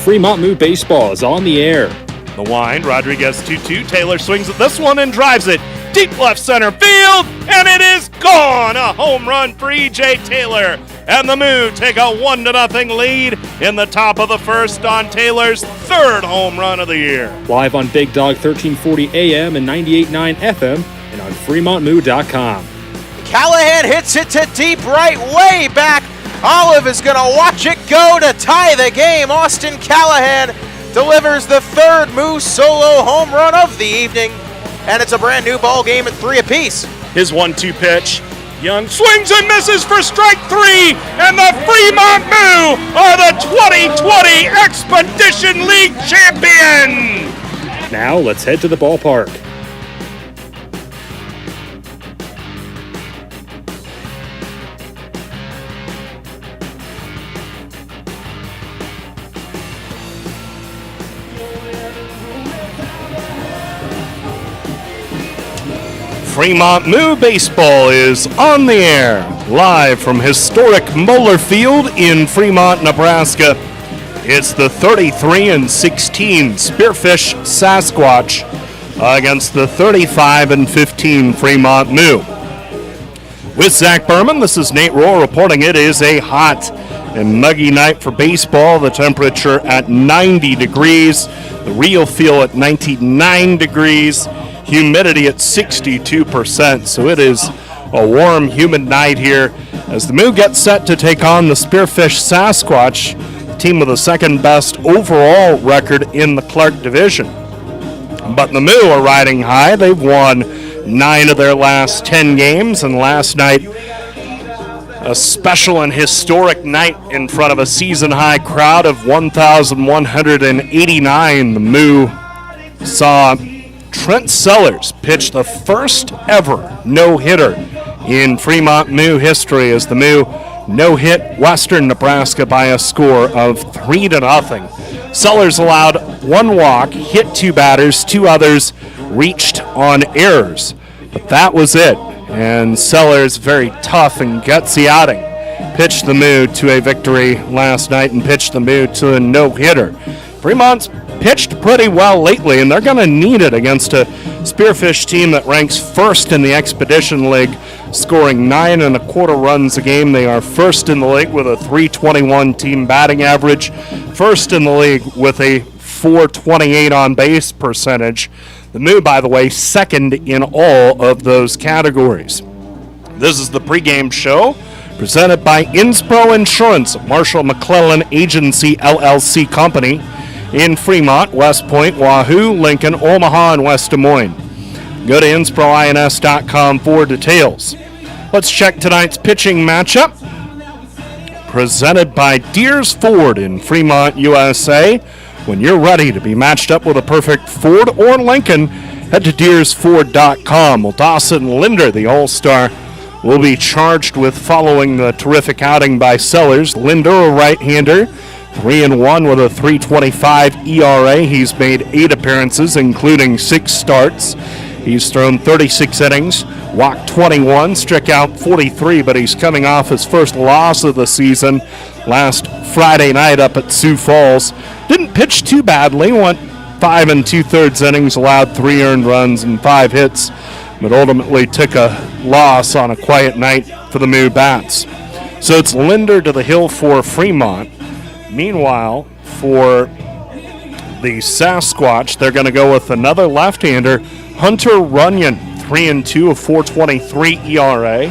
Fremont Moo Baseball is on the air. The wind, Rodriguez 2-2. Taylor swings at this one and drives it deep left center field, and it is gone. A home run for E.J. Taylor. And the Moo take a 1-0 lead in the top of the first on Taylor's third home run of the year. Live on Big Dog 1340 AM and 98.9 FM and on FremontMoo.com. Callahan hits it to deep right, way back. Olive is going to watch it go to tie the game. Austin Callahan delivers the third Moo solo home run of the evening, and it's a brand new ball game at 3 apiece. His 1-2 pitch. Young swings and misses for strike 3, and the Fremont Moo are the 2020 Expedition League champion. Now let's head to the ballpark. Fremont Moo Baseball is on the air, live from historic Moeller Field in Fremont, Nebraska. It's the 33-16 Spearfish Sasquatch against the 35-15 Fremont Moo. With Zach Berman, this is Nate Rohr reporting it is a hot and muggy night for baseball. The temperature at 90 degrees, the real feel at 99 degrees. Humidity at 62%, so it is a warm, humid night here as the Moo gets set to take on the Spearfish Sasquatch, the team with the second best overall record in the Clark division. But the Moo are riding high. They've won 9 of their last 10 games, and last night a special and historic night in front of a season-high crowd of 1,189. The Moo saw Trent Sellers pitched the first ever no-hitter in Fremont Moo history as the Moo no-hit Western Nebraska by a score of 3-0. Sellers allowed 1 walk, hit 2 batters, 2 others reached on errors. But that was it, and Sellers, very tough and gutsy outing, pitched the Moo to a victory last night and pitched the Moo to a no-hitter. Fremont's pitched pretty well lately, and they're going to need it against a Spearfish team that ranks first in the Expedition League, scoring 9.25 runs a game. They are first in the league with a .321 team batting average, first in the league with a .428 on base percentage. The Moo, by the way, second in all of those categories. This is the pregame show presented by Inspro Insurance, Marshall McClellan Agency LLC Company, in Fremont, West Point, Wahoo, Lincoln, Omaha, and West Des Moines. Go to insproins.com for details. Let's check tonight's pitching matchup. Presented by Deers Ford in Fremont, USA. When you're ready to be matched up with a perfect Ford or Lincoln, head to deersford.com. Well, Dawson Linder, the All-Star, will be charged with following the terrific outing by Sellers. Linder, a right-hander, 3-1 with a .325 ERA. He's made 8 appearances, including 6 starts. He's thrown 36 innings, walked 21, struck out 43, but he's coming off his first loss of the season last Friday night up at Sioux Falls. Didn't pitch too badly, went 5 2/3 innings, allowed 3 earned runs and 5 hits, but ultimately took a loss on a quiet night for the Moo Bats. So it's Linder to the hill for Fremont. Meanwhile, for the Sasquatch, they're going to go with another left-hander, Hunter Runyon, 3-2, a .423 ERA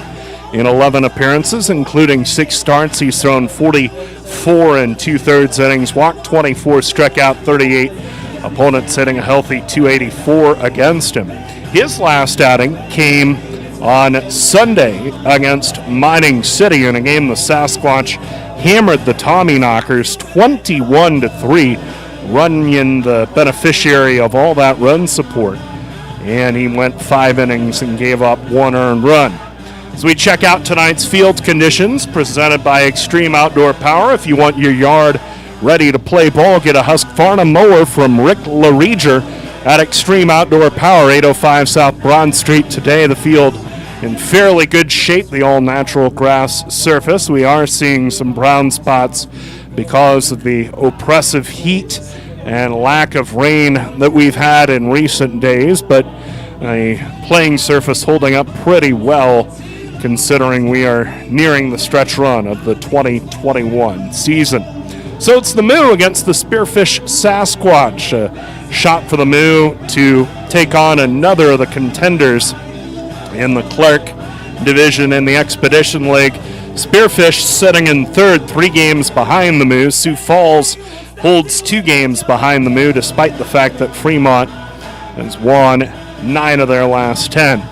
in 11 appearances, including 6 starts. He's thrown 44 2/3 innings, walked 24, struck out 38. Opponents hitting a healthy .284 against him. His last outing came on Sunday against Mining City in a game the Sasquatch hammered the Tommyknockers 21-3. Runyon, the beneficiary of all that run support, and he went 5 innings and gave up 1 earned run. As we check out tonight's field conditions, presented by Extreme Outdoor Power. If you want your yard ready to play ball, get a Husqvarna mower from Rick LaReger at Extreme Outdoor Power, 805 South Broad Street. Today, the field in fairly good shape, the all-natural grass surface. We are seeing some brown spots because of the oppressive heat and lack of rain that we've had in recent days, but a playing surface holding up pretty well considering we are nearing the stretch run of the 2021 season. So it's the Moo against the Spearfish Sasquatch. A shot for the Moo to take on another of the contenders in the Clark division in the Expedition League. Spearfish sitting in third, 3 games behind the Moo. Sioux Falls holds 2 games behind the Moo, despite the fact that Fremont has won 9 of their last 10.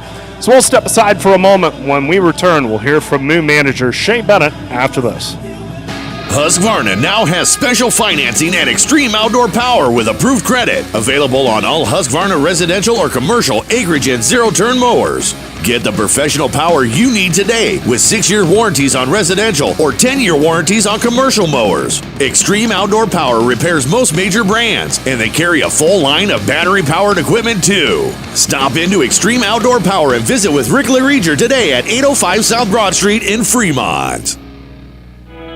So we'll step aside for a moment. When we return, we'll hear from Moo manager Shea Bennett after this. Husqvarna now has special financing and extreme outdoor power with approved credit. Available on all Husqvarna residential or commercial acreage and zero-turn mowers. Get the professional power you need today with 6-year warranties on residential or 10-year warranties on commercial mowers. Extreme Outdoor Power repairs most major brands, and they carry a full line of battery-powered equipment too. Stop into Extreme Outdoor Power and visit with Rick Lereger today at 805 South Broad Street in Fremont.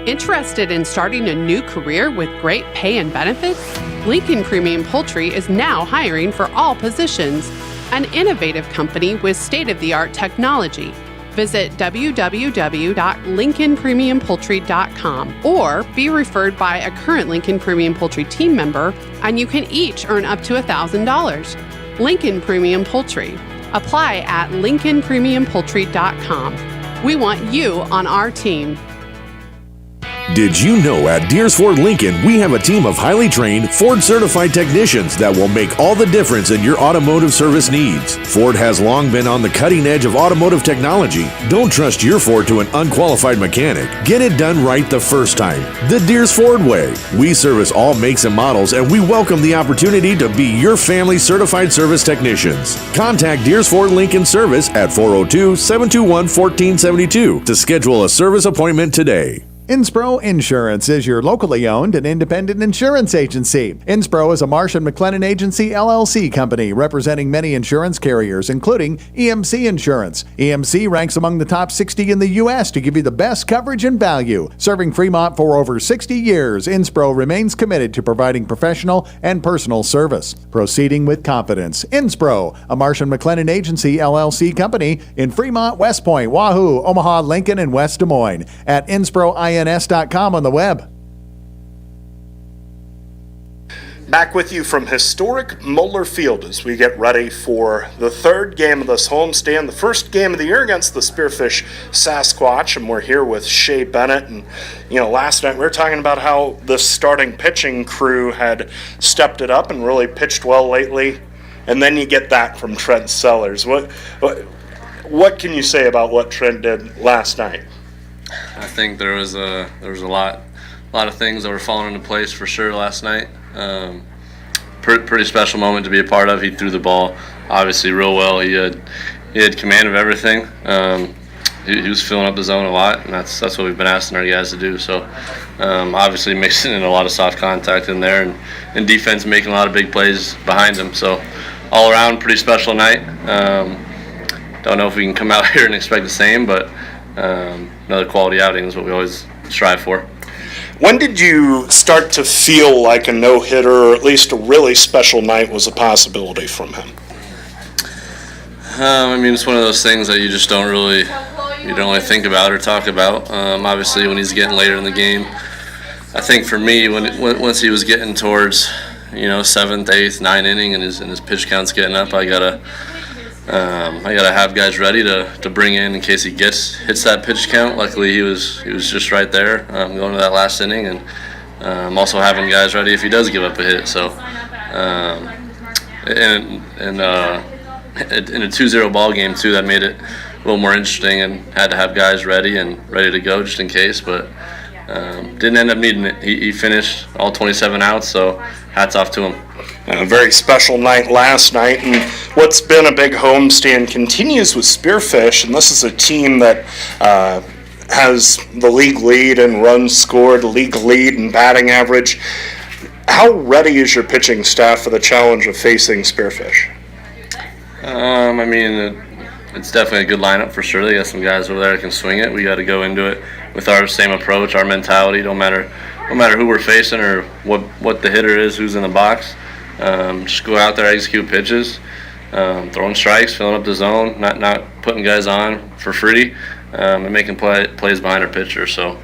Interested in starting a new career with great pay and benefits? Lincoln Premium Poultry is now hiring for all positions. An innovative company with state-of-the-art technology. Visit www.lincolnpremiumpoultry.com or be referred by a current Lincoln Premium Poultry team member, and you can each earn up to $1,000. Lincoln Premium Poultry. Apply at lincolnpremiumpoultry.com. We want you on our team. Did you know at Deers Ford Lincoln we have a team of highly trained Ford certified technicians that will make all the difference in your automotive service needs? Ford has long been on the cutting edge of automotive technology. Don't trust your Ford to an unqualified mechanic. Get it done right the first time. The Deers Ford way. We service all makes and models, and we welcome the opportunity to be your family certified service technicians. Contact Deers Ford Lincoln Service at 402-721-1472 to schedule a service appointment today. Inspro Insurance is your locally owned and independent insurance agency. Inspro is a Marsh & McLennan Agency LLC company representing many insurance carriers, including EMC Insurance. EMC ranks among the top 60 in the U.S. to give you the best coverage and value. Serving Fremont for over 60 years, Inspro remains committed to providing professional and personal service. Proceeding with confidence. Inspro, a Marsh & McLennan Agency LLC company in Fremont, West Point, Wahoo, Omaha, Lincoln, and West Des Moines. At InSproINS.com on the web. Back with you from historic Moeller Field as we get ready for the third game of this homestand, the first game of the year against the Spearfish Sasquatch, and we're here with Shea Bennett. And last night we were talking about how the starting pitching crew had stepped it up and really pitched well lately, and then you get that from Trent Sellers. What can you say about what Trent did last night? I think there was a lot of things that were falling into place for sure last night. Pretty special moment to be a part of. He threw the ball obviously real well. He had command of everything. He was filling up the zone a lot, and that's what we've been asking our guys to do. So obviously mixing in a lot of soft contact in there, and defense making a lot of big plays behind him. So all around pretty special night. Don't know if we can come out here and expect the same, but another quality outing is what we always strive for. When did you start to feel like a no-hitter, or at least a really special night, was a possibility from him? It's one of those things that you just don't really think about or talk about. Obviously, when he's getting later in the game, I think for me, once he was getting towards 7th, 8th, 9th inning, and his pitch count's getting up, I gotta have guys ready to bring in case he hits that pitch count. Luckily, he was just right there going to that last inning, and also having guys ready if he does give up a hit. So, in a 2-0 ball game too, that made it a little more interesting, and had to have guys ready to go just in case. But didn't end up needing it. He finished all 27 outs, so hats off to him. A very special night last night, and what's been a big homestand continues with Spearfish, and this is a team that has the league lead in runs scored, the league lead in batting average. How ready is your pitching staff for the challenge of facing Spearfish? It's definitely a good lineup for sure. They got some guys over there that can swing it. We got to go into it with our same approach, our mentality. Don't matter no matter who we're facing or what the hitter is, who's in the box. Just go out there, execute pitches, throwing strikes, filling up the zone, not putting guys on for free, and making plays behind our pitcher. So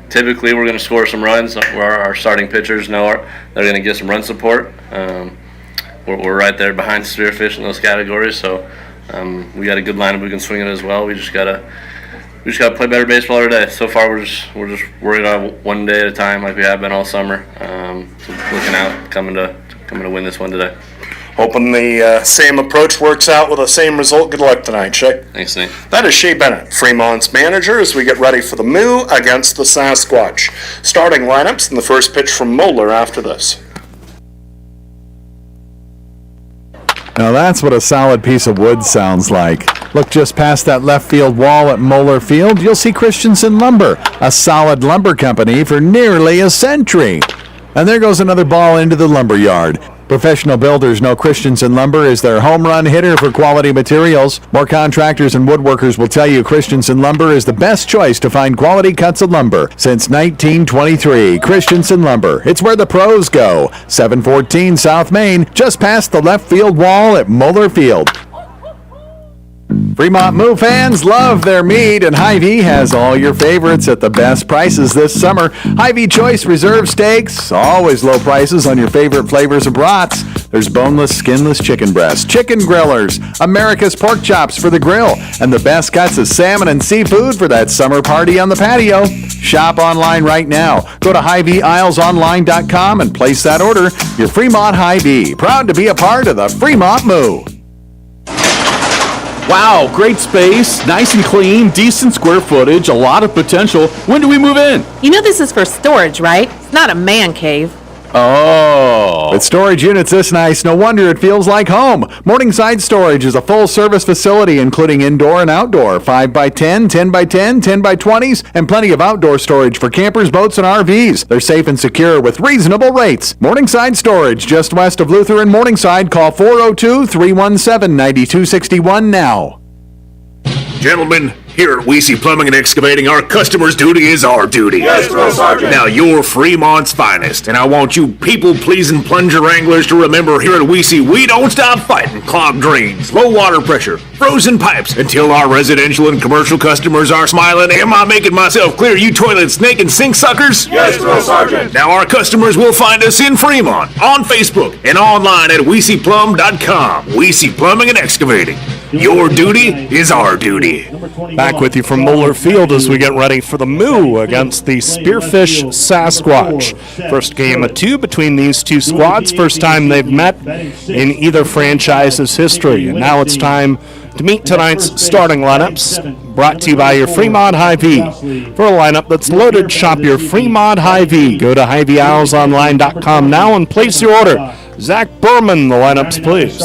typically we're going to score some runs. Our starting pitchers know they're going to get some run support. We're right there behind Spearfish in those categories. So we got a good lineup. We can swing it as well. We just gotta play better baseball every day. So far, we're just worried on one day at a time, like we have been all summer. So looking out, coming to win this one today. Hoping the same approach works out with the same result. Good luck tonight, Shay. Thanks, Nate. That is Shea Bennett, Fremont's manager, as we get ready for the Moo against the Sasquatch. Starting lineups and the first pitch from Moeller after this. Now that's what a solid piece of wood sounds like. Look just past that left field wall at Moeller Field, you'll see Christensen Lumber, a solid lumber company for nearly a century. And there goes another ball into the lumber yard. Professional builders know Christensen Lumber is their home run hitter for quality materials. More contractors and woodworkers will tell you Christensen Lumber is the best choice to find quality cuts of lumber. Since 1923, Christensen Lumber. It's where the pros go. 714 South Main, just past the left field wall at Moeller Field. Fremont Moo fans love their meat, and Hy-Vee has all your favorites at the best prices this summer. Hy-Vee Choice Reserve Steaks, always low prices on your favorite flavors of brats. There's boneless, skinless chicken breasts, chicken grillers, America's pork chops for the grill, and the best cuts of salmon and seafood for that summer party on the patio. Shop online right now. Go to HyVeeIslesOnline.com and place that order. Your Fremont Hy-Vee, proud to be a part of the Fremont Moo. Wow, great space, nice and clean, decent square footage, a lot of potential. When do we move in? You know this is for storage, right? It's not a man cave. Oh. With storage units this nice, no wonder it feels like home. Morningside Storage is a full-service facility including indoor and outdoor, 5x10, 10x10, 10x20s, and plenty of outdoor storage for campers, boats, and RVs. They're safe and secure with reasonable rates. Morningside Storage, just west of Luther and Morningside. Call 402-317-9261 now. Gentlemen, here at Weesey Plumbing and Excavating, our customer's duty is our duty. Yes, Drill Sergeant. Now, you're Fremont's finest, and I want you people-pleasing plunger wranglers to remember here at Weesey, we don't stop fighting clogged drains, low water pressure, frozen pipes, until our residential and commercial customers are smiling. Am I making myself clear, you toilet snake and sink suckers? Yes, Drill Sergeant. Now, our customers will find us in Fremont, on Facebook, and online at WeeseyPlum.com. Weesey Plumbing and Excavating. Your duty is our duty. Back with you from Moeller Field as we get ready for the Moo against the Spearfish Sasquatch. First game of two between these two squads. First time they've met in either franchise's history. And now it's time to meet tonight's starting lineups, brought to you by your Fremont Hy-Vee. For a lineup that's loaded, shop your Fremont Hy-Vee. Go to HyVeeIslesOnline.com now and place your order. Zach Berman, the lineups, please.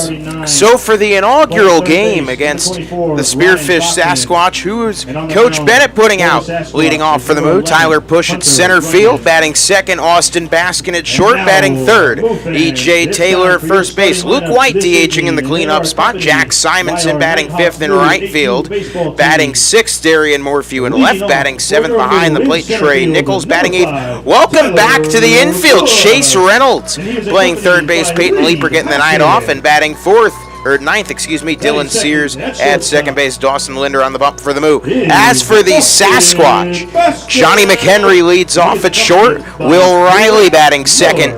So for the inaugural game against the Spearfish Sasquatch, who's Coach Bennett putting out? Leading off for the Moo, Tyler Push at center field, batting second, Austin Baskin at short, batting third, E.J. Taylor at first base, Luke White DHing in the cleanup spot, Jack Simonson batting fifth in right field, batting sixth, Darian Morphew in left, batting seventh behind the plate, Trey Nichols batting eighth. Welcome back to the infield, Chase Reynolds playing third base, Peyton Leeper getting the night off, and batting ninth, Dylan Sears at second base, Dawson Linder on the bump for the Moo. As for the Sasquatch, Johnny McHenry leads off at short, Will Riley batting second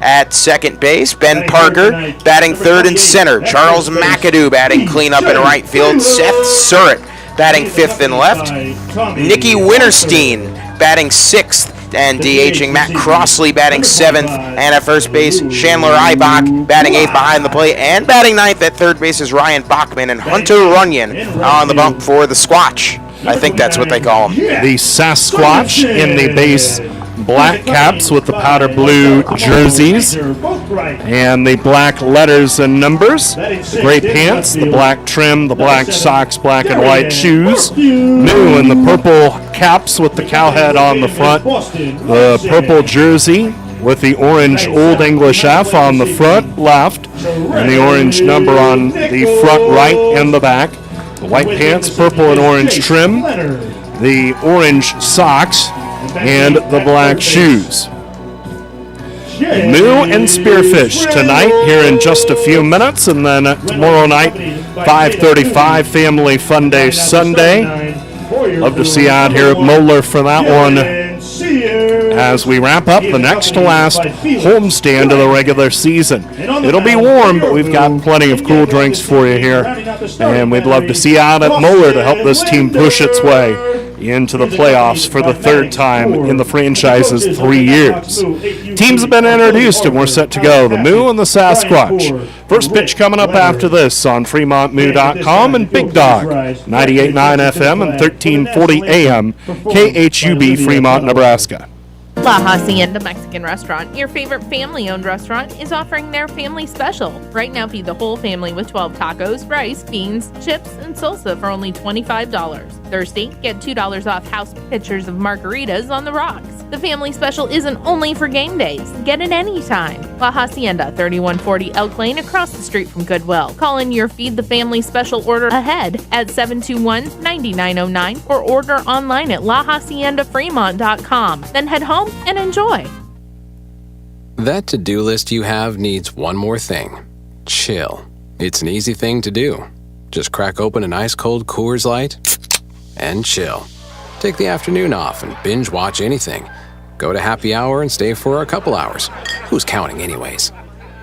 at second base, Ben Parker batting third and center, Charles McAdoo batting cleanup in right field, Seth Surratt batting fifth and left, Nicky Winterstein batting sixth and DHing, Matt Crossley batting seventh, and at first base, Chandler Eibach batting eighth behind the plate, and batting ninth at third base is Ryan Bachman, and Hunter Runyon on the bump for the Squatch. I think that's what they call him. The Sasquatch in the base black caps with the powder blue jerseys and the black letters and numbers, the gray pants, the black trim, the black socks, black and white shoes. Moo in the purple caps with the cow head on the front, the purple jersey with the orange Old English F on the front left and the orange number on the front right and the back. The white pants, purple and orange trim, the orange socks and the Black Shoes. Moo and Spearfish tonight here in just a few minutes, and then tomorrow night, 5:35, Family Fun Day Sunday. Love to see you out here at Moeller for that one as we wrap up the next to last homestand of the regular season. It'll be warm, but we've got plenty of cool drinks for you here, and we'd love to see you out at Moeller to help this team push its way into the playoffs for the third time in the franchise's 3 years. Teams have been introduced and we're set to go. The Moo and the Sasquatch. First pitch coming up after this on FremontMoo.com and Big Dog, 98.9 FM and 1340 AM, KHUB, Fremont, Nebraska. La Hacienda Mexican Restaurant, your favorite family-owned restaurant, is offering their family special. Right now, feed the whole family with 12 tacos, rice, beans, chips, and salsa for only $25. Thursday, get $2 off house pitchers of margaritas on the rocks. The family special isn't only for game days. Get it anytime. La Hacienda, 3140 Elk Lane, across the street from Goodwill. Call in your Feed the Family special order ahead at 721-9909 or order online at lahaciendafremont.com. Then head home and enjoy. That to-do list you have needs one more thing. Chill. It's an easy thing to do. Just crack open an ice-cold Coors Light and chill. Take the afternoon off and binge watch anything. Go to happy hour and stay for a couple hours. Who's counting anyways?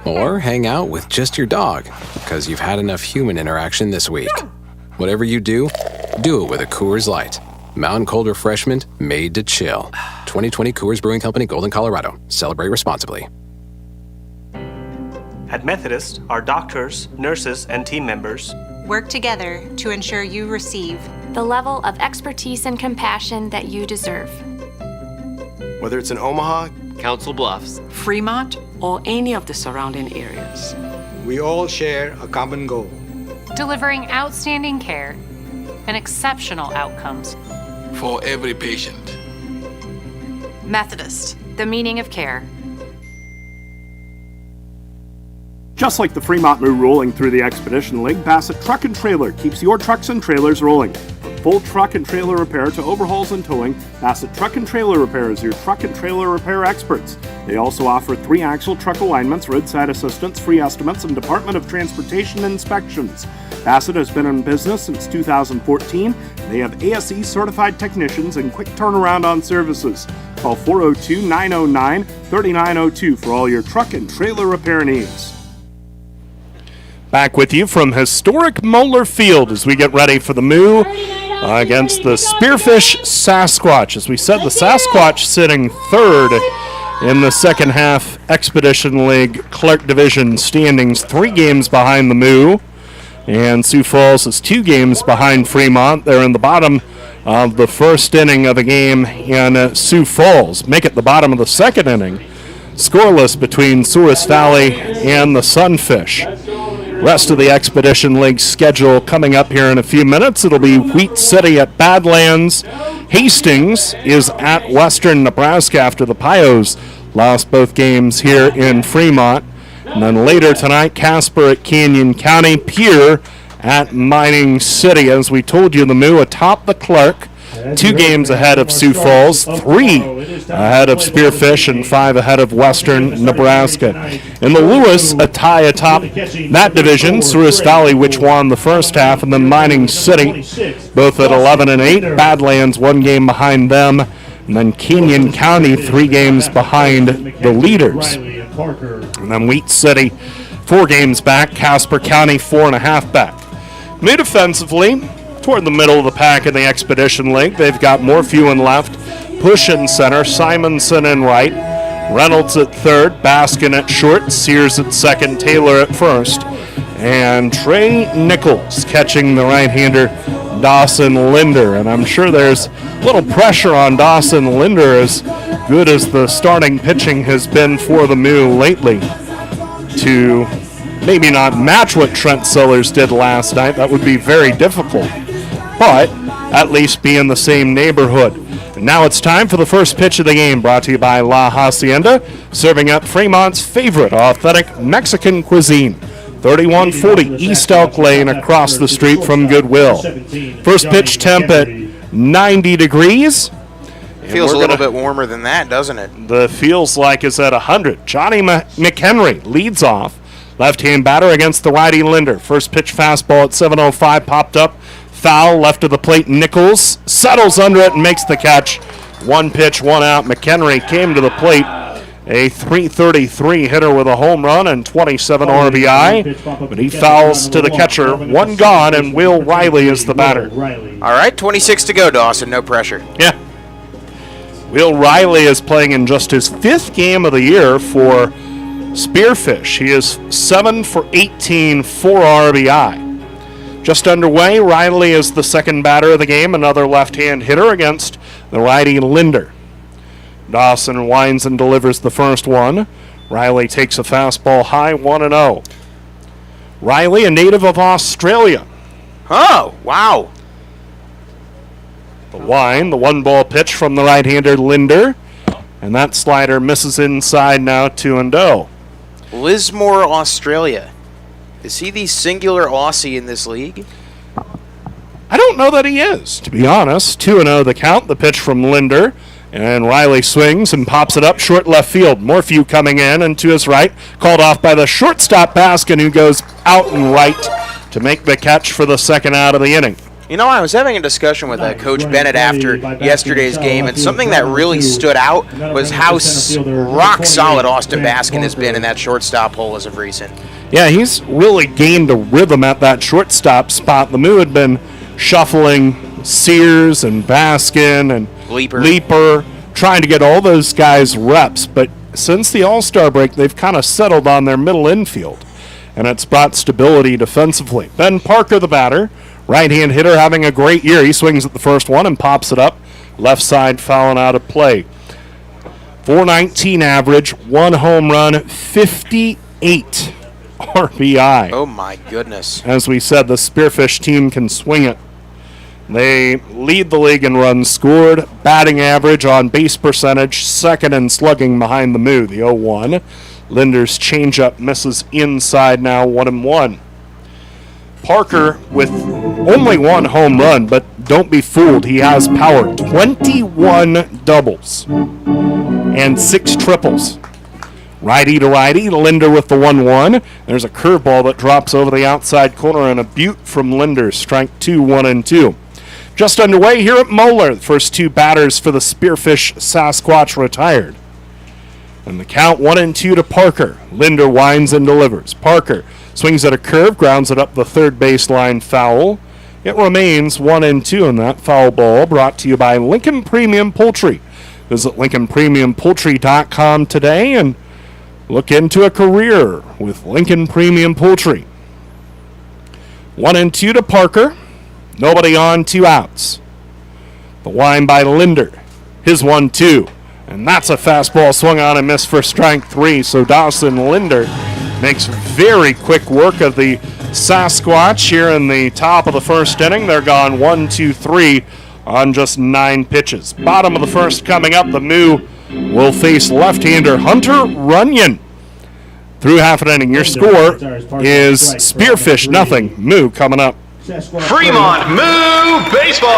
Or hang out with just your dog, because you've had enough human interaction this week. Whatever you do it with a Coors Light. Mountain cold refreshment made to chill. 2020 Coors Brewing Company, Golden, Colorado. Celebrate responsibly. At Methodist, our doctors, nurses, and team members work together to ensure you receive the level of expertise and compassion that you deserve. Whether it's in Omaha, Council Bluffs, Fremont, or any of the surrounding areas, we all share a common goal: delivering outstanding care and exceptional outcomes for every patient. Methodist, the meaning of care. Just like the Fremont Moo rolling through the Expedition League, Bassett Truck and Trailer keeps your trucks and trailers rolling. From full truck and trailer repair to overhauls and towing, Bassett Truck and Trailer Repair is your truck and trailer repair experts. They also offer 3-axle truck alignments, roadside assistance, free estimates, and Department of Transportation inspections. Bassett has been in business since 2014. They have ASE certified technicians and quick turnaround on services. Call 402-909-3902 for all your truck and trailer repair needs. Back with you from historic Moeller Field as we get ready for the Moo against the Spearfish Sasquatch. As we said, the Sasquatch sitting third in the second half Expedition League Clark Division standings, 3 games behind the Moo. And Sioux Falls is 2 games behind Fremont. They're in the bottom of the first inning of a game in Sioux Falls. Make it the bottom of the second inning. Scoreless between Souris Valley and the Sunfish. Rest of the Expedition League schedule coming up here in a few minutes. It'll be Wheat City at Badlands. Hastings is at Western Nebraska after the Pios lost both games here in Fremont. And then later tonight, Casper at Canyon County, Pierre at Mining City. As we told you, the Moo atop the Clark, 2 games ahead of Sioux Falls, 3 ahead of Spearfish, and 5 ahead of Western Nebraska. In the Lewis, a tie atop that division, Souris Valley, which won the first half, and then Mining City, both at 11 and 8. Badlands 1 game behind them, and then Canyon County 3 games behind the leaders. And then Wheat City 4 games back, Casper County 4.5 back. Moo defensively, toward the middle of the pack in the Expedition League. They've got Morphew in left, Push in center, Simonson in right, Reynolds at third, Baskin at short, Sears at second, Taylor at first, and Trey Nichols catching the right-hander Dawson Linder. And I'm sure there's a little pressure on Dawson Linder, as good as the starting pitching has been for the Moo lately, to maybe not match what Trent Sellers did last night. That would be very difficult, but at least be in the same neighborhood. And now it's time for the first pitch of the game, brought to you by La Hacienda, serving up Fremont's favorite authentic Mexican cuisine. 3140 East Elk Lane, across the street from Goodwill. First pitch temp at 90 degrees. Feels a little bit warmer than that, doesn't it? The feels like is at 100. Johnny McHenry leads off. Left-hand batter against the righty Linder. First pitch fastball at 7:05 popped up. Foul left of the plate. Nichols settles under it and makes the catch. One pitch, one out. McHenry came to the plate. A .333 hitter with a home run and 27 RBI. But he fouls to the catcher. One gone, and Will Riley is the batter. All right, 26 to go, Dawson. No pressure. Yeah. Will Riley is playing in just his 5th game of the year for Spearfish. He is 7 for 18, 4 RBI. Just underway, Riley is the second batter of the game, another left-hand hitter against the righty Linder. Dawson winds and delivers the first one. Riley takes a fastball high, 1-0. Riley, a native of Australia. Oh, wow. The one-ball pitch from the right-hander Linder. And that slider misses inside now, 2-0. Lismore, Australia. Is he the singular Aussie in this league? I don't know that he is, to be honest. 2-0 the count, the pitch from Linder. And Riley swings and pops it up short left field. Morphew coming in and to his right. Called off by the shortstop Baskin, who goes out and right to make the catch for the second out of the inning. You know, I was having a discussion with Coach Bennett after yesterday's game, and something that really stood out was how rock-solid Austin Baskin has been in that shortstop hole as of recent. Yeah, he's really gained a rhythm at that shortstop spot. The Moo had been shuffling Sears and Baskin and Leaper, trying to get all those guys reps, but since the All-Star break, they've kind of settled on their middle infield, and it's brought stability defensively. Ben Parker, the batter, right-hand hitter, having a great year. He swings at the first one and pops it up. Left side fouling out of play. .419 average, 1 home run, 58 RBI. Oh, my goodness. As we said, the Spearfish team can swing it. They lead the league in runs scored, batting average, on base percentage, second in slugging behind the Moo, the 0-1. Linder's changeup misses inside now, 1-1. Parker with only 1 home run, but don't be fooled, he has power. 21 doubles and 6 triples. Righty to righty, Linder with the 1-1. There's a curveball that drops over the outside corner and a beaut from Linder. Strike 2, 1-2. Just underway here at Moeller. The first 2 batters for the Spearfish Sasquatch retired. And the count 1-2 to Parker. Linder winds and delivers. Parker swings at a curve, grounds it up the third baseline foul. It remains 1-2 in that foul ball, brought to you by Lincoln Premium Poultry. Visit LincolnPremiumPoultry.com today and look into a career with Lincoln Premium Poultry. 1-2 to Parker. Nobody on, 2 outs. The wind by Linder. His 1-2. And that's a fastball swung on and missed for strike 3. So Dawson Linder makes very quick work of the Sasquatch here in the top of the first inning. They're gone 1, 2, 3 on just 9 pitches. Bottom of the first coming up, the Moo will face left-hander Hunter Runyon. Through half an inning, your score is Spearfish 0, Moo coming up. Fremont Moo Baseball!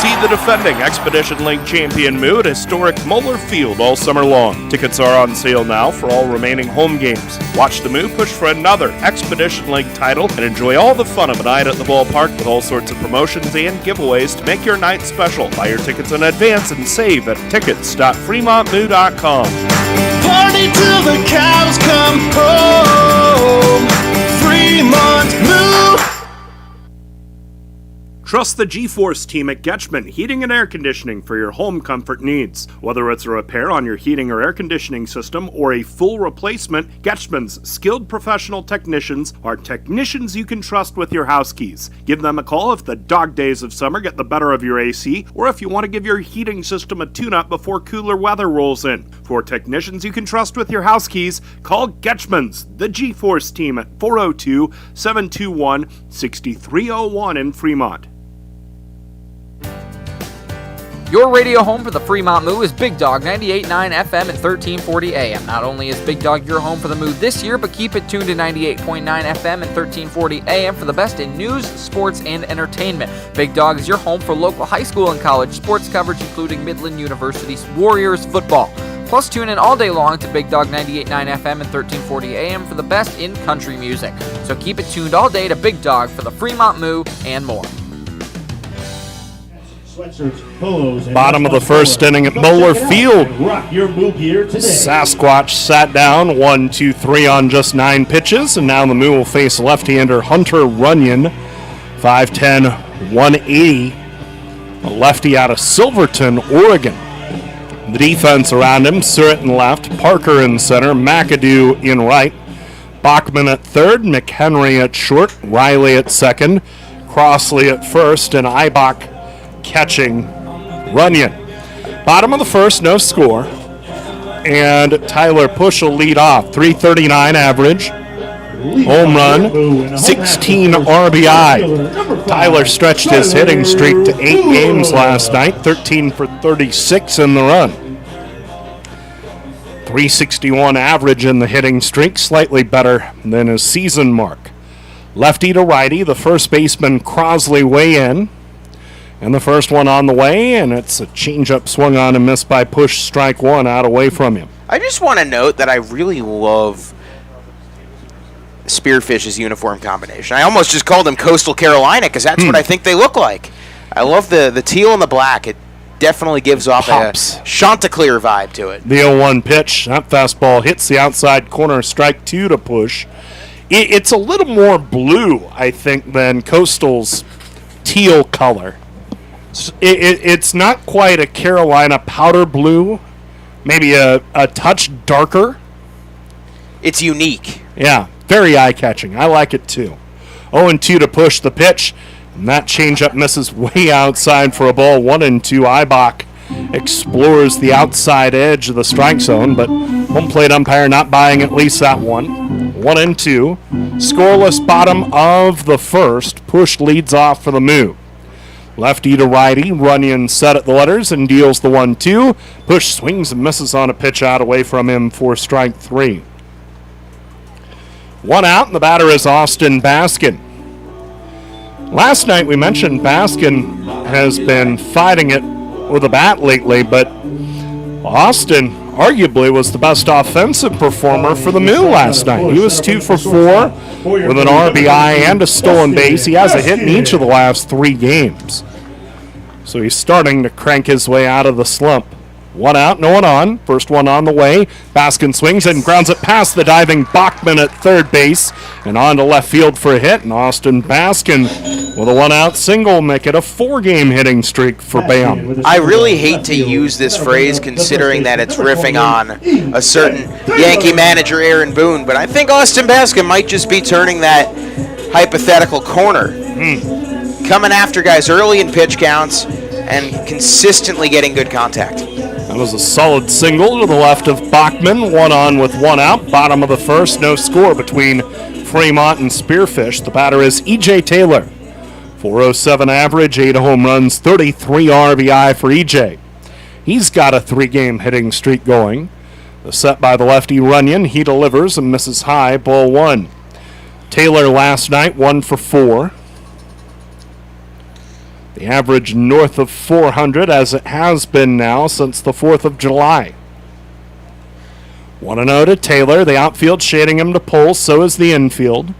See the defending Expedition League champion Moo at historic Moeller Field all summer long. Tickets are on sale now for all remaining home games. Watch the Moo push for another Expedition League title and enjoy all the fun of a night at the ballpark with all sorts of promotions and giveaways to make your night special. Buy your tickets in advance and save at tickets.fremontmoo.com. Party till the cows come home. Fremont Moo! Trust the G-Force team at Getchman Heating and Air Conditioning for your home comfort needs. Whether it's a repair on your heating or air conditioning system or a full replacement, Getchman's skilled professional technicians are technicians you can trust with your house keys. Give them a call if the dog days of summer get the better of your AC, or if you want to give your heating system a tune-up before cooler weather rolls in. For technicians you can trust with your house keys, call Getchman's, the G-Force team at 402-721-6301 in Fremont. Your radio home for the Fremont Moo is Big Dog 98.9 FM and 1340 AM. Not only is Big Dog your home for the Moo this year, but keep it tuned to 98.9 FM and 1340 AM for the best in news, sports, and entertainment. Big Dog is your home for local high school and college sports coverage, including Midland University's Warriors football. Plus, tune in all day long to Big Dog 98.9 FM and 1340 AM for the best in country music. So keep it tuned all day to Big Dog for the Fremont Moo and more. Bottom of the first inning at Bowler Field. Sasquatch sat down 1-2-3 on just 9 pitches, and now the Moo will face left-hander Hunter Runyon, 5'10", 180, a lefty out of Silverton, Oregon. The defense around him: Surratt in left, Parker in center, McAdoo in right, Bachman at third, McHenry at short, Riley at second, Crossley at first, and Eibach catching Runyon. Bottom of the first, no score. And Tyler Push will lead off. 339 average. Home run, 16 RBI. Tyler stretched his hitting streak to 8 games last night, 13 for 36 in the run. 361 average in the hitting streak, slightly better than his season mark. Lefty to righty, the first baseman Crossley way in. And the first one on the way, and it's a changeup swung on and missed by Push, strike one out away from him. I just want to note that I really love Spearfish's uniform combination. I almost just called them Coastal Carolina because that's what I think they look like. I love the teal and the black. It definitely gives off a Chanticleer vibe to it. The 0-1 pitch, that fastball hits the outside corner, strike 2 to Push. It's a little more blue, I think, than Coastal's teal color. It's not quite a Carolina powder blue, maybe a touch darker. It's unique. Yeah, very eye-catching. I like it too. 0-2 to Push the pitch, and that changeup misses way outside for a ball. 1-2. Eibach explores the outside edge of the strike zone, but home plate umpire not buying at least that one. 1-2. Scoreless bottom of the first. Push leads off for the Moo. Lefty to righty, Runyon set at the letters and deals the 1-2. Push swings and misses on a pitch out away from him for strike 3. One out, and the batter is Austin Baskin. Last night we mentioned Baskin has been fighting it with a bat lately, but Austin arguably was the best offensive performer for the Moo last night. He was 2 for 4 with an RBI and a stolen base. He has a hit in each of the last 3 games. So he's starting to crank his way out of the slump. One out, no one on. First one on the way. Baskin swings and grounds it past the diving Bachman at third base and on to left field for a hit. And Austin Baskin with a 1-out single make it a 4-game hitting streak for Bam. I really hate to use this phrase considering that it's riffing on a certain Yankee manager, Aaron Boone, but I think Austin Baskin might just be turning that hypothetical corner. Coming after guys early in pitch counts and consistently getting good contact. That was a solid single to the left of Bachman. 1 on with 1 out. Bottom of the first, no score between Fremont and Spearfish. The batter is E.J. Taylor. 407 average, 8 home runs, 33 RBI for E.J. He's got a 3-game hitting streak going. The set by the lefty Runyon. He delivers and misses high, ball 1. Taylor last night, 1 for 4. The average north of 400 as it has been now since the 4th of July. 1-0 to Taylor. The outfield shading him to pull, so is the infield.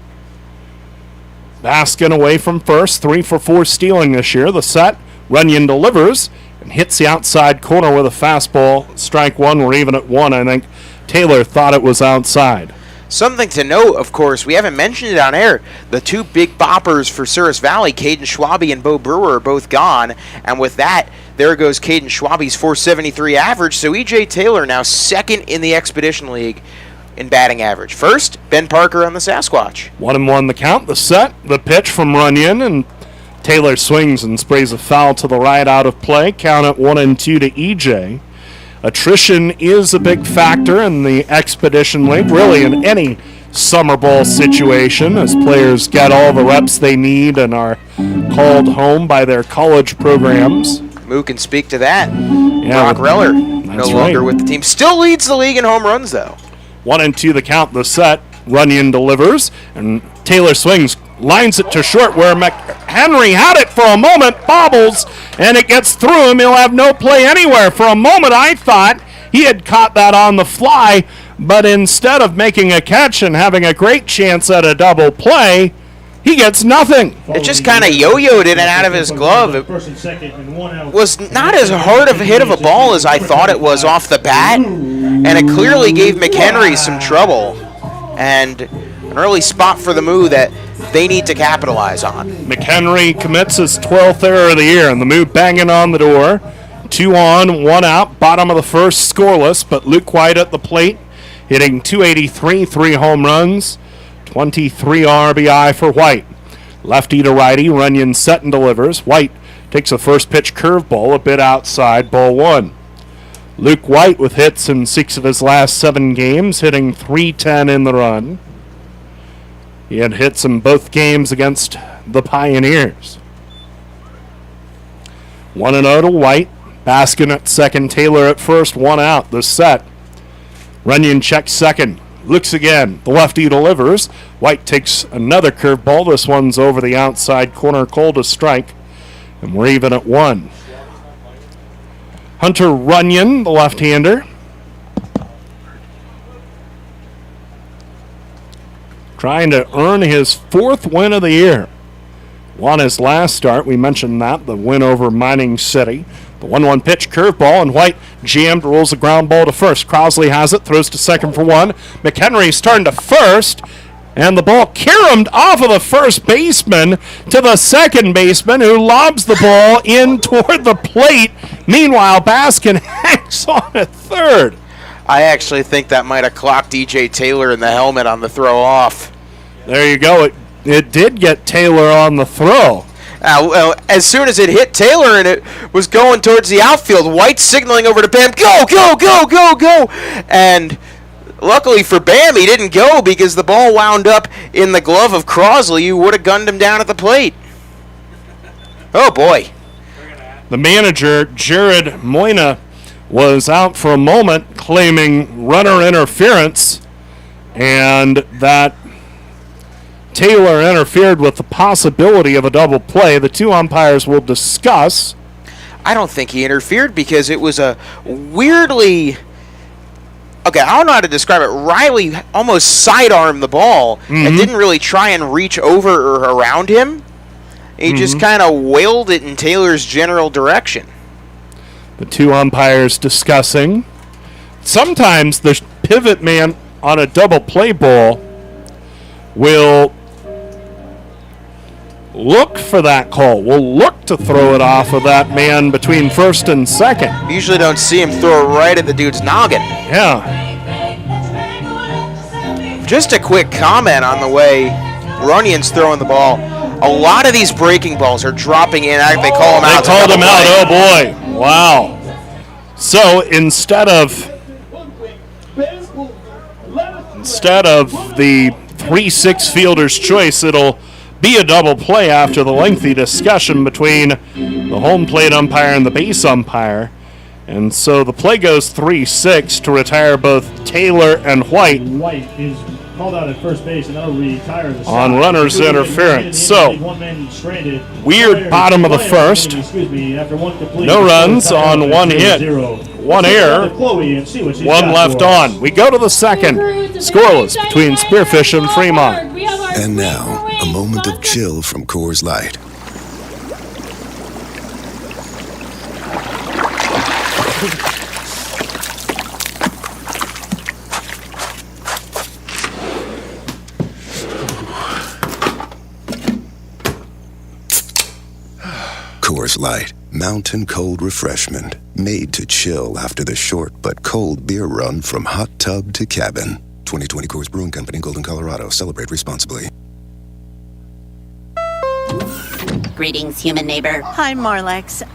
Baskin away from first, 3 for 4 stealing this year. The set, Runyon delivers and hits the outside corner with a fastball. Strike 1, we're even at 1. I think Taylor thought it was outside. Something to note, of course, we haven't mentioned it on air. The 2 big boppers for Souris Valley, Caden Schwabe and Bo Brewer, are both gone. And with that, there goes Caden Schwabe's 473 average. So E.J. Taylor now second in the Expedition League in batting average. First, Ben Parker on the Sasquatch. 1-1 the count. The set, the pitch from Runyon, and Taylor swings and sprays a foul to the right out of play. Count at 1-2 to E.J. Attrition is a big factor in the Expedition League, really in any summer ball situation, as players get all the reps they need and are called home by their college programs. Moo can speak to that. Yeah, Brock Reller, no longer with the team. Still leads the league in home runs, though. 1-2 the count, the set. Runyon delivers, and Taylor swings, lines it to short where McHenry had it for a moment, bobbles, and it gets through him. He'll have no play anywhere. For a moment, I thought he had caught that on the fly, but instead of making a catch and having a great chance at a double play, he gets nothing. It just kind of yo-yoed in and out of his glove. It was not as hard of a hit of a ball as I thought it was off the bat, and it clearly gave McHenry some trouble. And an early spot for the Moo that they need to capitalize on. McHenry commits his 12th error of the year, and the Moo banging on the door. 2 on, 1 out, bottom of the first, scoreless, but Luke White at the plate, hitting .283, 3 home runs, 23 RBI for White. Lefty to righty, Runyon set and delivers. White takes a first pitch curveball, a bit outside, ball 1. Luke White with hits in 6 of his last 7 games, hitting .310 in the run. He had hits in both games against the Pioneers. 1-0 to White. Baskin at second, Taylor at first, 1 out, the set. Runyon checks second, looks again, the lefty delivers. White takes another curveball, this one's over the outside corner, cold to strike, and we're even at 1. Hunter Runyon, the left-hander. Trying to earn his 4th win of the year. Won his last start, we mentioned that, the win over Mining City. The 1-1 pitch, curveball, and White jammed, rolls the ground ball to first. Crosley has it, throws to second for 1. McHenry's turned to first, and the ball caromed off of the first baseman to the second baseman, who lobs the ball in toward the plate. Meanwhile, Baskin hangs on at third. I actually think that might have clocked DJ Taylor in the helmet on the throw off. There you go. It did get Taylor on the throw. Well, as soon as it hit Taylor and it was going towards the outfield, White signaling over to Bam, go, go, go, go, go. And luckily for Bam, he didn't go because the ball wound up in the glove of Crosley, who would have gunned him down at the plate. Oh, boy. The manager, Jared Moyna, was out for a moment claiming runner interference, and that Taylor interfered with the possibility of a double play. The 2 umpires will discuss. I don't think he interfered because it was a weirdly... Okay, I don't know how to describe it. Riley almost sidearmed the ball and didn't really try and reach over or around him. He just kind of wailed it in Taylor's general direction. The 2 umpires discussing. Sometimes the pivot man on a double play ball will look for that call. Will look to throw it off of that man between first and second. Usually don't see him throw it right at the dude's noggin. Yeah. Just a quick comment on the way Runyon's throwing the ball. A lot of these breaking balls are dropping in. They call them out. They called him out. Oh, boy. Wow. So instead of the 3-6 fielder's choice, it'll be a double play after the lengthy discussion between the home plate umpire and the base umpire. And so the play goes 3-6 to retire both Taylor and White. White is called out at first base, and that'll retire the on runner's interference. So, weird bottom of the first. No runs on 1 hit. 1 error. 1 left on. We go to the second. Scoreless between Spearfish and Fremont. And now, a moment of chill from Coors Light. Coors Light, mountain cold refreshment, made to chill after the short but cold beer run from hot tub to cabin. 2020 Coors Brewing Company, Golden, Colorado. Celebrate responsibly. Greetings, human neighbor. Hi, Marlex.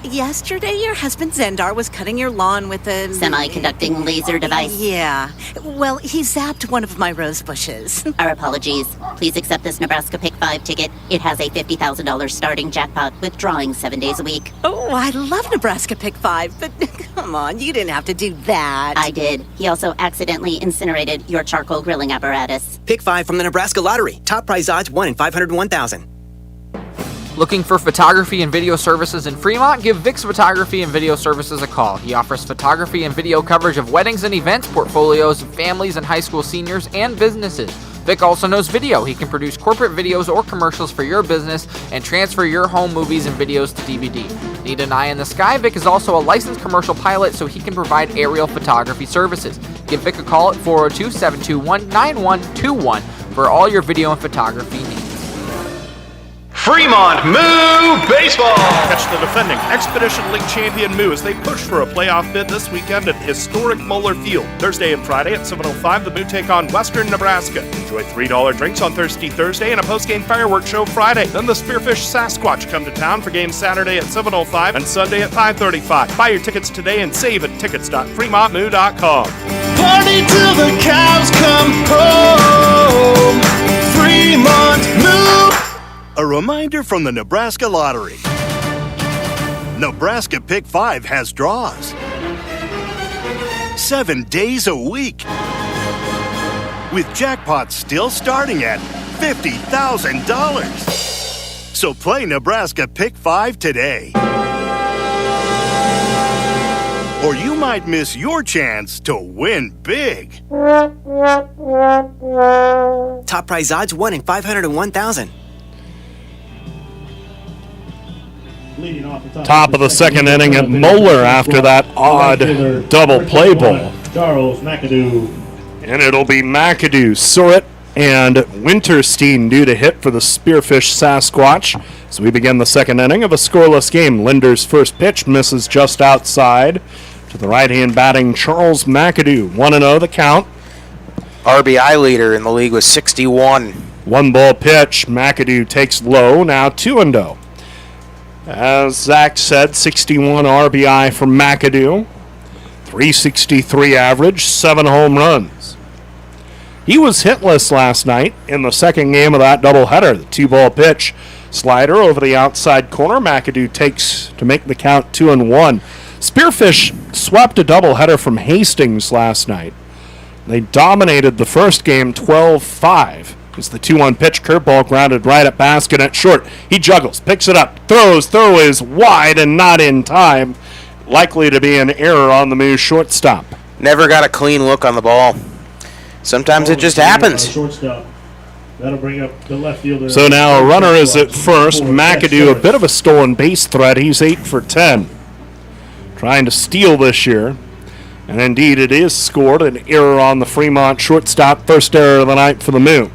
Yesterday your husband Zendar was cutting your lawn with a... Semi-conducting laser device? Yeah. Well, he zapped one of my rose bushes. Our apologies. Please accept this Nebraska Pick 5 ticket. It has a $50,000 starting jackpot with drawings 7 days a week. Oh, I love Nebraska Pick 5, but come on, you didn't have to do that. I did. He also accidentally incinerated your charcoal grilling apparatus. Pick 5 from the Nebraska Lottery. Top prize odds 1 in 501,000. Looking for photography and video services in Fremont? Give Vic's Photography and Video Services a call. He offers photography and video coverage of weddings and events, portfolios of families and high school seniors, and businesses. Vic also knows video. He can produce corporate videos or commercials for your business and transfer your home movies and videos to DVD. Need an eye in the sky? Vic is also a licensed commercial pilot, so he can provide aerial photography services. Give Vic a call at 402-721-9121 for all your video and photography needs. Fremont Moo Baseball! Catch the defending Expedition League champion Moo as they push for a playoff bid this weekend at historic Moeller Field. Thursday and Friday at 7:05, the Moo take on Western Nebraska. Enjoy $3 drinks on Thirsty Thursday and a post-game fireworks show Friday. Then the Spearfish Sasquatch come to town for games Saturday at 7:05 and Sunday at 5:35. Buy your tickets today and save at tickets.fremontmoo.com. Party till the cows come home. Fremont Moo! A reminder from the Nebraska Lottery. Nebraska Pick 5 has draws 7 days a week, with jackpots still starting at $50,000. So play Nebraska Pick 5 today, or you might miss your chance to win big. Top prize odds 1 in 501,000. Top of the second inning at Moeller after that odd double play ball. Charles McAdoo. And it'll be McAdoo, Surratt, and Winterstein due to hit for the Spearfish Sasquatch. So we begin the second inning of a scoreless game. Linder's first pitch misses just outside to the right-hand batting Charles McAdoo. 1-0 the count. RBI leader in the league with 61. One ball pitch. McAdoo takes low, now 2-0. As Zach said, 61 RBI from McAdoo, 363 average, 7 home runs. He was hitless last night in the second game of that doubleheader. The 2-ball pitch slider over the outside corner. McAdoo takes to make the count 2-1. Spearfish swept a doubleheader from Hastings last night. They dominated the first game 12-5. As the 2-1 pitch, curveball grounded right at basket at short. He juggles, picks it up, throws. Throw is wide and not in time. Likely to be an error on the Moo shortstop. Never got a clean look on the ball. Sometimes it just happens. Shortstop. That'll bring up the left fielder. So now a runner is at first. McAdoo, a bit of a stolen base threat. He's 8 for 10. Trying to steal this year. And indeed it is scored. An error on the Fremont shortstop. First error of the night for the Moo.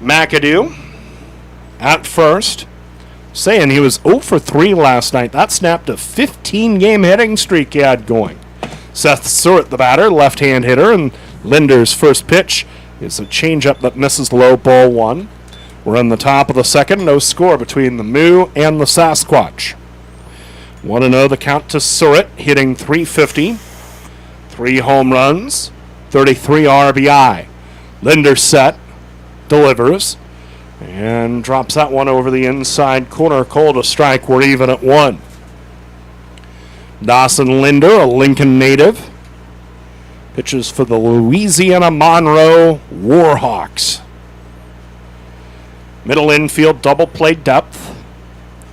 McAdoo at first, saying he was 0 for 3 last night. That snapped a 15-game hitting streak he had going. Seth Surratt, the batter, left-hand hitter, and Linder's first pitch is a changeup that misses low, ball 1. We're in the top of the second, no score between the Moo and the Sasquatch. 1-0 the count to Surratt, hitting .350, 3 home runs, 33 RBI. Linder set, delivers, and drops that one over the inside corner. Called a strike. We're even at 1. Dawson Linder, a Lincoln native, pitches for the Louisiana Monroe Warhawks. Middle infield double play depth.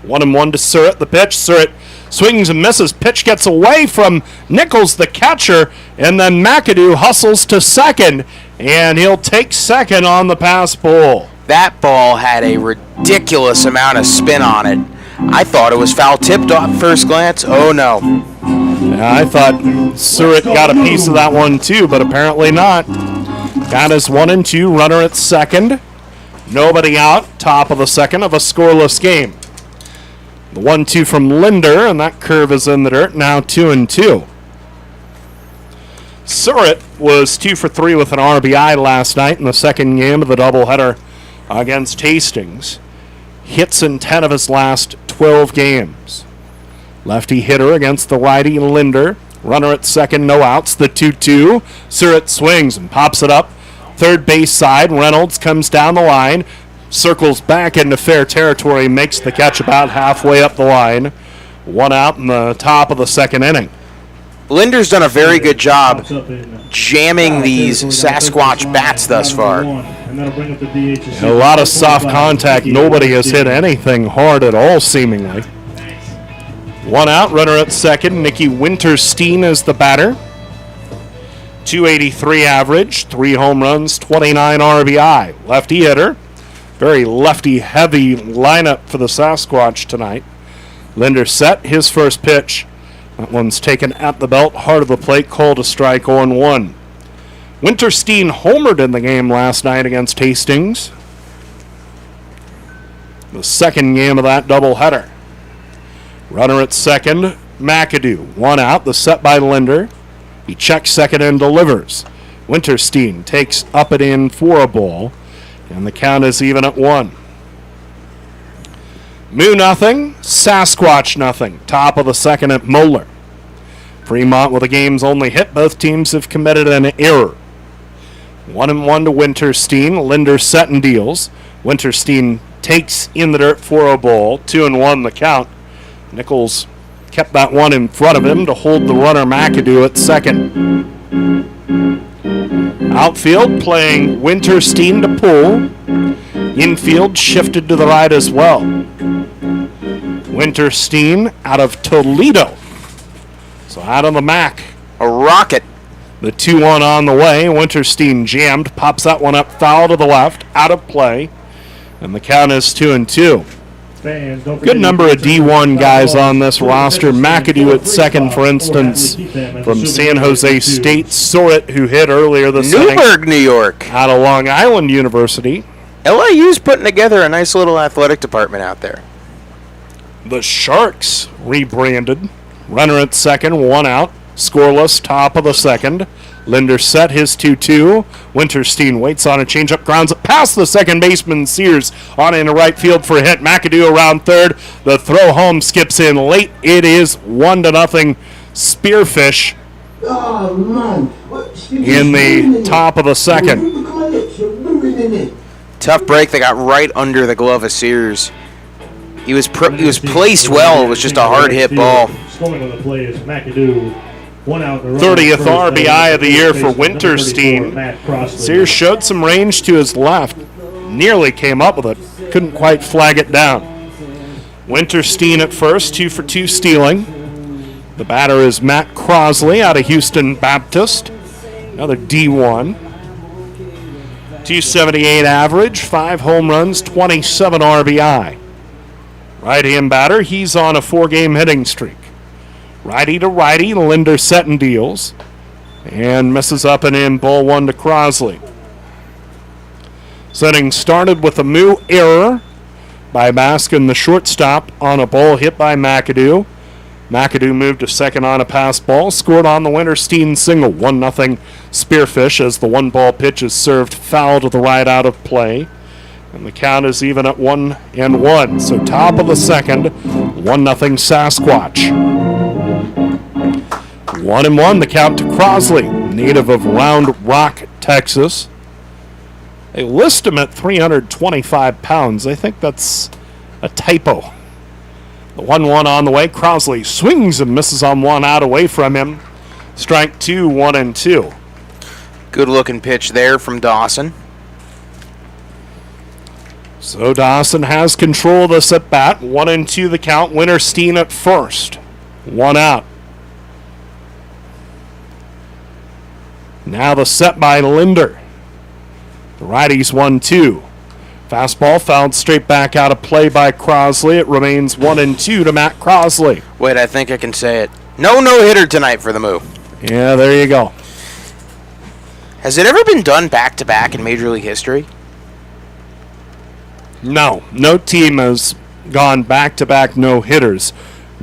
1-1 to Surratt. The pitch. Surratt swings and misses. Pitch gets away from Nichols, the catcher, and then McAdoo hustles to second, and he'll take second on the pass ball. That ball had a ridiculous amount of spin on it. I thought it was foul tipped off first glance. Oh no. Yeah, I thought Surratt got a piece of that one too, but apparently not. Got his 1-2 runner at second. Nobody out. Top of the second of a scoreless game. The 1-2 from Linder, and that curve is in the dirt. Now 2-2. Surratt was 2 for 3 with an RBI last night in the second game of the doubleheader against Hastings. hits in 10 of his last 12 games. Lefty hitter against the righty Linder. Runner at second, no outs. The 2-2. Surratt swings and pops it up. Third base side. Reynolds comes down the line. Circles back into fair territory. Makes the catch about halfway up the line. One out in the top of the second inning. Linder's done a very good job jamming these Sasquatch bats thus far. A lot of soft contact. Nobody has hit anything hard at all, seemingly. One out, runner at second. Nicky Winterstein is the batter. .283 average, 3 home runs, 29 RBI. Lefty hitter. Very lefty-heavy lineup for the Sasquatch tonight. Linder set his first pitch. That one's taken at the belt, hard of the plate, called a strike, 0-1. Winterstein homered in the game last night against Hastings. The second game of that doubleheader. Runner at second, McAdoo. One out, the set by Linder. He checks second and delivers. Winterstein takes up and in for a ball, and the count is even at 1. Moo nothing, Sasquatch nothing. Top of the second at Moeller. Fremont with the game's only hit. Both teams have committed an error. 1-1 to Winterstein. Linder set and deals. Winterstein takes in the dirt for a ball. 2-1 the count. Nichols kept that one in front of him to hold the runner McAdoo at second. Outfield playing Winterstein to pull. Infield shifted to the right as well. Winterstein out of Toledo. So out on the Mac. A rocket. The 2-1 on the way. Winterstein jammed. Pops that one up foul to the left. Out of play. And the count is 2-2. Good number of D1 guys on this roster. McAdoo at second, for instance, from San Jose State. Surratt, who hit earlier this inning. Newburgh, New York. Out of Long Island University. LIU's putting together a nice little athletic department out there. The Sharks rebranded. Runner at second, one out. Scoreless, top of the second. Linder set his 2-2. Winterstein waits on a changeup, grounds it past the second baseman. Sears on into right field for a hit. McAdoo around third. The throw home skips in late. It is 1-0. Spearfish in the top of the second. Tough break that got right under the glove of Sears. He was placed well. It was just a hard hit ball. Scoring on the play is McAdoo. 30th RBI of the year for Winterstein. Sears showed some range to his left. Nearly came up with it. Couldn't quite flag it down. Winterstein at first, 2 for 2 stealing. The batter is Matt Crosley out of Houston Baptist. Another D1. 278 average, 5 home runs, 27 RBI. Right-hand batter, he's on a 4-game hitting streak. Righty to righty, Linder set and deals. And misses up and in, ball 1 to Crosley. Setting started with a Moo error by Baskin, the shortstop, on a ball hit by McAdoo. McAdoo moved to second on a pass ball, scored on the Winterstein single. 1-0 Spearfish as the 1-ball pitch is served foul to the right out of play. And the count is even at 1-1. So top of the second, 1-0 Sasquatch. 1-1 the count to Crosley, native of Round Rock, Texas. They list him at 325 pounds. I think that's a typo. The 1-1 on the way. Crosley swings and misses on one out away from him. Strike 2, 1-2. Good looking pitch there from Dawson. So Dawson has control of this at bat. 1-2 the count. Winterstein at first. 1 out. Now the set by Linder. The righties 1-2. Fastball fouled straight back out of play by Crosley. It remains 1-2 to Matt Crosley. Wait, I think I can say it. No hitter tonight for the Moo. Yeah, there you go. Has it ever been done back-to-back in Major League history? No team has gone back-to-back no-hitters.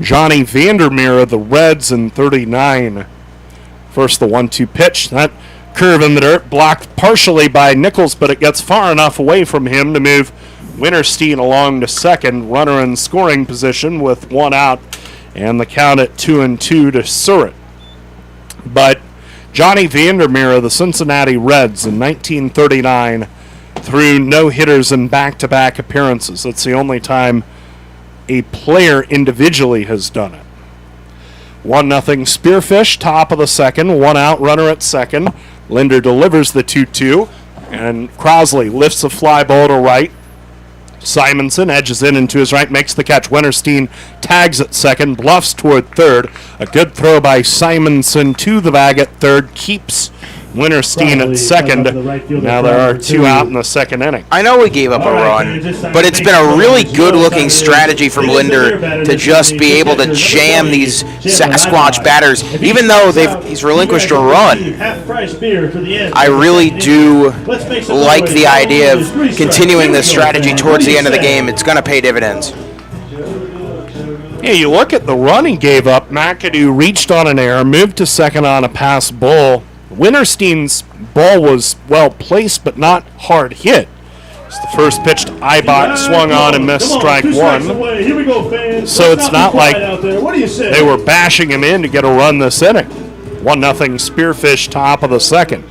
Johnny Vandermeer of the Reds in 39. First the 1-2 pitch. That curve in the dirt blocked partially by Nichols, but it gets far enough away from him to move Winterstein along to second, runner in scoring position with one out, and the count at 2-2 to Surratt. But Johnny Vandermeer of the Cincinnati Reds in 1939 threw no-hitters in back-to-back appearances. That's the only time a player individually has done it. 1-0 Spearfish, top of the second, one out, runner at second. Linder delivers the 2-2, and Crosley lifts a fly ball to right. Simonson edges in into his right, makes the catch. Winterstein tags at second, bluffs toward third. A good throw by Simonson to the bag at third, keeps Winterstein at second. Now there are two out in the second inning. I know we gave up a run, but it's been a really good-looking strategy from Linder to just be able to jam these Sasquatch batters. Even though he's relinquished a run, I really do like the idea of continuing this strategy towards the end of the game. It's going to pay dividends. Yeah, you look at the run he gave up. McAdoo reached on an error, moved to second on a pass ball. Winterstein's ball was well placed but not hard hit. It's the first pitch to Ibach, swung on and missed strike one. Here we go, fans. So it's not like what do you say? They were bashing him in to get a run this inning. 1-0 Spearfish, top of the second.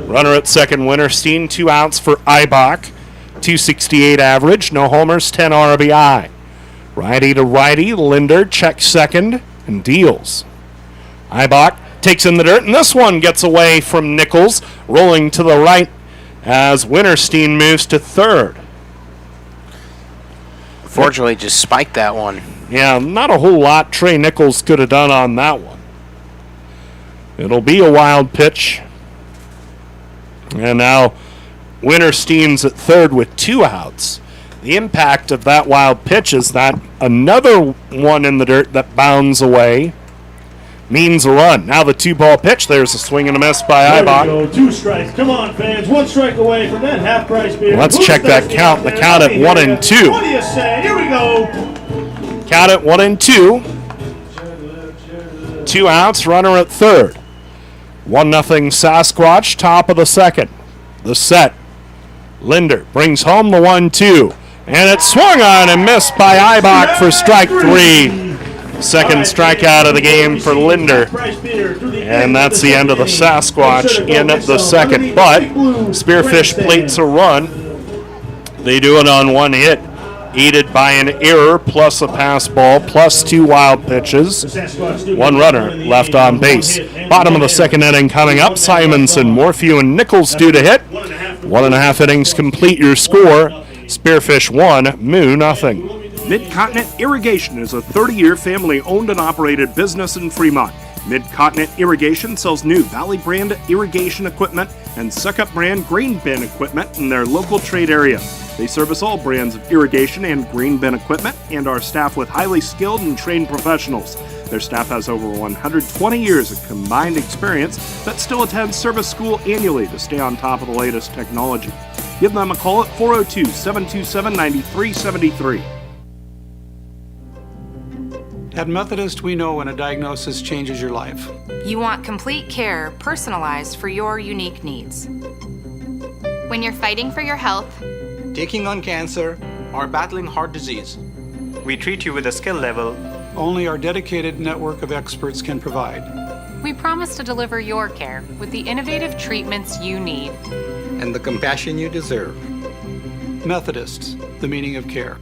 Runner at second, Winterstein, 2 outs for Ibach. 268 average, no homers, 10 RBI. Righty to righty, Linder checks second and deals. Ibach takes in the dirt, and this one gets away from Nichols, rolling to the right as Winterstein moves to third. Fortunately, just spiked that one. Yeah, not a whole lot Trey Nichols could have done on that one. It'll be a wild pitch. And now Winterstein's at third with 2 outs. The impact of that wild pitch is that another one in the dirt that bounds away means a run. Now the 2-ball pitch. There's a swing and a miss by Ibach. 2 strikes. Come on, fans. 1 strike away from that half-price beer. Let's check that count. The count at 1-2. What do you say? Here we go. Count at 1-2. 2 outs. Runner at third. 1-0 Sasquatch. Top of the second. The set. Linder brings home the 1-2. And it's swung on and missed by Ibach for strike 3. Second strikeout of the game for Linder. And that's the end of the Sasquatch in the second. But Spearfish plates a run. They do it on 1 hit, aided by an error, plus a pass ball, plus 2 wild pitches. 1 runner left on base. Bottom of the second inning coming up. Simonson, Morphew, and Nichols due to hit. 1.5 innings complete your score. Spearfish 1, Moo nothing. Mid-Continent Irrigation is a 30-year family-owned and operated business in Fremont. Mid-Continent Irrigation sells new Valley brand irrigation equipment and Suckup brand grain bin equipment in their local trade area. They service all brands of irrigation and grain bin equipment and are staffed with highly skilled and trained professionals. Their staff has over 120 years of combined experience that still attends service school annually to stay on top of the latest technology. Give them a call at 402-727-9373. At Methodist, we know when a diagnosis changes your life. You want complete care personalized for your unique needs. When you're fighting for your health, taking on cancer, or battling heart disease, we treat you with a skill level only our dedicated network of experts can provide. We promise to deliver your care with the innovative treatments you need and the compassion you deserve. Methodists, the meaning of care.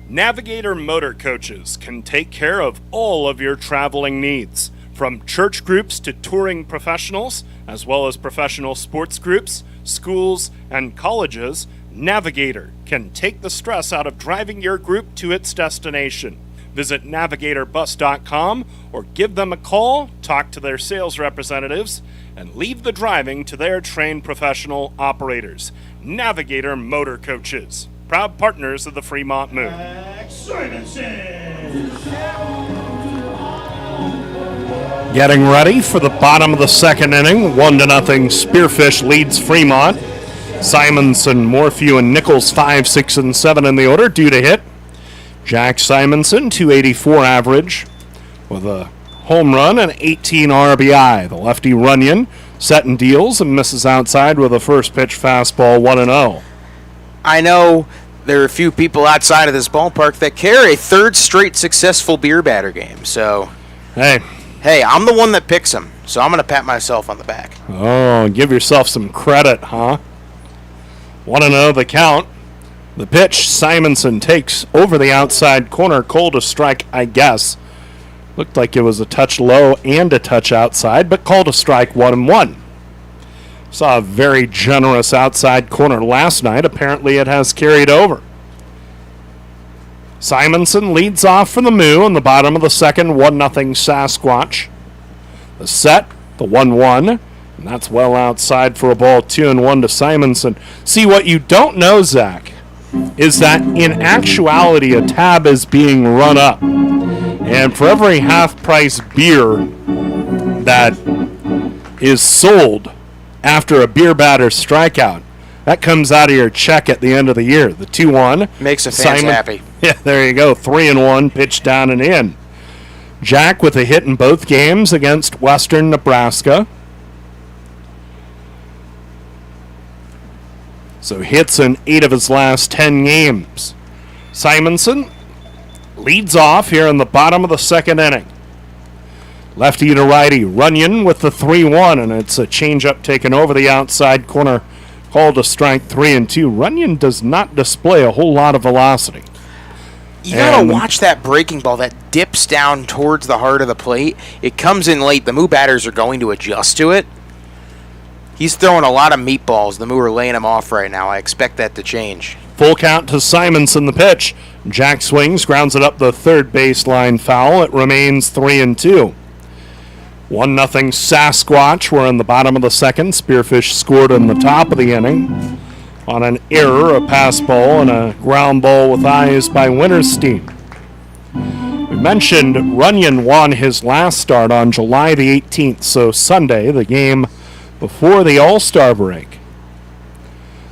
Navigator Motor Coaches can take care of all of your traveling needs, from church groups to touring professionals, as well as professional sports groups, schools, and colleges. Navigator can take the stress out of driving your group to its destination. Visit navigatorbus.com or give them a call, talk to their sales representatives, and leave the driving to their trained professional operators. Navigator Motor Coaches, proud partners of the Fremont Moo. Getting ready for the bottom of the second inning. 1-0 Spearfish leads Fremont. Simonson, Morphew, and Nichols 5, 6, and 7 in the order, due to hit. Jack Simonson, 284 average, with a home run and 18 RBI. The lefty Runyon set and deals and misses outside with a first pitch fastball, 1-0. I know there are a few people outside of this ballpark that carry a third straight successful beer batter game. So, hey, I'm the one that picks them, so I'm going to pat myself on the back. Oh, give yourself some credit, huh? 1-0 the count. The pitch, Simonson takes over the outside corner. Cole to strike, I guess. Looked like it was a touch low and a touch outside, but called a strike, 1-1. Saw a very generous outside corner last night. Apparently it has carried over. Simonson leads off for the Moo in the bottom of the second, 1-0 Sasquatch. The set, the 1-1, and that's well outside for a ball, 2-1 to Simonson. See, what you don't know, Zach, is that in actuality a tab is being run up. And for every half-price beer that is sold after a beer batter strikeout, that comes out of your check at the end of the year. The 2-1. Makes the fans happy. Yeah, there you go. 3-1, pitch down and in. Jack with a hit in both games against Western Nebraska. So hits in 8 of his last 10 games. Simonson leads off here in the bottom of the second inning. Lefty to righty, Runyon with the 3-1, and it's a changeup taken over the outside corner, called a strike, 3-2. Runyon does not display a whole lot of velocity. You gotta watch that breaking ball that dips down towards the heart of the plate. It comes in late. The Moo batters are going to adjust to it. He's throwing a lot of meatballs. The Moo are laying him off right now. I expect that to change. Full count to Simonson, the pitch. Jack swings, grounds it up the third baseline foul. It remains 3-2. 1-0 Sasquatch. We're in the bottom of the second. Spearfish scored in the top of the inning on an error, a pass ball, and a ground ball with eyes by Winterstein. We mentioned Runyon won his last start on July the 18th, so Sunday, the game before the All-Star break.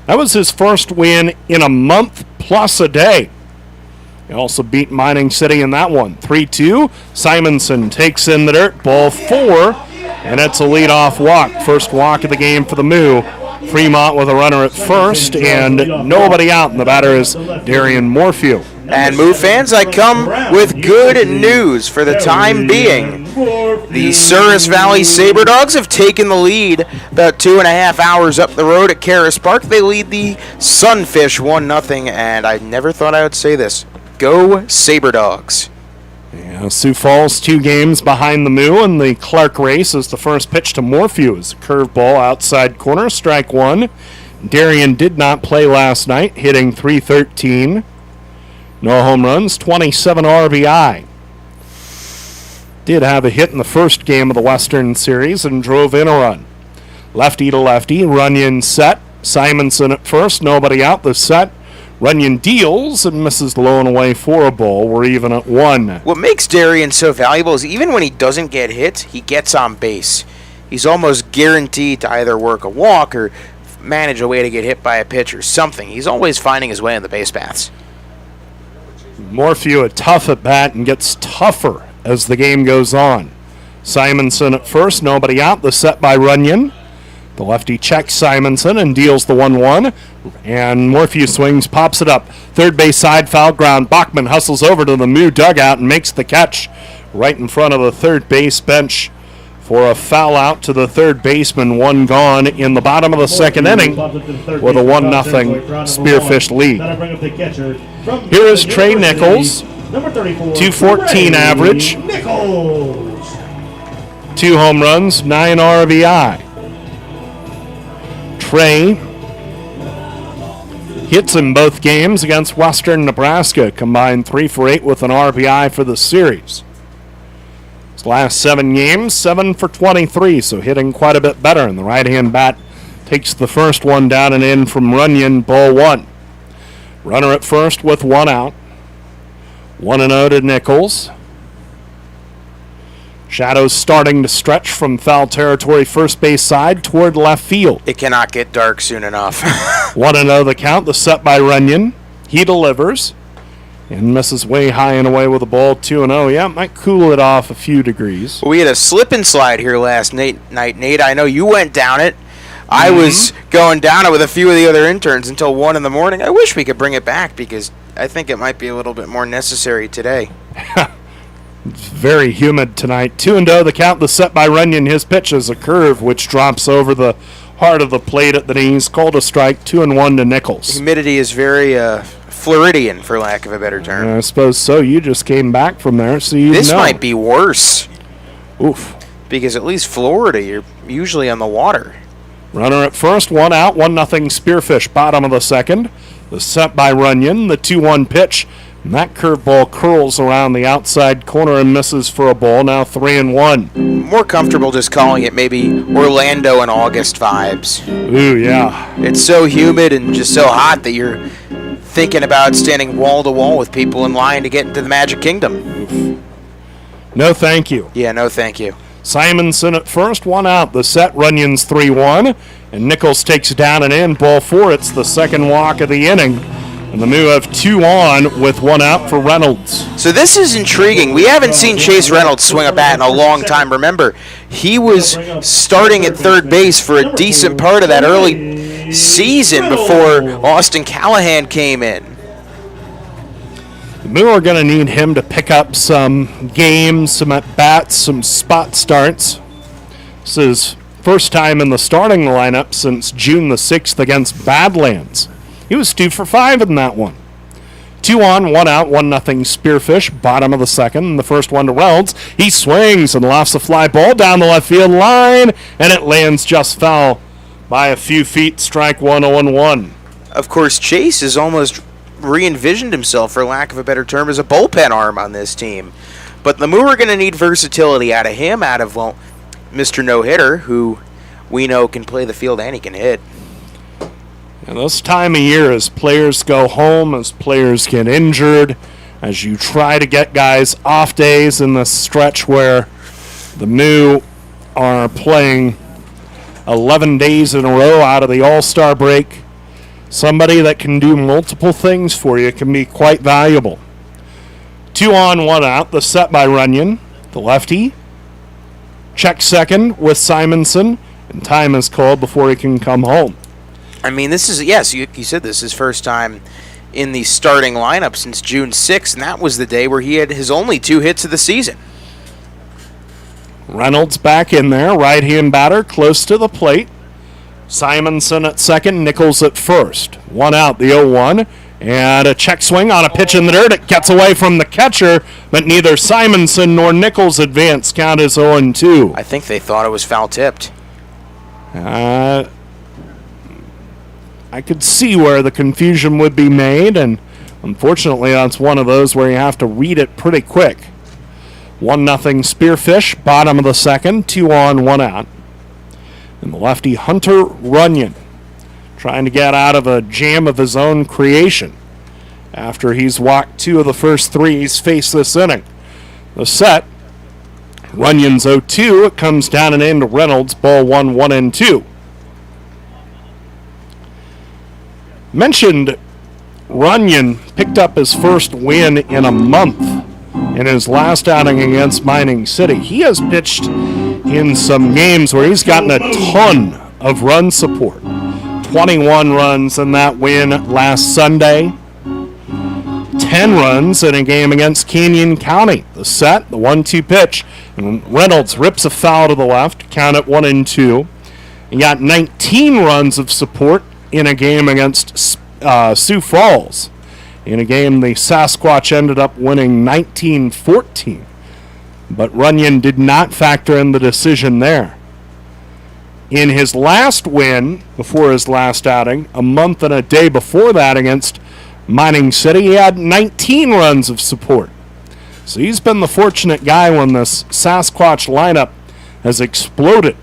That was his first win in a month plus a day. He also beat Mining City in that one. 3-2. Simonson takes in the dirt. Ball 4. And it's a leadoff walk. First walk of the game for the Moo. Fremont with a runner at first and nobody out. And the batter is Darian Morphew. And Moo fans, I come with good news for the time being. The Souris Valley SaberDogs have taken the lead about 2.5 hours up the road at Karis Park. They lead the Sunfish 1-0, and I never thought I would say this. Go SaberDogs. Yeah, Sioux Falls 2 games behind the Moo, and the Clark race is the first pitch to Morphew. Is a curveball outside corner, strike 1. Darian did not play last night, hitting .313. No home runs, 27 RBI. Did have a hit in the first game of the Western Series and drove in a run. Lefty to lefty, Runyon set. Simonson at first, nobody out. The set. Runyon deals and misses low and away for a ball. We're even at 1. What makes Darian so valuable is even when he doesn't get hit, he gets on base. He's almost guaranteed to either work a walk or manage a way to get hit by a pitch or something. He's always finding his way in the base paths. Morphew a tough at bat and gets tougher as the game goes on. Simonson at first, nobody out. The set by Runyon. The lefty checks Simonson and deals the 1-1. And Morphew swings, pops it up. Third base side, foul ground. Bachman hustles over to the Moo dugout and makes the catch right in front of the third base bench for a foul out to the third baseman. 1 gone in the bottom of the second inning with a 1-0 Spearfish lead. Here is Trey Nichols, 214 average, 2 home runs, 9 RBI. Trey hits in both games against Western Nebraska, combined 3 for 8 with an RBI for the series. His last 7 games, 7 for 23, so hitting quite a bit better. And the right-hand bat takes the first one down and in from Runyon, ball 1. Runner at first with 1 out. 1-0 to Nichols. Shadows starting to stretch from foul territory first base side toward left field. It cannot get dark soon enough. 1-0 the count, the set by Runyon. He delivers and misses way high and away with a ball, 2-0. Yeah, might cool it off a few degrees. We had a slip and slide here last night, Nate. I know you went down it. I was going down it with a few of the other interns until 1 in the morning. I wish we could bring it back because I think it might be a little bit more necessary today. It's very humid tonight. 2-0 the count. The set by Runyon. His pitch is a curve which drops over the heart of the plate at the knees. Called a strike. 2-1 to Nichols. Humidity is very Floridian, for lack of a better term. I suppose so. You just came back from there, so you This know. might be worse. Oof. Because at least Florida, you're usually on the water. Runner at first, 1 out, 1-0 Spearfish, bottom of the second. The set by Runyon, the 2-1 pitch. And that curveball curls around the outside corner and misses for a ball. Now 3-1. More comfortable just calling it maybe Orlando in August vibes. Ooh, yeah. It's so humid and just so hot that you're thinking about standing wall to wall with people in line to get into the Magic Kingdom. Oof. No, thank you. Yeah, no, thank you. Simonson at first, 1 out. The set, Runyon's 3-1. And Nichols takes it down and in. Ball 4. It's the second walk of the inning. And the Moo have 2 on with 1 out for Reynolds. So this is intriguing. We haven't seen Chase Reynolds swing a bat in a long time. Remember, he was starting at third base for a decent part of that early season before Austin Callahan came in. The Moo are going to need him to pick up some games, some at-bats, some spot starts. This is first time in the starting lineup since June the 6th against Badlands. He was 2 for 5 in that one. 2 on, 1 out, 1-0 Spearfish, bottom of the second. And the first one to Reynolds. He swings and lofts a fly ball down the left field line, and it lands just foul by a few feet. Strike 1, 0-1. Of course, Chase has almost re-envisioned himself, for lack of a better term, as a bullpen arm on this team. But the Moo are going to need versatility out of him, out of, well, Mr. No-Hitter, who we know can play the field and he can hit. And this time of year, as players go home, as players get injured, as you try to get guys off days in this stretch where the Moo are playing 11 days in a row out of the All-Star break, somebody that can do multiple things for you can be quite valuable. 2 on, 1 out, the set by Runyon, the lefty. Check second with Simonson, and time is called before he can come home. I mean, this is, yes, you said this is his first time in the starting lineup since June 6th, and that was the day where he had his only 2 hits of the season. Reynolds back in there, right-hand batter, close to the plate. Simonson at second, Nichols at first. 1 out, the 0-1, and a check swing on a pitch in the dirt. It gets away from the catcher, but neither Simonson nor Nichols advance. Count is 0-2. I think they thought it was foul-tipped. I could see where the confusion would be made, and unfortunately that's one of those where you have to read it pretty quick. 1-0 Spearfish, bottom of the second, 2 on, 1 out. And the lefty Hunter Runyon trying to get out of a jam of his own creation after he's walked 2 of the first 3 he's faced this inning. The set, Runyon's 0-2, it comes down and in to Reynolds, ball 1, 1-2. Mentioned Runyon picked up his first win in a month in his last outing against Mining City. He has pitched in some games where he's gotten a ton of run support. 21 runs in that win last Sunday. 10 runs in a game against Canyon County. The set, the 1-2 pitch, and Reynolds rips a foul to the left, count it 1-2. He got 19 runs of support in a game against Sioux Falls. In a game, the Sasquatch ended up winning 19-14. But Runyon did not factor in the decision there. In his last win, before his last outing, a month and a day before that against Mining City, he had 19 runs of support. So he's been the fortunate guy when this Sasquatch lineup has exploded.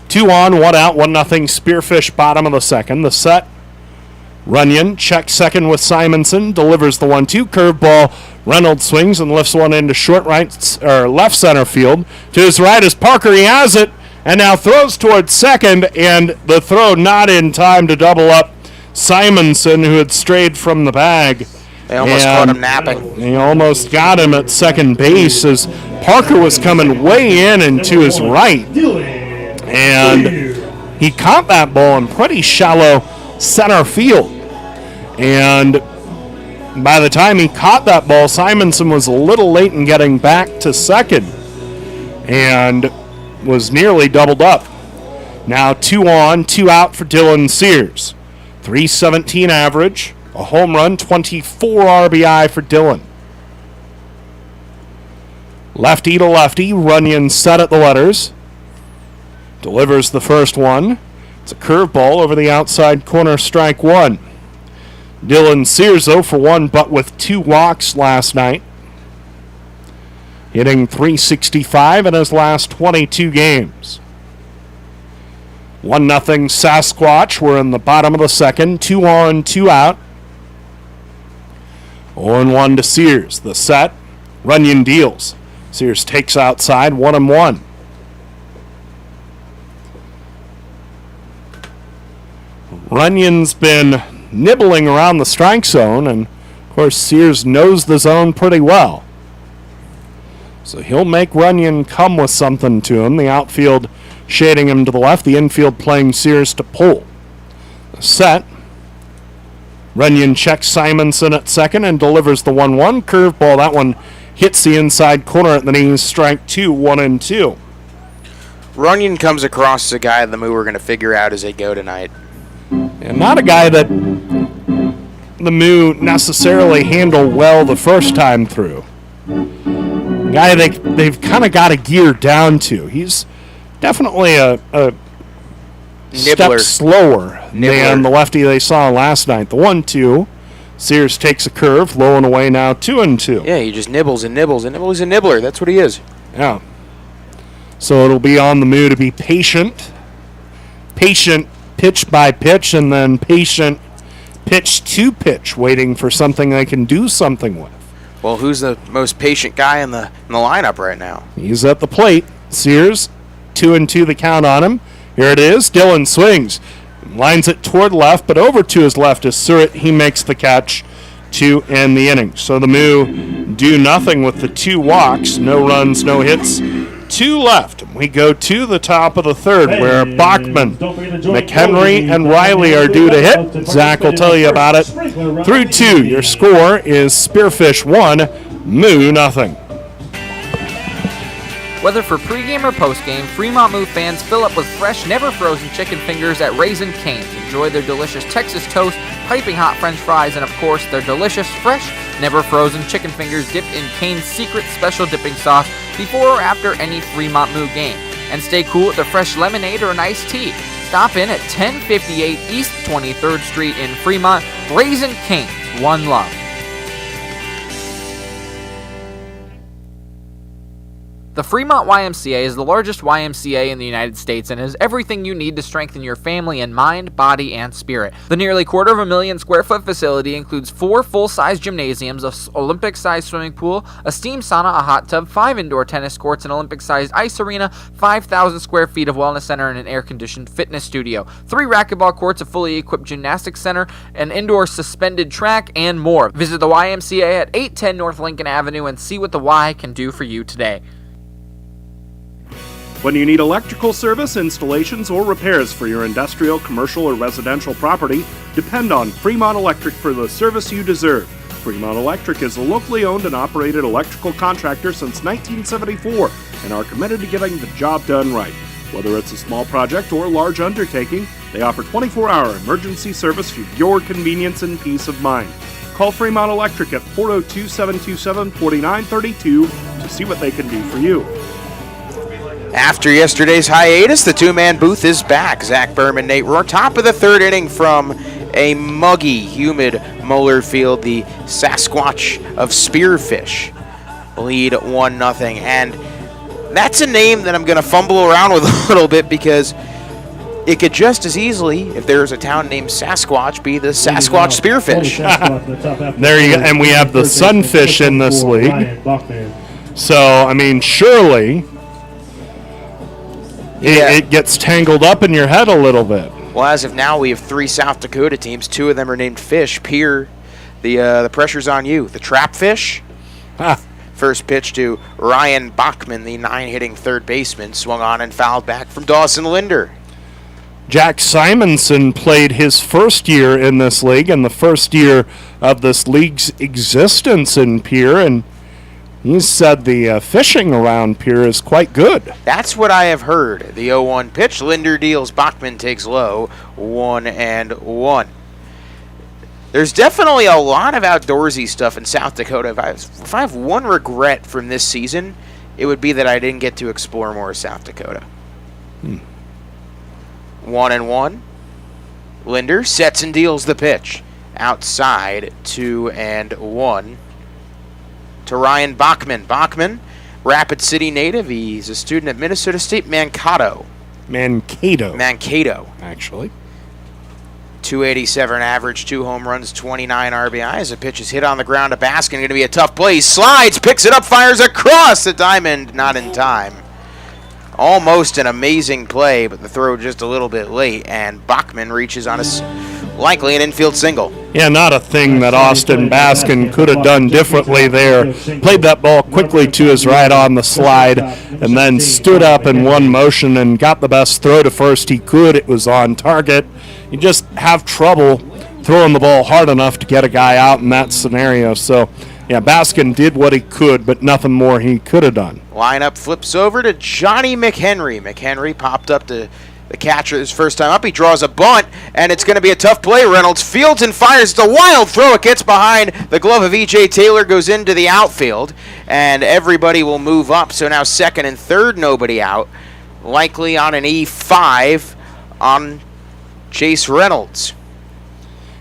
2 on, 1 out, 1-0 Spearfish, bottom of the second. The set, Runyon checks second with Simonson, delivers the 1-2 curveball. Reynolds swings and lifts one into left center field. To his right is Parker. He has it, and now throws towards second, and the throw not in time to double up Simonson, who had strayed from the bag. They almost caught him napping. He almost got him at second base as Parker was coming way in and to his right. And He caught that ball in pretty shallow center field. And by the time he caught that ball, Simonson was a little late in getting back to second and was nearly doubled up. Now 2 on, 2 out for Dylan Sears. 317 average, a home run, 24 RBI for Dylan. Lefty to lefty, Runyon set at the letters. Delivers the first one. It's a curveball over the outside corner, strike one. Dylan Sears 0 for 1, but with 2 walks last night. Hitting .365 in his last 22 games. 1-0 Sasquatch. We're in the bottom of the second. 2 on, 2 out. 0-1 to Sears. The set. Runyon deals. Sears takes outside. 1-1. Runyon's been nibbling around the strike zone, and of course Sears knows the zone pretty well. So he'll make Runyon come with something to him. The outfield shading him to the left, the infield playing Sears to pull. The set. Runyon checks Simonson at second and delivers the 1-1 curveball. That one hits the inside corner at the knees. Strike 2, 1-2. Runyon comes across as a guy the Moo are going to figure out as they go tonight. And not a guy that the Moo necessarily handle well the first time through. A guy they've kind of got to gear down to. He's definitely a step slower than the lefty they saw last night. The 1-2. Sears takes a curve, low and away now, 2-2. Yeah, he just nibbles and nibbles and nibbles. He's a nibbler. That's what he is. Yeah. So it'll be on the Moo to be patient. Patient pitch by pitch, and then patient pitch to pitch, waiting for something they can do something with. Well, who's the most patient guy in the lineup right now? He's at the plate. Sears, 2-2 the count on him. Here it is. Dylan swings. Lines it toward left, but over to his left is Surratt. He makes the catch to end the inning. So the Moo do nothing with the 2 walks. No runs, no hits. 2 left. We go to the top of the third, where Bachman, McHenry, and Riley are due to hit. Zach will tell you about it. Through 2, your score is Spearfish 1, Moo 0. Whether for pregame or postgame, Fremont Moo fans fill up with fresh, never-frozen chicken fingers at Raising Cane's. Enjoy their delicious Texas toast, piping hot French fries, and of course, their delicious, fresh, never-frozen chicken fingers dipped in Cane's secret special dipping sauce before or after any Fremont Moo game. And stay cool with their fresh lemonade or an iced tea. Stop in at 1058 East 23rd Street in Fremont. Raising Cane's, one love. The Fremont YMCA is the largest YMCA in the United States and has everything you need to strengthen your family in mind, body, and spirit. The nearly 250,000 square foot facility includes 4 full-size gymnasiums, an Olympic-sized swimming pool, a steam sauna, a hot tub, 5 indoor tennis courts, an Olympic-sized ice arena, 5,000 square feet of wellness center, and an air-conditioned fitness studio, 3 racquetball courts, a fully equipped gymnastics center, an indoor suspended track, and more. Visit the YMCA at 810 North Lincoln Avenue and see what the Y can do for you today. When you need electrical service, installations, or repairs for your industrial, commercial, or residential property, depend on Fremont Electric for the service you deserve. Fremont Electric is a locally owned and operated electrical contractor since 1974 and are committed to getting the job done right. Whether it's a small project or a large undertaking, they offer 24-hour emergency service for your convenience and peace of mind. Call Fremont Electric at 402-727-4932 to see what they can do for you. After yesterday's hiatus, the 2-man booth is back. Zach Berman, Nate Rohr, top of the third inning from a muggy, humid Moeller Field. The Sasquatch of Spearfish lead 1-0. And that's a name that I'm going to fumble around with a little bit because it could just as easily, if there was a town named Sasquatch, be the Sasquatch Spearfish. There you go. And we have the Sunfish in this league. So, I mean, surely it gets tangled up in your head a little bit. Well, as of now, we have 3 South Dakota teams. 2 of them are named Fish. Pierre, the pressure's on you. The Trap Fish. First pitch to Ryan Bachman, the 9-hitting third baseman, swung on and fouled back from Dawson Linder. Jack Simonson played his first year in this league and the first year of this league's existence in Pierre, and he said the fishing around Pierre is quite good. That's what I have heard. The 0-1 pitch. Linder deals. Bachman takes low. 1-1. There's definitely a lot of outdoorsy stuff in South Dakota. If I have one regret from this season, it would be that I didn't get to explore more South Dakota. 1-1. Linder sets and deals the pitch. Outside, 2-1. To Ryan Bachman. Bachman, Rapid City native. He's a student at Minnesota State Mankato. Mankato, actually. 287 average, 2 home runs, 29 RBIs. The pitch is hit on the ground to Baskin. Going to be a tough play. He slides, picks it up, fires across the diamond. Not in time. Almost an amazing play, but the throw just a little bit late, and Bachman reaches on likely an infield single. Yeah, not a thing that Austin Baskin could have done differently there. Played that ball quickly to his right on the slide, and then stood up in one motion and got the best throw to first he could. It was on target. You just have trouble throwing the ball hard enough to get a guy out in that scenario. So, yeah, Baskin did what he could, but nothing more he could have done. Lineup flips over to Johnny McHenry. McHenry popped up to the catcher his first time up. He draws a bunt, and it's going to be a tough play. Reynolds fields and fires. It's a wild throw. It gets behind the glove of E.J. Taylor, goes into the outfield, and everybody will move up. So now second and third, nobody out. Likely on an E5 on Chase Reynolds.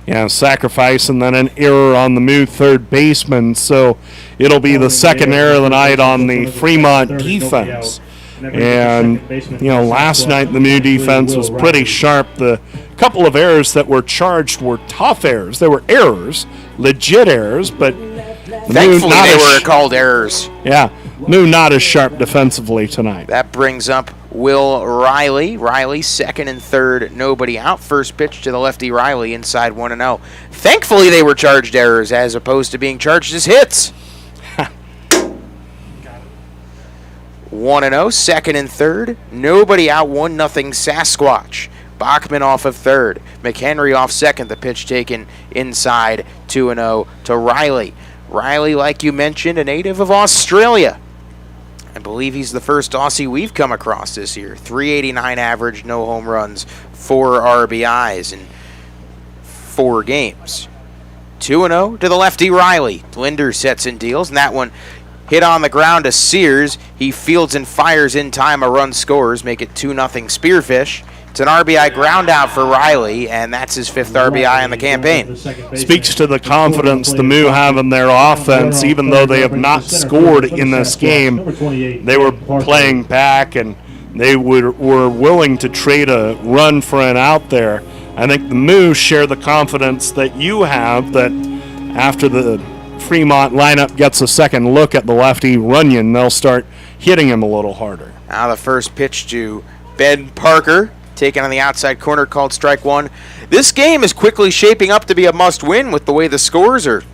Yeah, sacrifice and then an error on the Moo third baseman. So it'll be the second error of the night on the Fremont defense. And, you know, last night the Moo defense was pretty sharp. The couple of errors that were charged were tough errors. They were errors, legit errors, but thankfully they were called errors. Yeah, Moo not as sharp defensively tonight. That brings up Will Riley. Riley second and third, nobody out. First pitch to the lefty Riley, inside 1-0. Thankfully they were charged errors as opposed to being charged as hits. 1-0, second and third, nobody out, 1-0 Sasquatch. Bachman off of third, McHenry off second, the pitch taken inside, 2-0 to Riley. Riley, like you mentioned, a native of Australia. I believe he's the first Aussie we've come across this year. 389 average, no home runs, 4 RBIs in 4 games. 2-0 to the lefty Riley. Linder sets and deals, and that one hit on the ground to Sears. He fields and fires in time. A run scores, make it 2-0 Spearfish. It's an RBI ground out for Riley, and that's his 5th RBI in the campaign. Speaks to the confidence the Moo have in their offense. Even though they have not scored in this game, they were playing back, and they were willing to trade a run for an out there. I think the Moo share the confidence that you have that after the Fremont lineup gets a second look at the lefty Runyon, they'll start hitting him a little harder. Now the first pitch to Ben Parker, taken on the outside corner, called strike one. This game is quickly shaping up to be a must-win with the way the scores are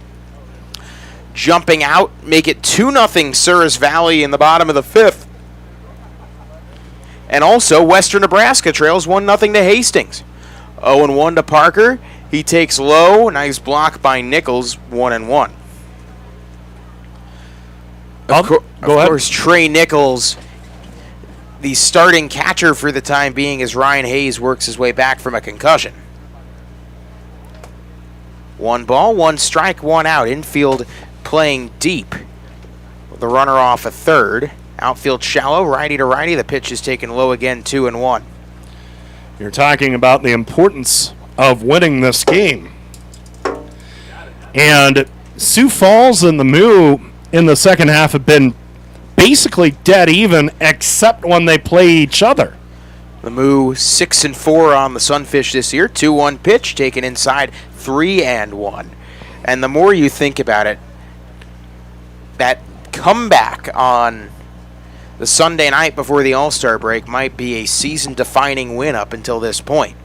jumping out. Make it 2-0 Souris Valley in the bottom of the 5th. And also, Western Nebraska trails 1-0 to Hastings. 0-1 to Parker. He takes low. Nice block by Nichols. 1-1. Of course, Trey Nichols, the starting catcher for the time being, as Ryan Hayes works his way back from a concussion. 1 ball, 1 strike, 1 out. Infield playing deep. The runner off a third. Outfield shallow, righty to righty. The pitch is taken low again, 2-1. You're talking about the importance of winning this game. And Sioux Falls and the Moo in the second half have been basically dead even, except when they play each other. The Moo 6-4 on the Sunfish this year. 2-1 pitch taken inside, 3-1. And the more you think about it, that comeback on the Sunday night before the All-Star break might be a season-defining win up until this point.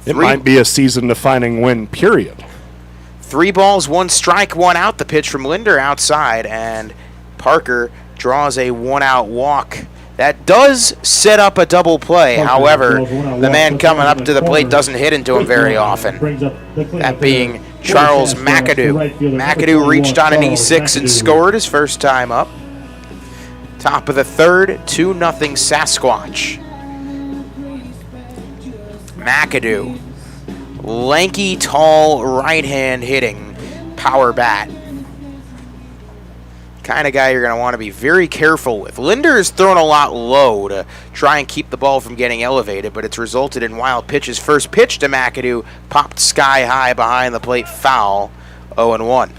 It might be a season-defining win, period. 3 balls, 1 strike, 1 out. The pitch from Linder outside, and Parker draws a 1-out walk That does set up a double play. However, the man coming up to the plate doesn't hit into him very often. That being Charles McAdoo. McAdoo reached on an E6 and scored his first time up. Top of the third, 2-0 Sasquatch. McAdoo. Lanky, tall, right-hand hitting power bat. Kind of guy you're going to want to be very careful with. Linder has thrown a lot low to try and keep the ball from getting elevated, but it's resulted in wild pitches. First pitch to McAdoo popped sky high behind the plate, foul, 0-1. I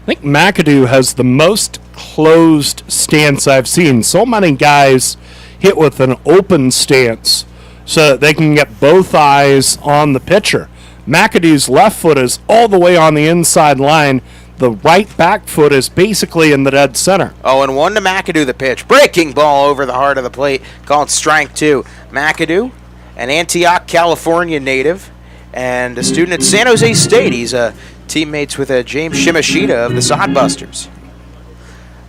think McAdoo has the most closed stance I've seen. So many guys hit with an open stance so that they can get both eyes on the pitcher. McAdoo's left foot is all the way on the inside line. The right back foot is basically in the dead center. 0-1 to McAdoo, the pitch. Breaking ball over the heart of the plate, called strike two. McAdoo, an Antioch, California native, and a student at San Jose State. He's teammates with James Shimashita of the Sodbusters.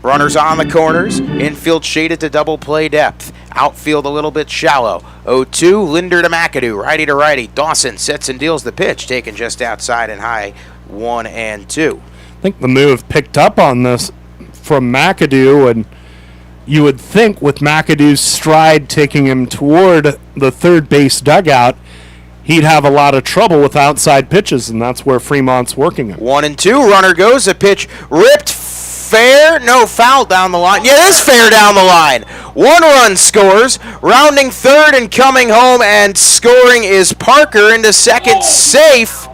Runners on the corners, infield shaded to double play depth. Outfield a little bit shallow. 0-2, Linder to McAdoo, righty to righty. Dawson sets and deals the pitch, taken just outside and high, 1-2. I think the move picked up on this from McAdoo, and you would think with McAdoo's stride taking him toward the third base dugout, he'd have a lot of trouble with outside pitches, and that's where Fremont's working it. 1-2, runner goes, a pitch ripped fair, no, foul down the line. Yeah, it is fair down the line. 1 run scores, rounding third and coming home, and scoring is Parker into second. Safe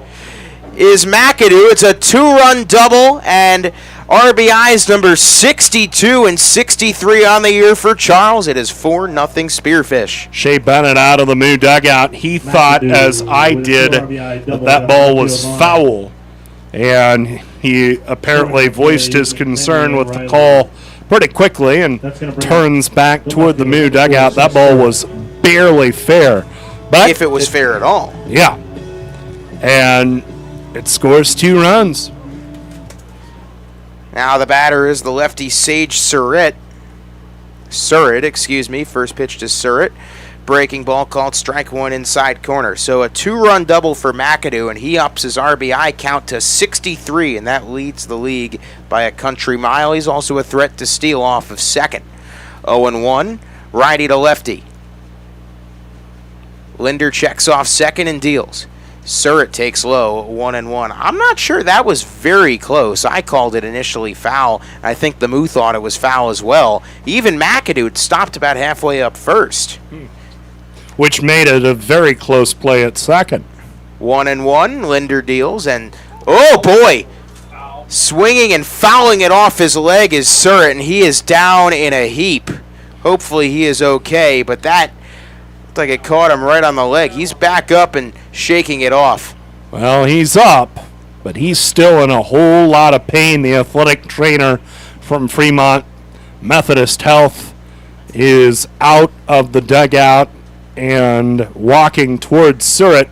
is McAdoo. It's a 2-run double, and RBIs number 62 and 63 on the year for Charles. It is 4-0 Spearfish. Shea Bennett out of the Moo dugout. He thought, as I did, that ball was foul, and he apparently voiced his concern with the call pretty quickly and turns back toward the Moo dugout. That ball was barely fair. But if it was fair at all. Yeah. And it scores 2 runs. Now the batter is the lefty Sage Surratt. First pitch to Surratt. Breaking ball called strike one inside corner. So a 2-run double for McAdoo, and he ups his RBI count to 63, and that leads the league by a country mile. He's also a threat to steal off of second. 0-1, righty to lefty. Linder checks off second and deals. Surratt takes low, 1-1. I'm not sure that was very close. I called it initially foul. I think the Moo thought it was foul as well. Even McAdoo stopped about halfway up first. Which made it a very close play at second. 1-1, Linder deals, and oh boy! Swinging and fouling it off his leg is Surratt, and he is down in a heap. Hopefully he is okay, but that looked like it caught him right on the leg. He's back up and shaking it off. Well, he's up, but he's still in a whole lot of pain. The athletic trainer from Fremont Methodist Health is out of the dugout and walking towards Surratt.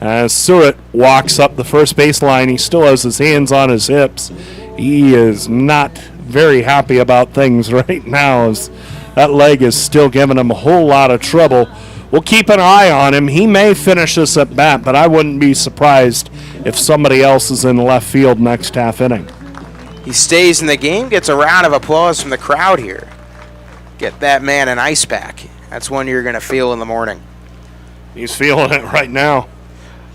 As Surratt walks up the first baseline, he still has his hands on his hips. He is not very happy about things right now, as that leg is still giving him a whole lot of trouble. We'll keep an eye on him. He may finish this at bat, but I wouldn't be surprised if somebody else is in left field next half inning. He stays in the game, gets a round of applause from the crowd here. Get that man an ice pack. That's one you're going to feel in the morning. He's feeling it right now.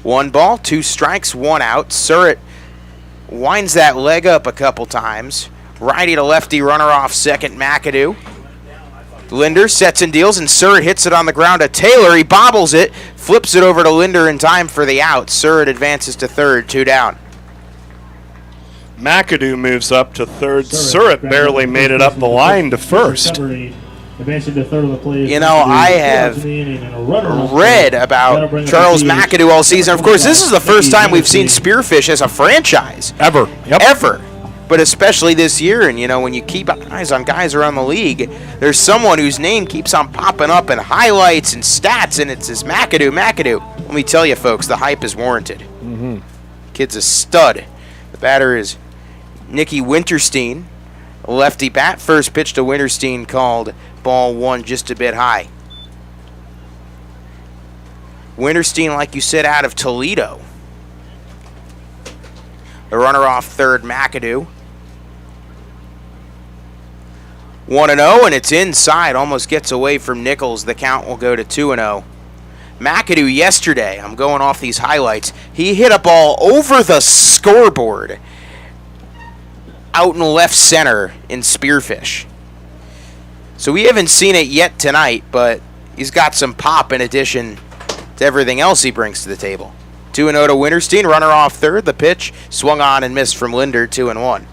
1 ball, 2 strikes, 1 out. Surratt winds that leg up a couple times. Righty to lefty, runner off second, McAdoo. Linder sets and deals, and Surratt hits it on the ground to Taylor. He bobbles it, flips it over to Linder in time for the out. Surratt advances to third, 2 down. McAdoo moves up to third. Surratt barely made it up the line to first. You know, I have read about Charles McAdoo all season. Of course, this is the first time we've seen Spearfish as a franchise. Ever. Yep. Ever. But especially this year, and you know, when you keep eyes on guys around the league, there's someone whose name keeps on popping up in highlights and stats, and it's this McAdoo. Let me tell you, folks, the hype is warranted. Mm-hmm. Kid's a stud. The batter is Nicky Winterstein, Lefty bat, first pitch to Winterstein called ball one, just a bit high. Winterstein, like you said, out of Toledo. The runner off third, McAdoo. 1-0, and it's inside. Almost gets away from Nichols. The count will go to 2-0. McAdoo yesterday, I'm going off these highlights, he hit a ball over the scoreboard out in left center in Spearfish. So we haven't seen it yet tonight, but he's got some pop in addition to everything else he brings to the table. 2-0 to Winterstein, runner off third. The pitch swung on and missed from Linder, 2-1.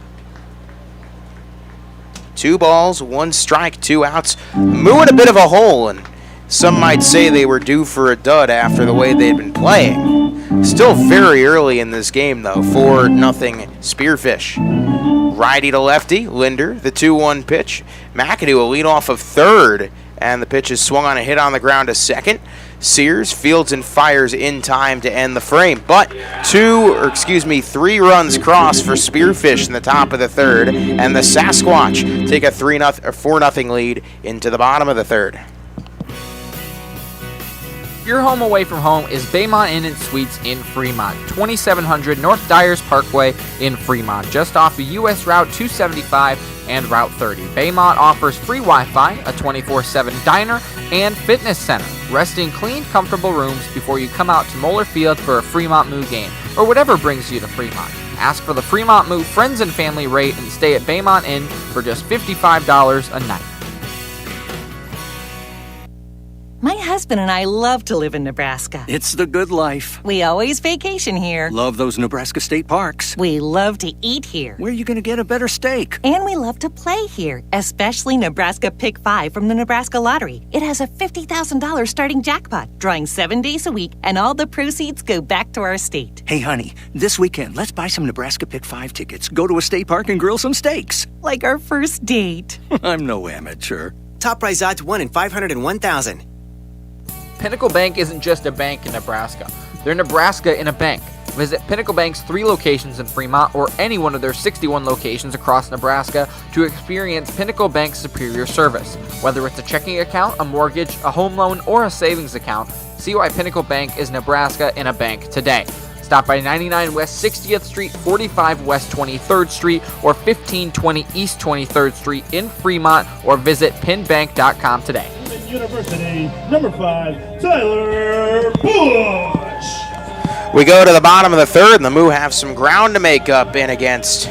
2 balls, 1 strike, 2 outs. Moo in a bit of a hole, and some might say they were due for a dud after the way they'd been playing. Still very early in this game, though. 4-0 Spearfish. Righty to lefty, Linder, the 2-1 pitch. McAdoo a lead off of third, and the pitch is swung on a hit on the ground to second. Sears fields and fires in time to end the frame, but 3 runs cross for Spearfish in the top of the third, and the Sasquatch take a 4-0 lead into the bottom of the third. Your home away from home is Baymont Inn & Suites in Fremont, 2700 North Dyers Parkway in Fremont, just off of US Route 275 and Route 30. Baymont offers free Wi-Fi, a 24/7 diner, and fitness center. Rest in clean, comfortable rooms before you come out to Moeller Field for a Fremont Moo game, or whatever brings you to Fremont. Ask for the Fremont Moo Friends and Family rate and stay at Baymont Inn for just $55 a night. My husband and I love to live in Nebraska. It's the good life. We always vacation here. Love those Nebraska state parks. We love to eat here. Where are you going to get a better steak? And we love to play here, especially Nebraska Pick 5 from the Nebraska Lottery. It has a $50,000 starting jackpot, drawing 7 days a week, and all the proceeds go back to our state. Hey, honey, this weekend, let's buy some Nebraska Pick 5 tickets, go to a state park, and grill some steaks. Like our first date. I'm no amateur. Top prize odds 1 in 501,000. Pinnacle Bank isn't just a bank in Nebraska. They're Nebraska in a bank. Visit Pinnacle Bank's 3 locations in Fremont or any one of their 61 locations across Nebraska to experience Pinnacle Bank's superior service. Whether it's a checking account, a mortgage, a home loan, or a savings account, see why Pinnacle Bank is Nebraska in a bank today. Stop by 99 West 60th Street, 45 West 23rd Street, or 1520 East 23rd Street in Fremont, or visit pinbank.com today. University, number 5, Tyler Bush. We go to the bottom of the third, and the Moo have some ground to make up in against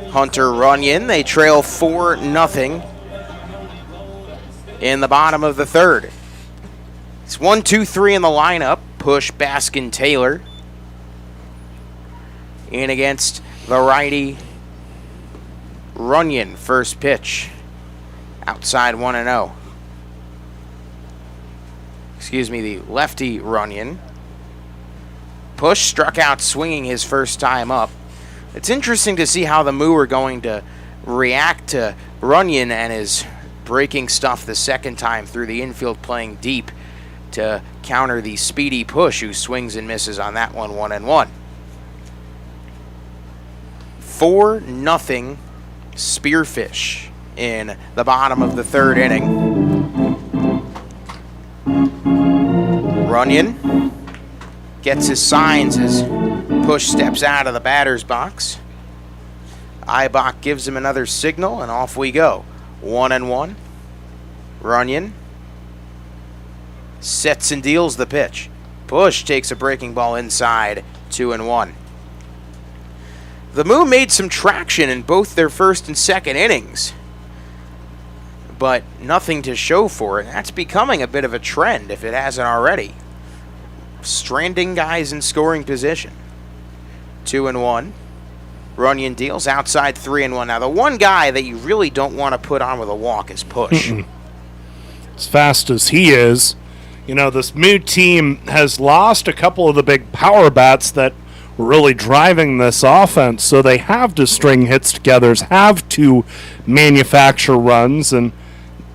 Hunter Runyon. They trail 4-0 in the bottom of the third. It's 1-2-3 in the lineup. Push, Baskin, Taylor. In against the righty Runyon. First pitch. Outside 1-0. The lefty Runyon. Push struck out swinging his first time up. It's interesting to see how the Moo are going to react to Runyon and his breaking stuff the second time through the infield, playing deep to counter the speedy Push, who swings and misses on that one, 1-1. 4-0 Spearfish in the bottom of the third inning. Runyon gets his signs as Push steps out of the batter's box. Eibach gives him another signal, and off we go. 1-1. Runyon sets and deals the pitch. Push takes a breaking ball inside, 2-1. The Moo made some traction in both their first and second innings, but nothing to show for it. That's becoming a bit of a trend if it hasn't already. Stranding guys in scoring position. 2-1. Runyon deals outside 3-1. Now, the one guy that you really don't want to put on with a walk is Push. As fast as he is, you know, this Moo team has lost a couple of the big power bats that were really driving this offense, so they have to string hits together, have to manufacture runs, and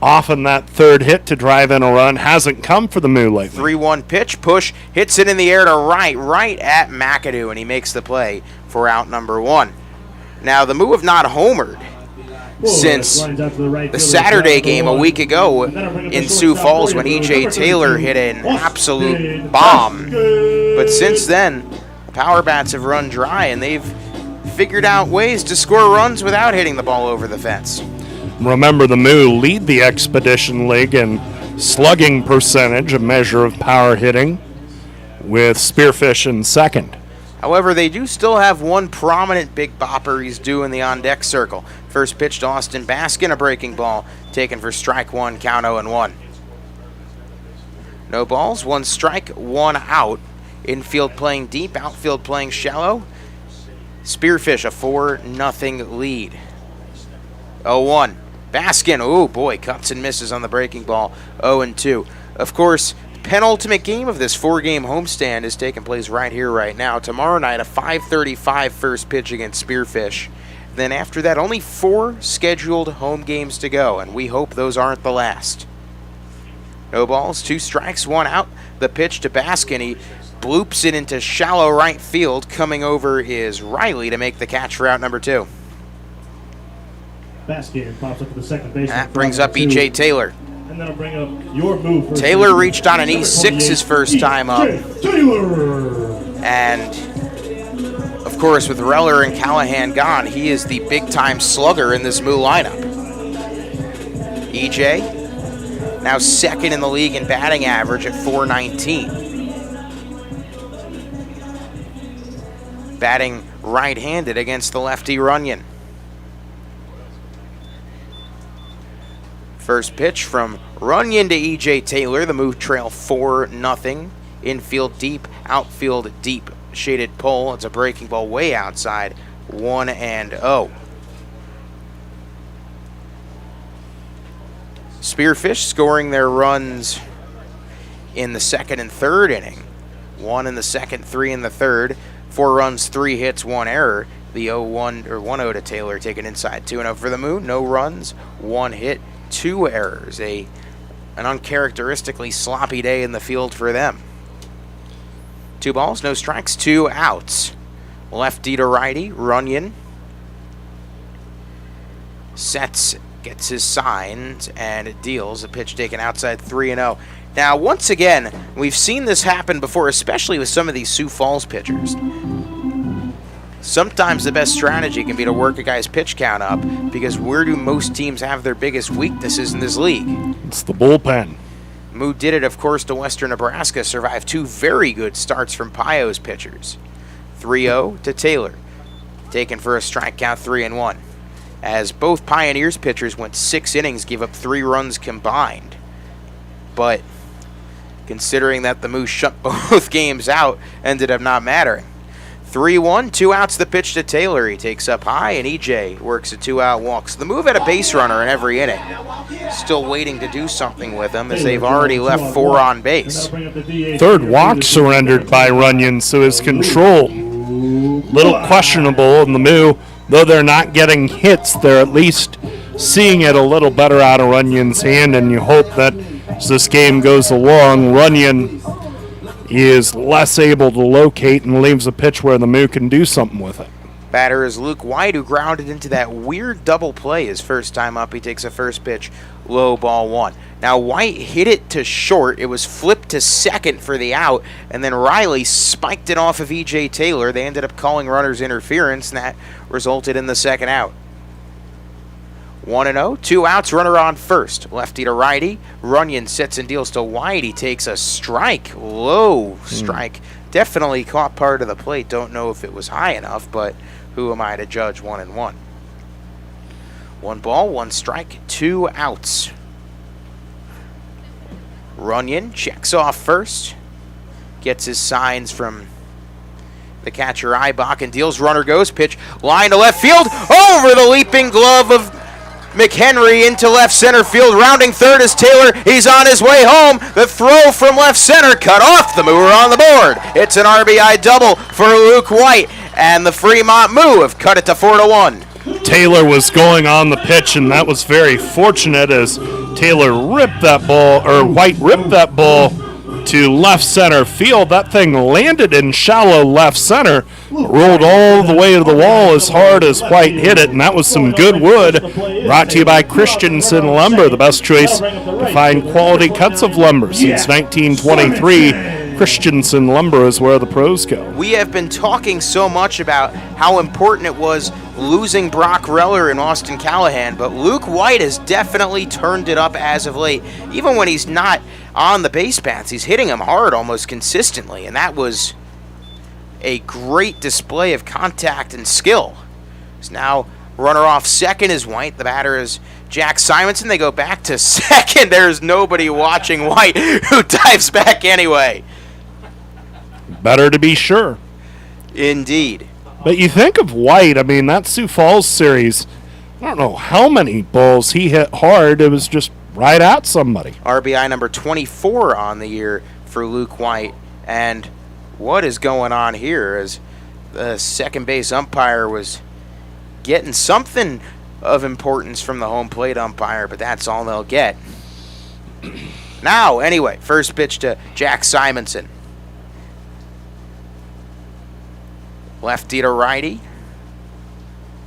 often that third hit to drive in a run hasn't come for the Moo lately. 3-1 pitch. Push hits it in the air to right at McAdoo, and he makes the play for out number 1. Now, the Moo have not homered since the Saturday game a week ago in Sioux Falls when E.J. Taylor hit an absolute bomb. But since then, Power Bats have run dry, and they've figured out ways to score runs without hitting the ball over the fence. Remember, the Moo lead the Expedition League in slugging percentage, a measure of power hitting, with Spearfish in second. However, they do still have one prominent big bopper he's due in the on-deck circle. First pitch to Austin Baskin, a breaking ball taken for strike one, count 0-1. No balls, one strike, one out. Infield playing deep, outfield playing shallow. Spearfish a 4-0 lead. 0-1. Baskin, oh boy, cuts and misses on the breaking ball. 0-2. Of course, penultimate game of this 4-game homestand is taking place right here, right now. Tomorrow night, a 5:35 first pitch against Spearfish. Then after that, only 4 scheduled home games to go, and we hope those aren't the last. No balls, 2 strikes, 1 out. The pitch to Baskin. He bloops it into shallow right field. Coming over is Riley to make the catch for out number 2. Baskin pops up to the second base. That brings up E.J. Taylor. And that'll bring up your move. Taylor reached on an E6 his first time up. Taylor. And, of course, with Reller and Callahan gone, he is the big-time slugger in this Moo lineup. E.J., now second in the league in batting average at .419. Batting right-handed against the lefty Runyon. First pitch from Runyon to E.J. Taylor. The Moo trail 4-0. Infield deep, outfield deep. Shaded pole. It's a breaking ball way outside. 1-0. Spearfish scoring their runs in the second and third inning. 1 in the second, 3 in the third. 4 runs, 3 hits, 1 error. The 1-0 to Taylor taken inside. 2-0 for the Moo. No runs, 1 hit, 2 errors. An uncharacteristically sloppy day in the field for them. 2 balls, no strikes, 2 outs. Lefty to righty, Runyon sets, gets his signs, and it deals. A pitch taken outside, 3-0. Now, once again, we've seen this happen before, especially with some of these Sioux Falls pitchers. Sometimes the best strategy can be to work a guy's pitch count up, because where do most teams have their biggest weaknesses in this league? It's the bullpen. Moo did it, of course, to Western Nebraska, survived 2 very good starts from Pio's pitchers. 3-0 to Taylor, taken for a strike count, 3-1. As both Pioneers pitchers went 6 innings, gave up 3 runs combined. But considering that the Moo shut both games out, ended up not mattering. 3-1, 2 outs, the pitch to Taylor. He takes up high, and E.J. works a 2-out walk. So the Moo had a base runner in every inning. Still waiting to do something with him, as they've already left 4 on base. Third walk surrendered by Runyon, so his control little questionable in the Moo. Though they're not getting hits, they're at least seeing it a little better out of Runyon's hand, and you hope that as this game goes along, Runyon is less able to locate and leaves a pitch where the Moo can do something with it. Batter is Luke White, who grounded into that weird double play his first time up. He takes a first pitch, low ball 1. Now White hit it to short. It was flipped to second for the out, and then Riley spiked it off of E.J. Taylor. They ended up calling runners interference, and that resulted in the second out. 1-0, 2 outs, runner on first. Lefty to righty. Runyon sets and deals to White. He takes a strike, low strike. Definitely caught part of the plate. Don't know if it was high enough, but who am I to judge? 1-1. 1 ball, 1 strike, 2 outs. Runyon checks off first. Gets his signs from the catcher Eibach and deals. Runner goes, pitch line to left field. Over the leaping glove of McHenry into left center field. Rounding third is Taylor. He's on his way home. The throw from left center cut off. The Moo are on the board. It's an RBI double for Luke White, and the Fremont Moo have cut it to 4-1. Taylor was going on the pitch, and that was very fortunate as Taylor ripped that ball, or White ripped that ball to to left center field. That thing landed in shallow left center, rolled all the way to the wall as hard as White hit it, and that was some good wood. Brought to you by Christensen Lumber, the best choice to find quality cuts of lumber since 1923. Christensen Lumber is where the pros go. We have been talking so much about how important it was losing Brock Reller and Austin Callahan, but Luke White has definitely turned it up as of late. Even when he's not on the base paths, he's hitting them hard almost consistently, and that was a great display of contact and skill. It's now runner off second is White. The batter is Jack Simonson. They go back to second. There's nobody watching White, who dives back anyway. Better to be sure. Indeed. But you think of White, I mean, that Sioux Falls series, I don't know how many balls he hit hard. It was just right at somebody. RBI number 24 on the year for Luke White. And what is going on here as the second base umpire was getting something of importance from the home plate umpire, but that's all they'll get. Now, anyway, first pitch to Jack Simonson. Lefty to righty.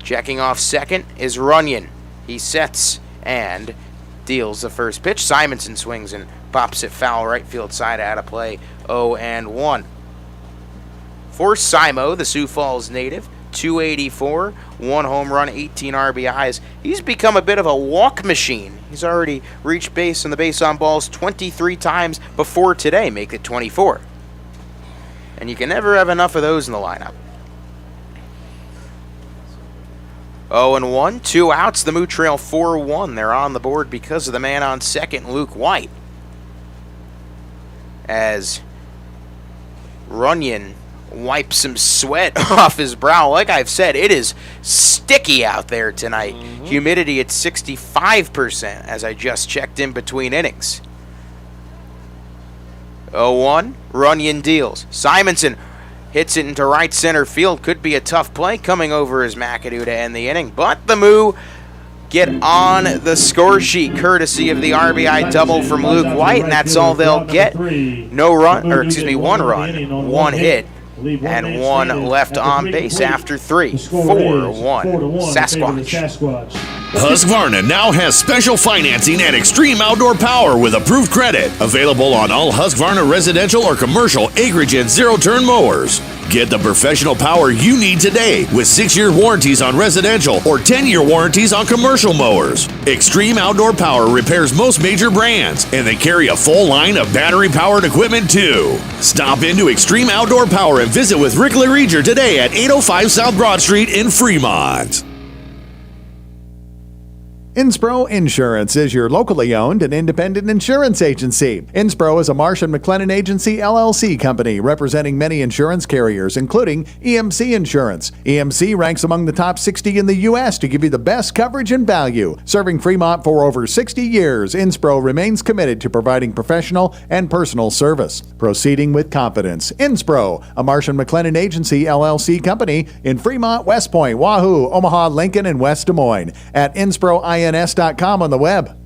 Checking off second is Runyon. He sets and deals the first pitch. Simonson swings and pops it foul right field side out of play. 0-1. For Simo, the Sioux Falls native, 284, 1 home run, 18 RBIs. He's become a bit of a walk machine. He's already reached base on the base on balls 23 times before today, make it 24. And you can never have enough of those in the lineup. 0-1, 2 outs. The Moo trail 4-1. They're on the board because of the man on second, Luke White. As Runyon wipes some sweat off his brow. Like I've said, it is sticky out there tonight. Humidity at 65% as I just checked in between innings. 0-1, Runyon deals. Simonson hits it into right center field. Could be a tough play coming over as McAdoo to end the inning. But the Moo get on the score sheet courtesy of the RBI double from Luke White, and that's all they'll get. No run, or excuse me, 1 run, 1 hit, and 1 left on base after 3. 4-1, Sasquatch. Husqvarna now has special financing at Extreme Outdoor Power with approved credit. Available on all Husqvarna residential or commercial acreage and zero-turn mowers. Get the professional power you need today with 6-year warranties on residential or 10-year warranties on commercial mowers. Extreme Outdoor Power repairs most major brands, and they carry a full line of battery-powered equipment too. Stop into Extreme Outdoor Power and visit with Rick LaReger today at 805 South Broad Street in Fremont. Inspro Insurance is your locally owned and independent insurance agency. Inspro is a Marsh & McLennan Agency LLC company representing many insurance carriers, including EMC Insurance. EMC ranks among the top 60 in the U.S. to give you the best coverage and value. Serving Fremont for over 60 years, Inspro remains committed to providing professional and personal service. Proceeding with confidence. Inspro, a Marsh & McLennan Agency LLC company in Fremont, West Point, Wahoo, Omaha, Lincoln, and West Des Moines. At InSproINS.com on the web.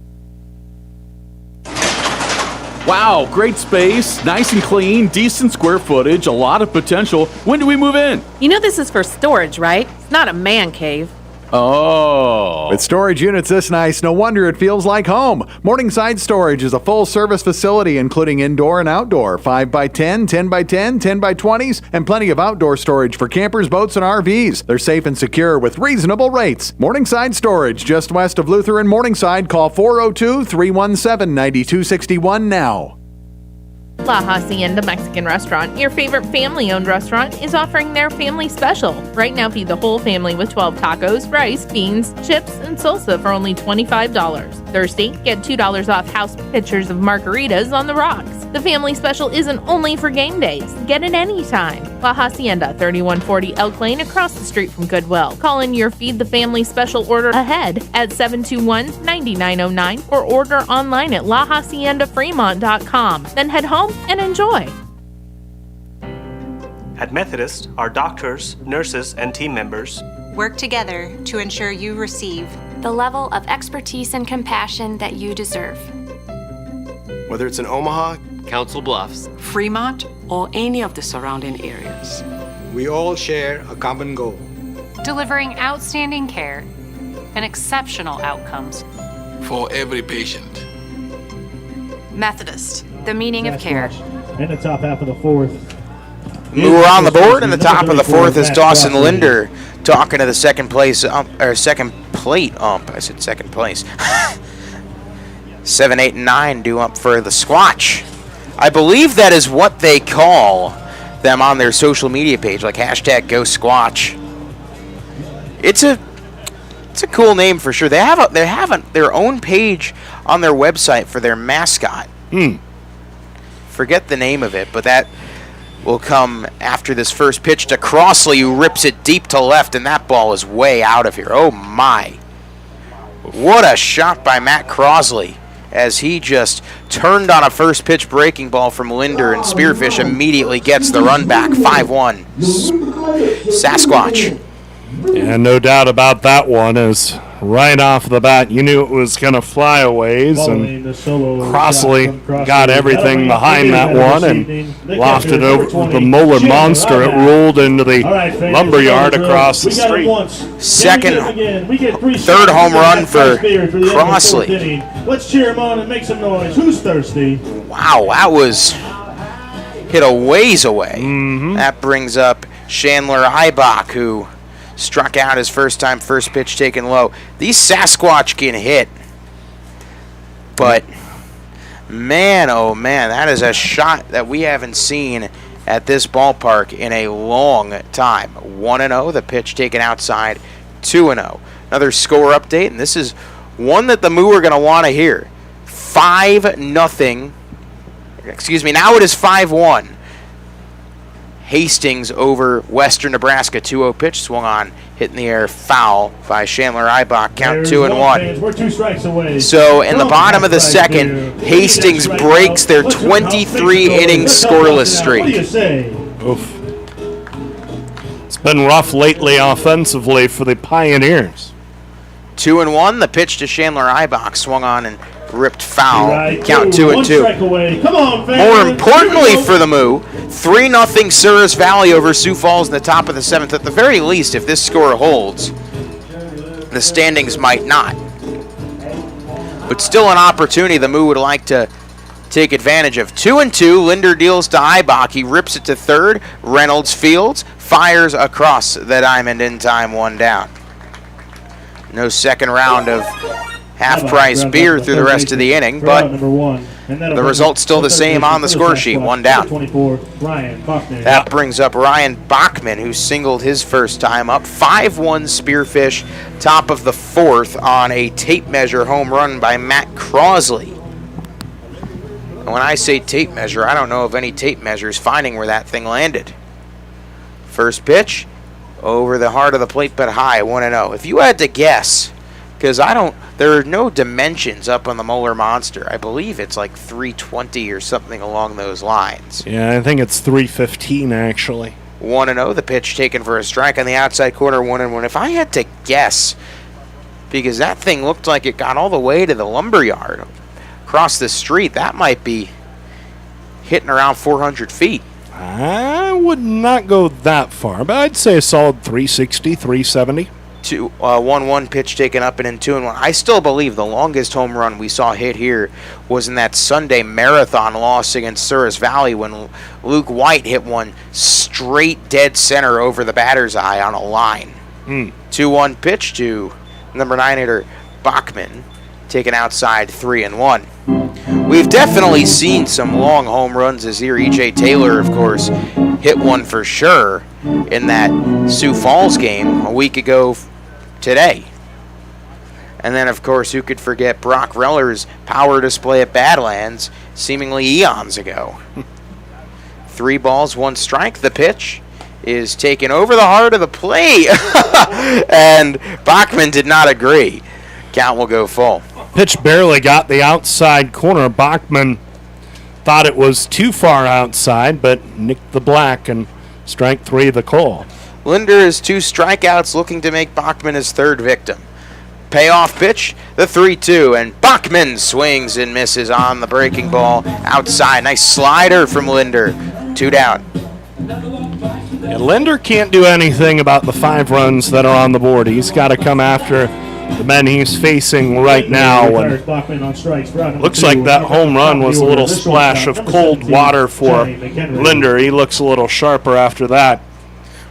Wow, great space, nice and clean, decent square footage, a lot of potential. When do we move in? You know this is for storage, right? It's not a man cave. Oh. With storage units this nice, no wonder it feels like home. Morningside Storage is a full-service facility including indoor and outdoor, 5x10, 10x10, 10x20s, and plenty of outdoor storage for campers, boats, and RVs. They're safe and secure with reasonable rates. Morningside Storage, just west of Luther and Morningside. Call 402-317-9261 now. La Hacienda Mexican Restaurant, your favorite family-owned restaurant, is offering their family special. Right now, feed the whole family with 12 tacos, rice, beans, chips, and salsa for only $25. Thursday, get $2 off house pitchers of margaritas on the rocks. The family special isn't only for game days. Get it anytime. La Hacienda, 3140 Elk Lane, across the street from Goodwill. Call in your Feed the Family special order ahead at 721-9909 or order online at lahaciendafremont.com. Then head home and enjoy. At Methodist, our doctors, nurses, and team members work together to ensure you receive the level of expertise and compassion that you deserve. Whether it's in Omaha, Council Bluffs, Fremont, or any of the surrounding areas. We all share a common goal. Delivering outstanding care and exceptional outcomes for every patient. Methodist, the meaning of care. In the top half of the fourth. Moo are on the board, and the top of the fourth is Dawson Linder talking to the second place or second plate ump. I said second place. 7, 8, and 9 due up for the Squatch. I believe that is what they call them on their social media page, like hashtag Go Squatch. It's a cool name for sure. They have their own page on their website for their mascot. Forget the name of it, but that will come after this first pitch to Crossley, who rips it deep to left, and that ball is way out of here. Oh my. What a shot by Matt Crossley, as he just turned on a first pitch breaking ball from Linder, and Spearfish immediately gets the run back. 5-1. Sasquatch. Yeah, no doubt about that one, as right off the bat you knew it was going to fly a ways, and Crossley got everything behind that one and lofted over the Molar Monster. It rolled into the lumberyard across the street. Third home run for Crossley. Let's cheer him on and make some noise. Who's thirsty? Wow, that was hit a ways away. That brings up Chandler Eibach, who struck out his first time, first pitch taken low. These Sasquatch can hit, but man, oh man, that is a shot that we haven't seen at this ballpark in a long time. 1-0, the pitch taken outside. 2-0. Another score update, and this is one that the Moo are going to want to hear. 5-0. Excuse me, now it is 5-1. Hastings over Western Nebraska. 2-0 pitch swung on, hit in the air, foul by Chandler Eibach. Count 2-1. We're 2 strikes away. So in the bottom of the second, Hastings breaks their 23-inning scoreless streak. Oof. It's been rough lately offensively for the Pioneers. 2-1. The pitch to Chandler Eibach swung on and ripped foul. Count 2-2. Come on, more importantly for the Moo, 3-0 Souris Valley over Sioux Falls in the top of the 7th. At the very least, if this score holds, the standings might not. But still an opportunity the Moo would like to take advantage of. 2-2. Linder deals to Eibach. He rips it to third. Reynolds fields, fires across the diamond in time, 1 down. No second round of half-price beer through the rest of the inning, but the result's still the same on the score sheet, 1 down. That brings up Ryan Bachman, who singled his first time up. 5-1 Spearfish, top of the 4th on a tape measure home run by Matt Crossley. And when I say tape measure, I don't know of any tape measures finding where that thing landed. First pitch, over the heart of the plate, but high, 1-0. If you had to guess, because there are no dimensions up on the Molar Monster. I believe it's like 320 or something along those lines. Yeah, I think it's 315 actually. 1-0, the pitch taken for a strike on the outside corner, 1-1. If I had to guess, because that thing looked like it got all the way to the lumberyard across the street, that might be hitting around 400 feet. I would not go that far, but I'd say a solid 360, 370. 1-1 pitch taken up and in 2-1. I still believe the longest home run we saw hit here was in that Sunday marathon loss against Souris Valley when Luke White hit one straight dead center over the batter's eye on a line. 2-1 pitch to number 9 hitter Bachman, taken outside, 3-1. We've definitely seen some long home runs this year. E.J. Taylor, of course, hit one for sure in that Sioux Falls game a week ago today. And then, of course, who could forget Brock Reller's power display at Badlands seemingly eons ago. 3 balls, 1 strike. The pitch is taken over the heart of the plate. And Bachman did not agree. Count will go full. Pitch barely got the outside corner. Bachman thought it was too far outside, but nicked the black, and strike 3 the call. Linder is 2 strikeouts, looking to make Bachman his 3rd victim. payoff pitch, the 3-2, and Bachman swings and misses on the breaking ball outside. Nice slider from Linder. 2 down. Yeah, Linder can't do anything about the 5 runs that are on the board. He's got to come after the men he's facing right now. And looks like that home run was a little splash of cold water for Linder. He looks a little sharper after that.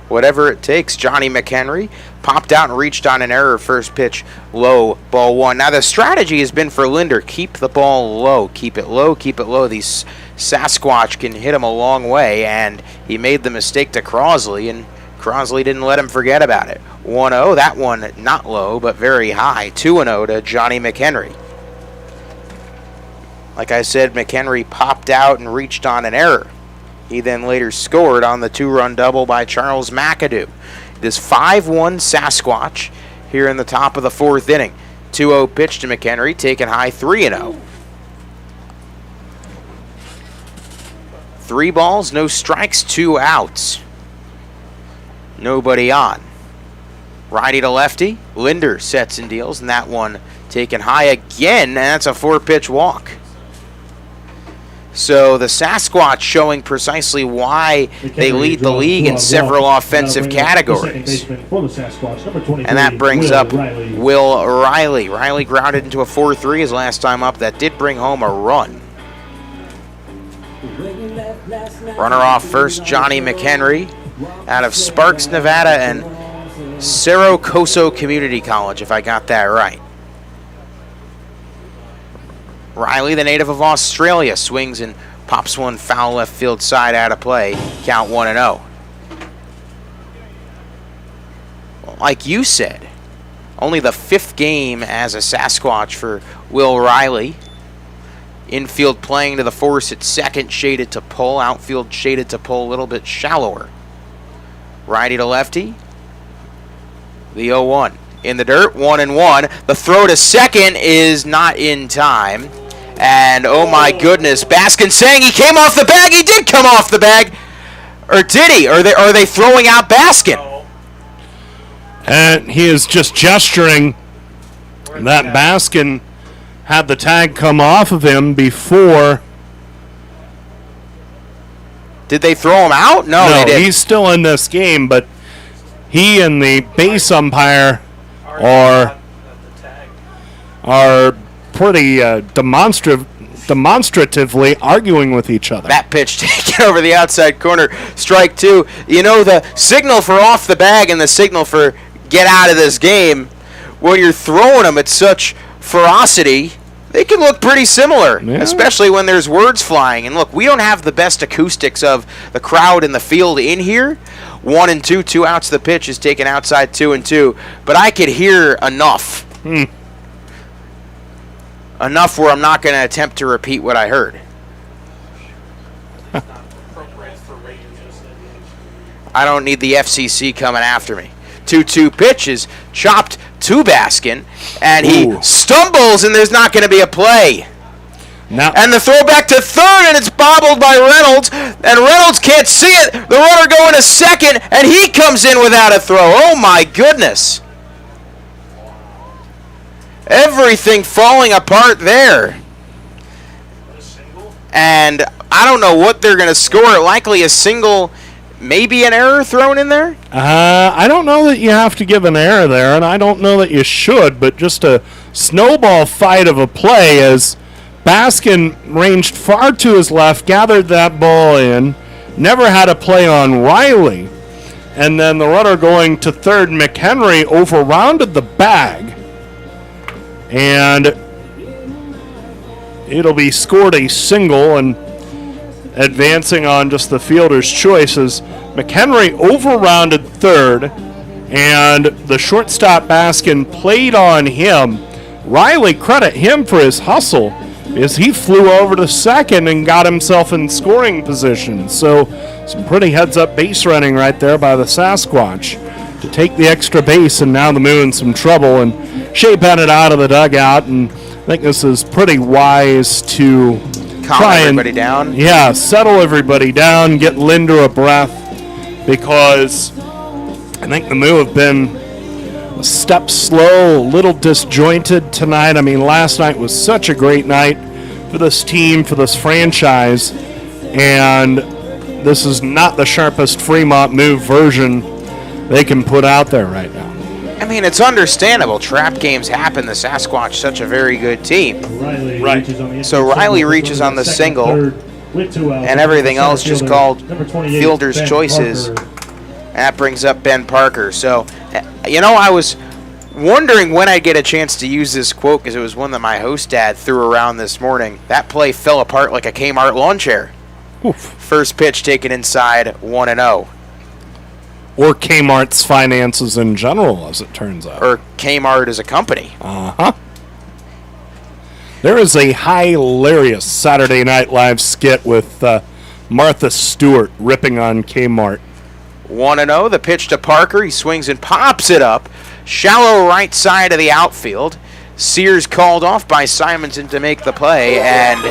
Whatever it takes, Johnny McHenry popped out and reached on an error. First pitch, low, ball 1. Now the strategy has been for Linder, keep the ball low, keep it low, keep it low. These Sasquatch can hit him a long way, and he made the mistake to Crosley, and Crosley didn't let him forget about it. 1-0, that one not low, but very high. 2-0 to Johnny McHenry. Like I said, McHenry popped out and reached on an error. He then later scored on the 2-run double by Charles McAdoo. This 5-1 Sasquatch here in the top of the 4th inning. 2-0 pitch to McHenry, taken high, 3-0. 3 balls, no strikes, 2 outs. Nobody on. Righty to lefty, Linder sets and deals, and that one taken high again, and that's a 4-pitch walk. So the Sasquatch showing precisely why they lead the league in several offensive categories. And that brings up Will Riley. Riley grounded into a 4-3 his last time up. That did bring home a run. Runner off first, Johnny McHenry out of Sparks, Nevada, and Cerro Coso Community College, if I got that right. Riley, the native of Australia, swings and pops one foul left field side out of play. Count 1-0. Like you said, only the 5th game as a Sasquatch for Will Riley. Infield playing to the force at second, shaded to pull. Outfield shaded to pull, a little bit shallower. Righty to lefty. The 0-1. In the dirt, 1-1. The throw to second is not in time. And oh my goodness, Baskin saying he came off the bag. He did come off the bag. Or did he? Are they throwing out Baskin? And he is just gesturing that Baskin had the tag come off of him before. Did they throw him out? No, they didn't. He's still in this game, but he and the base umpire are pretty demonstratively arguing with each other. That pitch taken over the outside corner, strike 2. You know, the signal for off the bag and the signal for get out of this game, when you're throwing them at such ferocity, they can look pretty similar, especially when there's words flying. And look, we don't have the best acoustics of the crowd in the field in here. 1-2, 2 outs. The pitch is taken outside, 2-2. But I could hear enough. Enough where I'm not going to attempt to repeat what I heard. I don't need the FCC coming after me. 2-2 pitch is chopped to Baskin, and he stumbles, and there's not going to be a play. And the throw back to third, and it's bobbled by Reynolds, and Reynolds can't see it. The runner going to second, and he comes in without a throw. Oh, my goodness. Everything falling apart there. And I don't know what they're going to score. Likely a single, maybe an error thrown in there? I don't know that you have to give an error there, and I don't know that you should, but just a snowball fight of a play as Baskin ranged far to his left, gathered that ball in, never had a play on Riley, and then the runner going to third, McHenry, over-rounded the bag, and it'll be scored a single, and advancing on just the fielder's choice as McHenry over-rounded third, and the shortstop Baskin played on him. Riley, credit him for his hustle, as he flew over to second and got himself in scoring position. So some pretty heads-up base running right there by the Sasquatch to take the extra base, and now the Moo in some trouble. And Shea Bennett out of the dugout, and I think this is pretty wise to calm everybody down. Yeah, settle everybody down, get Linder a breath, because I think the Moo have been a step slow, a little disjointed tonight. I mean, last night was such a great night for this team, for this franchise, and this is not the sharpest Fremont Moo version they can put out there right now. I mean, it's understandable. Trap games happen. The Sasquatch, such a very good team. Right. So Riley reaches on the single, and everything else just called fielder's choices. And that brings up Ben Parker. So, I was wondering when I'd get a chance to use this quote because it was one that my host dad threw around this morning. That play fell apart like a Kmart lawn chair. Oof. First pitch taken inside, 1-0. Or Kmart's finances in general, as it turns out. Or Kmart as a company. Uh-huh. There is a hilarious Saturday Night Live skit with Martha Stewart ripping on Kmart. 1-0, the pitch to Parker. He swings and pops it up. Shallow right side of the outfield. Sears called off by Simonson to make the play, and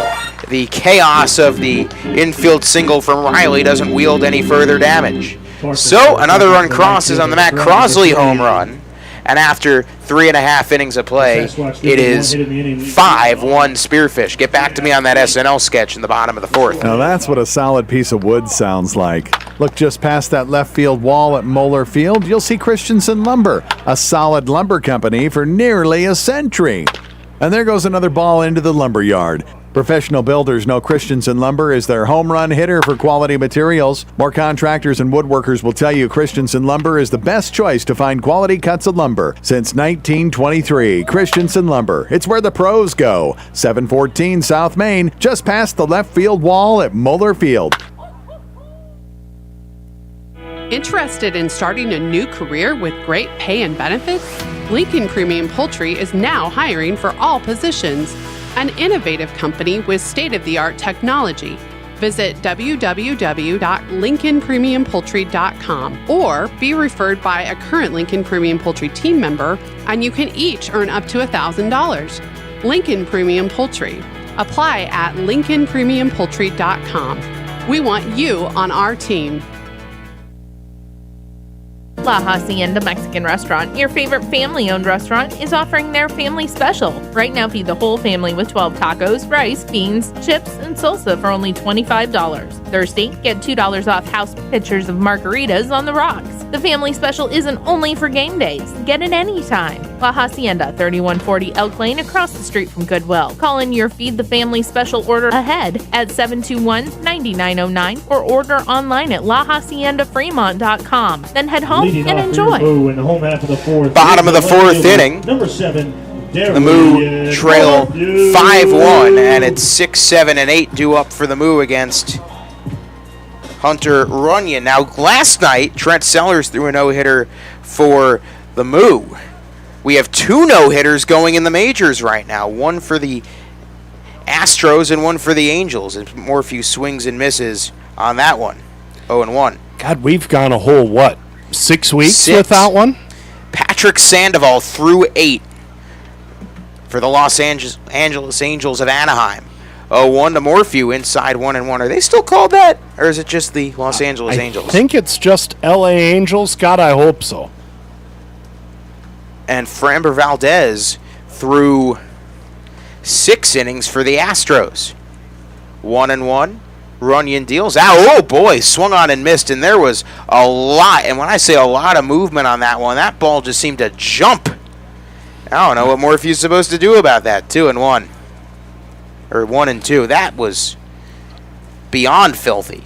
the chaos of the infield single from Riley doesn't wield any further damage. So another run crosses on the Matt Crosley home run, and after 3.5 innings of play, it is 5-1 Spearfish. Get back to me on that SNL sketch in the bottom of the fourth. Now that's what a solid piece of wood sounds like. Look just past that left field wall at Moeller Field, you'll see Christensen Lumber, a solid lumber company for nearly a century. And there goes another ball into the lumber yard. Professional builders know Christensen Lumber is their home run hitter for quality materials. More contractors and woodworkers will tell you Christensen Lumber is the best choice to find quality cuts of lumber. Since 1923, Christensen Lumber. It's where the pros go. 714 South Main, just past the left field wall at Moeller Field. Interested in starting a new career with great pay and benefits? Lincoln Premium Poultry is now hiring for all positions. An innovative company with state-of-the-art technology. Visit www.lincolnpremiumpoultry.com or be referred by a current Lincoln Premium Poultry team member, and you can each earn up to $1,000. Lincoln Premium Poultry. Apply at lincolnpremiumpoultry.com. We want you on our team. La Hacienda Mexican Restaurant, your favorite family-owned restaurant, is offering their family special. Right now, feed the whole family with 12 tacos, rice, beans, chips, and salsa for only $25. Thursday, get $2 off house pitchers of margaritas on the rocks. The family special isn't only for game days. Get it anytime. La Hacienda, 3140 Elk Lane, across the street from Goodwill. Call in your Feed the Family special order ahead at 721-9909 or order online at lahaciendafremont.com. Then head home and enjoy. In the home half of the fourth. Bottom of the fourth inning. Number 7. The Moo trail 5-1, and it's 6, 7, and 8 due up for the Moo against Hunter Runyon. Now, last night, Trent Sellers threw a no-hitter for the Moo. We have 2 no-hitters going in the majors right now, one for the Astros and one for the Angels. And more few swings and misses on that one. 0-1. God, we've gone a whole, 6 weeks without one? Patrick Sandoval threw 8 for the Los Angeles Angels of Anaheim. 0-1 to Morphew, inside 1-1. Are they still called that? Or is it just the Los Angeles Angels? I think it's just LA Angels. God, I hope so. And Framber Valdez threw 6 innings for the Astros. 1-1. Runyon deals out. Oh, boy, swung on and missed, and there was a lot. And when I say a lot of movement on that one, that ball just seemed to jump. I don't know what Morphew's supposed to do about that. 2-1. Or 1-2. That was beyond filthy.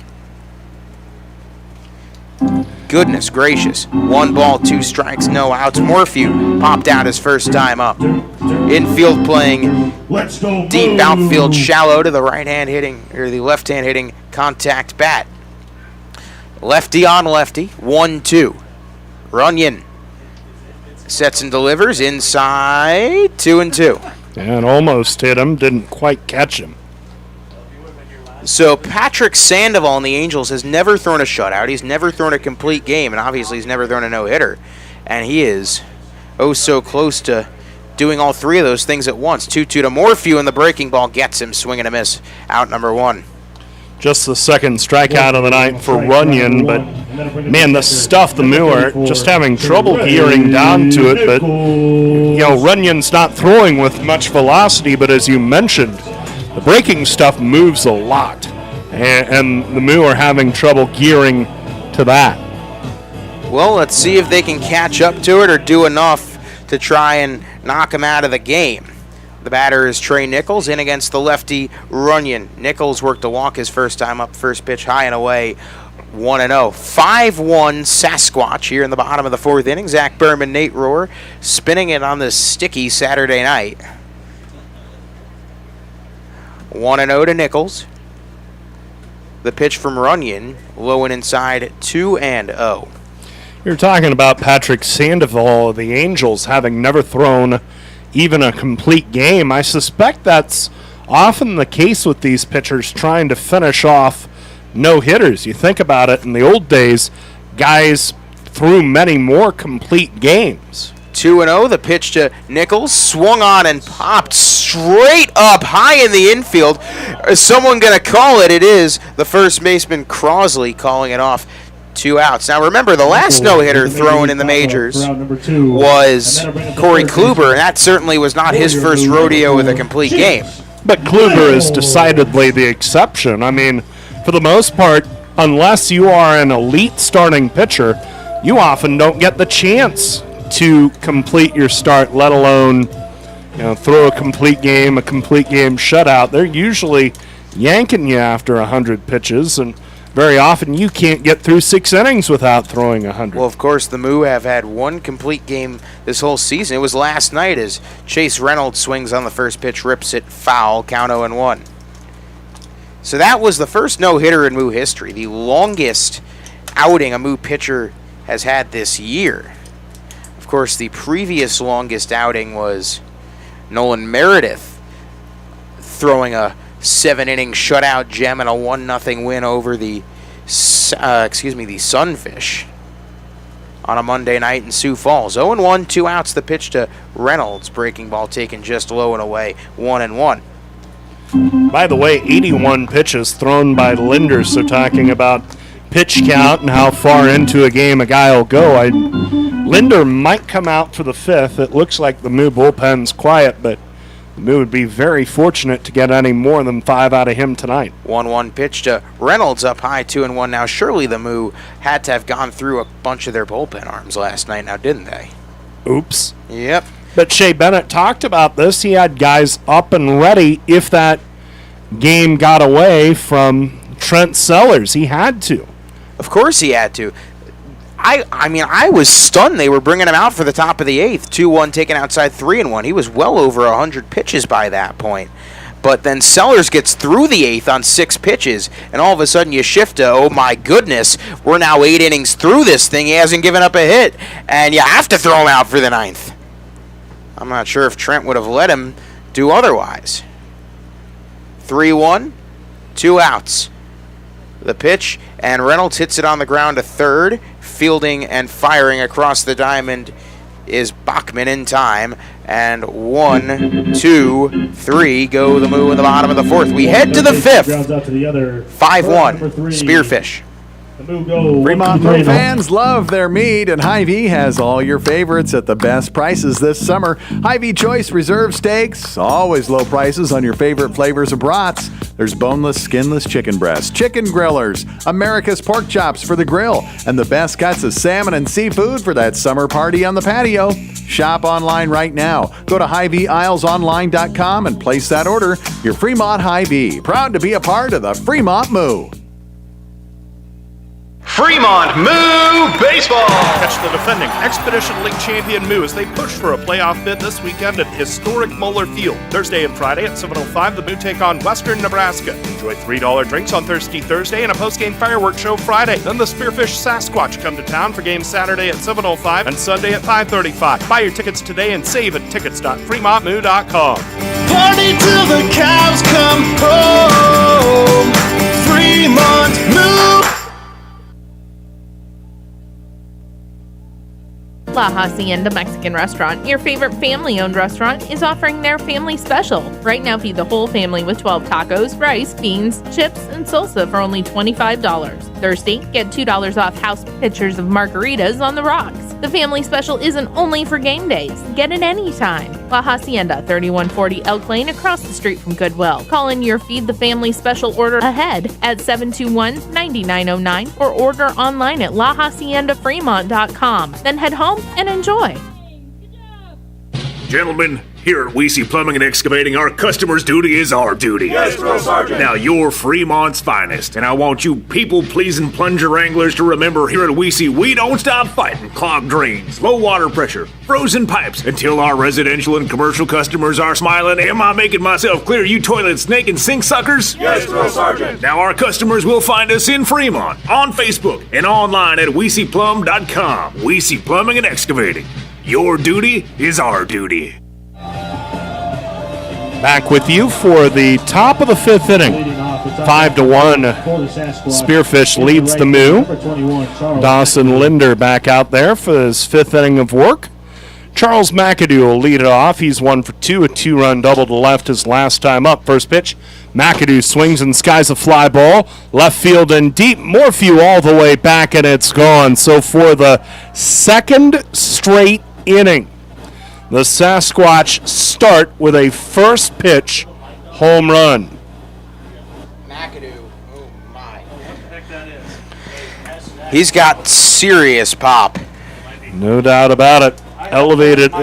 Goodness gracious. 1 ball, 2 strikes, no outs. Morphew popped out his first time up. Infield playing deep outfield shallow to the right-hand hitting, or the left-hand hitting contact bat. Lefty on lefty. 1-2. Runyon sets and delivers inside 2-2. And almost hit him, didn't quite catch him. So Patrick Sandoval on the Angels has never thrown a shutout. He's never thrown a complete game, and obviously he's never thrown a no-hitter. And he is so close to doing all 3 of those things at once. 2-2 to Morphew, and the breaking ball gets him. Swing and a miss. Out number 1. Just the second strikeout of the night for Runyon, but Man, the stuff the Moo are just having trouble gearing down to it, but Runyon's not throwing with much velocity, but as you mentioned, the breaking stuff moves a lot, and the Moo are having trouble gearing to that. Well, let's see if they can catch up to it or do enough to try and knock him out of the game. The batter is Trey Nichols in against the lefty Runyon. Nichols worked a walk his first time up, first pitch high and away, 1-0. 5-1 Sasquatch here in the bottom of the fourth inning. Zach Berman, Nate Rohr spinning it on this sticky Saturday night. 1-0 to Nichols. The pitch from Runyon, low and inside, 2-0. You're talking about Patrick Sandoval of the Angels having never thrown even a complete game. I suspect that's often the case with these pitchers trying to finish off no-hitters. You think about it, in the old days, guys threw many more complete games. 2-0, the pitch to Nichols, swung on and popped straight up high in the infield. Is someone going to call it? It is the first baseman Crosley calling it off. 2 outs. Now remember, the last no-hitter thrown in the majors was Corey Kluber, and that certainly was not his first rodeo with a complete game. But Kluber is decidedly the exception. I mean, for the most part, unless you are an elite starting pitcher, you often don't get the chance to complete your start, let alone throw a complete game shutout. They're usually yanking you after 100 pitches, and very often you can't get through 6 innings without throwing 100. Well, of course, the Moo have had one complete game this whole season. It was last night as Chase Reynolds swings on the first pitch, rips it foul, count 0-1. So that was the first no-hitter in Moo history, the longest outing a Moo pitcher has had this year. Of course, the previous longest outing was Nolan Meredith throwing a 7-inning shutout gem and a 1-0 win over the Sunfish on a Monday night in Sioux Falls. 0-1, 2 outs, the pitch to Reynolds. Breaking ball taken just low and away, 1-1. By the way, 81 pitches thrown by Linder, so talking about pitch count and how far into a game a guy will go. Linder might come out for the 5th. It looks like the Moo bullpen's quiet, but the Moo would be very fortunate to get any more than 5 out of him tonight. 1-1 pitch to Reynolds up high, 2-1. Now, surely the Moo had to have gone through a bunch of their bullpen arms last night, now didn't they? Oops. Yep. But Shea Bennett talked about this. He had guys up and ready if that game got away from Trent Sellers. He had to. Of course he had to. I mean, I was stunned they were bringing him out for the top of the 8th. 2-1 taken outside, 3-1. He was well over 100 pitches by that point. But then Sellers gets through the 8th on 6 pitches, and all of a sudden you shift to, oh my goodness, we're now 8 innings through this thing. He hasn't given up a hit, and you have to throw him out for the 9th. I'm not sure if Trent would have let him do otherwise. 3-1, 2 outs. The pitch, and Reynolds hits it on the ground to third. Fielding and firing across the diamond is Bachman in time. And 1, 2, 3 go the Moo in the bottom of the 4th. We head to the 5th. 5-1, Spearfish. Fremont Moo fans love their meat, and Hy-Vee has all your favorites at the best prices this summer. Hy-Vee Choice Reserve Steaks, always low prices on your favorite flavors of brats. There's boneless, skinless chicken breasts, chicken grillers, America's pork chops for the grill, and the best cuts of salmon and seafood for that summer party on the patio. Shop online right now. Go to HyVeeIslesOnline.com and place that order. Your Fremont Hy-Vee, proud to be a part of the Fremont Moo. Fremont Moo Baseball! Catch the defending Expedition League champion Moo as they push for a playoff bid this weekend at historic Moeller Field. Thursday and Friday at 7:05, the Moo take on Western Nebraska. Enjoy $3 drinks on Thirsty Thursday and a post-game fireworks show Friday. Then the Spearfish Sasquatch come to town for games Saturday at 7:05 and Sunday at 5:35. Buy your tickets today and save at tickets.fremontmoo.com. Party till the cows come home. Fremont Moo! La Hacienda Mexican Restaurant, your favorite family-owned restaurant, is offering their family special. Right now, feed the whole family with 12 tacos, rice, beans, chips, and salsa for only $25. Thursday, get $2 off house pitchers of margaritas on the rocks. The family special isn't only for game days. Get it anytime. La Hacienda, 3140 Elk Lane, across the street from Goodwill. Call in your Feed the Family special order ahead at 721-9909 or order online at lahaciendafremont.com. Then head home and enjoy. Gentlemen, here at Weesey Plumbing and Excavating, our customer's duty is our duty. Yes, Drill Sergeant. Now, you're Fremont's finest, and I want you people-pleasing plunger wranglers to remember here at Weesey, we don't stop fighting clogged drains, low water pressure, frozen pipes, until our residential and commercial customers are smiling. Am I making myself clear, you toilet snake and sink suckers? Yes, Drill Sergeant. Now, our customers will find us in Fremont, on Facebook, and online at WeeseyPlum.com. Weesey Plumbing and Excavating. Your duty is our duty. Back with you for the top of the fifth inning. 5-1. Spearfish leads the Moo. Dawson Linder back out there for his fifth inning of work. Charles McAdoo will lead it off. He's 1 for 2, a 2-run double to left his last time up. First pitch, McAdoo swings and skies a fly ball. Left field and deep. Morphew all the way back, and it's gone. So for the second straight inning, the Sasquatch start with a first pitch home run. McAdoo, oh my. He's got serious pop. No doubt about it. Elevated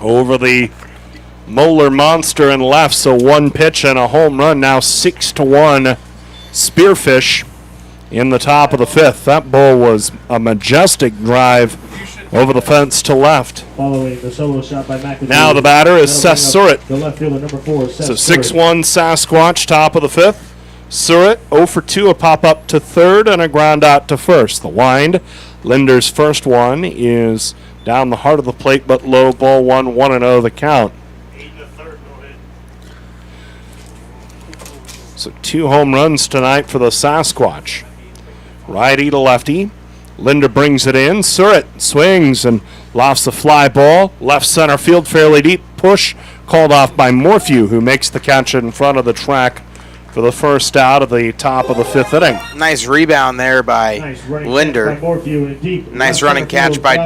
over the Moeller monster and left, so one pitch and a home run. Now 6-1 Spearfish in the top of the fifth. That ball was a majestic drive over the fence to left. Following the solo shot by McAdoo. Now the batter is Seth Surratt. The left fielder, number 4, Seth So Surratt. 6-1 Sasquatch, top of the fifth. Surratt 0 for 2, a pop up to third and a ground out to first. The wind, Linder's first one, is down the heart of the plate but low. Ball 1-0 the count. So 2 home runs tonight for the Sasquatch. Righty to lefty. Linder brings it in. Surratt swings and lofts a fly ball. Left center field, fairly deep. Push called off by Morphew, who makes the catch in front of the track for the first out of the top of the fifth inning. Nice rebound there by Linder. Nice running catch by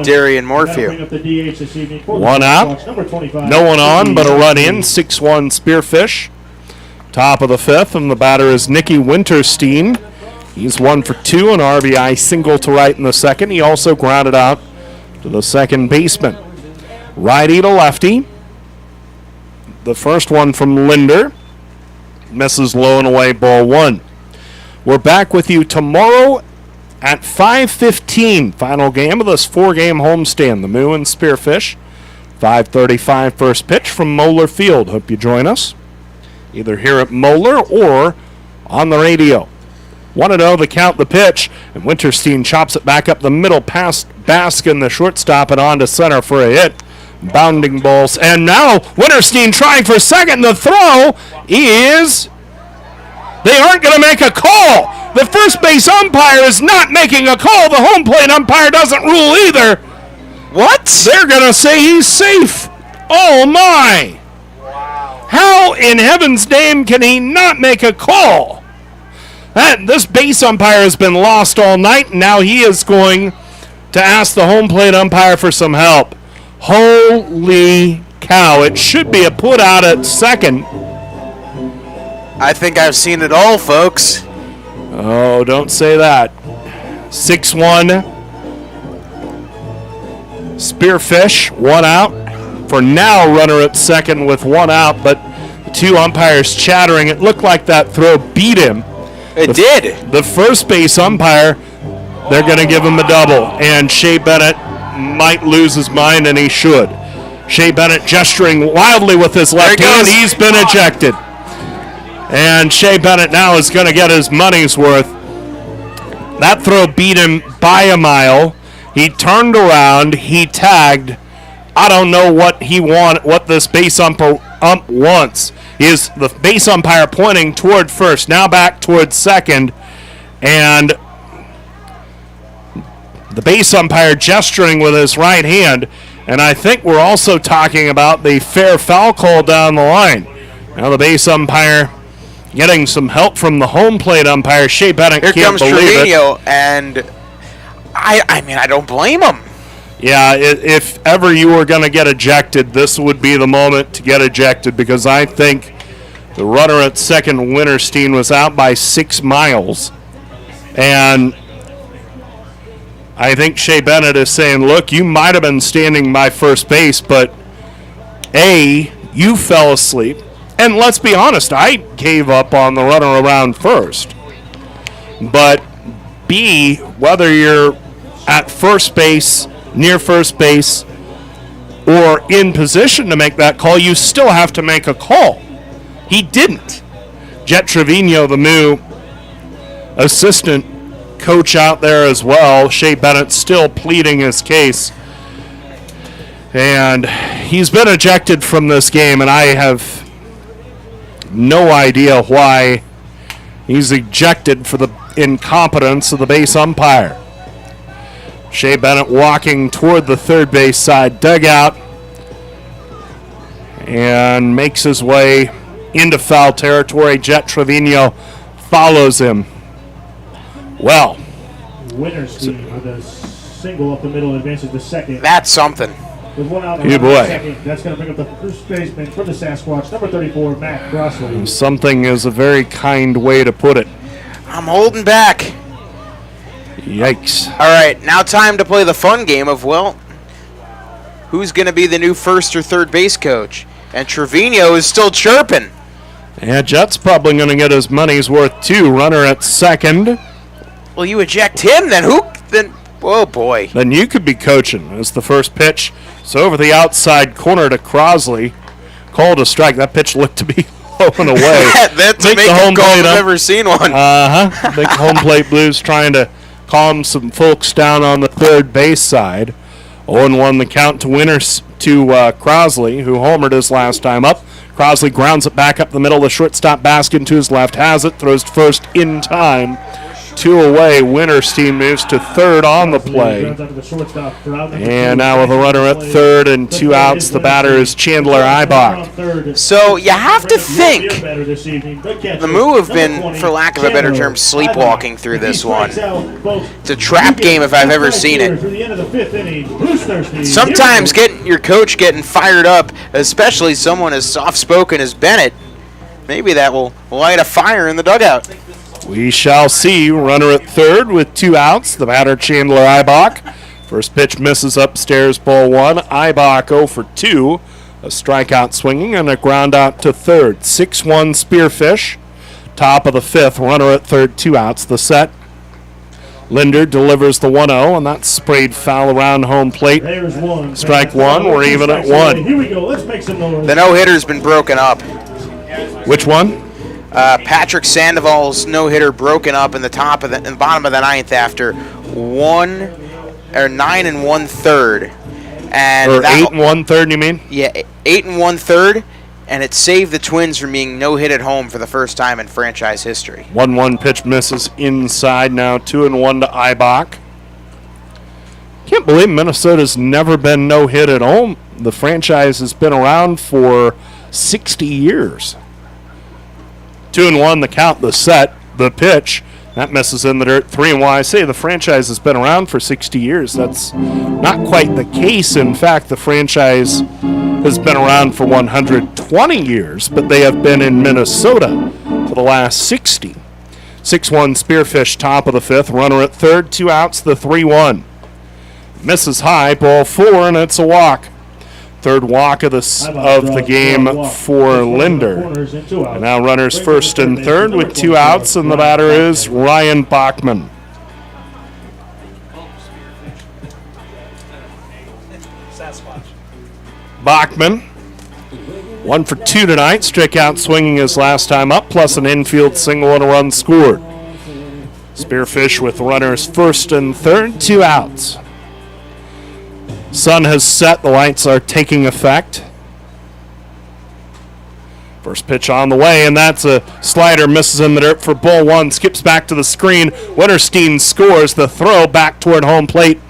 Darian Morphew. 1 out. No one on, but a run in. 6-1 Spearfish. Top of the fifth, and the batter is Nicky Winterstein. He's 1 for 2, an RBI single to right in the second. He also grounded out to the second baseman. Righty to lefty. The first one from Linder. Misses low and away, ball 1. We're back with you tomorrow at 5:15. Final game of this 4-game homestand. The Moo and Spearfish. 5:35 first pitch from Moeller Field. Hope you join us, either here at Moeller or on the radio. 1-0 the count, the pitch, and Winterstein chops it back up the middle past Baskin, the shortstop, and on to center for a hit. Bounding balls, and now Winterstein trying for second. The throw is... They aren't going to make a call. The first base umpire is not making a call. The home plate umpire doesn't rule either. What? They're going to say he's safe. Oh, my. How in heaven's name can he not make a call? This base umpire has been lost all night, and now he is going to ask the home plate umpire for some help. Holy cow. It should be a put out at second. I think I've seen it all, folks. Oh, don't say that. 6-1 Spearfish, 1 out. For now, runner at second with 1 out, but the 2 umpires chattering. It looked like that throw beat him. It did. The first base umpire, they're going to give him a double, and Shea Bennett might lose his mind, and he should. Shea Bennett gesturing wildly with his left hand. He's been ejected. And Shea Bennett now is going to get his money's worth. That throw beat him by a mile. He turned around. He tagged. I don't know what this base ump wants. Is the base umpire pointing toward first, now back toward second, and The base umpire gesturing with his right hand, and I think we're also talking about the fair foul call down the line. Now the base umpire getting some help from the home plate umpire. Shea Bennett Here can't comes believe Trevino, it. and I don't blame him. Yeah, if ever you were going to get ejected, this would be the moment to get ejected, because I think the runner at second, Winterstein, was out by 6 miles. And I think Shea Bennett is saying, look, you might have been standing by first base, but A, you fell asleep. And let's be honest, I gave up on the runner around first. But B, whether you're at first base, near first base, or in position to make that call, you still have to make a call. He didn't. Jet Trevino, the Moo assistant coach out there as well. Shea Bennett still pleading his case. And he's been ejected from this game, and I have no idea why he's ejected for the incompetence of the base umpire. Shea Bennett walking toward the third base side dugout and makes his way into foul territory. Jet Trevino follows him. Well, Winterstein with a single up the middle advances to second. That's something. With one out Hey, boy. second, that's going to bring up the first baseman for the Sasquatch, number 34, Matt Crossley. Something is a very kind way to put it. I'm holding back. Yikes. All right, now time to play the fun game of, well, who's going to be the new first or third base coach? And Trevino is still chirping. Yeah, Jet's probably going to get his money's worth too. Runner at second. Well, you eject him, then who? Then, oh boy. Then you could be coaching as the first pitch. So over the outside corner to Crosley. Called a strike. That pitch looked to be low and away. That's a make-up call. I've never seen one. Uh-huh. Big home plate Blues trying to calm some folks down on the third base side. 0-1 the count to Crosley, who homered his last time up. Crosley grounds it back up the middle. The shortstop basket to his left has it. Throws to first in time. 2 away. Winterstein moves to third on the play. And now with a runner at third and 2 outs, the batter is Chandler Eibach. So you have to think the Moo have been, for lack of a better term, sleepwalking through this one. It's a trap game if I've ever seen it. Sometimes getting your coach getting fired up, especially someone as soft-spoken as Bennett, maybe that will light a fire in the dugout. We shall see. Runner at third with 2 outs. The batter, Chandler Eibach. First pitch misses upstairs, ball 1. Eibach 0 for 2. A strikeout swinging and a ground out to third. 6-1 Spearfish. Top of the 5th. Runner at third, 2 outs. The set. Linder delivers the 1-0, and that's sprayed foul around home plate. There's one. Strike 1. We're even at 1. Here we go. Let's make some noise. The no-hitter's been broken up. Which one? Patrick Sandoval's no-hitter broken up in the bottom of the 9th after 9 1/3, and or 8 1/3, you mean? Yeah, 8 1/3, and it saved the Twins from being no-hit at home for the first time in franchise history. 1-1 pitch misses inside. Now 2-1 to Eibach. Can't believe Minnesota's never been no-hit at home. The franchise has been around for 60 years. 2-1 the count, the set, the pitch. That misses in the dirt. 3-1. I say the franchise has been around for 60 years. That's not quite the case. In fact, the franchise has been around for 120 years, but they have been in Minnesota for the last 60. 6-1 Spearfish, top of the 5th. Runner at third, 2 outs, the 3-1. Misses high, ball 4, and it's a walk. Third walk of the game for Linder. And now runners first and third with 2 outs, and the batter is Ryan Bachman. Bachman, 1 for 2 tonight, struck out swinging his last time up, plus an infield single and a run scored. Spearfish with runners first and third, 2 outs. Sun has set, the lights are taking effect. First pitch on the way, and that's a slider, misses in the dirt for ball one, skips back to the screen. Winterstein scores. The throw back toward home plate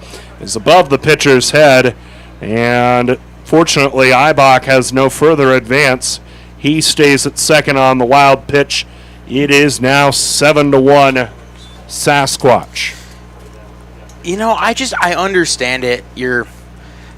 is above the pitcher's head, and fortunately, Ibach has no further advance. He stays at second on the wild pitch. It is now 7-1 Sasquatch. You know, I understand it. You're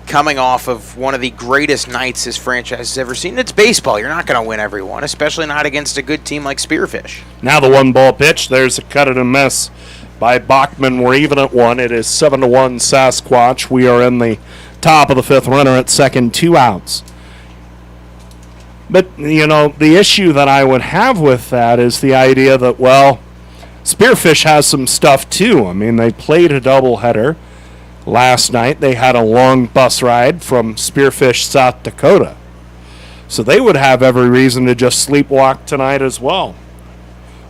coming off of one of the greatest nights this franchise has ever seen. It's baseball. You're not going to win every one, especially not against a good team like Spearfish. Now the 1-ball pitch. There's a cut and a miss by Bachman. We're even at 1. It is 7-1 Sasquatch. We are in the top of the 5th, runner at second, 2 outs. But, you know, the issue that I would have with that is the idea that, well, Spearfish has some stuff too. I mean, they played a doubleheader last night. They had a long bus ride from Spearfish, South Dakota. So they would have every reason to just sleepwalk tonight as well.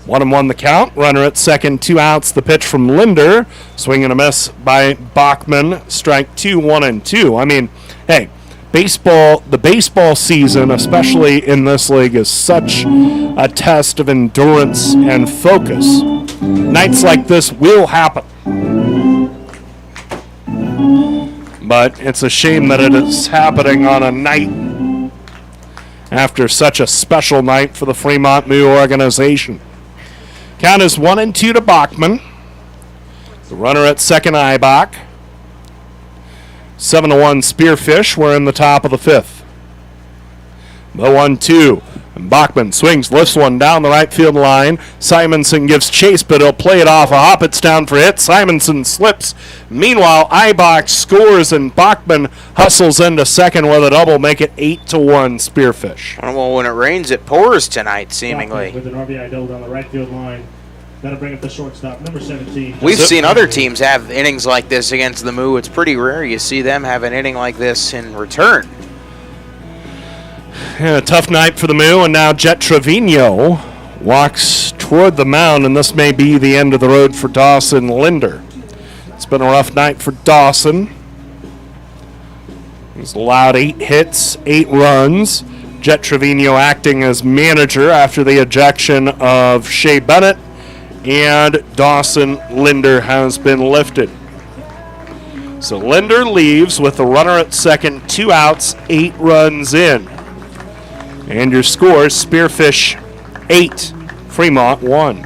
1-1 the count. Runner at second, 2 outs. The pitch from Linder. Swing and a miss by Bachman. Strike 2, 1-2. I mean, hey, the baseball season, especially in this league, is such a test of endurance and focus. Nights like this will happen. But it's a shame that it is happening on a night after such a special night for the Fremont Moo organization. Count is 1-2 to Bachman. The runner at second, Ibach. 7-1 Spearfish. We're in the top of the 5th. The 1-2. And Bachman swings, lifts one down the right field line. Simonson gives chase, but he'll play it off a hop. It's down for hit. Simonson slips. Meanwhile, Ibach scores, and Bachman hustles into second with a double, make it 8-1 Spearfish. Well, when it rains, it pours tonight, seemingly. With an RBI double down the right field line. That'll bring up the shortstop, number 17. We've seen other teams have innings like this against the Moo. It's pretty rare you see them have an inning like this in return. Yeah, a tough night for the Moo, and now Jet Trevino walks toward the mound, and this may be the end of the road for Dawson Linder. It's been a rough night for Dawson. He's allowed 8 hits, 8 runs. Jet Trevino acting as manager after the ejection of Shea Bennett, and Dawson Linder has been lifted. So Linder leaves with the runner at second, 2 outs, 8 runs in. And your scores, Spearfish 8, Fremont 1.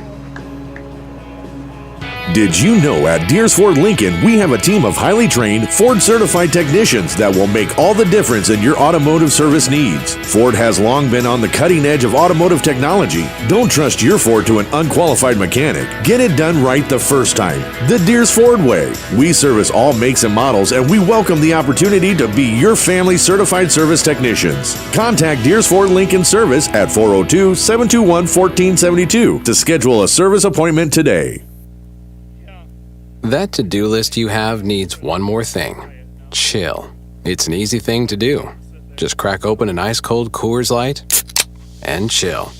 Did you know at Deers Ford Lincoln we have a team of highly trained Ford certified technicians that will make all the difference in your automotive service needs? Ford has long been on the cutting edge of automotive technology. Don't trust your Ford to an unqualified mechanic. Get it done right the first time. The Deers Ford way. We service all makes and models, and we welcome the opportunity to be your family certified service technicians. Contact Deers Ford Lincoln Service at 402-721-1472 to schedule a service appointment today. That to-do list you have needs one more thing. Chill. It's an easy thing to do. Just crack open an ice-cold Coors Light and chill.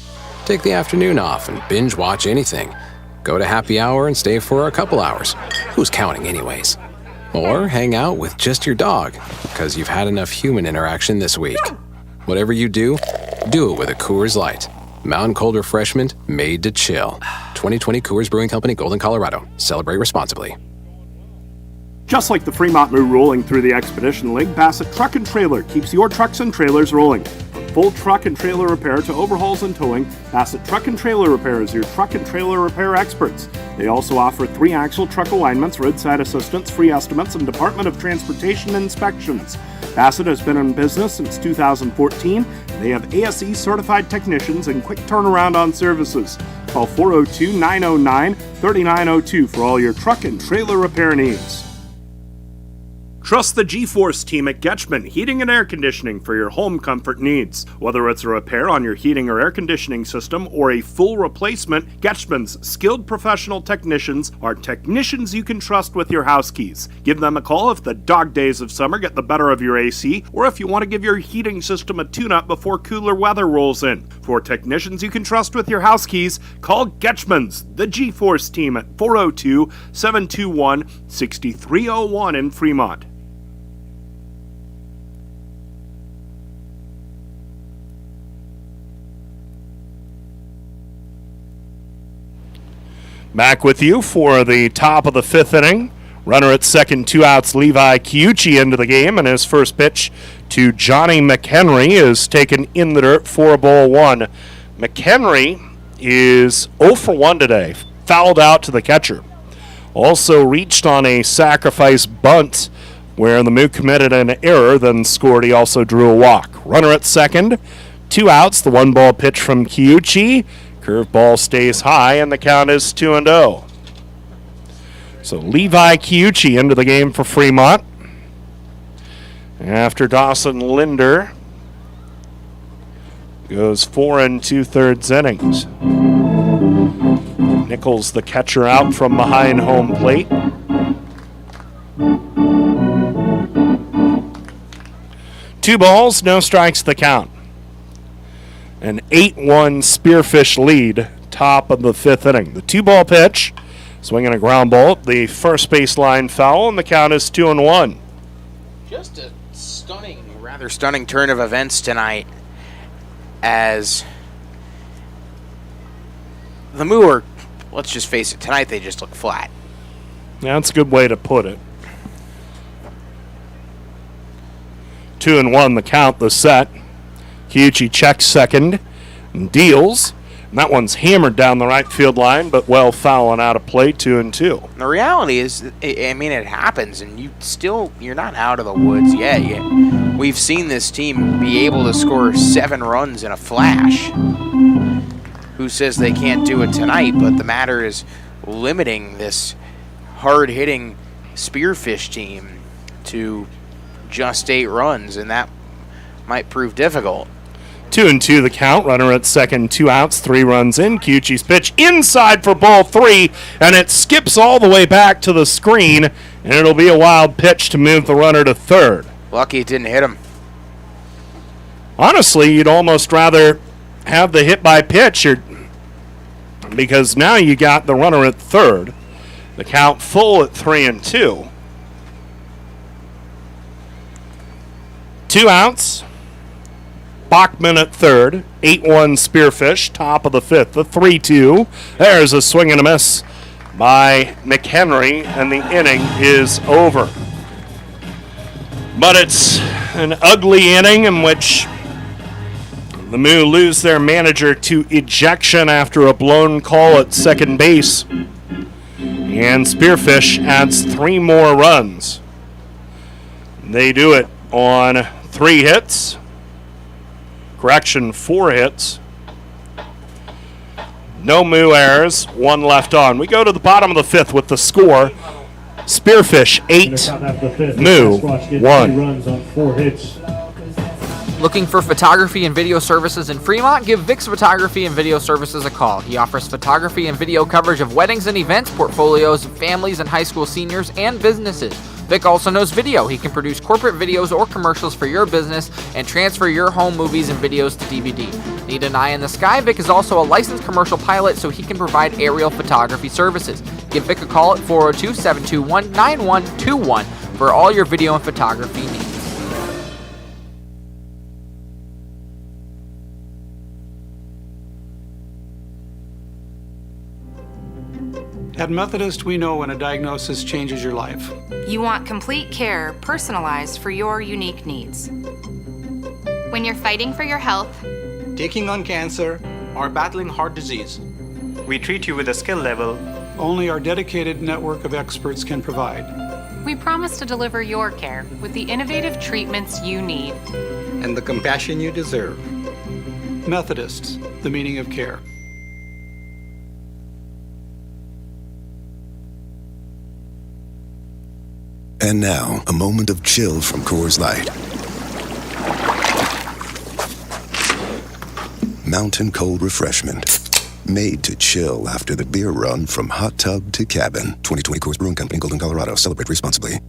Take the afternoon off and binge watch anything. Go to happy hour and stay for a couple hours. Who's counting anyways? Or hang out with just your dog, because you've had enough human interaction this week. Whatever you do it with a Coors Light. Mountain cold refreshment made to chill. 2020 Coors Brewing Company, Golden, Colorado. Celebrate responsibly. Just like the Fremont Moo rolling through the Expedition League, Bassett Truck and Trailer keeps your trucks and trailers rolling. From full truck and trailer repair to overhauls and towing, Bassett Truck and Trailer Repair is your truck and trailer repair experts. They also offer 3-axle truck alignments, roadside assistance, free estimates, and Department of Transportation inspections. Bassett has been in business since 2014. They have ASE certified technicians and quick turnaround on services. Call 402-909-3902 for all your truck and trailer repair needs. Trust the G-Force team at Getchman Heating and Air Conditioning for your home comfort needs. Whether it's a repair on your heating or air conditioning system or a full replacement, Getchman's skilled professional technicians are technicians you can trust with your house keys. Give them a call if the dog days of summer get the better of your AC, or if you want to give your heating system a tune-up before cooler weather rolls in. For technicians you can trust with your house keys, call Getchman's, the G-Force team at 402-721-6301 in Fremont. Back with you for the top of the 5th inning. Runner at second, 2 outs, Levi Chiuchi into the game, and his first pitch to Johnny McHenry is taken in the dirt for a ball 1. McHenry is 0 for 1 today, fouled out to the catcher. Also reached on a sacrifice bunt where the Moo committed an error, then scored. He also drew a walk. Runner at second, 2 outs, the 1-ball pitch from Chiuchi. Curveball stays high, and the count is 2-0. So Levi Chiuchi into the game for Fremont. After Dawson Linder goes 4 2/3 innings. Nichols, the catcher, out from behind home plate. Two balls, no strikes, the count. An 8-1 Spearfish lead, top of the 5th inning. The 2-ball pitch, swinging a ground ball at the first baseline foul, and the count is 2-1. Just a rather stunning turn of events tonight, as the Moo are, let's just face it, tonight they just look flat. Yeah, that's a good way to put it. 2-1 the count, the set. Chiuchi checks second and deals. And that one's hammered down the right field line, but well fouling out of play, 2-2. The reality is, I mean, it happens, and you're not out of the woods yet. We've seen this team be able to score 7 runs in a flash. Who says they can't do it tonight? But the matter is limiting this hard-hitting Spearfish team to just 8 runs, and that might prove difficult. 2-2 the count. Runner at second, 2 outs, 3 runs in. Chiuchi's pitch inside for ball 3, and it skips all the way back to the screen, and it'll be a wild pitch to move the runner to third. Lucky it didn't hit him. Honestly, you'd almost rather have the hit by pitch, because now you got the runner at third. The count full at 3-2. 2 outs. Bachman at third, 8-1 Spearfish, top of the 5th, the 3-2. There's a swing and a miss by McHenry, and the inning is over. But it's an ugly inning in which the Moo lose their manager to ejection after a blown call at second base. And Spearfish adds 3 more runs. They do it on 3 hits. Correction, 4 hits. No Moo errors, 1 left on. We go to the bottom of the 5th with the score. Spearfish 8, Moo 1. Looking for photography and video services in Fremont? Give Vic's Photography and Video Services a call. He offers photography and video coverage of weddings and events, portfolios of families and high school seniors, and businesses. Vic also knows video. He can produce corporate videos or commercials for your business and transfer your home movies and videos to DVD. Need an eye in the sky? Vic is also a licensed commercial pilot, so he can provide aerial photography services. Give Vic a call at 402-721-9121 for all your video and photography needs. At Methodist, we know when a diagnosis changes your life. You want complete care personalized for your unique needs. When you're fighting for your health, taking on cancer, or battling heart disease, we treat you with a skill level only our dedicated network of experts can provide. We promise to deliver your care with the innovative treatments you need and the compassion you deserve. Methodists, the meaning of care. And now, a moment of chill from Coors Light. Mountain cold refreshment. Made to chill after the beer run from hot tub to cabin. 2020 Coors Brewing Company, Golden, Colorado. Celebrate responsibly.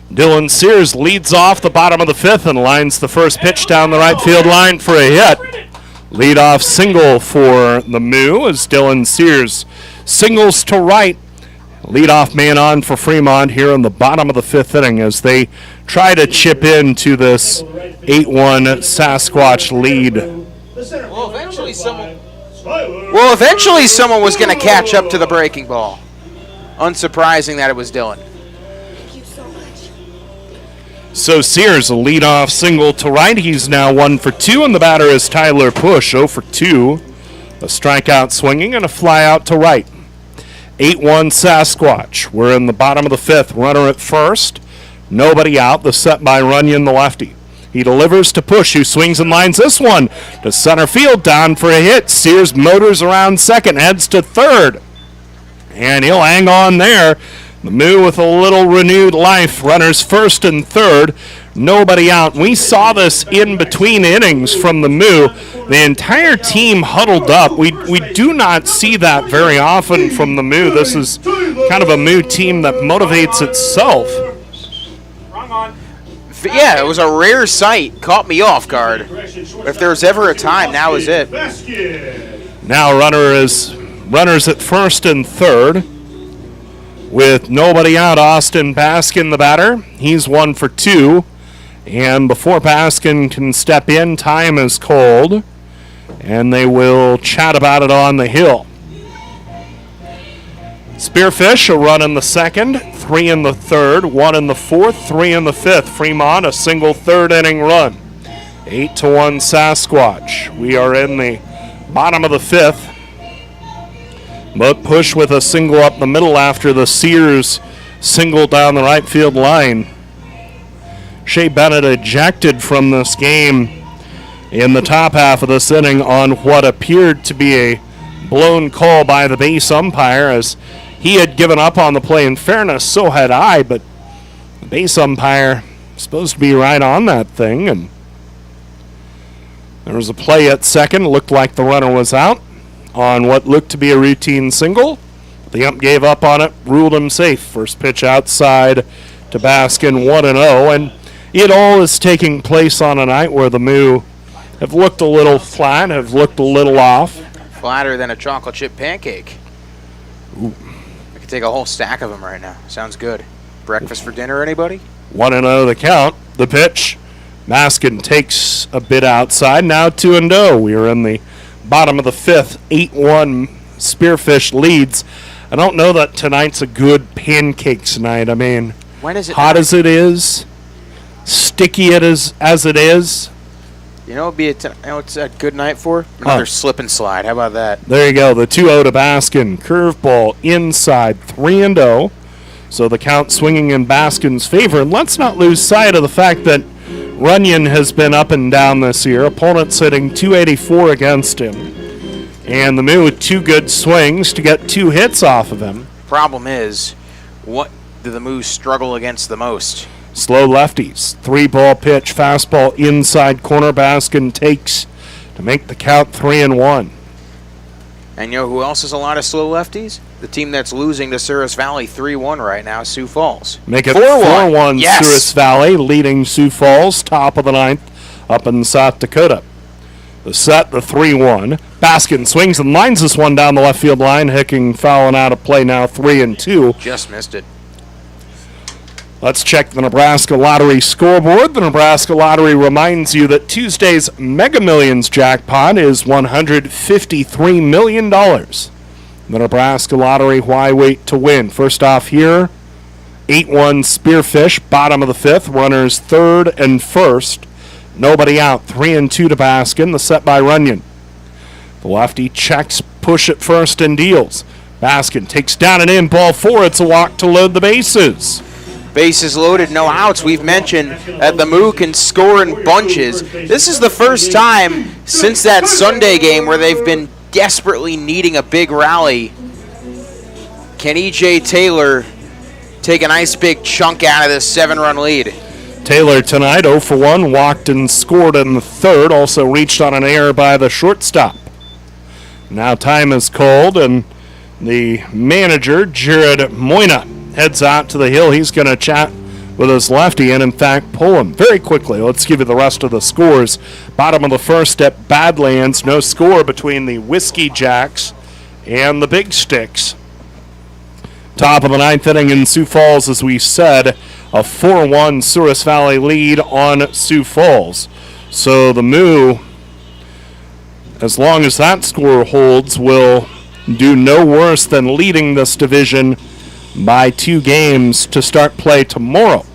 Dylan Sears leads off the bottom of the 5th and lines the first pitch down the right field line for a hit. Leadoff single for the Moo as Dylan Sears singles to right. Leadoff man on for Fremont here in the bottom of the 5th inning as they try to chip into this 8-1 Sasquatch lead. Well, eventually someone Well, eventually someone was going to catch up to the breaking ball. Unsurprising that it was Dylan. So Sears, a leadoff single to right. He's now 1 for 2, and the batter is Tyler Push, 0 for 2. A strikeout swinging and a fly out to right. 8-1 Sasquatch. We're in the bottom of the 5th. Runner at first. Nobody out. The set by Runyon, the lefty. He delivers to Push, who swings and lines this one to center field, down for a hit. Sears motors around second, heads to third. And he'll hang on there. The Moo with a little renewed life. Runners first and third. Nobody out. We saw this in between innings from the Moo. The entire team huddled up. We do not see that very often from the Moo. This is kind of a Moo team that motivates itself. Yeah, it was a rare sight. Caught me off guard. If there was ever a time, now is it. Now runners at first and third. With nobody out, Austin Baskin, the batter. He's 1 for 2. And before Baskin can step in, time is called. And they will chat about it on the hill. Spearfish, a run in the second, 3 in the third, 1 in the fourth, 3 in the fifth. Fremont, a single third inning run. 8-1 Sasquatch. We are in the bottom of the 5th. But Push with a single up the middle after the Sears single down the right field line. Shea Bennett ejected from this game in the top half of this inning on what appeared to be a blown call by the base umpire, as he had given up on the play. In fairness, so had I, but the base umpire was supposed to be right on that thing, and there was a play at second. It looked like the runner was out on what looked to be a routine single. The ump gave up on it, ruled him safe. First pitch outside to Baskin, 1-0, and it all is taking place on a night where the Moo have looked a little flat, have looked a little off. Flatter than a chocolate chip pancake. Ooh. I could take a whole stack of them right now. Sounds good. Breakfast for dinner, anybody? 1-0 the count. The pitch. Baskin takes a bit outside. Now 2-0. We are in the bottom of the 5th. 8-1 Spearfish leads. I don't know that tonight's a good pancakes night. I mean, when is it hot as it is, sticky as it is. You know it's a good night for? Another slip and slide. How about that? There you go. The 2-0 to Baskin. Curveball inside, 3-0. So the count swinging in Baskin's favor. And let's not lose sight of the fact that Runyon has been up and down this year. Opponents hitting .284 against him. And the Moo with 2 good swings to get 2 hits off of him. Problem is, what do the Moos struggle against the most? Slow lefties. 3-ball pitch, fastball inside corner. Baskin takes to make the count 3-1. And you know who else has a lot of slow lefties? The team that's losing to Souris Valley 3-1 right now, Sioux Falls. Make it 4-1 yes. Souris Valley, leading Sioux Falls, top of the 9th, up in South Dakota. The set, the 3-1. Baskin swings and lines this one down the left field line. Hicking fouling out of play now, 3-2. Just missed it. Let's check the Nebraska Lottery scoreboard. The Nebraska Lottery reminds you that Tuesday's Mega Millions jackpot is $153 million. The Nebraska Lottery, why wait to win? First off here, 8-1 Spearfish, bottom of the 5th. Runners third and first. Nobody out. 3-2 to Baskin. The set by Runyon. The lefty checks, push at first and deals. Baskin takes down and in, ball 4. It's a walk to load the bases. Bases loaded, no outs. We've mentioned that the Moo can score in bunches. This is the first time since that Sunday game where they've been desperately needing a big rally. Can E.J. Taylor take a nice big chunk out of this 7-run lead? Taylor tonight 0 for 1, walked and scored in the third. Also reached on an error by the shortstop. Now time is called, and the manager, Jared Moyna, heads out to the hill. He's going to chat with his lefty and, in fact, pull him very quickly. Let's give you the rest of the scores. Bottom of the 1st at Badlands, no score between the Whiskey Jacks and the Big Sticks. Top of the 9th inning in Sioux Falls, as we said, a 4-1 Souris Valley lead on Sioux Falls. So the Moo as long as that score holds, will do no worse than leading this division by 2 games to start play tomorrow.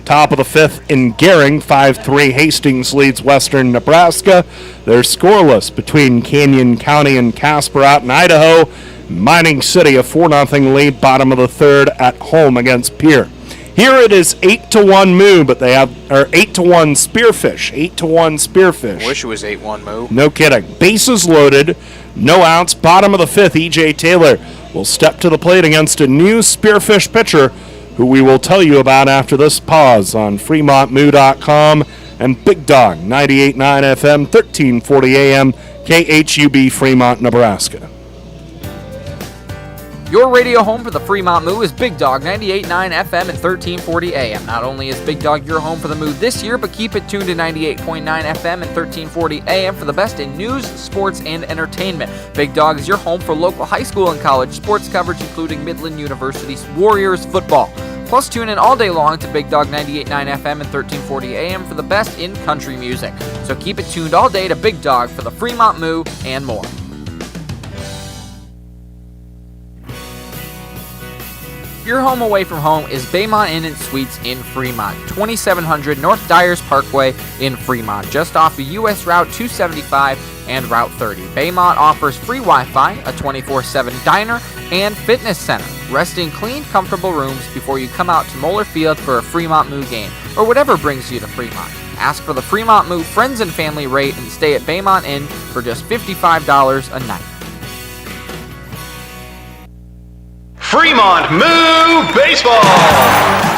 Top of the 5th in Gering, 5-3 Hastings leads Western Nebraska. They're scoreless between Canyon County and Casper out in Idaho. Mining City, a 4-0 lead, bottom of the 3rd at home against Pierre. Here it is 8-1 Moo, but they have 8-1 Spearfish. 8-1 Spearfish. I wish it was 8-1 Moo. No kidding. Bases loaded, no outs. Bottom of the 5th, E.J. Taylor will step to the plate against a new Spearfish pitcher, who we will tell you about after this pause on FremontMoo.com and Big Dog 98.9 FM, 1340 AM, KHUB, Fremont, Nebraska. Your radio home for the Fremont Moo is Big Dog 98.9 FM and 1340 AM. Not only is Big Dog your home for the Moo this year, but keep it tuned to 98.9 FM and 1340 AM for the best in news, sports, and entertainment. Big Dog is your home for local high school and college sports coverage, including Midland University's Warriors football. Plus, tune in all day long to Big Dog 98.9 FM and 1340 AM for the best in country music. So keep it tuned all day to Big Dog for the Fremont Moo and more. Your home away from home is Baymont Inn and Suites in Fremont, 2700 North Dyers Parkway in Fremont, just off of U.S. Route 275 and Route 30. Baymont offers free Wi-Fi, a 24/7 diner, and fitness center. Rest in clean, comfortable rooms before you come out to Moeller Field for a Fremont Moo game, or whatever brings you to Fremont. Ask for the Fremont Moo Friends and Family rate and stay at Baymont Inn for just $55 a night. Fremont Moo Baseball!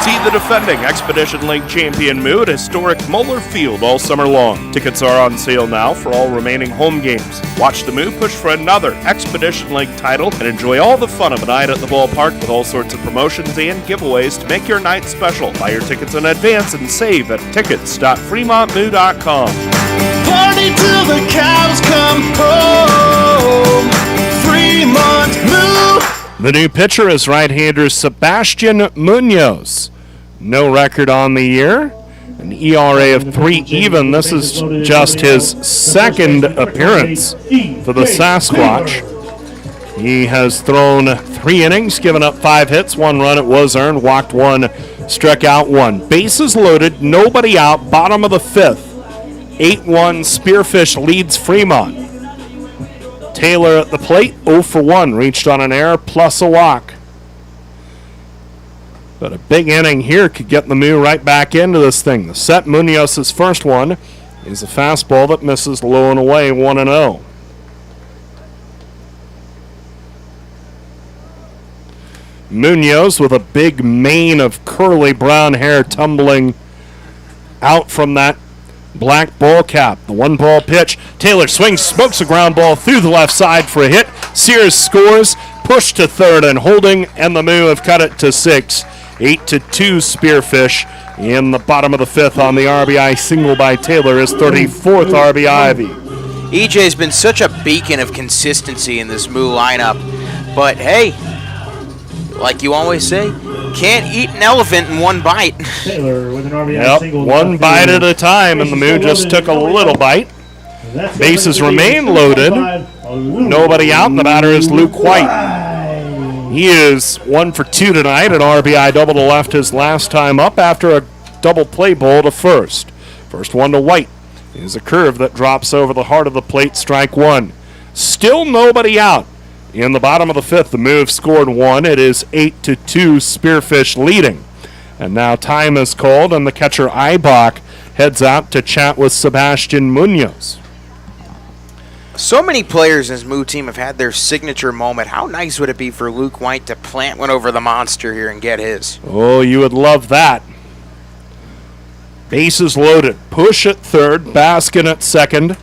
See the defending Expedition League champion Moo at historic Moeller Field all summer long. Tickets are on sale now for all remaining home games. Watch the Moo push for another Expedition League title and enjoy all the fun of a night at the ballpark with all sorts of promotions and giveaways to make your night special. Buy your tickets in advance and save at tickets.fremontmoo.com. Party till the cows come home. Fremont Moo! The new pitcher is right-hander Sebastian Munoz. No record on the year, an ERA of 3 even. This is just his second appearance for the Sasquatch. He has thrown 3 innings, given up 5 hits, 1 run. It was earned, walked 1, struck out 1. Bases loaded, nobody out, bottom of the 5th. 8-1 Spearfish leads Fremont. Taylor at the plate, 0 for 1, reached on an error plus a walk. But a big inning here could get the Moo right back into this thing. The set, Munoz's first one, is a fastball that misses low and away, 1-0. Munoz with a big mane of curly brown hair tumbling out from that black ball cap. The 1-ball pitch. Taylor swings, smokes a ground ball through the left side for a hit. Sears scores, push to third and holding, and the Moo have cut it to 6. 8-2 Spearfish in the bottom of the 5th on the RBI single by Taylor, his 34th RBI. EJ's been such a beacon of consistency in this Moo lineup, but hey, like you always say, can't eat an elephant in one bite. Taylor with an RBI single. One bite at a time, and the Moo just took a little bite. Bases remain loaded. Nobody out, and the batter is Luke White. He is 1 for 2 tonight, an RBI double to left his last time up after a double play ball to first. First one to White is a curve that drops over the heart of the plate, strike 1. Still nobody out. In the bottom of the 5th, the Moo have scored 1. It is 8-2 Spearfish leading. And now time is called, and the catcher Eibach heads out to chat with Sebastian Munoz. So many players in this Moo team have had their signature moment. How nice would it be for Luke White to plant one over the monster here and get his? Oh, you would love that. Bases loaded. Push at third, Baskin at second.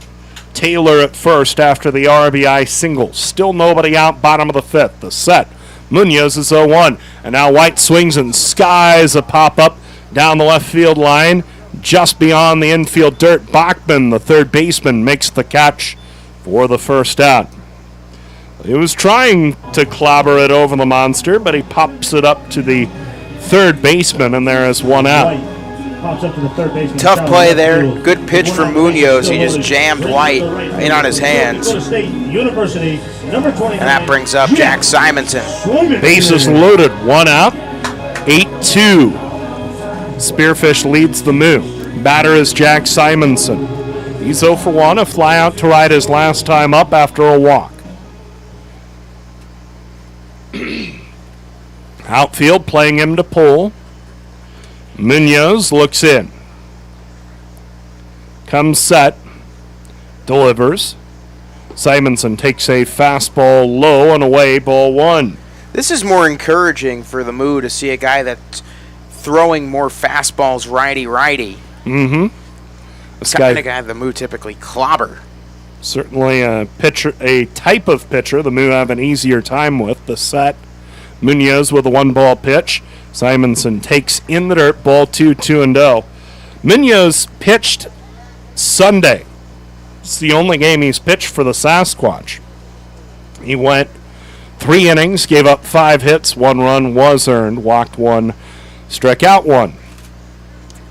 Taylor at first after the RBI single. Still nobody out, bottom of the 5th. The set. Munoz is 0-1. And now White swings and skies a pop-up down the left field line. Just beyond the infield dirt. Bachman, the third baseman, makes the catch for the first out. He was trying to clobber it over the monster, but he pops it up to the third baseman, and there is one out. Pops up to the third baseman. Tough play there. Good pitch from Munoz. He just jammed White in on his hands. University, number 29. And that brings up Jack Simonson. Bases loaded, 1 out, 8-2. Spearfish leads the Moo. Batter is Jack Simonson. He's 0 for 1, a fly out to right his last time up after a walk. Outfield playing him to pull. Munoz looks in. Comes set. Delivers. Simonson takes a fastball low and away, ball 1. This is more encouraging for the Moo to see a guy that's throwing more fastballs righty-righty. Mm-hmm. This kind of guy the Moo typically clobber. Certainly a pitcher, a type of pitcher the Moo have an easier time with. The set. Munoz with a 1-ball pitch. Simonson takes in the dirt, ball 2, 2-0. Munoz pitched Sunday. It's the only game he's pitched for the Sasquatch. He went 3 innings, gave up 5 hits, 1 run was earned, walked 1, struck out 1.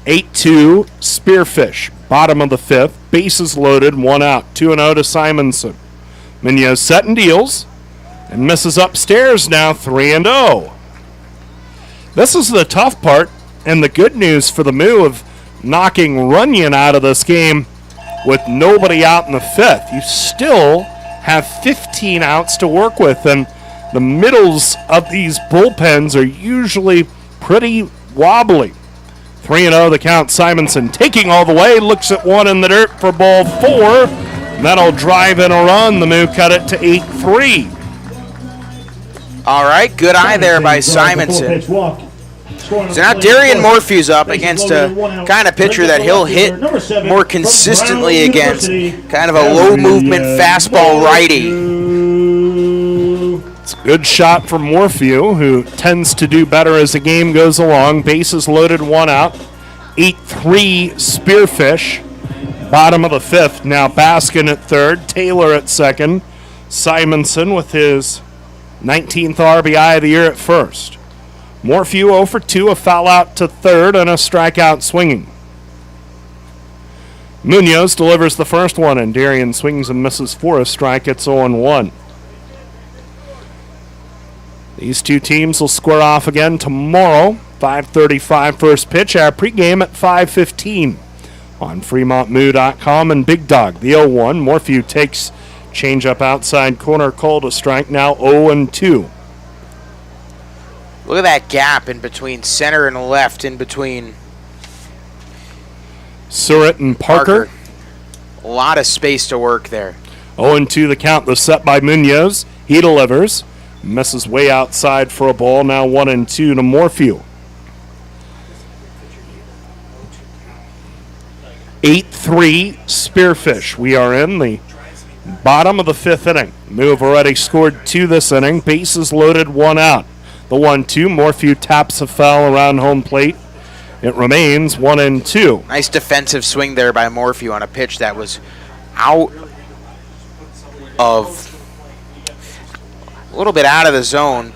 8-2, Spearfish, bottom of the 5th, bases loaded, 1 out, 2-0 to Simonson. Munoz set and deals, and misses upstairs now, 3-0. This is the tough part, and the good news for the Moo of knocking Runyon out of this game with nobody out in the 5th. You still have 15 outs to work with, and the middles of these bullpens are usually pretty wobbly. 3-0 the count. Simonson taking all the way, looks at 1 in the dirt for ball 4. That'll drive in a run. The Moo cut it to 8-3. All right, good eye there by Simonson. So now Darian Morphew's up against a kind of pitcher that he'll hit more consistently against, kind of a low movement fastball righty. It's a good shot from Morphew, who tends to do better as the game goes along. Bases loaded, 1 out. 8-3 Spearfish. Bottom of the 5th. Now Baskin at 3rd, Taylor at 2nd. Simonson with his 19th RBI of the year at 1st. Morphew 0 for 2, a foul out to 3rd, and a strikeout swinging. Munoz delivers the first one, and Darian swings and misses for a strike. It's 0-1. These two teams will square off again tomorrow. 5:35 first pitch. Our pregame at 5:15 on FremontMoo.com and Big Dog. The 0-1. Morphew takes changeup outside corner, called a strike. Now 0-2. Look at that gap in between center and left, in between Surratt and Parker. A lot of space to work there. 0-2 the count. The set by Munoz. He delivers. Misses way outside for a ball. Now 1-2 to Morphew. 8-3 Spearfish. We are in the bottom of the 5th inning. Moo have already scored 2 this inning. Bases loaded, 1 out. The 1-2. Morphew taps a foul around home plate. It remains 1-2. Nice defensive swing there by Morphew on a pitch that was out of, a little bit out of the zone.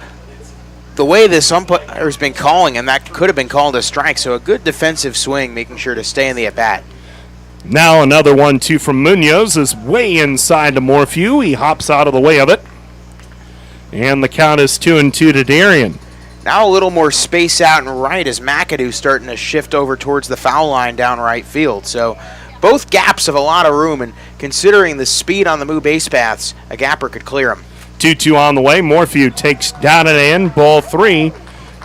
The way this umpire's been calling him, that could have been called a strike. So a good defensive swing, making sure to stay in the at-bat. Now another 1-2 from Munoz is way inside to Morphew. He hops out of the way of it. And the count is 2-2 to Darian. Now a little more space out and right as McAdoo's starting to shift over towards the foul line down right field. So both gaps have a lot of room, and considering the speed on the Moo base paths, a gapper could clear them. 2-2 on the way. Morphew takes down and in. Ball 3.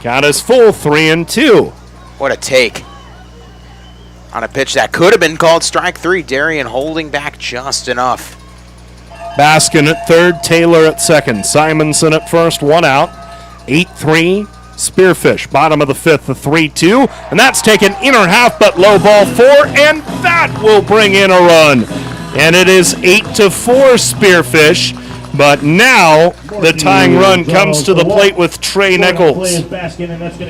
Count is full, 3-2. What a take. On a pitch that could have been called strike 3. Darian holding back just enough. Baskin at 3rd, Taylor at 2nd. Simonson at 1st, 1 out. 8-3 Spearfish. Bottom of the 5th, the 3-2. And that's taken inner half, but low, ball 4. And that will bring in a run. And it is 8-4 Spearfish. But now the tying run comes to the plate with Trey Nichols.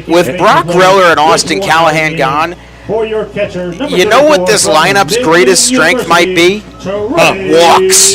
With Brock Reller and Austin Callahan gone, you know what this lineup's greatest strength might be? Walks.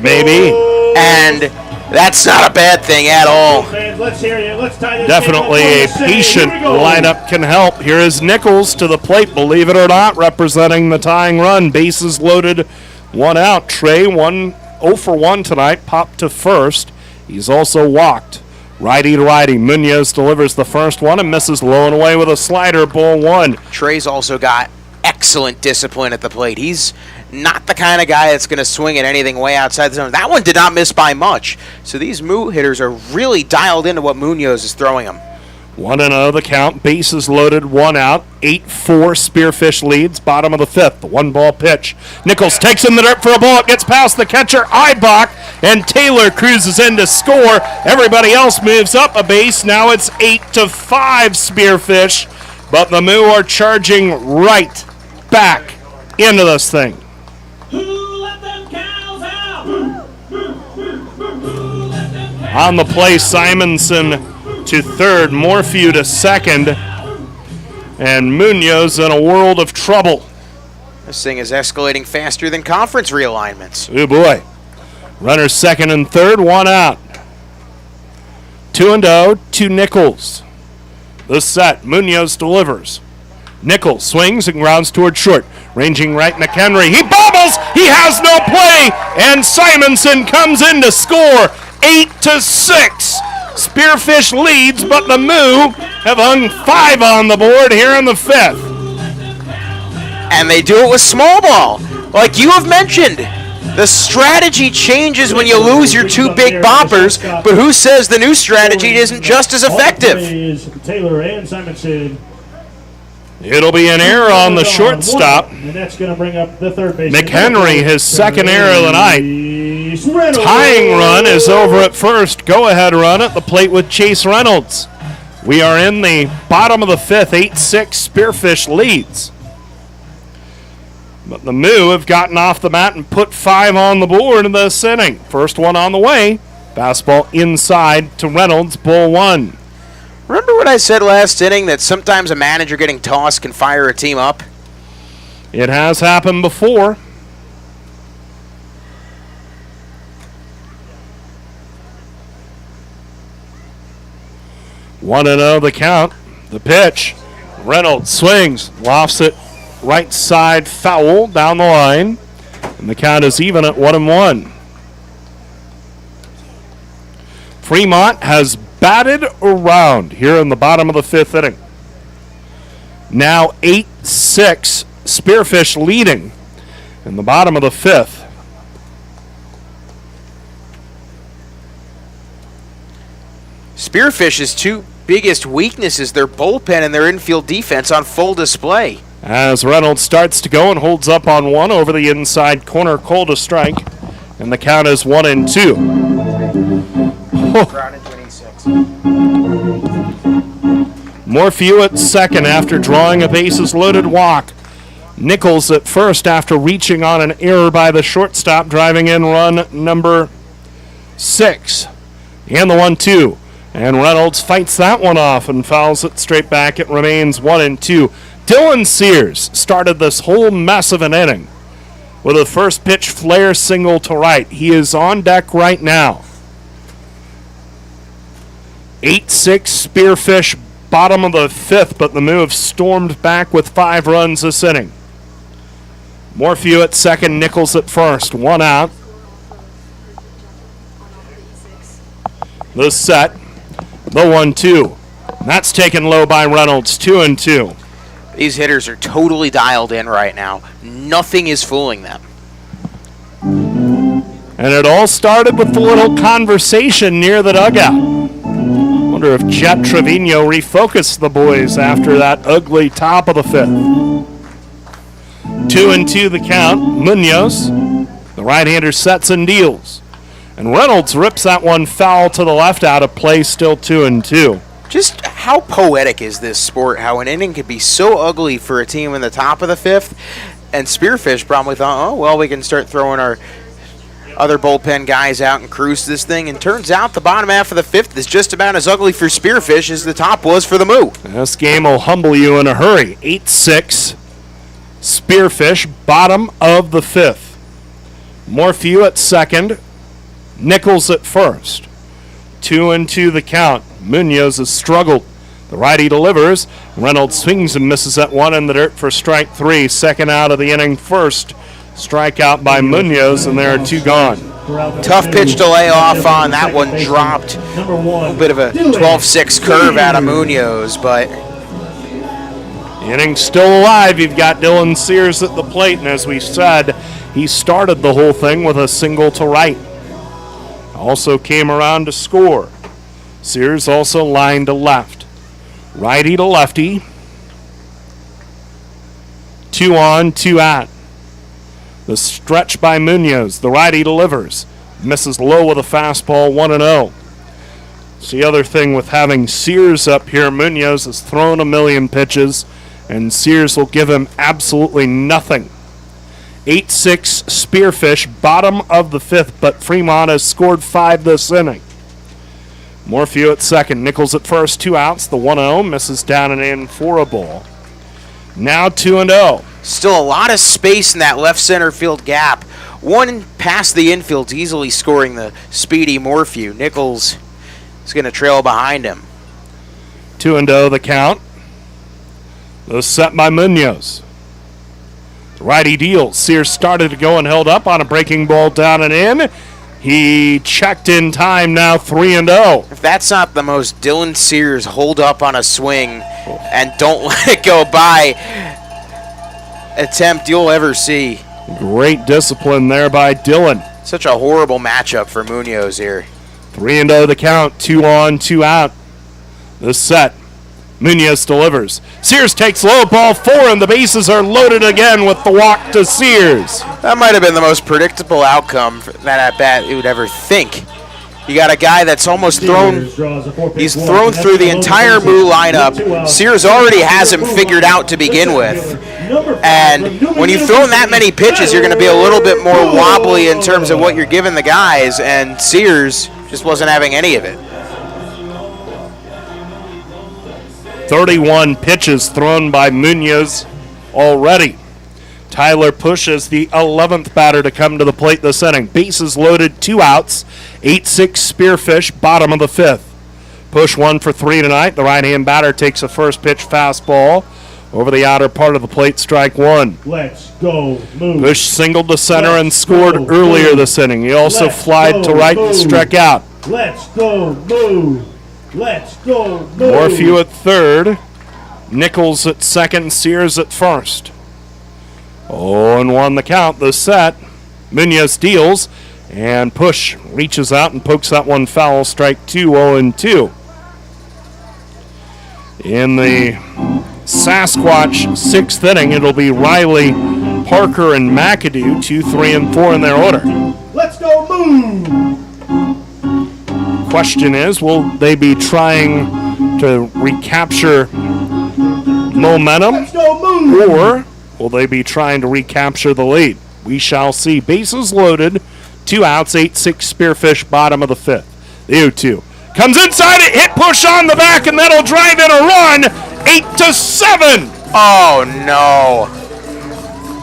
Maybe. And That's not a bad thing at all. Fans, let's hear you. Let's tie this Definitely game a up for the patient city. Here we go. lineup can help. Here is Nichols to the plate, believe it or not, representing the tying run. Bases loaded, one out. Trey, 0 for 1 tonight, popped to first. He's also walked. Righty to righty. Munoz delivers the first one and misses low and away with a slider, ball 1. Trey's also got excellent discipline at the plate. He's not the kind of guy that's going to swing at anything way outside the zone. That one did not miss by much. So these Moo hitters are really dialed into what Munoz is throwing them. 1-0 the count. Bases loaded, one out. 8-4 Spearfish leads. Bottom of the 5th. The 1-ball pitch. Nichols takes in the dirt for a ball. It gets past the catcher, Eibach, and Taylor cruises in to score. Everybody else moves up a base. Now it's 8-5 Spearfish. But the Moo are charging right back into this thing. On the play, Simonson to third, Morphew to second, and Munoz in a world of trouble. This thing is escalating faster than conference realignments. Oh boy. Runners second and third, one out. 2-0 to Nichols. The set, Munoz delivers. Nichols swings and grounds toward short. Ranging right, McHenry. He bobbles! He has no play! And Simonson comes in to score. 8-6. Spearfish leads, but the Moo have hung 5 on the board here in the 5th. And they do it with small ball. Like you have mentioned, the strategy changes when you lose your 2 big boppers, but who says the new strategy isn't just as effective? Taylor and Simonson. It'll be an error on the shortstop. And that's going to bring up the third base. McHenry, his second error of the night. Tying run is over at first. Go-ahead run at the plate with Chase Reynolds. We are in the bottom of the 5th. 8-6 Spearfish leads. But the Moo have gotten off the mat and put 5 on the board in this inning. First one on the way. Fastball inside to Reynolds, ball 1. Remember what I said last inning, that sometimes a manager getting tossed can fire a team up? It has happened before. One and 0 the count. The pitch. Reynolds swings, lofts it right side foul down the line. And the count is even at 1-1. Fremont has batted around here in the bottom of the 5th inning. Now 8-6, Spearfish leading in the bottom of the 5th. Spearfish's 2 biggest weaknesses, their bullpen and their infield defense, on full display. As Reynolds starts to go and holds up on one over the inside corner, call to strike, and the count is 1-2. Morphew at second after drawing a bases loaded walk. Nichols at first after reaching on an error by the shortstop, driving in run number 6. And the 1-2. And Reynolds fights that one off and fouls it straight back. It remains 1-2. Dylan Sears started this whole mess of an inning with a first pitch flare single to right. He is on deck right now. 8-6 Spearfish, bottom of the 5th, but the Moo have stormed back with 5 runs this inning. Morphew at second, Nichols at first. 1 out. The set. The 1-2. That's taken low by Reynolds. 2-2. These hitters are totally dialed in right now. Nothing is fooling them. And it all started with the little conversation near the dugout. Wonder if Jet Trevino refocused the boys after that ugly top of the 5th. 2-2 the count. Munoz, the right-hander, sets and deals. And Reynolds rips that one foul to the left out of play, still 2-2. Just how poetic is this sport, how an inning could be so ugly for a team in the top of the 5th, and Spearfish probably thought, oh, well, we can start throwing our other bullpen guys out and cruise this thing, and turns out the bottom half of the 5th is just about as ugly for Spearfish as the top was for the Moo. This game will humble you in a hurry. 8-6 Spearfish, bottom of the 5th. Morphew at second. Nichols at first. 2-2 the count. Munoz has struggled. The righty delivers. Reynolds swings and misses at one in the dirt for strike 3. Second out of the inning first. Strikeout by Munoz, and there are 2 gone. Tough pitch to lay off on. That one dropped. A little bit of a 12-6 curve out of Munoz, but The inning's still alive. You've got Dylan Sears at the plate, and as we said, he started the whole thing with a single to right. Also came around to score. Sears also lined to left. Righty to lefty. 2 on, 2 out. The stretch by Munoz. The righty delivers. Misses low with a fastball, 1-0. It's the other thing with having Sears up here. Munoz has thrown a million pitches, and Sears will give him absolutely nothing. 8-6 Spearfish, bottom of the 5th, but Fremont has scored 5 this inning. Morphew at second, Nichols at first, 2 outs. The 1-0 misses down and in for a ball. Now 2-0. Still a lot of space in that left center field gap. One past the infield, easily scoring the speedy Morphew. Nichols is going to trail behind him. 2-0 the count. The set by Munoz. The righty deals. Sears started to go and held up on a breaking ball down and in. He checked in time, now 3-0. If that's not the most Dylan Sears hold up on a swing and don't let it go by attempt you'll ever see. Great discipline there by Dylan. Such a horrible matchup for Munoz here. 3-0 the count, 2 on, 2 out. The set. Munoz delivers. Sears takes low, ball 4, and the bases are loaded again with the walk to Sears. That might have been the most predictable outcome for that at bat you would ever think. You got a guy that's almost thrown, he's thrown through the entire Moo lineup. Sears already has him figured out to begin with. And when you've thrown that many pitches, you're going to be a little bit more wobbly in terms of what you're giving the guys, and Sears just wasn't having any of it. 31 pitches thrown by Munoz already. Tyler pushes the 11th batter to come to the plate this inning. Bases loaded, 2 outs. 8-6 Spearfish, bottom of the 5th. Push 1 for 3 tonight. The right-hand batter takes a first pitch fastball over the outer part of the plate, strike 1. Let's go, Moo. Push singled to center and scored earlier this inning. He also flied to right and struck out. Let's go, Moo. Let's go, Moo. Morphew at third. Nichols at second. Sears at first. 0-1 the count. The set. Munoz deals. And push reaches out and pokes that one foul. Strike 2, 0-2. In the Sasquatch 6th inning, it'll be Riley, Parker, and McAdoo, 2, 3, and 4 in their order. Let's go, Moo. Question is, will they be trying to recapture momentum, or will they be trying to recapture the lead? We shall see. Bases loaded, 2 outs, 8-6 Spearfish, bottom of the 5th. The 0-2 comes inside it, hit push on the back, and that'll drive in a run. 8-7. Oh no.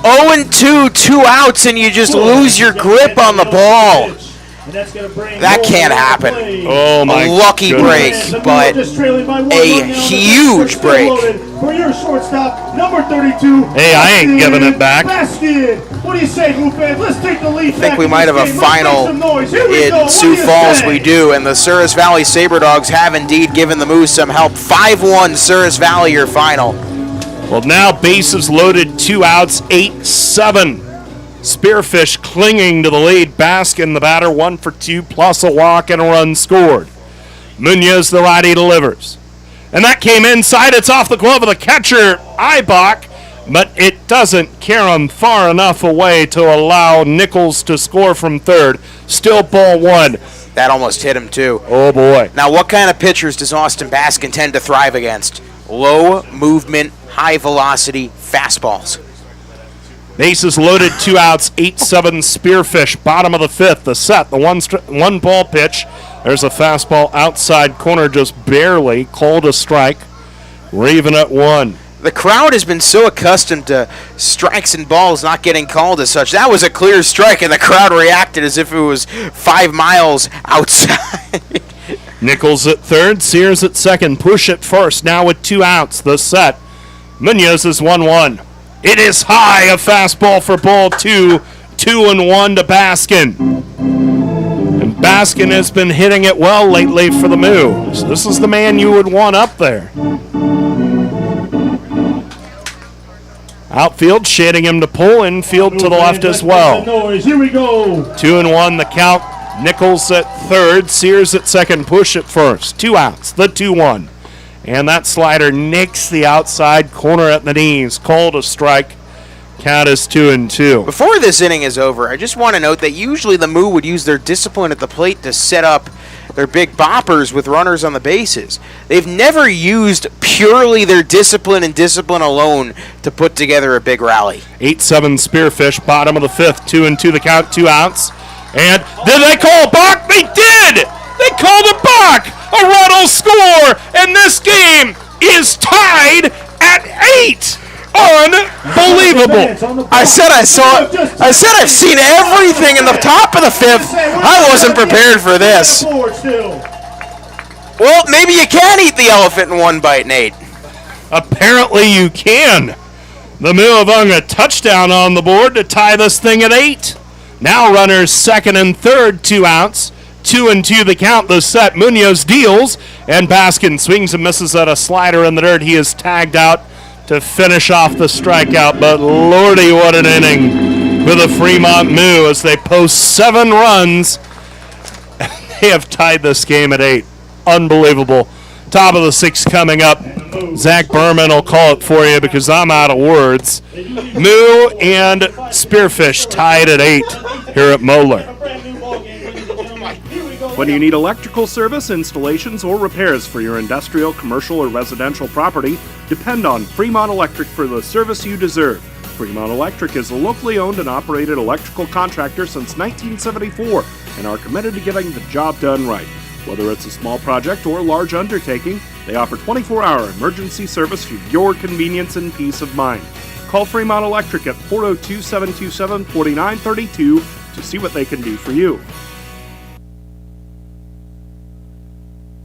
0-2, 2 outs, and you just lose your grip on the ball. That can't happen. Oh my! A lucky goodness. break, but a huge break. For your shortstop, number 32. Hey, I ain't giving it back. What do you say, Moo fans? Let's take the lead. I think we might have a final in Sioux Falls. We do, and the Souris Valley Saberdogs have indeed given the Moose some help. 5-1 Souris Valley, your final. Well, now bases loaded, 2 outs, 8-7. Spearfish clinging to the lead. Baskin, the batter, 1 for 2, plus a walk and a run scored. Munoz, the righty, delivers. And that came inside. It's off the glove of the catcher, Ibach, but it doesn't carry him far enough away to allow Nichols to score from third. Still ball 1. That almost hit him, too. Oh, boy. Now, what kind of pitchers does Austin Baskin tend to thrive against? Low movement, high velocity fastballs. Bases loaded, 2 outs, 8-7 Spearfish, bottom of the 5th. The set, the one ball pitch. There's a fastball outside corner, just barely called a strike. We're even at 1. The crowd has been so accustomed to strikes and balls not getting called as such. That was a clear strike, and the crowd reacted as if it was 5 miles outside. Nichols at third, Sears at second, push at first, now with 2 outs, the set. Munoz is 1-1. It is high, a fastball for ball 2, 2-1 to Baskin. And Baskin has been hitting it well lately for the Moo. So this is the man you would want up there. Outfield shading him to pull, infield to the left as well. Here we go. 2-1 the count. Nichols at third, Sears at second, push at first. 2 outs, the 2-1. And that slider nicks the outside corner at the knees. Called a strike. Count is 2-2. Before this inning is over, I just want to note that usually the Moo would use their discipline at the plate to set up their big boppers with runners on the bases. They've never used purely their discipline and discipline alone to put together a big rally. 8-7 Spearfish, bottom of the 5th, 2-2 the count, 2 outs. And did they call a balk? They did! They called a balk! A run will score, and this game is tied at 8! Unbelievable! I said I've seen everything in the top of the 5th. I wasn't prepared for this. Well, maybe you can eat the elephant in one bite, Nate. Apparently you can. The Moo have hung a touchdown on the board to tie this thing at 8. Now runners second and third, 2 outs. 2-2 the count, the set. Munoz deals, and Baskin swings and misses at a slider in the dirt. He is tagged out to finish off the strikeout, but lordy, what an inning for the Fremont Moo as they post 7 runs. They have tied this game at 8. Unbelievable. Top of the 6th coming up. Zach Berman will call it for you because I'm out of words. Moo and Spearfish tied at 8 here at Moeller. When you need electrical service, installations, or repairs for your industrial, commercial, or residential property, depend on Fremont Electric for the service you deserve. Fremont Electric is a locally owned and operated electrical contractor since 1974 and are committed to getting the job done right. Whether it's a small project or a large undertaking, they offer 24-hour emergency service for your convenience and peace of mind. Call Fremont Electric at 402-727-4932 to see what they can do for you.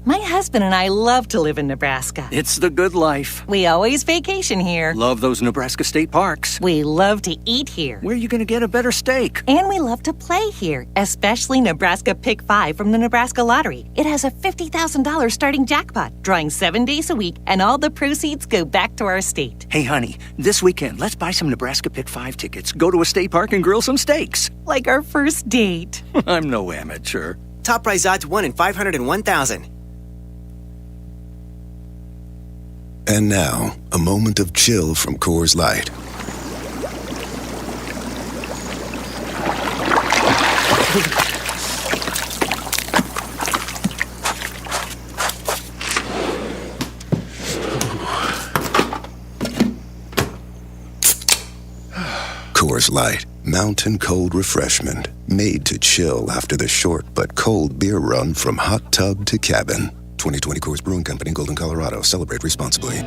My husband and I love to live in Nebraska. It's the good life. We always vacation here. Love those Nebraska state parks. We love to eat here. Where are you going to get a better steak? And we love to play here, especially Nebraska Pick 5 from the Nebraska Lottery. It has a $50,000 starting jackpot, drawing 7 days a week, and all the proceeds go back to our state. Hey, honey, this weekend, let's buy some Nebraska Pick 5 tickets, go to a state park, and grill some steaks. Like our first date. I'm no amateur. Top prize odds 1 in 501,000. And now, a moment of chill from Coors Light. Coors Light, mountain cold refreshment, made to chill after the short but cold beer run from hot tub to cabin. 2020 Coors Brewing Company, Golden, Colorado. Celebrate responsibly.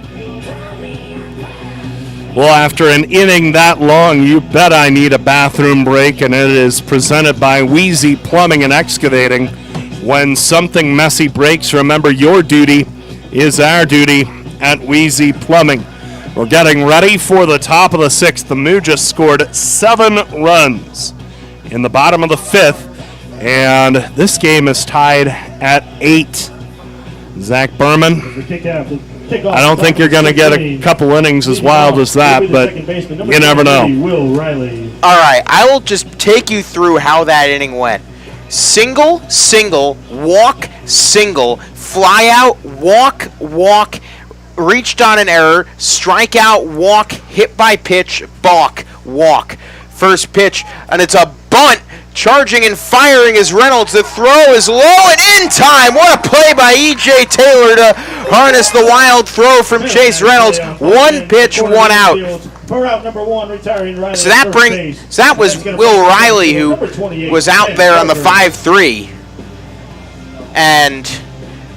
Well, after an inning that long, you bet I need a bathroom break, and it is presented by Wheezy Plumbing and Excavating. When something messy breaks, remember your duty is our duty at Wheezy Plumbing. We're getting ready for the top of the 6th. The Moo just scored 7 runs in the bottom of the 5th, and this game is tied at 8. Zach Berman, I don't think you're going to get a couple innings as wild as that, but you never know. All right, I will just take you through how that inning went. Single, single, walk, single, fly out, walk, walk, reached on an error, strike out, walk, hit by pitch, balk, walk. First pitch, and it's a bunt. Charging and firing is Reynolds. The throw is low and in time. What a play by E.J. Taylor to harness the wild throw from Chase Reynolds. 1 pitch, 1 out. So that was Will Riley, who was out there on the 5-3. And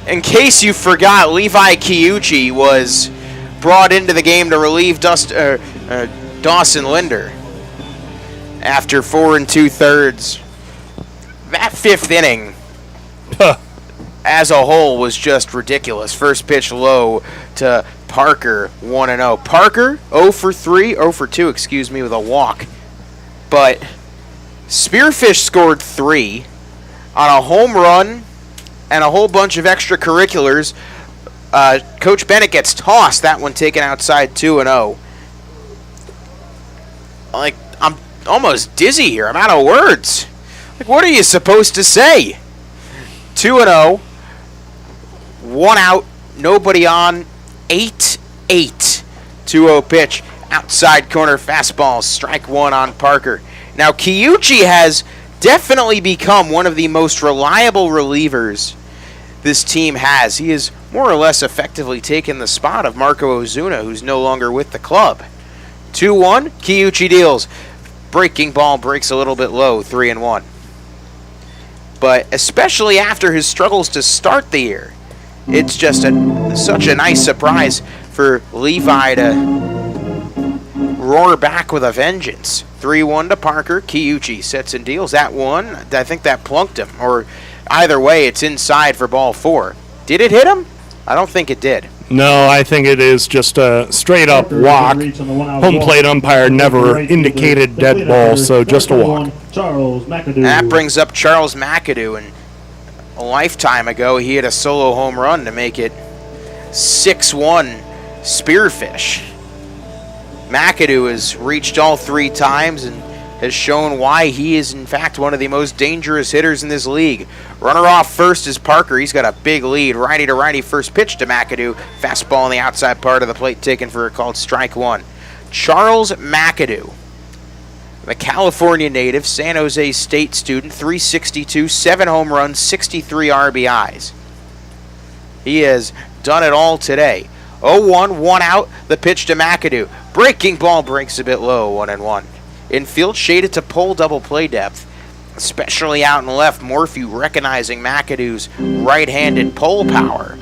in case you forgot, Levi Kiuchi was brought into the game to relieve Dawson Linder after 4 2/3. That 5th inning as a whole was just ridiculous. First pitch low to Parker, 1-0. Parker 0 for 3, 0 for 2, with a walk. But Spearfish scored 3 on a home run and a whole bunch of extracurriculars. Coach Bennett gets tossed, that one taken outside, 2-0. Like, I'm almost dizzy here. I'm out of words. Like, what are you supposed to say? 2-0, 1 out, nobody on, 8-8. 2-0 pitch, outside corner fastball, strike 1 on Parker. Now, Kiyuchi has definitely become one of the most reliable relievers this team has. He has more or less effectively taken the spot of Marco Ozuna, who's no longer with the club. 2-1, Kiyuchi deals. Breaking ball breaks a little bit low, 3-1. But especially after his struggles to start the year, it's just such a nice surprise for Levi to roar back with a vengeance. 3-1 to Parker. Kiyuchi sets and deals. That one, I think that plunked him. Or either way, it's inside for ball 4. Did it hit him? I don't think it did. No, I think it is just a straight-up walk. Home plate umpire never indicated dead ball, so just a walk. That brings up Charles McAdoo, and a lifetime ago he hit a solo home run to make it 6-1 Spearfish. McAdoo has reached all 3 times and has shown why he is, in fact, one of the most dangerous hitters in this league. Runner off first is Parker. He's got a big lead. Righty to righty, first pitch to McAdoo. Fastball on the outside part of the plate taken for a called strike 1. Charles McAdoo, the California native, San Jose State student, 362, 7 home runs, 63 RBIs. He has done it all today. 0-1, 1 out, the pitch to McAdoo. Breaking ball breaks a bit low, 1-1. Infield shaded to pole double play depth, especially out and left. Morphew recognizing McAdoo's right-handed pole power.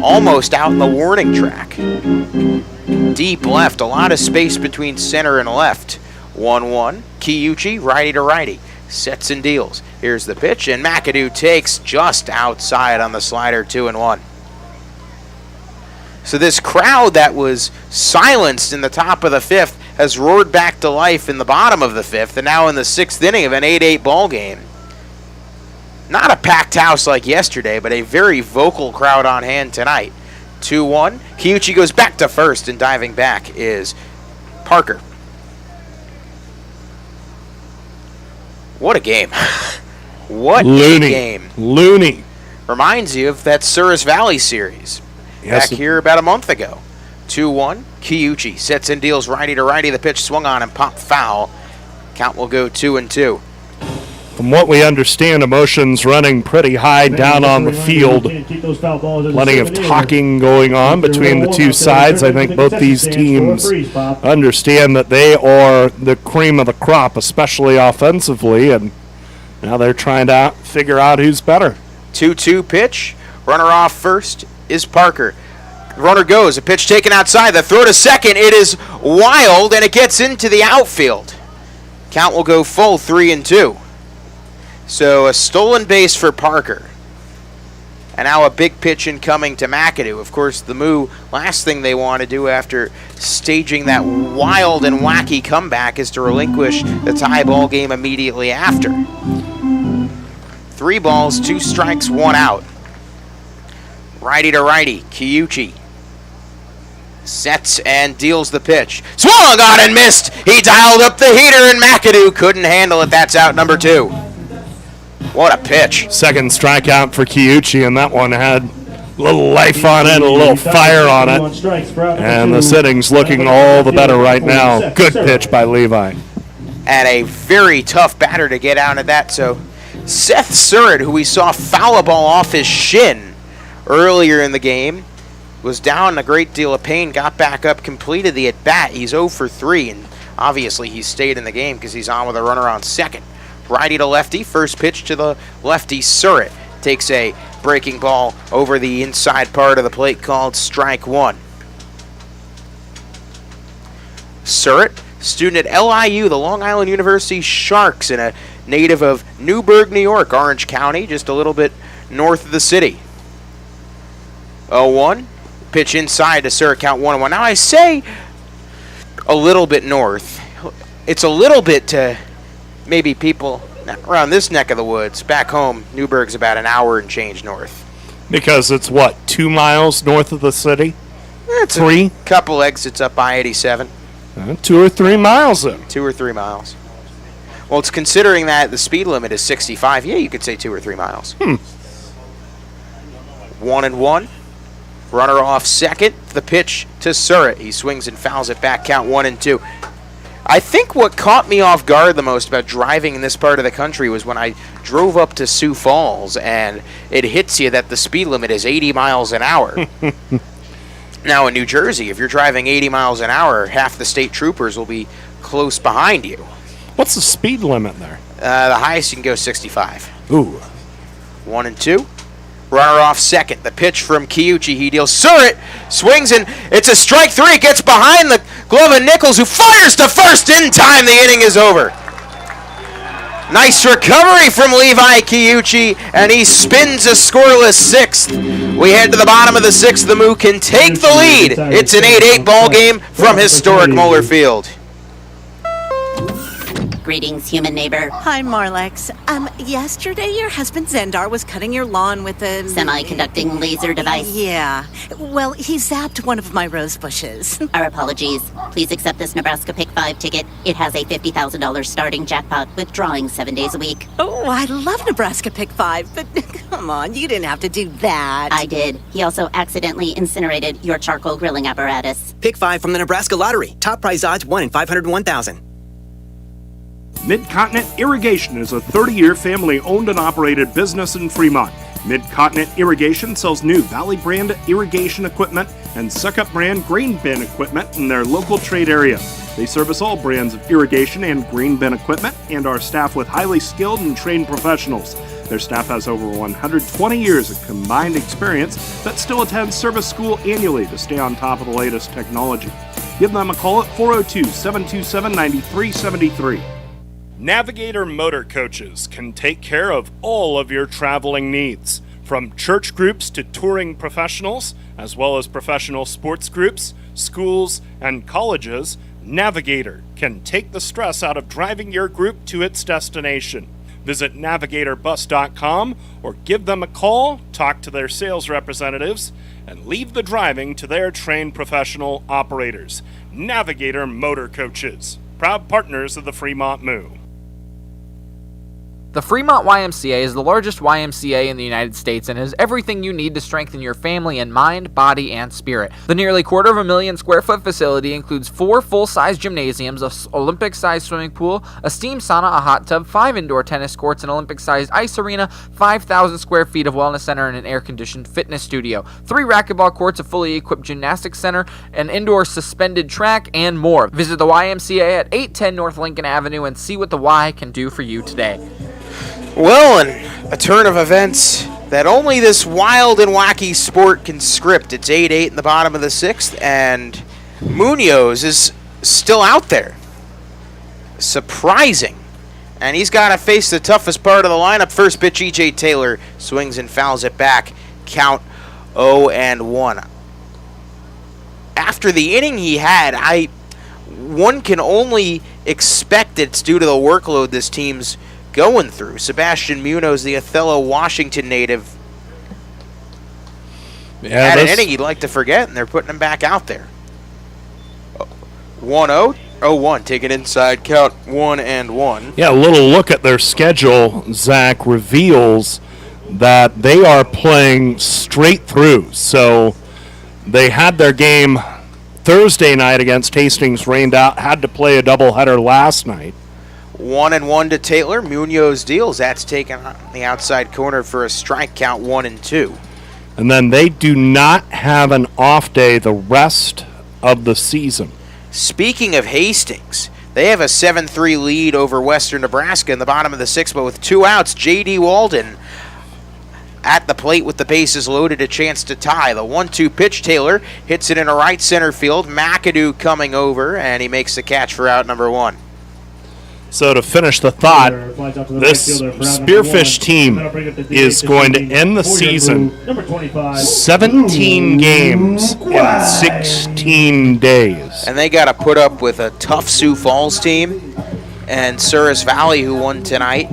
Almost out in the warning track. Deep left, a lot of space between center and left. 1-1, Kiyuchi, righty to righty. Sets and deals. Here's the pitch, and McAdoo takes just outside on the slider, 2-1. So this crowd that was silenced in the top of the 5th has roared back to life in the bottom of the 5th, and now in the 6th inning of an 8-8 ball game. Not a packed house like yesterday, but a very vocal crowd on hand tonight. 2-1. Kiyuchi goes back to first, and diving back is Parker. What a game. What a game. Looney. Reminds you of that Souris Valley series. Yes. Back here about a month ago. 2-1. Kiyuchi sets and deals righty to righty. The pitch swung on and popped foul. Count will go 2-2. From what we understand, emotions running pretty high down on the field. Plenty of talking going on between the two sides. I think both these teams understand that they are the cream of the crop, especially offensively, and now they're trying to figure out who's better. 2-2 pitch. Runner off first is Parker. Runner goes. A pitch taken outside. The throw to second. It is wild, and it gets into the outfield. Count will go full 3-2. So a stolen base for Parker. And now a big pitch incoming to McAdoo. Of course, the Moo, last thing they want to do after staging that wild and wacky comeback is to relinquish the tie ball game immediately after. 3 balls, 2 strikes, 1 out. Righty to righty, Kiyuchi sets and deals the pitch. Swung on and missed. He dialed up the heater, and McAdoo couldn't handle it. That's out number 2. What a pitch. Second strikeout for Kiyuchi, and that one had a little life on it, a little fire on it. And the sitting's looking all the better right now. Good pitch by Levi. And a very tough batter to get out of that. So Seth Surratt, who we saw foul a ball off his shin earlier in the game, was down in a great deal of pain, got back up, completed the at-bat. He's 0 for 3, and obviously he stayed in the game because he's on with a runner on second. Righty to lefty, first pitch to the lefty. Surratt takes a breaking ball over the inside part of the plate called strike 1. Surratt, student at LIU, the Long Island University Sharks, and a native of Newburgh, New York, Orange County, just a little bit north of the city. 0-1. Pitch inside to Surratt, count 1-1. Now I say a little bit north. It's a little bit to maybe people around this neck of the woods. Back home, Newburgh's about an hour and change north. Because it's what, 2 miles north of the city? It's 3? A couple exits up I-87. 2 or 3 miles then. 2 or 3 miles. Well, it's considering that the speed limit is 65. Yeah, you could say 2 or 3 miles. 1-1. Runner off second. The pitch to Surratt. He swings and fouls it back. Count 1-2. I think what caught me off guard the most about driving in this part of the country was when I drove up to Sioux Falls and it hits you that the speed limit is 80 miles an hour. Now in New Jersey, if you're driving 80 miles an hour, half the state troopers will be close behind you. What's the speed limit there? The highest you can go 65. Ooh. 1-2. Runner off second. The pitch from Kiuchi. He deals. Surratt swings and it's a strike 3. It gets behind the glove of Nichols, who fires to first in time. The inning is over. Nice recovery from Levi Kiuchi, and he spins a scoreless 6th. We head to the bottom of the 6th. The Moo can take the lead. It's an 8-8 ball game from historic Moeller Field. Greetings, human neighbor. Hi, Marlex. Yesterday your husband Zendar was cutting your lawn with a... semi-conducting laser device? Yeah. Well, he zapped one of my rose bushes. Our apologies. Please accept this Nebraska Pick 5 ticket. It has a $50,000 starting jackpot with drawing 7 days a week. Oh, I love Nebraska Pick 5, but come on, you didn't have to do that. I did. He also accidentally incinerated your charcoal grilling apparatus. Pick 5 from the Nebraska Lottery. Top prize odds 1 in 501,000. Mid-Continent Irrigation is a 30-year family-owned and operated business in Fremont. Mid-Continent Irrigation sells new Valley brand irrigation equipment and Suckup brand grain bin equipment in their local trade area. They service all brands of irrigation and grain bin equipment and are staffed with highly skilled and trained professionals. Their staff has over 120 years of combined experience that still attends service school annually to stay on top of the latest technology. Give them a call at 402-727-9373. Navigator Motor Coaches can take care of all of your traveling needs. From church groups to touring professionals, as well as professional sports groups, schools, and colleges, Navigator can take the stress out of driving your group to its destination. Visit navigatorbus.com or give them a call, talk to their sales representatives, and leave the driving to their trained professional operators. Navigator Motor Coaches, proud partners of the Fremont Moo. The Fremont YMCA is the largest YMCA in the United States and has everything you need to strengthen your family in mind, body, and spirit. The nearly 250,000 square foot facility includes 4 full-size gymnasiums, an Olympic-sized swimming pool, a steam sauna, a hot tub, 5 indoor tennis courts, an Olympic-sized ice arena, 5,000 square feet of wellness center, and an air-conditioned fitness studio, 3 racquetball courts, a fully equipped gymnastics center, an indoor suspended track, and more. Visit the YMCA at 810 North Lincoln Avenue and see what the Y can do for you today. Well, and a turn of events that only this wild and wacky sport can script. It's 8-8 in the bottom of the 6th, and Munoz is still out there. Surprising. And he's got to face the toughest part of the lineup. First pitch, E.J. Taylor swings and fouls it back. Count 0-1. After the inning he had, one can only expect it's due to the workload this team's going through. Sebastian Munoz, the Othello, Washington native, had an inning he'd like to forget, and they're putting him back out there. 1-0, 0-1, take an inside count, 1-1. Yeah, a little look at their schedule, Zach, reveals that they are playing straight through. So they had their game Thursday night against Hastings, rained out, had to play a doubleheader last night. 1-1 to Taylor. Munoz deals. That's taken on the outside corner for a strike count, 1-2. And then they do not have an off day the rest of the season. Speaking of Hastings, they have a 7-3 lead over Western Nebraska in the bottom of the 6th, but with 2 outs, J.D. Walden at the plate with the bases loaded, a chance to tie. The 1-2 pitch, Taylor hits it into right center field. McAdoo coming over, and he makes the catch for out number 1. So to finish the thought, this Spearfish team is going to end the season 17 games in 16 days. And they got to put up with a tough Sioux Falls team and Souris Valley, who won tonight.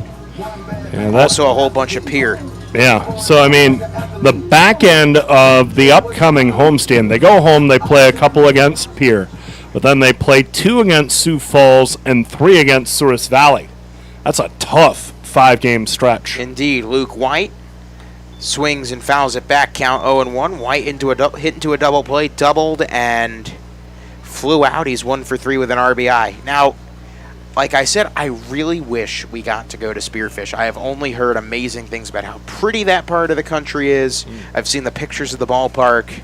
Yeah, also a whole bunch of Pier. Yeah, so I mean, the back end of the upcoming homestand, they go home, they play a couple against Pier. But then they play 2 against Sioux Falls and 3 against Souris Valley. That's a tough 5-game stretch. Indeed. Luke White swings and fouls it back, count 0-1. White hit into a double play, doubled, and flew out. He's 1 for 3 with an RBI. Now, like I said, I really wish we got to go to Spearfish. I have only heard amazing things about how pretty that part of the country is. I've seen the pictures of the ballpark.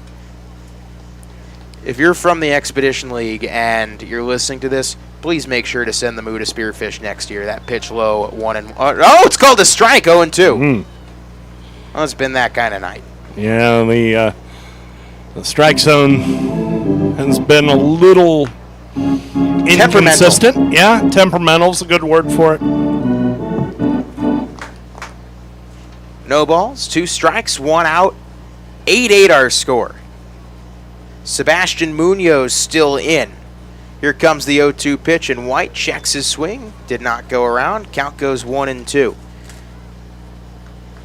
If you're from the Expedition League and you're listening to this, please make sure to send the Moo to Spearfish next year. That pitch low, 1-1. Oh, it's called a strike, 0-2. Well, it's been that kind of night. Yeah, the strike zone has been a little inconsistent. Yeah, temperamental's a good word for it. No balls, 2 strikes, 1 out, 8-8 our score. Sebastian Munoz still in. Here comes the 0-2 pitch, and White checks his swing. Did not go around. Count goes 1-2.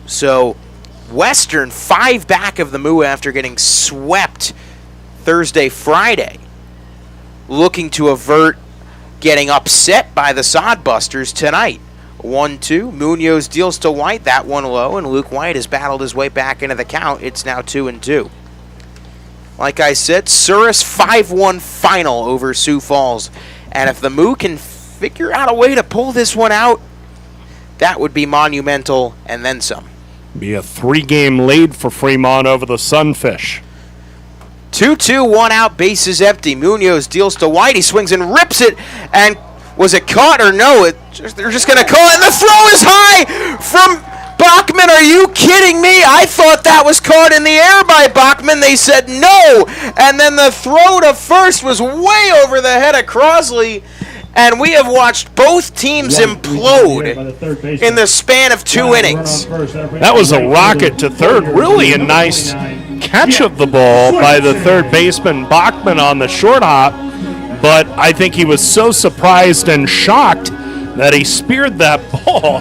So Western 5 back of the Moo after getting swept Thursday, Friday. Looking to avert getting upset by the Sodbusters tonight. 1-2. Munoz deals to White. That one low, and Luke White has battled his way back into the count. It's now 2-2. Like I said, Souris 5-1 final over Sioux Falls. And if the Moo can figure out a way to pull this one out, that would be monumental and then some. Be a 3-game lead for Fremont over the Sunfish. 2-2, 1 out, bases empty. Munoz deals to White. He swings and rips it. And was it caught or no? They're just going to call it. And the throw is high from Bachman. Are you kidding me? I thought that was caught in the air by Bachman. They said no. And then the throw to first was way over the head of Crosley. And we have watched both teams implode in the span of 2 innings. That was a rocket to third. Really a nice catch of the ball by the third baseman Bachman on the short hop. But I think he was so surprised and shocked that he speared that ball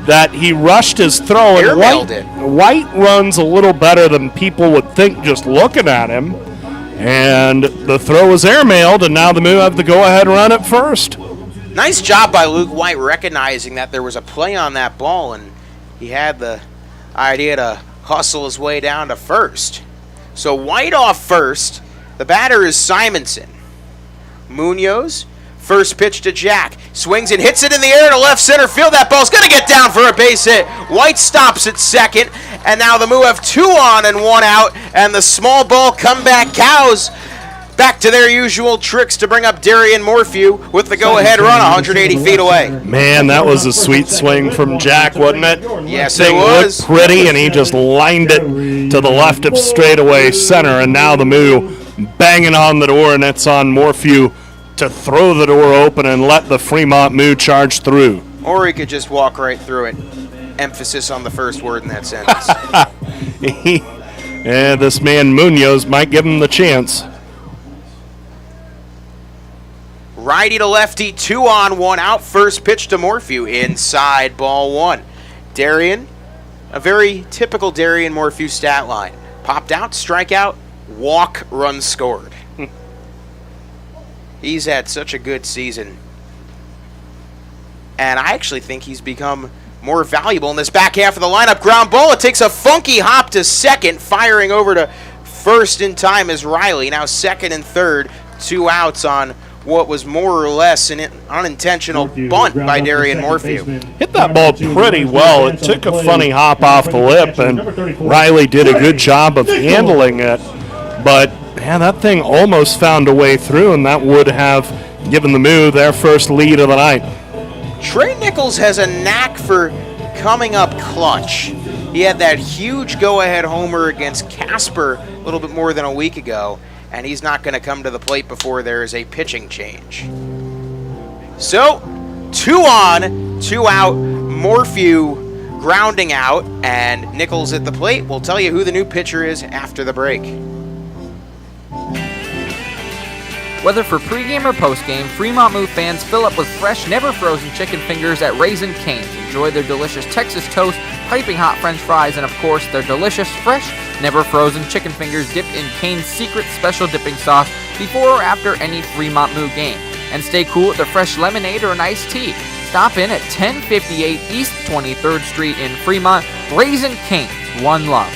that he rushed his throw. And White runs a little better than people would think just looking at him. And the throw was airmailed, and now the Moo have the go-ahead run at first. Nice job by Luke White recognizing that there was a play on that ball, and he had the idea to hustle his way down to first. So White off first. The batter is Simonson. Munoz, first pitch to Jack. Swings and hits it in the air to left center field. That ball's going to get down for a base hit. White stops at second, and now the Moo have 2 on and 1 out, and the small ball comeback Cows back to their usual tricks to bring up Darian Morphew with the go-ahead run 180 feet away. Man, that was a sweet swing from Jack, wasn't it? Yes, it was. Looked pretty, and he just lined it to the left of straightaway center, and now the Moo banging on the door, and it's on Morphew to throw the door open and let the Fremont Moo charge through. Or he could just walk right through it. Emphasis on the first word in that sentence. Yeah, this man Munoz might give him the chance. Righty to lefty, 2 on, 1 out. First pitch to Morphew, inside, ball 1. Darian, a very typical Darian Morphew stat line. Popped out, strikeout, walk, run scored. He's had such a good season. And I actually think he's become more valuable in this back half of the lineup. Ground ball, it takes a funky hop to second. Firing over to first in time is Riley. Now second and third, 2 outs on what was more or less an unintentional bunt by Darian Morphew. Hit that ball pretty well. It took a funny hop off the lip, and Riley did a good job of handling it. But man, that thing almost found a way through, and that would have given the Moo their first lead of the night. Trey Nichols has a knack for coming up clutch. He had that huge go-ahead homer against Casper a little bit more than a week ago, and he's not going to come to the plate before there is a pitching change. So, 2 on, 2 out, Morphew grounding out, and Nichols at the plate. We'll tell you who the new pitcher is after the break. Whether for pregame or postgame, Fremont Moo fans fill up with fresh, never-frozen chicken fingers at Raising Cane's. Enjoy their delicious Texas toast, piping hot French fries, and of course, their delicious, fresh, never-frozen chicken fingers dipped in Cane's secret special dipping sauce before or after any Fremont Moo game. And stay cool with their fresh lemonade or an iced tea. Stop in at 1058 East 23rd Street in Fremont. Raising Cane's, one love.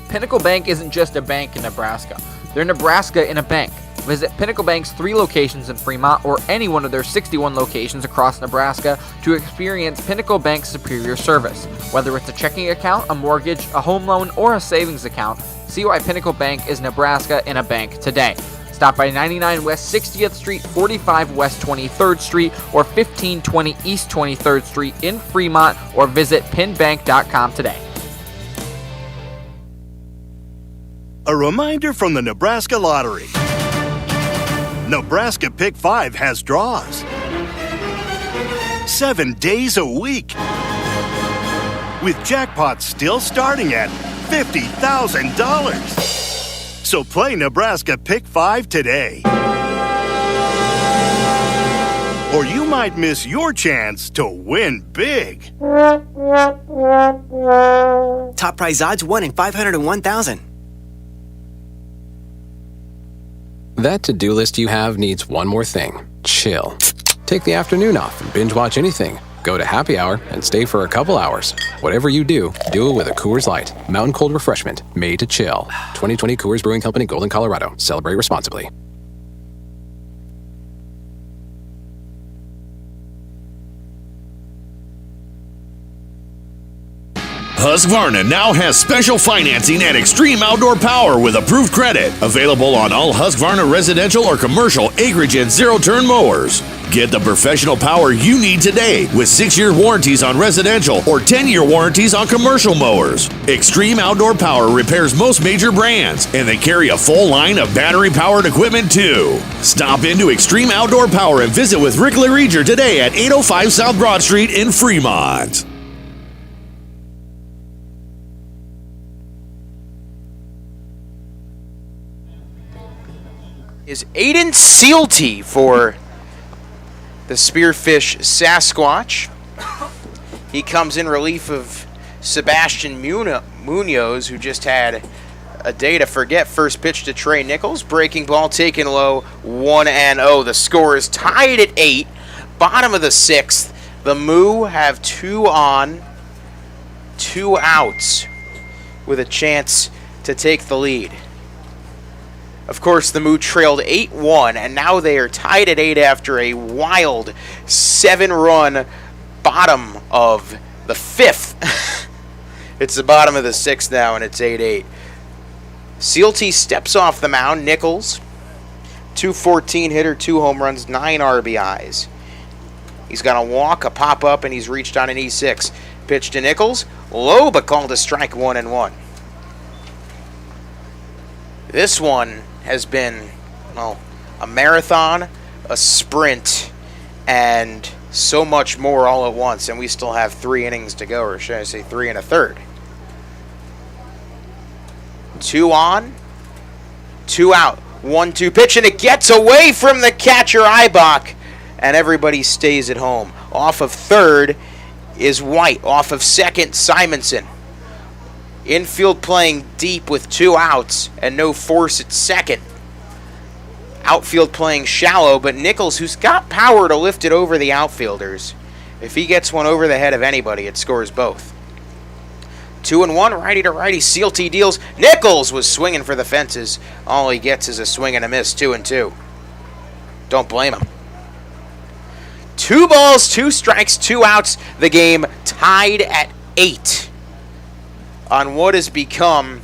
Pinnacle Bank isn't just a bank in Nebraska. They're Nebraska in a bank. Visit Pinnacle Bank's 3 locations in Fremont or any one of their 61 locations across Nebraska to experience Pinnacle Bank's superior service. Whether it's a checking account, a mortgage, a home loan, or a savings account, see why Pinnacle Bank is Nebraska in a bank today. Stop by 99 West 60th Street, 45 West 23rd Street, or 1520 East 23rd Street in Fremont, or visit pinbank.com today. A reminder from the Nebraska Lottery. Nebraska Pick 5 has draws 7 days a week, with jackpots still starting at $50,000. So play Nebraska Pick 5 today, or you might miss your chance to win big. Top prize odds 1 in 501,000. That to-do list you have needs one more thing. Chill. Take the afternoon off and binge watch anything. Go to happy hour and stay for a couple hours. Whatever you do, do it with a Coors Light. Mountain cold refreshment made to chill. 2020 Coors Brewing Company, Golden, Colorado. Celebrate responsibly. Husqvarna now has special financing at Extreme Outdoor Power with approved credit. Available on all Husqvarna residential or commercial acreage and zero-turn mowers. Get the professional power you need today with 6-year warranties on residential or 10-year warranties on commercial mowers. Extreme Outdoor Power repairs most major brands, and they carry a full line of battery-powered equipment too. Stop into Extreme Outdoor Power and visit with Rick Lereger today at 805 South Broad Street in Fremont. Is Aiden Sealty for the Spearfish Sasquatch. He comes in relief of Sebastian Munoz, who just had a day to forget. First pitch to Trey Nichols. Breaking ball taken low, 1-0. The score is tied at 8. Bottom of the 6th. The Moo have 2 on, 2 outs with a chance to take the lead. Of course, the Moo trailed 8-1, and now they are tied at 8 after a wild 7-run bottom of the 5th. It's the bottom of the 6th now, and it's 8-8. Sealty steps off the mound. Nichols, 214 hitter, 2 home runs, 9 RBIs. He's got a walk, a pop-up, and he's reached on an E6. Pitch to Nichols, low, but called a strike, 1-1. This one has been, well, a marathon, a sprint, and so much more all at once, and we still have 3 innings to go, or should I say 3 1/3. 2 on, 2 out, 1-2 pitch, and it gets away from the catcher Eibach, and everybody stays at home. Off of third is White. Off of second, Simonson. Infield playing deep with 2 outs and no force at second. Outfield playing shallow, but Nichols, who's got power to lift it over the outfielders, if he gets one over the head of anybody, it scores both. 2-1, righty to righty. Sealty deals. Nichols was swinging for the fences. All he gets is a swing and a miss. 2-2. Don't blame him. 2 balls, 2 strikes, 2 outs. The game tied at 8. On what has become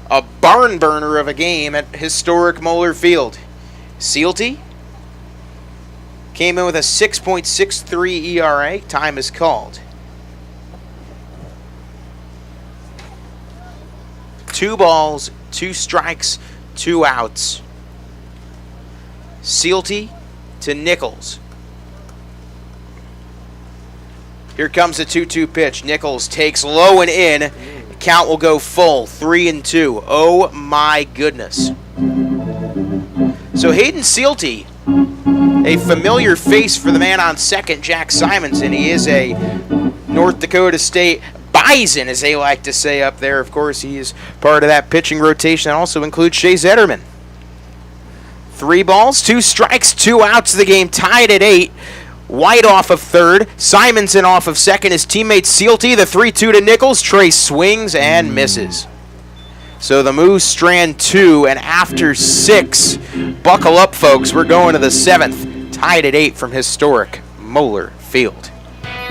a barn burner of a game at historic Moeller Field. Sealty Came in with a 6.63 ERA. Time is called. 2 balls, 2 strikes, 2 outs. Sealty to Nichols. Here comes the 2-2 pitch. Nichols takes low and in. Count will go full, 3-2. Oh my goodness. So Hayden Sealty, a familiar face for the man on second, Jack Simonson. He is a North Dakota State Bison, as they like to say up there. Of course, he is part of that pitching rotation. That also includes Shea Zetterman. 3 balls, 2 strikes, 2 outs. The game tied at 8. White off of third, Simonson off of second. His teammate Sealty, the 3-2 to Nichols. Trey swings and misses. So the Moose strand 2, and after 6, buckle up, folks. We're going to the 7th, tied at 8 from historic Moeller Field.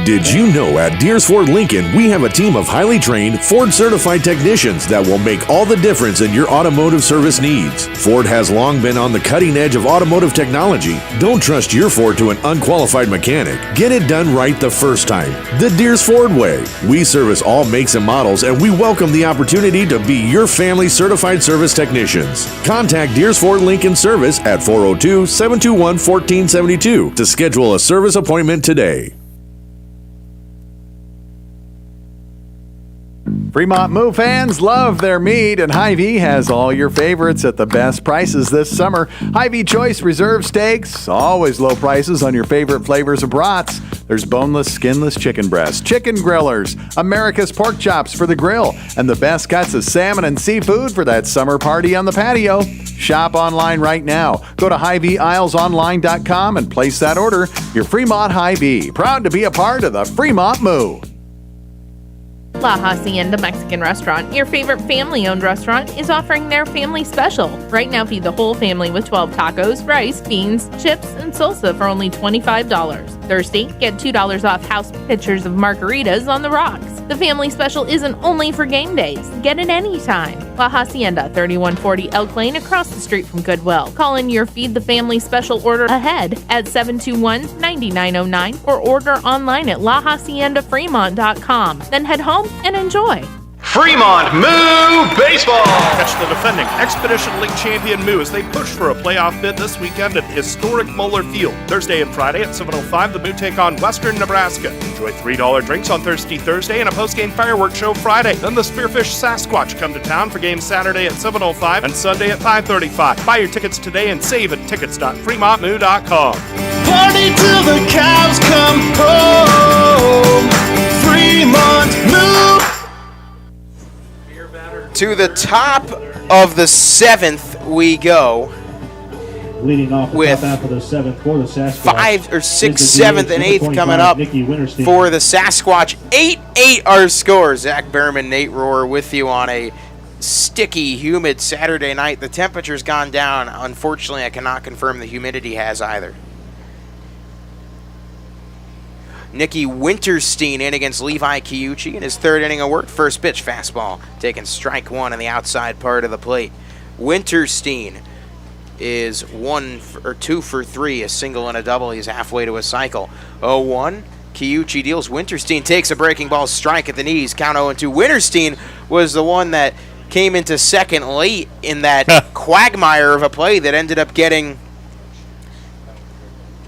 Did you know at Deers Ford Lincoln, we have a team of highly trained, Ford-certified technicians that will make all the difference in your automotive service needs? Ford has long been on the cutting edge of automotive technology. Don't trust your Ford to an unqualified mechanic. Get it done right the first time. The Deers Ford way. We service all makes and models, and we welcome the opportunity to be your family certified service technicians. Contact Deers Ford Lincoln Service at 402-721-1472 to schedule a service appointment today. Fremont Moo fans love their meat, and Hy-Vee has all your favorites at the best prices this summer. Hy-Vee Choice Reserve Steaks, always low prices on your favorite flavors of brats. There's boneless, skinless chicken breasts, chicken grillers, America's pork chops for the grill, and the best cuts of salmon and seafood for that summer party on the patio. Shop online right now. Go to HyVeeIslesOnline.com and place that order. Your Fremont Hy-Vee, proud to be a part of the Fremont Moo. La Hacienda Mexican Restaurant, your favorite family-owned restaurant, is offering their family special. Right now, feed the whole family with 12 tacos, rice, beans, chips, and salsa for only $25. Thursday, get $2 off house pitchers of margaritas on the rocks. The family special isn't only for game days. Get it anytime. La Hacienda, 3140 Elk Lane, across the street from Goodwill. Call in your Feed the Family special order ahead at 721-9909 or order online at lahaciendafremont.com. Then head home and enjoy. Fremont Moo Baseball! Catch the defending Expedition League champion Moo as they push for a playoff bid this weekend at historic Moeller Field. Thursday and Friday at 7:05, the Moo take on Western Nebraska. Enjoy $3 drinks on Thursday and a post-game fireworks show Friday. Then the Spearfish Sasquatch come to town for games Saturday at 7:05 and Sunday at 5:35. Buy your tickets today and save at tickets.fremontmoo.com. Party till the cows come home. Fremont Moo! To the top of the 7th we go. Leading off the with top half of the 7th for the Sasquatch. 5 or 6, 7th, and 8th coming up for the Sasquatch. 8-8 our score. Zach Behrman, Nate Rohr with you on a sticky, humid Saturday night. The temperature's gone down. Unfortunately, I cannot confirm the humidity has either. Nicky Winterstein in against Levi Kiuchi in his 3rd inning of work. First pitch, fastball, taking strike 1 on the outside part of the plate. Winterstein is 2 for 3, a single and a double. He's halfway to a cycle. 0-1. Kiuchi deals. Winterstein takes a breaking ball strike at the knees. Count 0-2. Winterstein was the one that came into second late in that quagmire of a play that ended up getting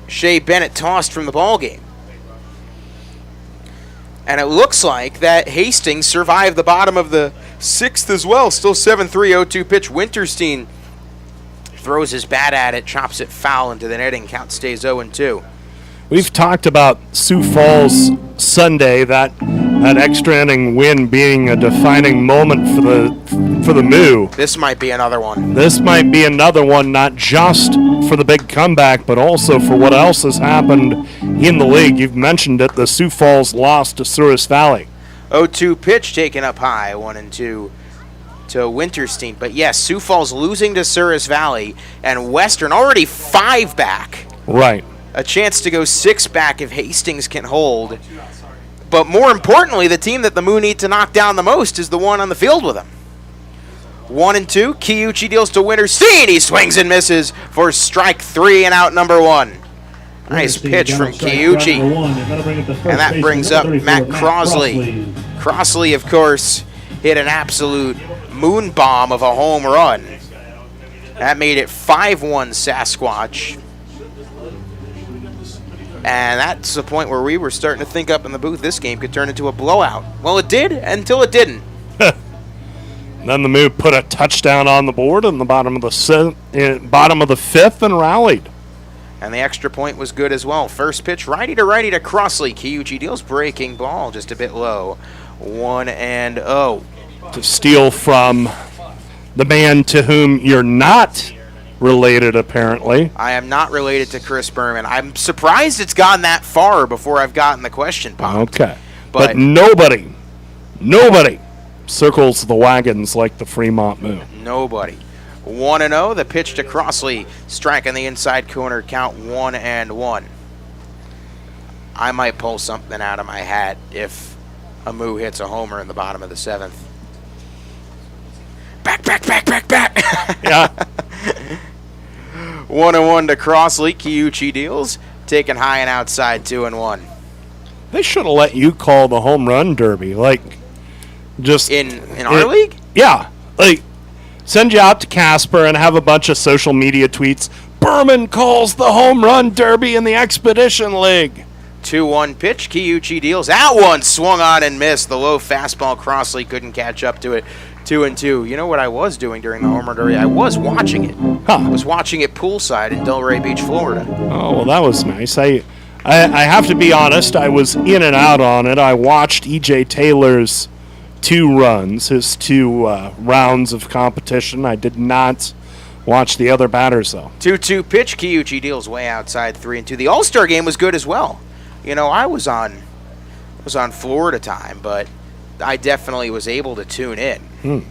Shea Bennett tossed from the ballgame. And it looks like that Hastings survived the bottom of the 6th as well. Still 7-3, 0-2 pitch. Winterstein throws his bat at it, chops it foul into the netting. Count stays 0-2. We've talked about Sioux Falls Sunday, that extra inning win being a defining moment for the Moo. This might be another one. This might be another one, not just for the big comeback, but also for what else has happened in the league. You've mentioned it, the Sioux Falls loss to Souris Valley. 0-2 pitch taken up high, 1-2 to Winterstein. But yes, Sioux Falls losing to Souris Valley, and Western already 5 back. Right. A chance to go 6 back if Hastings can hold. But more importantly, the team that the Moo need to knock down the most is the one on the field with them. 1-2. Kiuchi deals to Winterstein. He swings and misses for strike 3 and out number 1. Nice pitch from Kiyuchi. And that brings up Matt Crosley. Crosley, of course, hit an absolute moon bomb of a home run. That made it 5-1 Sasquatch. And that's the point where we were starting to think up in the booth this game could turn into a blowout. Well, it did until it didn't. Then the Moo put a touchdown on the board in the bottom of the fifth and rallied. And the extra point was good as well. First pitch, righty to Crossley. Kiyuchi deals breaking ball just a bit low. 1-0. To steal from the man to whom you're not related, apparently. I am not related to Chris Berman. I'm surprised it's gone that far before I've gotten the question popped. Okay. But nobody circles the wagons like the Fremont Moo. Nobody. 1-0, the pitch to Crossley, striking the inside corner, count 1-1. I might pull something out of my hat if a Moo hits a homer in the bottom of the seventh. Back. Yeah. 1-1 to Crossley, Kiyuchi deals, taking high and outside, 2-1. They should have let you call the home run derby, just in our league? Yeah, send you out to Casper and have a bunch of social media tweets. Berman calls the home run derby in the Expedition League. 2-1 pitch. Kiyuchi deals. That one swung on and missed. The low fastball. Crossley couldn't catch up to it. 2-2. You know what I was doing during the home run derby? I was watching it. I was watching it poolside in Delray Beach, Florida. Oh, well, that was nice. I have to be honest. I was in and out on it. I watched E.J. Taylor's 2 runs, his 2 rounds of competition. I did not watch the other batters, though. 2-2 pitch. Kiyuchi deals way outside, 3-2. The All-Star game was good as well. You know, I was on Florida time, but I definitely was able to tune in.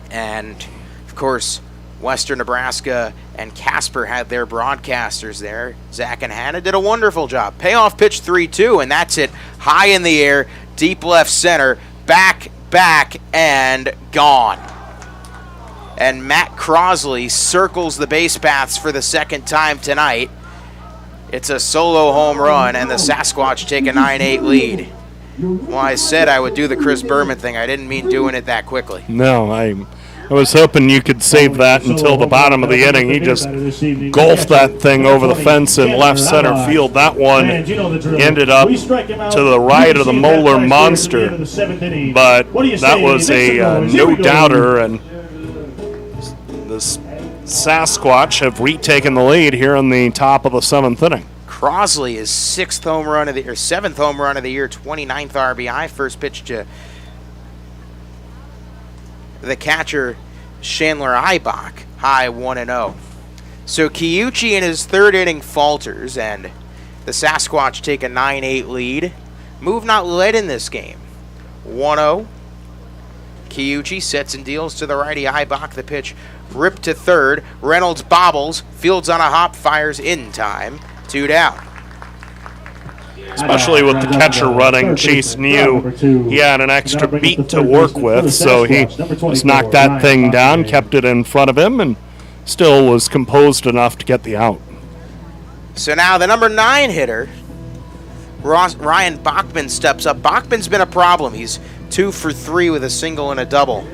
And, of course, Western Nebraska and Casper had their broadcasters there. Zach and Hannah did a wonderful job. Payoff pitch 3-2, and that's it. High in the air, deep left center, back, and gone. And Matt Crosley circles the base paths for the second time tonight. It's a solo home run, and the Sasquatch take a 9-8 lead. Well, I said I would do the Chris Berman thing. I didn't mean doing it that quickly. No, I was hoping you could save that until the bottom of the inning. He just golfed that thing over the fence in left center field. That one ended up to the right of the Molar Monster, but that was a no-doubter, and the Sasquatch have retaken the lead here in the top of the 7th inning. Crosley is 7th home run of the year, 29th RBI. First pitch to the catcher, Chandler Eibach, high 1-0. So Kiyuchi in his 3rd inning falters, and the Sasquatch take a 9-8 lead. Move not led in this game. 1-0. Kiyuchi sets and deals to the righty Eibach. The pitch ripped to third. Reynolds bobbles. Fields on a hop. Fires in time. 2 down. Especially with the catcher running, Chase knew he had an extra beat to work with, so he just knocked that thing down, kept it in front of him, and still was composed enough to get the out. So now the number 9 hitter, Ryan Bachman, steps up. Bachman's been a problem. He's 2 for 3 with a single and a double.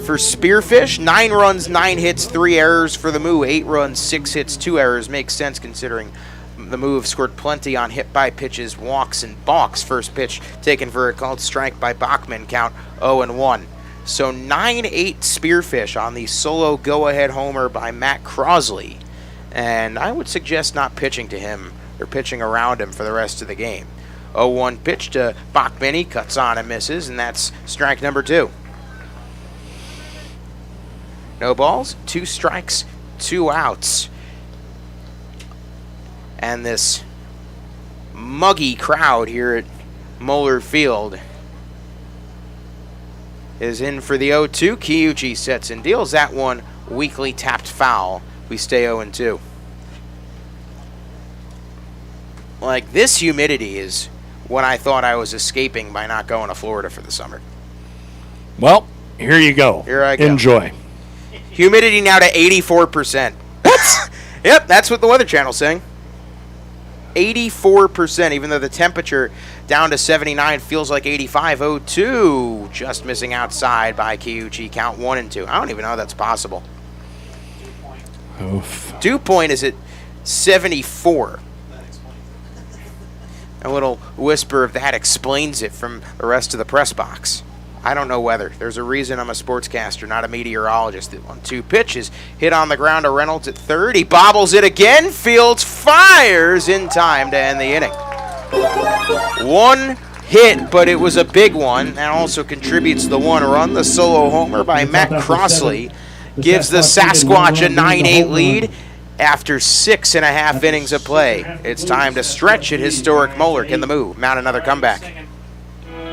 For Spearfish, 9 runs, 9 hits, 3 errors. For the Moo, 8 runs, 6 hits, 2 errors. Makes sense considering the Moo have scored plenty on hit-by pitches, walks, and balks. First pitch taken for a called strike by Bachman, count 0-1. So 9-8 Spearfish on the solo go-ahead homer by Matt Crosley. And I would suggest not pitching to him or pitching around him for the rest of the game. 0-1 pitch to Bachman. He cuts on and misses, and that's strike number 2. No balls, 2 strikes, 2 outs. And this muggy crowd here at Moeller Field is in for the 0-2. Kiyuchi sets and deals that one. Weakly tapped foul. We stay 0-2. Like, this humidity is what I thought I was escaping by not going to Florida for the summer. Well, here you go. Here I go. Enjoy. Humidity now to 84%. What? Yep, that's what the Weather Channel's saying. 84%, even though the temperature down to 79 feels like 85. 0-2, just missing outside by Kiuchi. Count 1 and 2. I don't even know how that's possible. Oof. Dew point is at 74. A little whisper of that explains it from the rest of the press box. I don't know weather. There's a reason I'm a sportscaster, not a meteorologist. The 1-2 pitch is hit on the ground to Reynolds at third. He bobbles it again. Fields fires in time to end the inning. One hit, but it was a big one. That also contributes to the 1 run. The solo homer by Matt Crossley gives the Sasquatch a 9-8 lead after 6.5 innings of play. It's time to stretch at historic Moeller. Can the Moo mount another comeback?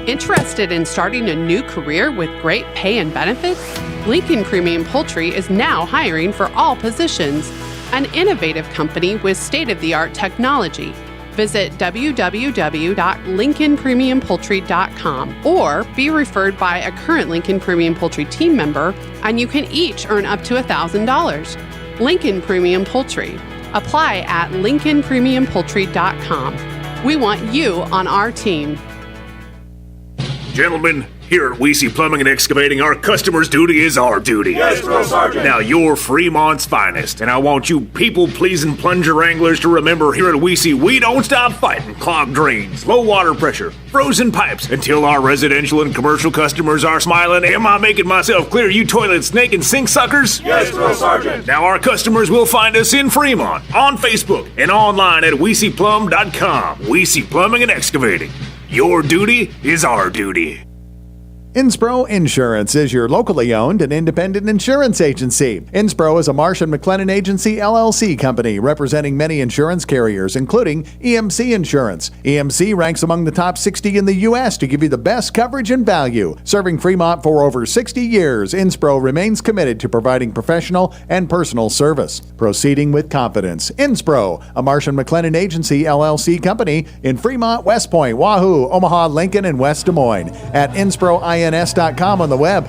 Interested in starting a new career with great pay and benefits? Lincoln Premium Poultry is now hiring for all positions. An innovative company with state-of-the-art technology. Visit www.lincolnpremiumpoultry.com or be referred by a current Lincoln Premium Poultry team member, and you can each earn up to $1,000. Lincoln Premium Poultry. Apply at lincolnpremiumpoultry.com. We want you on our team. Gentlemen, here at Weesey Plumbing and Excavating, our customer's duty is our duty. Yes, Drill Sergeant. Now, you're Fremont's finest, and I want you people-pleasing plunger wranglers to remember here at Weesey, we don't stop fighting clogged drains, low water pressure, frozen pipes, until our residential and commercial customers are smiling. Am I making myself clear, you toilet snake and sink suckers? Yes, Drill Sergeant. Now, our customers will find us in Fremont, on Facebook, and online at WeeseyPlum.com. Weesey Plumbing and Excavating. Your duty is our duty. Inspro Insurance is your locally owned and independent insurance agency. Inspro is a Marsh & McLennan Agency LLC company representing many insurance carriers, including EMC Insurance. EMC ranks among the top 60 in the U.S. to give you the best coverage and value. Serving Fremont for over 60 years, Inspro remains committed to providing professional and personal service. Proceeding with confidence. Inspro, a Marsh & McLennan Agency LLC company in Fremont, West Point, Wahoo, Omaha, Lincoln, and West Des Moines. At InSproINS.com on the web.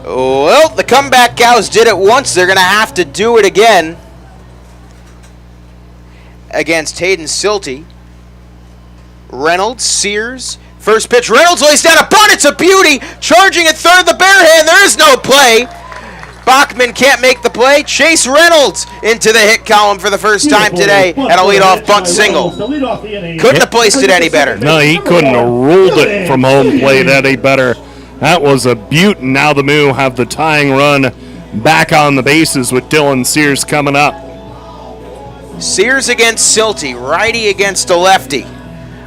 Well, the comeback cows did it once. They're going to have to do it again against Hayden Silty. Reynolds, Sears. First pitch, Reynolds lays down a bunt. It's a beauty. Charging at third, the bare hand. There is no play. Bachman can't make the play. Chase Reynolds into the hit column for the first time today and a leadoff bunt single. Couldn't have placed it any better. No, he couldn't have ruled it from home plate any better. That was a beaut, and now the Moo have the tying run back on the bases with Dylan Sears coming up. Sears against Silty, righty against a lefty.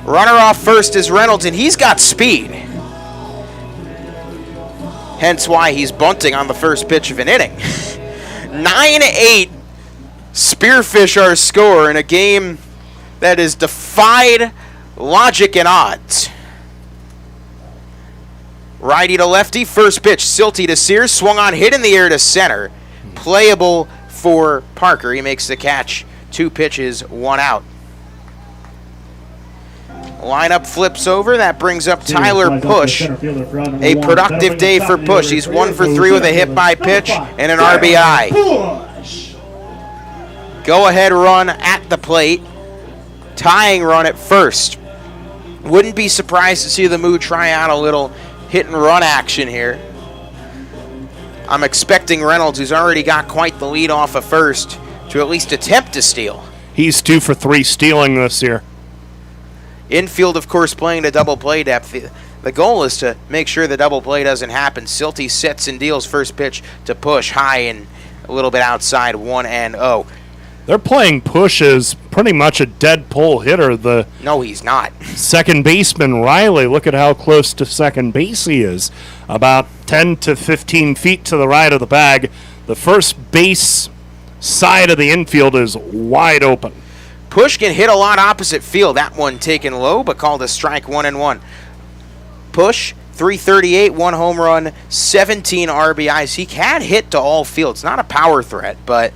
Runner off first is Reynolds, and he's got speed. Hence why he's bunting on the first pitch of an inning. 9-8, Spearfish our score in a game that has defied logic and odds. Righty to lefty, first pitch, Silty to Sears, swung on, hit in the air to center. Playable for Parker. He makes the catch. 2 pitches, 1 out. Lineup flips over. That brings up Tyler Push. A productive day for Push. He's 1 for 3 with a hit by pitch and an RBI. Go ahead run at the plate. Tying run at first. Wouldn't be surprised to see the Moo try out a little hit and run action here. I'm expecting Reynolds, who's already got quite the lead off of first, to at least attempt to steal. He's 2 for 3 stealing this year. Infield, of course, playing to double play depth. The goal is to make sure the double play doesn't happen. Silty sets and deals first pitch to Push high and a little bit outside, 1-0. They're playing Push as pretty much a dead pull hitter. No, he's not. Second baseman Riley, look at how close to second base he is. About 10 to 15 feet to the right of the bag. The first base side of the infield is wide open. Push can hit a lot opposite field. That one taken low, but called a strike, 1-1. Push, 338, 1 home run, 17 RBIs. He can hit to all fields. Not a power threat, but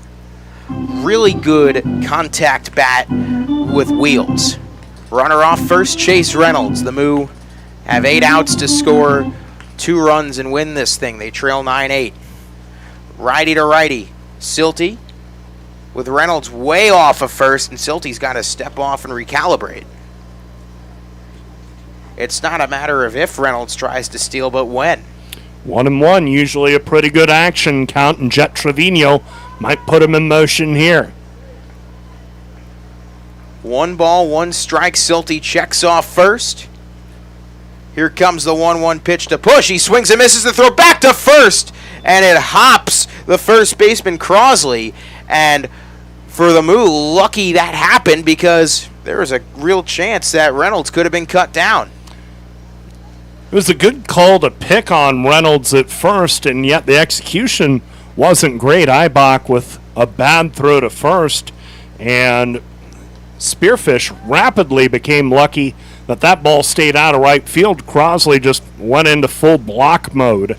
really good contact bat with wheels. Runner off first, Chase Reynolds. The Moo have 8 outs to score 2 runs and win this thing. They trail 9-8. Righty to righty, Silty. with Reynolds way off of first, and Silty's got to step off and recalibrate. It's not a matter of if Reynolds tries to steal, but when. 1-1, usually a pretty good action count, and Jet Trevino might put him in motion here. 1 ball, 1 strike. Silty checks off first. Here comes the 1-1 pitch to Push. He swings and misses the throw back to first, and it hops the first baseman Crosley. And for the Moo, lucky that happened because there was a real chance that Reynolds could have been cut down. It was a good call to pick on Reynolds at first, and yet the execution wasn't great. Eibach with a bad throw to first, and Spearfish rapidly became lucky that ball stayed out of right field. Crosley just went into full block mode.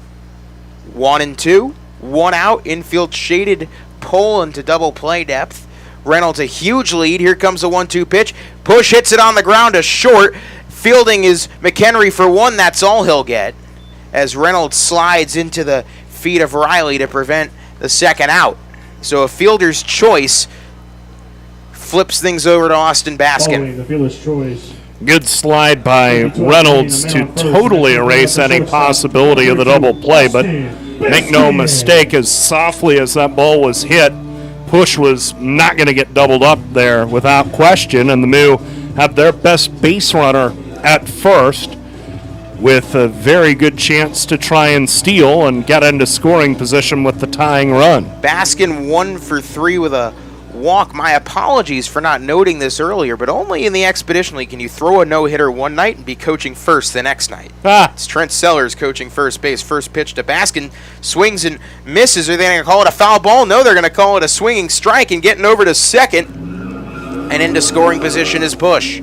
1-2, 1 out, infield shaded pull into double play depth. Reynolds a huge lead. Here comes the 1-2 pitch. Push hits it on the ground to short. Fielding is McHenry for 1. That's all he'll get, as Reynolds slides into the feet of Riley to prevent the second out. So a fielder's choice flips things over to Austin Baskin. The fielder's choice. Good slide by Reynolds to totally erase any possibility of the double play, but make no mistake, as softly as that ball was hit, Push was not going to get doubled up there without question, and the Moo have their best base runner at first with a very good chance to try and steal and get into scoring position with the tying run. Baskin 1 for 3 with a walk. My apologies for not noting this earlier, but only in the Expedition League can you throw a no-hitter one night and be coaching first the next night. It's Trent Sellers coaching first base. First pitch to Baskin, swings and misses. Are they going to call it a foul ball? No, they're going to call it a swinging strike, and getting over to second and into scoring position is Push.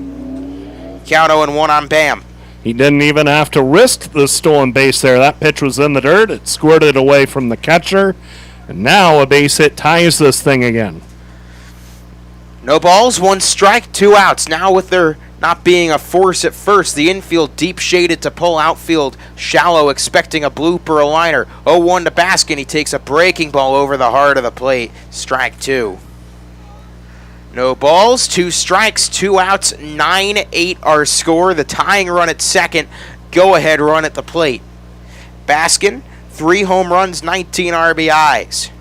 Count 0-1 on Bam. He didn't even have to risk the stolen base there. That pitch was in the dirt. It squirted away from the catcher, and now a base hit ties this thing again. No balls, 1 strike, 2 outs. Now with there not being a force at first, the infield deep shaded to pull, outfield shallow, expecting a bloop or a liner. 0-1 to Baskin. He takes a breaking ball over the heart of the plate. Strike 2. No balls, 2 strikes, 2 outs, 9-8 our score. The tying run at second, go-ahead run at the plate. Baskin, 3 home runs, 19 RBIs.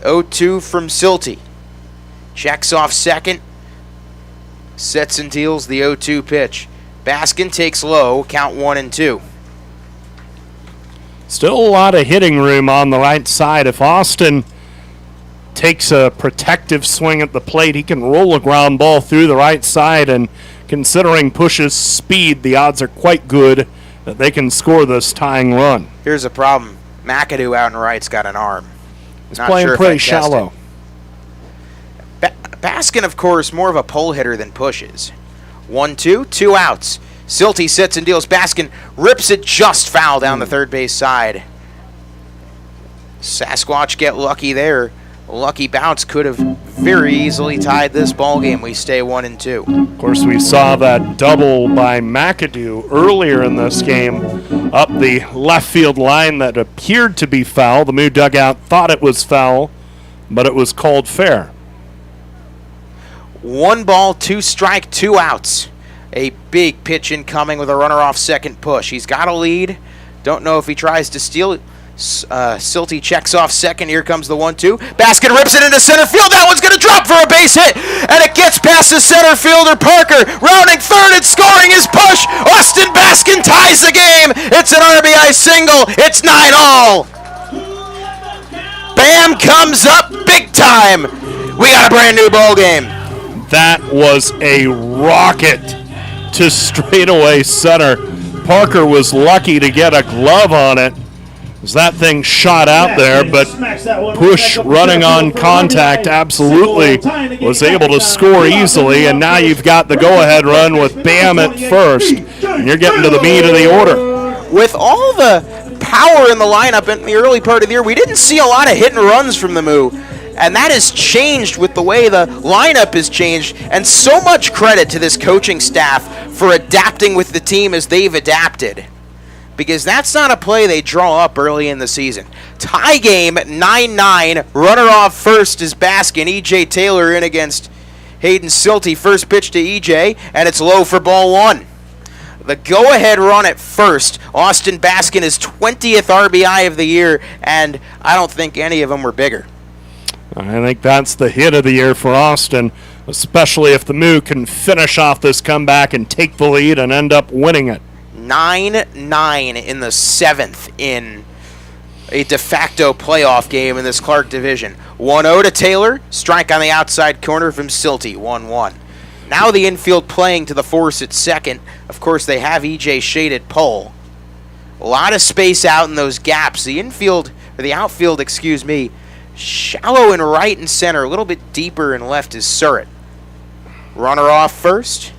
0-2 from Silty. Checks off second, sets and deals the 0-2 pitch. Baskin takes low, count 1-2. Still a lot of hitting room on the right side. If Austin takes a protective swing at the plate, he can roll a ground ball through the right side, and considering Push's speed, the odds are quite good that they can score this tying run. Here's a problem. McAdoo out in right's got an arm. He's playing pretty shallow. Baskin, of course, more of a pull hitter than Pushes. 1-2, 2 outs. Silty sits and deals. Baskin rips it just foul down the third base side. Sasquatch get lucky there. A lucky bounce could have very easily tied this ball game. We stay 1-2. Of course, we saw that double by McAdoo earlier in this game up the left field line that appeared to be foul. The Moo dugout thought it was foul, but it was called fair. 1 ball, 2 strike, 2 outs. A big pitch incoming with a runner off second. Push. He's got a lead. Don't know if he tries to steal. Silty checks off second. Here comes the 1-2. Baskin rips it into center field. That one's going to drop for a base hit, and it gets past the center fielder Parker. Rounding third and scoring is Push. Austin Baskin ties the game. It's an RBI single. It's 9-all. Bam comes up big time. We got a brand new ball game. That was a rocket to straightaway center. Parker was lucky to get a glove on it as that thing shot out there, but Push, running on contact, absolutely was able to score easily, and now you've got the go-ahead run with Bam at first, and you're getting to the meat of the order. With all the power in the lineup in the early part of the year, we didn't see a lot of hit and runs from the Moo, and that has changed with the way the lineup has changed, and so much credit to this coaching staff for adapting with the team as they've adapted. because that's not a play they draw up early in the season. Tie game, 9-9. Runner off first is Baskin. E.J. Taylor in against Hayden Silty. First pitch to E.J., and it's low for ball one. The go-ahead run at first. Austin Baskin is 20th RBI of the year, and I don't think any of them were bigger. I think that's the hit of the year for Austin, especially if the Moo can finish off this comeback and take the lead and end up winning it. 9-9 in the 7th in a de facto playoff game in this Clark division. 1-0 to Taylor. Strike on the outside corner from Silty. 1-1. Now the infield playing to the force at second. Of course, they have E.J. shaded pole. A lot of space out in those gaps. The outfield, shallow in right and center. A little bit deeper in left is Surratt. Runner off first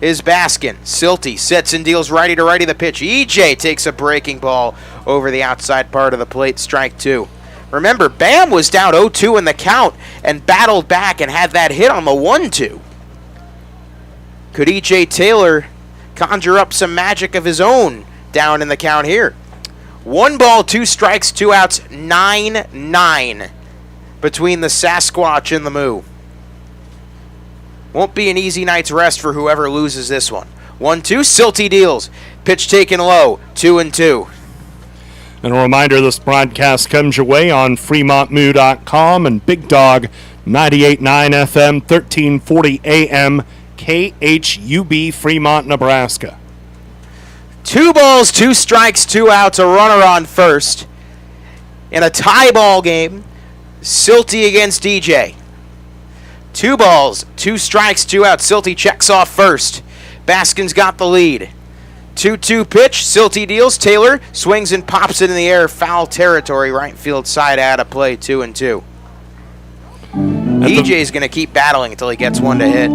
is Baskin. Silty sets and deals righty to righty the pitch. E.J. takes a breaking ball over the outside part of the plate. Strike two. Remember, Bam was down 0-2 in the count and battled back and had that hit on the 1-2. Could E.J. Taylor conjure up some magic of his own down in the count here? 1 ball, 2 strikes, 2 outs, 9-9 between the Sasquatch and the Moo. Won't be an easy night's rest for whoever loses this one. 1-2, Silty deals. Pitch taken low, 2-2. And a reminder, this broadcast comes your way on FremontMoo.com and Big Dog 98.9 FM, 1340 AM, KHUB, Fremont, Nebraska. 2 balls, 2 strikes, 2 outs, a runner on first. In a tie ball game, Silty against DJ. 2 balls, 2 strikes, 2 outs. Silty checks off first. Baskin's got the lead. 2-2 pitch. Silty deals. Taylor swings and pops it in the air. Foul territory. Right field side out of play. 2-2. EJ's going to keep battling until he gets one to hit.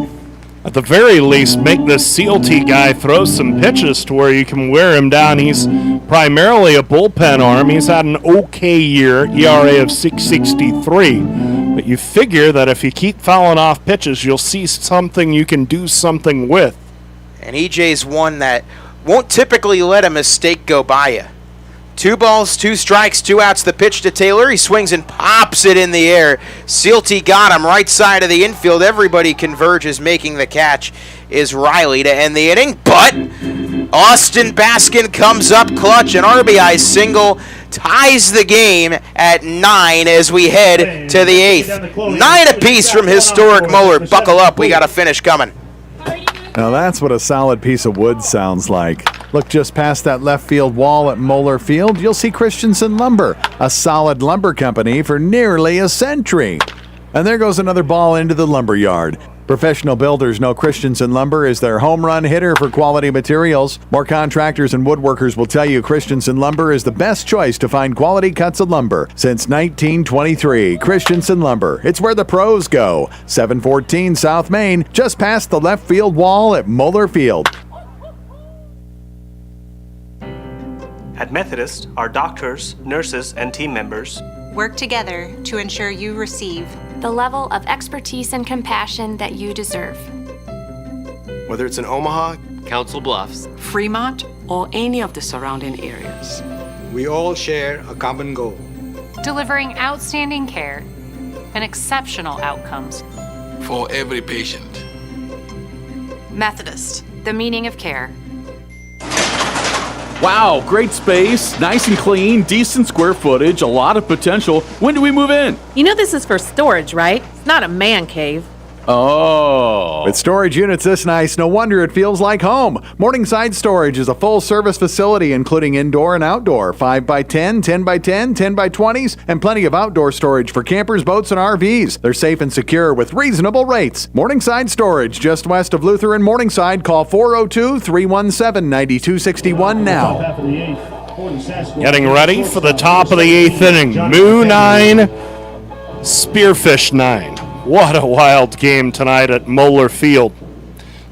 At the very least, make this Silty guy throw some pitches to where you can wear him down. He's primarily a bullpen arm. He's had an okay year, ERA of 6.63. But you figure that if you keep fouling off pitches, you'll see something you can do something with. And EJ's one that won't typically let a mistake go by you. 2 balls, 2 strikes, 2 outs. The pitch to Taylor. He swings and pops it in the air. Silty got him right side of the infield. Everybody converges. Making the catch is Riley to end the inning. But Austin Baskin comes up clutch. An RBI single ties the game at 9 as we head to the 8th. 9 apiece from historic Moeller. Buckle up. We got a finish coming. Now that's what a solid piece of wood sounds like. Look just past that left field wall at Moeller Field, you'll see Christensen Lumber, a solid lumber company for nearly a century. And there goes another ball into the lumber yard. Professional builders know Christensen Lumber is their home run hitter for quality materials. More contractors and woodworkers will tell you Christensen Lumber is the best choice to find quality cuts of lumber. Since 1923, Christensen Lumber. It's where the pros go. 714 South Main, just past the left field wall at Moeller Field. At Methodist, our doctors, nurses, and team members work together to ensure you receive the level of expertise and compassion that you deserve. Whether it's in Omaha, Council Bluffs, Fremont, or any of the surrounding areas, we all share a common goal: delivering outstanding care and exceptional outcomes for every patient. Methodist, the meaning of care. Wow, great space, nice and clean, decent square footage, a lot of potential. When do we move in? You know this is for storage, right? It's not a man cave. Oh. With storage units this nice, no wonder it feels like home. Morningside Storage is a full-service facility including indoor and outdoor, 5x10, 10x10, 10x20s, and plenty of outdoor storage for campers, boats, and RVs. They're safe and secure with reasonable rates. Morningside Storage, just west of Luther and Morningside. Call 402-317-9261 now. Getting ready for the top of the 8th inning. Moo 9, Spearfish 9. What a wild game tonight at Moeller Field.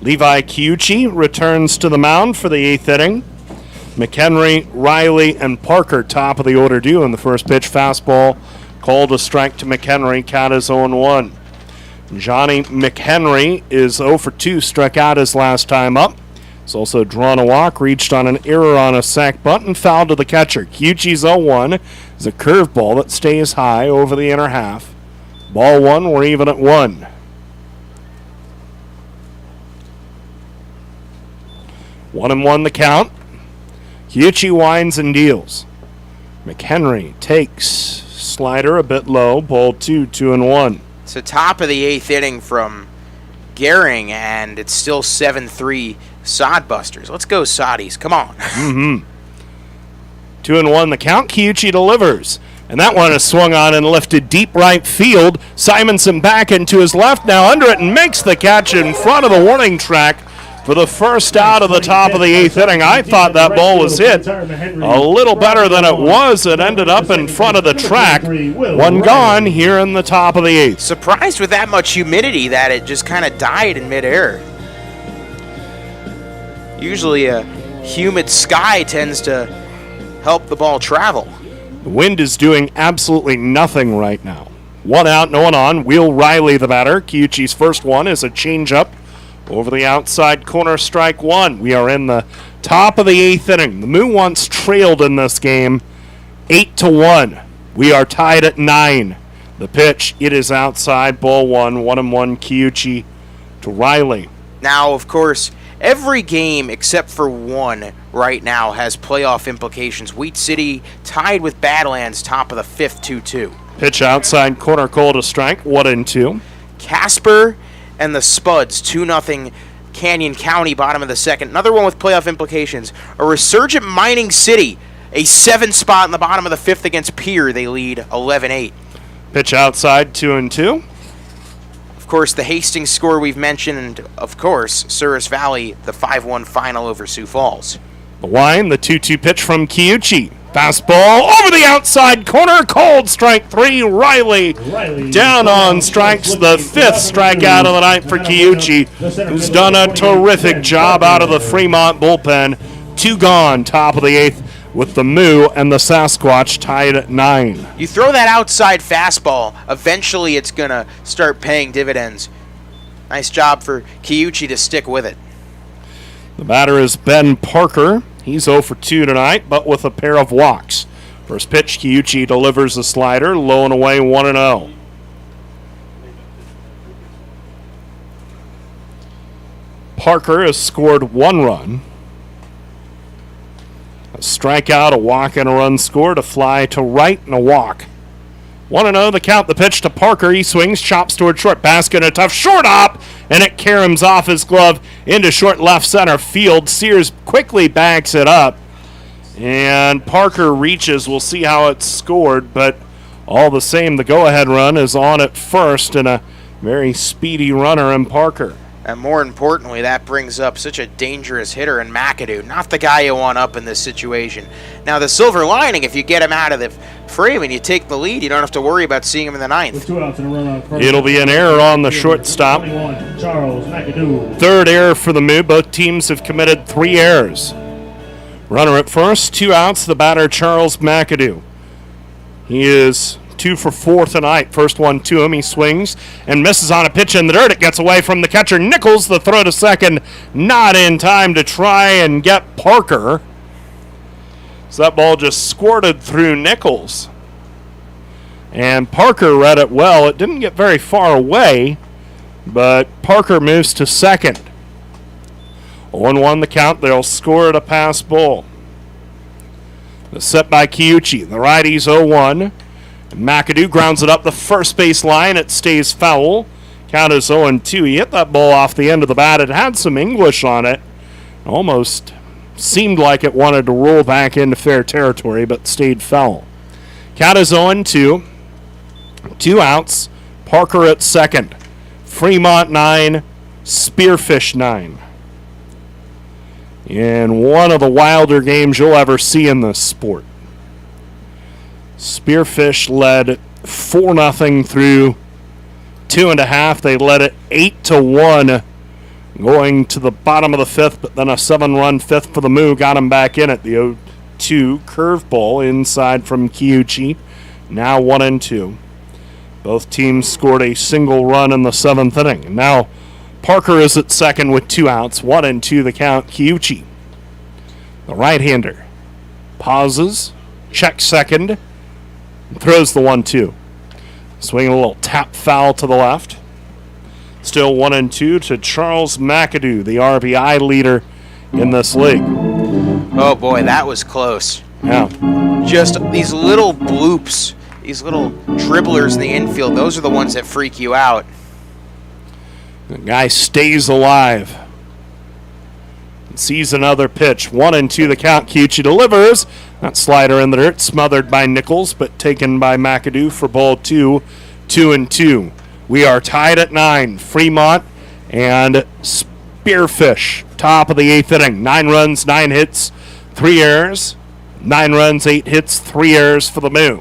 Levi Kiuchi returns to the mound for the 8th inning. McHenry, Riley, and Parker top of the order do in the first pitch. Fastball called a strike to McHenry. Count is 0-1. Johnny McHenry is 0 for 2, struck out his last time up. He's also drawn a walk, reached on an error on a sac bunt, and fouled to the catcher. Kiyuchi's 0-1 is a curveball that stays high over the inner half. Ball one, we're even at 1. One and one the count. Kiyuchi winds and deals. McHenry takes slider a bit low. Ball 2, 2-1. So top of the 8th inning from Gehring, and it's still 7-3 Sodbusters. Let's go, Soddies. Come on. 2-1 the count. Kiyuchi delivers. And that one is swung on and lifted deep right field. Simonson back into his left, now under it, and makes the catch in front of the warning track for the first out of the top of the 8th inning. I thought that ball was hit a little better than it was. It ended up in front of the track. One gone here in the top of the 8th. Surprised with that much humidity that it just kind of died in midair. Usually a humid sky tends to help the ball travel. The wind is doing absolutely nothing right now. One out, no one on. Will Riley the batter. Kiyuchi's first one is a changeup over the outside corner, strike one. We are in the top of the 8th inning. The Moo once trailed in this game 8-1. We are tied at 9. The pitch, it is outside, ball one, 1-1 Kiyuchi to Riley. Now, of course, every game except for one right now has playoff implications. Wheat City tied with Badlands, top of the 5th, 2-2. Pitch outside corner, call to strike, 1-2. Casper and the Spuds, 2-0 Canyon County, bottom of the 2nd. Another one with playoff implications. A resurgent Mining City, a 7 spot in the bottom of the 5th against Pier. They lead 11-8. Pitch outside, 2-2. Of course, the Hastings score we've mentioned, and of course, Souris Valley, the 5-1 final over Sioux Falls. The wind, the 2-2 pitch from Kiyuchi. Fastball over the outside corner, called strike 3. Riley down on strikes, the 5th strikeout of the night for Kiyuchi, who's done a terrific job out of the Fremont bullpen. 2 gone, top of the 8th, with the Moo and the Sasquatch tied at 9. You throw that outside fastball, eventually it's going to start paying dividends. Nice job for Kiyuchi to stick with it. The batter is Ben Parker. He's 0 for 2 tonight, but with a pair of walks. First pitch, Kiyuchi delivers a slider, low and away, 1-0. Parker has scored 1 run. A strikeout, a walk, and a run scored. A fly to right and a walk. 1-0 the count. The pitch to Parker. He swings, chops toward short basket, a tough short hop, and it caroms off his glove into short left center field. Sears quickly backs it up, and Parker reaches. We'll see how it's scored, but all the same, the go-ahead run is on at first, and a very speedy runner in Parker. And more importantly, that brings up such a dangerous hitter in McAdoo. Not the guy you want up in this situation. Now, the silver lining, if you get him out of the frame and you take the lead, you don't have to worry about seeing him in the 9th. It'll be an error on the shortstop. Charles McAdoo. Third error for the Moo. Both teams have committed 3 errors. Runner at first, 2 outs. The batter, Charles McAdoo. He is 2 for 4 tonight. First one to him. He swings and misses on a pitch in the dirt. It gets away from the catcher. Nichols, the throw to second. Not in time to try and get Parker. So that ball just squirted through Nichols. And Parker read it well. It didn't get very far away, but Parker moves to second. 0-1 the count. They'll score at a pass ball. The set by Kiyuchi. The righty's 0-1. McAdoo grounds it up the first base line. It stays foul. Count is 0-2. He hit that ball off the end of the bat. It had some English on it. Almost seemed like it wanted to roll back into fair territory, but stayed foul. Count is 0-2. 2 outs. Parker at second. Fremont 9. Spearfish 9. In one of the wilder games you'll ever see in this sport. Spearfish led 4-0 through 2.5. They led it 8-1 going to the bottom of the 5th, but then a 7-run 5th for the Moo got him back in it. The 0-2 curveball inside from Kiyuchi. Now 1-2. Both teams scored a single run in the 7th inning. And now Parker is at second with 2 outs. 1-2 the count. Kiuchi, the right-hander, pauses, checks second, and throws the 1-2. Swinging a little tap foul to the left. Still 1-2 to Charles McAdoo, the RBI leader in this league. Oh boy, that was close. Yeah. Just these little bloops, these little dribblers in the infield, those are the ones that freak you out. The guy stays alive. Sees another pitch. 1-2 the count. Kiuchi delivers. That slider in the dirt, smothered by Nichols, but taken by McAdoo for ball 2. 2-2. We are tied at 9. Fremont and Spearfish, top of the 8th inning. 9 runs, 9 hits, 3 errors. 9 runs, 8 hits, 3 errors for the Moo.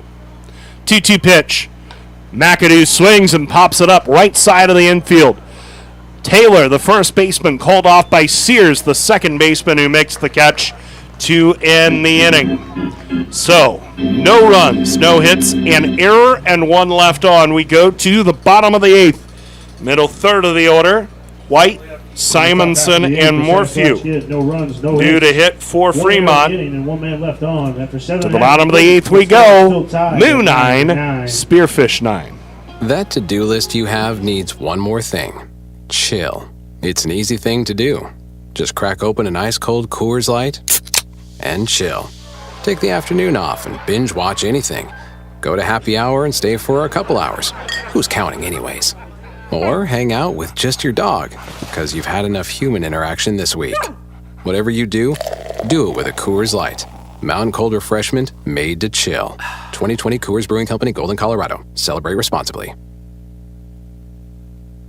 2-2 pitch. McAdoo swings and pops it up right side of the infield. Taylor, the first baseman, called off by Sears, the second baseman, who makes the catch to end the inning. So, no runs, no hits, an error, and 1 left on. We go to the bottom of the 8th. Middle third of the order. White, Simonson, and Morphew. No runs, no due to hit for Fremont. And 1 man left on after 7. To the bottom of the 8th we go. Moo 9, Spearfish 9. That to-do list you have needs one more thing. Chill. It's an easy thing to do. Just crack open an ice-cold Coors Light and chill. Take the afternoon off and binge watch anything. Go to happy hour and stay for a couple hours. Who's counting anyways? Or hang out with just your dog, because you've had enough human interaction this week. Whatever you do it with a Coors Light. Mountain cold refreshment made to chill. 2020 Coors Brewing Company, Golden, Colorado. Celebrate responsibly.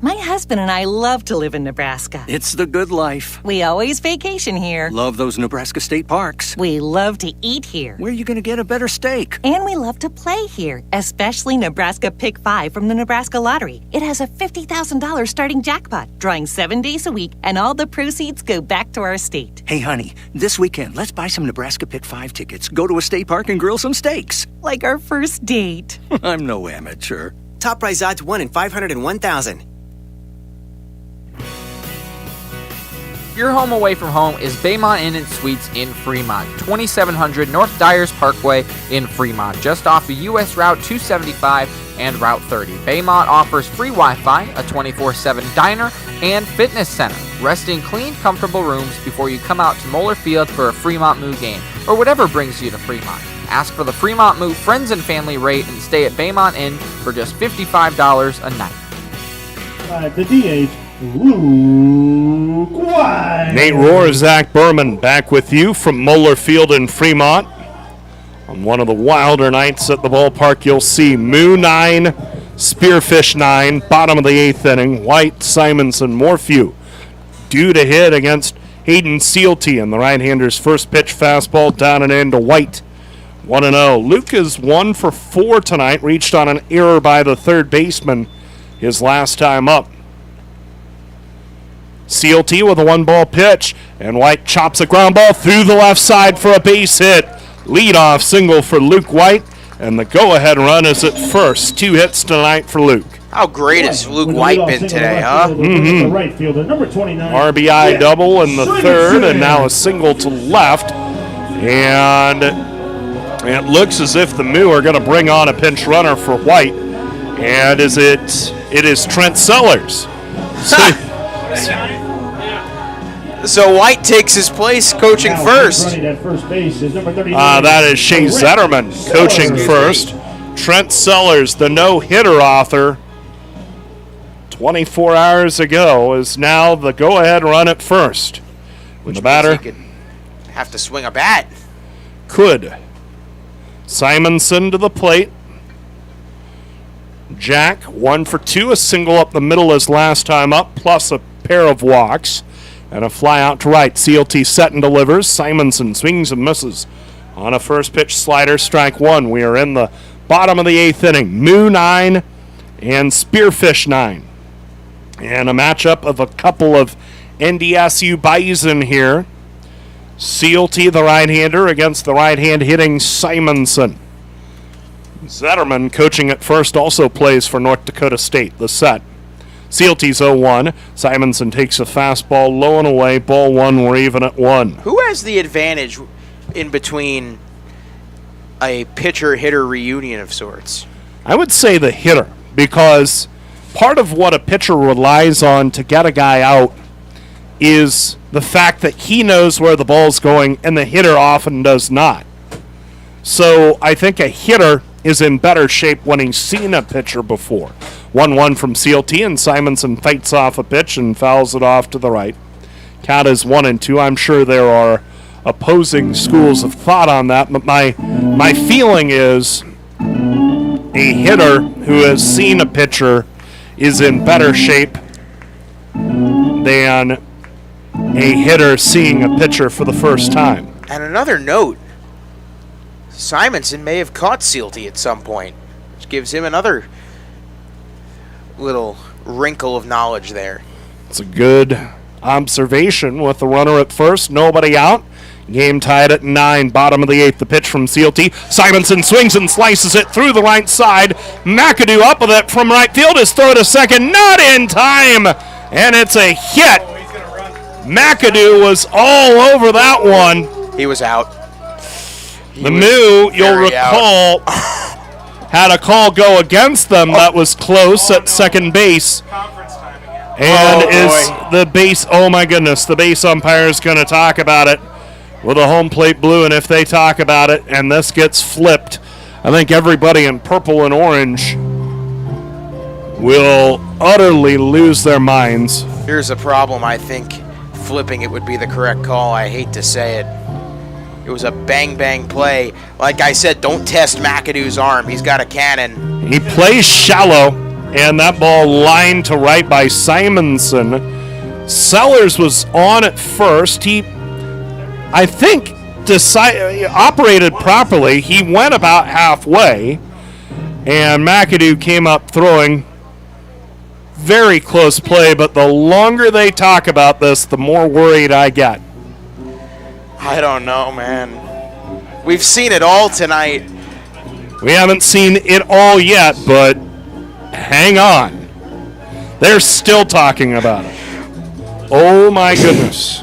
My husband and I love to live in Nebraska. It's the good life. We always vacation here. Love those Nebraska state parks. We love to eat here. Where are you going to get a better steak? And we love to play here, especially Nebraska Pick 5 from the Nebraska Lottery. It has a $50,000 starting jackpot, drawing 7 days a week, and all the proceeds go back to our state. Hey, honey, this weekend, let's buy some Nebraska Pick 5 tickets, go to a state park, and grill some steaks. Like our first date. I'm no amateur. Top prize odds 1 in 501,000. Your home away from home is Baymont Inn & Suites in Fremont, 2700 North Dyers Parkway in Fremont, just off of US Route 275 and Route 30. Baymont offers free Wi-Fi, a 24/7 diner, and fitness center. Rest in clean, comfortable rooms before you come out to Moeller Field for a Fremont Moo game, or whatever brings you to Fremont. Ask for the Fremont Moo Friends and Family rate and stay at Baymont Inn for just $55 a night. The DH, Luke White. Nate Rohr, Zach Berman back with you from Moeller Field in Fremont. On one of the wilder nights at the ballpark, you'll see Moo 9, Spearfish 9, bottom of the 8th inning. White, Simonson, Morphew due to hit against Hayden Sealty, and the right-hander's first pitch fastball down and in to White. 1-0. Luke is 1 for 4 tonight, reached on an error by the third baseman his last time up. Sealty with a 1-ball pitch, and White chops a ground ball through the left side for a base hit. Leadoff single for Luke White, and the go-ahead run is at first. 2 hits tonight for Luke. How great has Luke White been today, huh? The right fielder, number 29. RBI double in the third, and now a single to left. And it looks as if the Moo are going to bring on a pinch runner for White. And it is Trent Sellers. So White takes his place coaching first. That is Shea Zetterman coaching first. Trent Sellers, the no-hitter author, 24 hours ago, is now the go-ahead run at first. Which the batter could have to swing a bat. Could. Simonson to the plate. Jack, 1 for 2, a single up the middle his last time up, plus a pair of walks. And a fly out to right. Sealty set and delivers. Simonson swings and misses on a first pitch slider, strike 1. We are in the bottom of the 8th inning. Moo 9 and Spearfish 9. And a matchup of a couple of NDSU Bison here. Sealty, the right-hander, against the right-hand hitting Simonson. Zetterman, coaching at first, also plays for North Dakota State. The set. CLT's 0-1. Simonson takes a fastball low and away. Ball 1. We're even at 1. Who has the advantage in between a pitcher-hitter reunion of sorts? I would say the hitter, because part of what a pitcher relies on to get a guy out is the fact that he knows where the ball's going and the hitter often does not. So I think a hitter is in better shape when he's seen a pitcher before. 1-1 from CLT, and Simonson fights off a pitch and fouls it off to the right. Count is 1-2. I'm sure there are opposing schools of thought on that, but my feeling is a hitter who has seen a pitcher is in better shape than a hitter seeing a pitcher for the first time. And another note, Simonson may have caught CLT at some point, which gives him another little wrinkle of knowledge there. It's a good observation with the runner at first, nobody out. Game tied at 9, bottom of the 8th. The pitch from CLT. Simonson swings and slices it through the right side. McAdoo up with it from right field. His throw to second, not in time, and it's a hit. McAdoo was all over that one. He was out. The Moo, you'll recall, had a call go against them that was close at second base. And the base, oh my goodness, the base umpire is going to talk about it with a home plate blue, and if they talk about it and this gets flipped, I think everybody in purple and orange will utterly lose their minds. Here's a problem. I think flipping it would be the correct call. I hate to say it. It was a bang-bang play. Like I said, don't test McAdoo's arm. He's got a cannon. He plays shallow, and that ball lined to right by Simonson. Sellers was on at first. He, I think, operated properly. He went about halfway, and McAdoo came up throwing. Very close play, but the longer they talk about this, the more worried I get. I don't know, man. We've seen it all tonight. We haven't seen it all yet, but hang on. They're still talking about it. Oh, my goodness.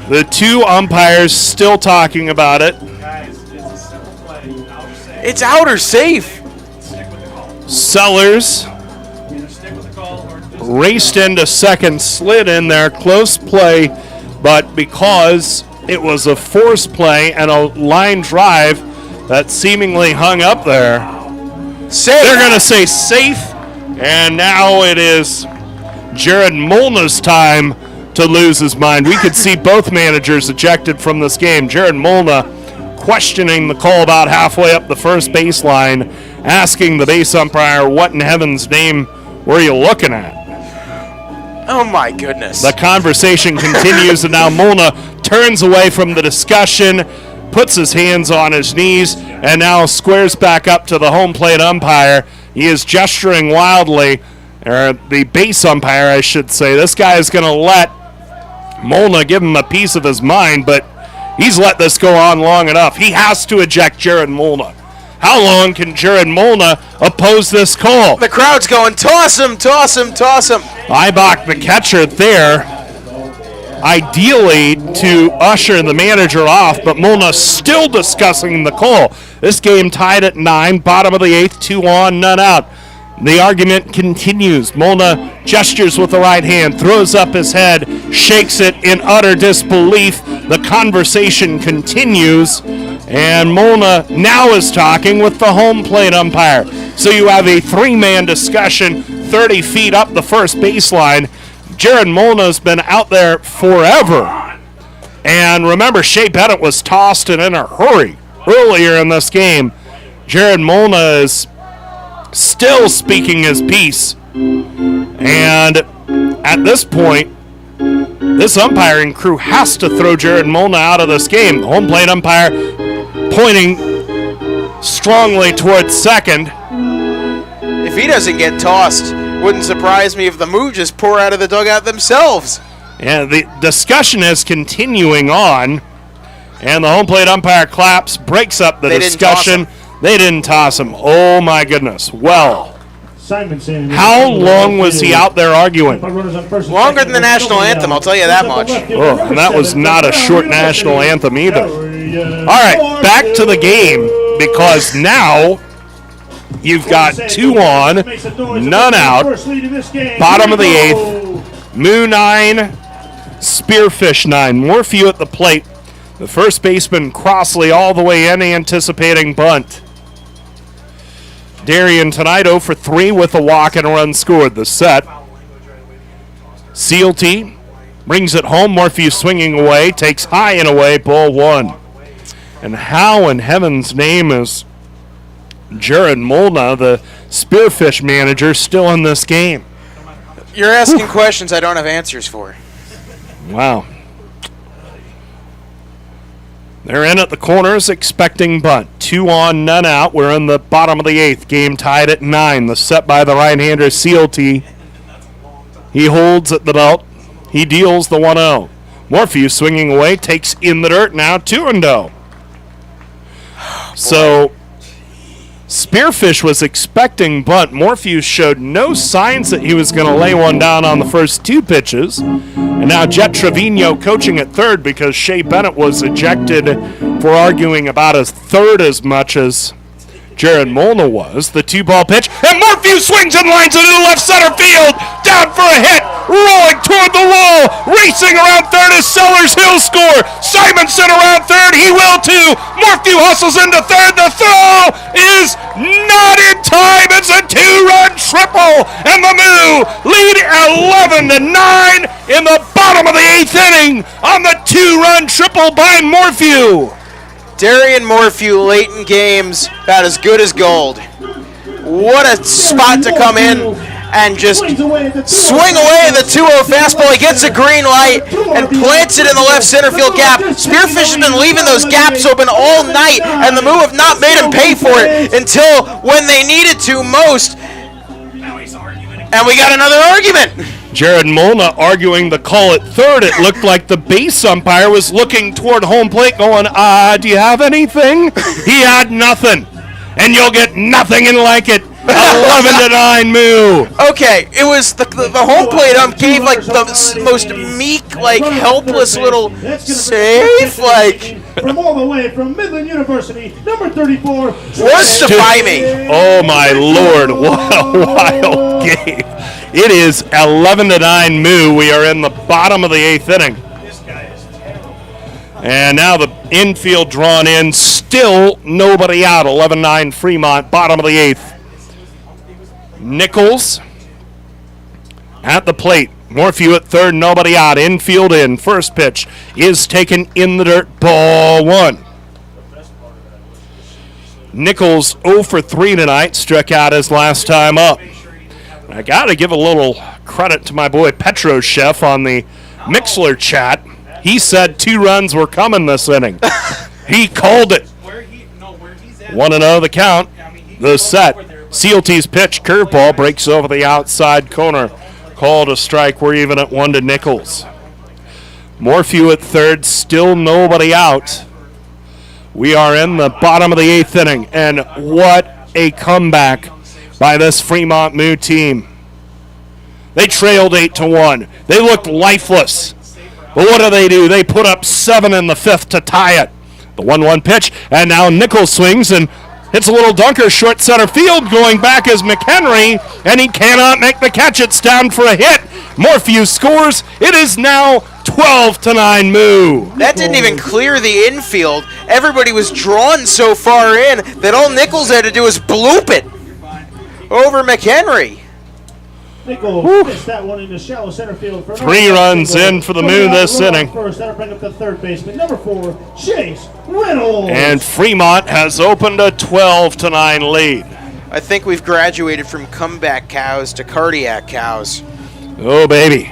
The two umpires still talking about it. It's out or safe. Sellers raced into second, slid in there, close play, but because it was a force play and a line drive that seemingly hung up there, they're going to say safe, and now it is Jared Molna's time to lose his mind. We could see both managers ejected from this game. Jared Molna questioning the call about halfway up the first baseline, asking the base umpire, what in heaven's name were you looking at? Oh, my goodness. The conversation continues, and now Molna turns away from the discussion, puts his hands on his knees, and now squares back up to the home plate umpire. He is gesturing wildly, or the base umpire, I should say. This guy is going to let Molna give him a piece of his mind, but he's let this go on long enough. He has to eject Jared Molna. How long can Jared Molna oppose this call? The crowd's going, toss him, toss him, toss him. Ibach, the catcher there, ideally to usher the manager off, but Molna still discussing the call. This game tied at 9, bottom of the 8th, 2 on, none out. The argument continues. Molna gestures with the right hand, throws up his head, shakes it in utter disbelief. The conversation continues, and Molna now is talking with the home plate umpire. So you have a three-man discussion 30 feet up the first baseline. Jared Molna's been out there forever. And remember, Shea Bennett was tossed and in a hurry earlier in this game. Jared Molna is still speaking his piece. And at this point, this umpiring crew has to throw Jared Molna out of this game. The home plate umpire pointing strongly towards second. If he doesn't get tossed, wouldn't surprise me if the Moo just pour out of the dugout themselves. And the discussion is continuing on. And the home plate umpire claps, breaks up the discussion. They didn't toss him. Oh, my goodness. Well, Simonson. How long was he out there arguing? Longer than the national anthem, I'll tell you that much. Oh, and that was not a short national anthem either. All right, back to the game, because now you've got 2 on, none out. Bottom of the 8th. Moo 9, Spearfish 9. Morphew at the plate. The first baseman Crossley all the way in, anticipating bunt. Darian tonight 0 for 3 with a walk and a run scored. The set. Sealty brings it home. Morphew swinging away, takes high and away, ball 1. And how in heaven's name is Jared Molna, the Spearfish manager, still in this game? You're asking questions I don't have answers for. Wow. They're in at the corners, expecting bunt. 2 on, none out. We're in the bottom of the 8th. Game tied at 9. The set by the right-hander, Sealty. He holds at the belt. He deals the 1-0. Morphew swinging away, takes in the dirt. Now 2-0. So Spearfish was expecting bunt. Morphew showed no signs that he was going to lay one down on the first 2 pitches. And now Jet Trevino coaching at third because Shea Bennett was ejected for arguing about a third as much as Jared Molna was. The 2-ball pitch, and Morphew swings and lines it into left center field. Down for a hit, rolling toward the wall, racing around third as Sellers. He'll score. Simonson around third, he will too. Morphew hustles into third. The throw is not in time. It's a 2-run triple, and the Moo lead 11-9 in the bottom of the 8th inning on the 2-run triple by Morphew. Darian Morphew late in games, about as good as gold. What a spot to come in and just swing away the 2-0 fastball. He gets a green light and plants it in the left center field gap. Spearfish has been leaving those gaps open all night, and the Moo have not made him pay for it until when they needed to most. And we got another argument. Jared Molna arguing the call at third. It looked like the base umpire was looking toward home plate going, do you have anything? He had nothing. And you'll get nothing and like it. 11-9 Moo. Okay, it was the home plate ump gave like the most meek, like helpless little safe, like. From all the way from Midland University, number 34. Justify me. Oh my Lord, what a wild game. It is 11-9 Moo. We are in the bottom of the 8th inning. And now the infield drawn in, still nobody out. 11-9 Fremont, bottom of the 8th. Nichols at the plate. Morphew at third, nobody out. Infield in. First pitch is taken in the dirt. Ball 1. Nichols 0 for 3 tonight. Struck out his last time up. I got to give a little credit to my boy Petroshev on the Mixler chat. He said 2 runs were coming this inning. He called it. 1-0 the count. The set. Sealty's pitch, curveball, breaks over the outside corner. Called a strike. We're even at 1 to Nichols. Morphew at third, still nobody out. We are in the bottom of the 8th inning, and what a comeback by this Fremont Moo team. They trailed 8-1. They looked lifeless. But what do? They put up 7 in the 5th to tie it. The 1-1 pitch, and now Nichols swings and hits a little dunker short center field. Going back is McHenry, and he cannot make the catch. It's down for a hit. Morphew scores. It is now 12-9 Moo. That didn't even clear the infield. Everybody was drawn so far in that all Nichols had to do was bloop it over McHenry. Nichols missed that one into shallow center field. 3 runs in for the Moo this inning. First, that'll bring up the third baseman, number 4, Chase Reynolds. And Fremont has opened a 12-9 lead. I think we've graduated from comeback cows to cardiac cows. Oh, baby.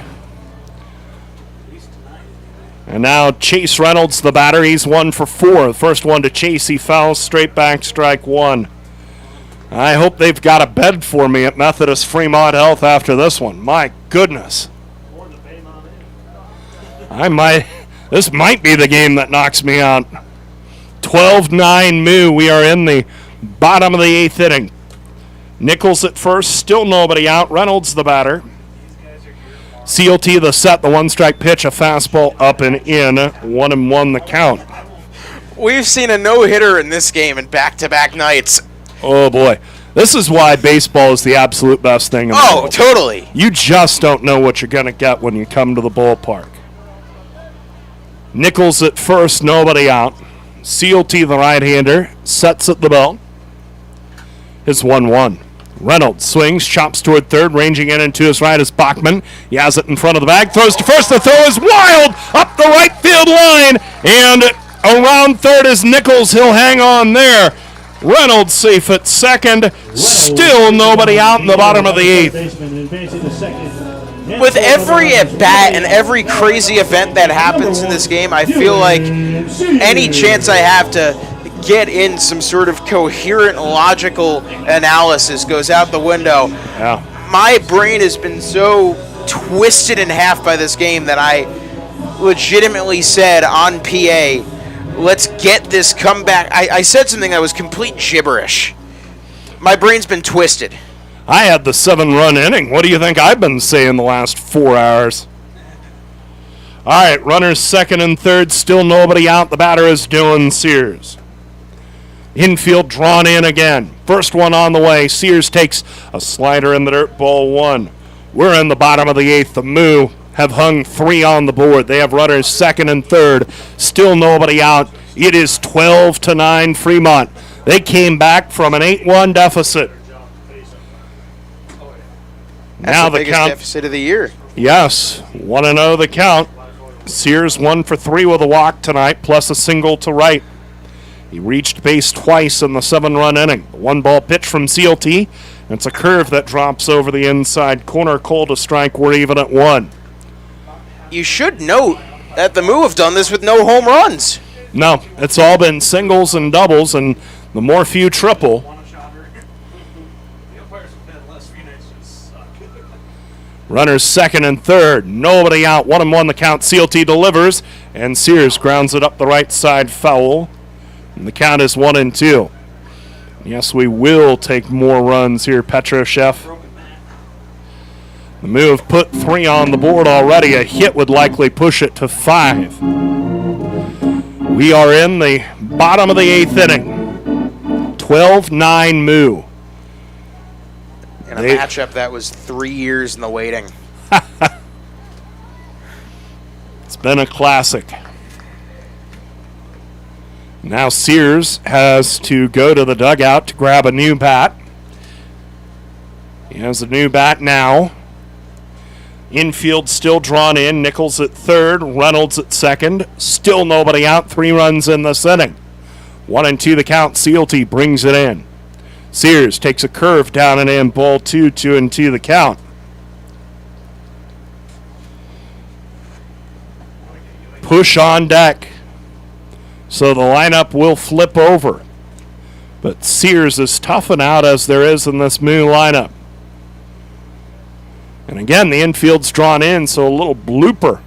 And now Chase Reynolds, the batter. He's 1 for 4. The first one to Chase, he fouls straight back, strike 1. I hope they've got a bed for me at Methodist Fremont Health after this one. My goodness. This might be the game that knocks me out. 12-9 Moo. We are in the bottom of the 8th inning. Nichols at first, still nobody out. Reynolds the batter. CLT the set, the one-strike pitch, a fastball up and in, 1-1 the count. We've seen a no-hitter in this game in back-to-back nights. Oh, boy. This is why baseball is the absolute best thing in the world. Totally. You just don't know what you're going to get when you come to the ballpark. Nichols at first, nobody out. CLT, the right-hander, sets at the belt. It's 1-1. Reynolds swings, chops toward third, ranging in and to his right is Bachman. He has it in front of the bag, throws to first. The throw is wild up the right field line, and around third is Nichols. He'll hang on there. Reynolds safe at second. Still nobody out in the bottom of the eighth. With every at-bat and every crazy event that happens in this game, I feel like any chance I have to get in some sort of coherent, logical analysis goes out the window. Yeah. My brain has been so twisted in half by this game that I legitimately said on PA, let's get this comeback. I said something that was complete gibberish. My brain's been twisted. I had the 7-run inning. What do you think I've been saying the last 4 hours? All right, runners second and third, still nobody out. The batter is Dylan Sears. Infield drawn in again. First one on the way. Sears takes a slider in the dirt, ball 1. We're in the bottom of the eighth. The Moo have hung 3 on the board. They have runners second and third. Still nobody out. It is 12-9 Fremont. They came back from an 8-1 deficit. That's Now the biggest count. deficit of the year. Yes, 1-0 the count. Sears 1 for 3 with a walk tonight, plus a single to right. He reached base twice in the 7-run inning. The 1-ball pitch from CLT. It's a curve that drops over the inside corner. Call to strike. We're even at 1. You should note that the Moo have done this with no home runs. No, it's all been singles and doubles, and the more few triple. Runners second and third. Nobody out. 1-1 the count. CLT delivers, and Sears grounds it up the right side foul. And the count is 1-2. Yes, we will take more runs here, Petroshev. The Moo have put 3 on the board already. A hit would likely push it to 5. We are in the bottom of the 8th inning. 12-9 Moo. In a matchup that was 3 years in the waiting. It's been a classic. Now Sears has to go to the dugout to grab a new bat. He has a new bat now. Infield still drawn in. Nichols at third. Reynolds at second. Still nobody out. 3 runs in this inning. 1-2 the count. CLT brings it in. Sears takes a curve down and in. Ball 2, 2-2 the count. Push on deck. So the lineup will flip over. But Sears is tough and out as there is in this Moo lineup. And again, the infield's drawn in, so a little blooper.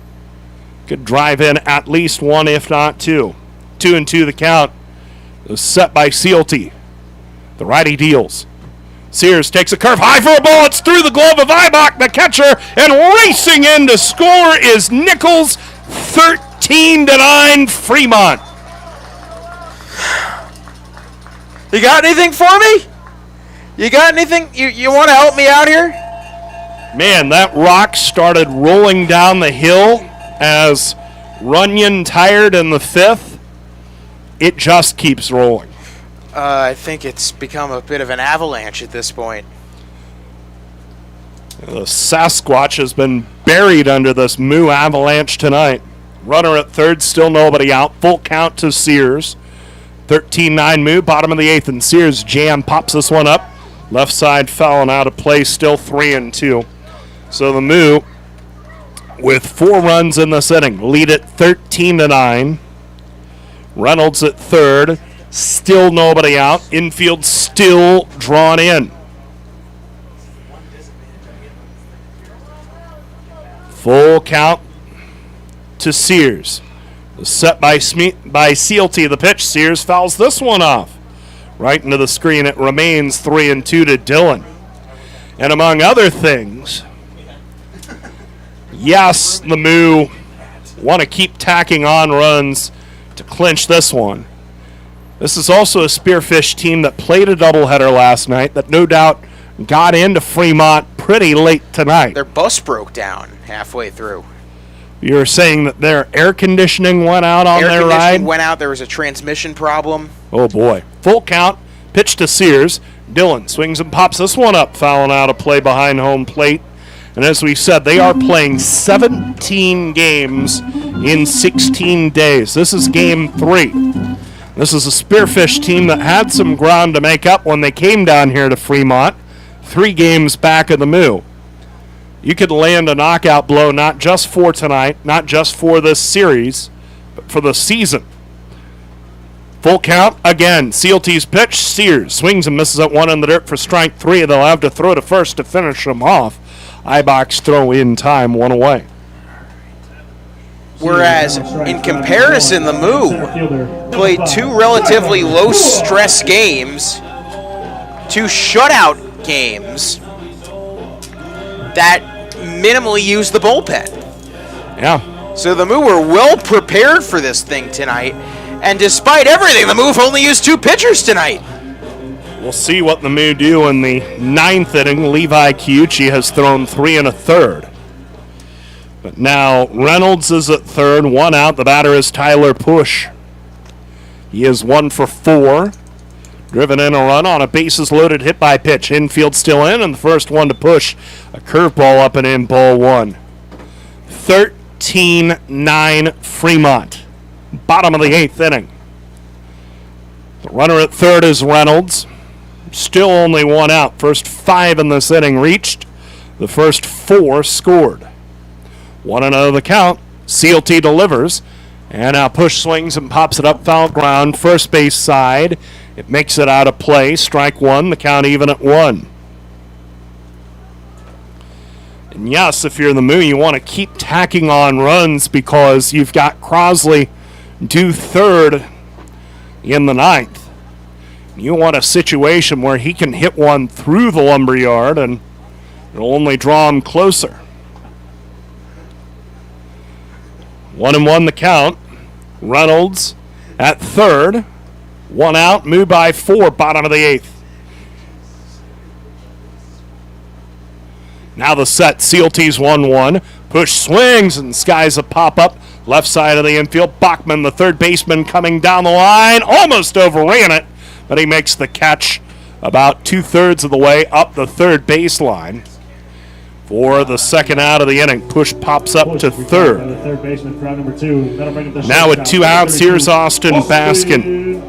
Could drive in at least 1, if not 2. 2-2 the count. It was set by CLT. The righty deals. Sears takes a curve high for a ball. It's through the glove of Ibach, the catcher, and racing in to score is Nichols. 13-9 Fremont. You got anything for me? You got anything? You want to help me out here? Man, that rock started rolling down the hill as Runyon tired in the 5th. It just keeps rolling. I think it's become a bit of an avalanche at this point. The Sasquatch has been buried under this Moo avalanche tonight. Runner at third, still nobody out. Full count to Sears. 13-9 Moo, bottom of the 8th, and Sears jam pops this one up. Left side foul and out of play, still 3-2. So the Moo, with 4 runs in this inning, lead it 13-9. Reynolds at third, still nobody out. Infield still drawn in. Full count to Sears. Set by CLT, the pitch. Sears fouls this one off. Right into the screen. It remains 3-2 to Dillon. And among other things, yes, the Moo want to keep tacking on runs to clinch this one. This is also a Spearfish team that played a doubleheader last night that no doubt got into Fremont pretty late tonight. Their bus broke down halfway through. You're saying that their air conditioning went out on their Air ride? conditioning went out. There was a transmission problem. Oh, boy. Full count. Pitch to Sears. Dillon swings and pops this one up, fouling out a play behind home plate. And as we said, they are playing 17 games in 16 days. This is game 3. This is a Spearfish team that had some ground to make up when they came down here to Fremont, 3 games back of the Moo. You could land a knockout blow not just for tonight, not just for this series, but for the season. Full count again. CLT's pitch. Sears swings and misses at one in the dirt for strike 3. They'll have to throw to first to finish him off. Ibach throw in time, 1 away. Whereas, in comparison, the Moo played 2 relatively low-stress games, 2 shutout games that minimally used the bullpen. Yeah. So the Moo were well prepared for this thing tonight, and despite everything, the Moo have only used 2 pitchers tonight. We'll see what the Moo do in the 9th inning. Levi Chiuchi has thrown 3 1/3. But now Reynolds is at third, 1 out. The batter is Tyler Push. He is 1 for 4. Driven in a run on a bases loaded hit by pitch. Infield still in, and the first one to Push. A curveball up and in, ball 1. 13-9 Fremont. Bottom of the 8th inning. The runner at third is Reynolds. Still only 1 out. First 5 in this inning reached. The first 4 scored. 1-0 the count. CLT delivers. And now Push swings and pops it up foul ground. First base side. It makes it out of play. Strike 1. The count even at 1. And yes, if you're the Moo, you want to keep tacking on runs because you've got Crosley due third in the 9th. You want a situation where he can hit one through the lumberyard and it'll only draw him closer. 1-1 the count. Reynolds at third. 1 out. Moo by 4. Bottom of the 8th. Now the set. CLT's 1-1. Push swings and skies a pop-up. Left side of the infield. Bachman, the third baseman, coming down the line. Almost overran it, but he makes the catch about 2/3 of the way up the third baseline. For the second out of the inning, Push pops up to third. Now with 2 outs, here's Austin Baskin.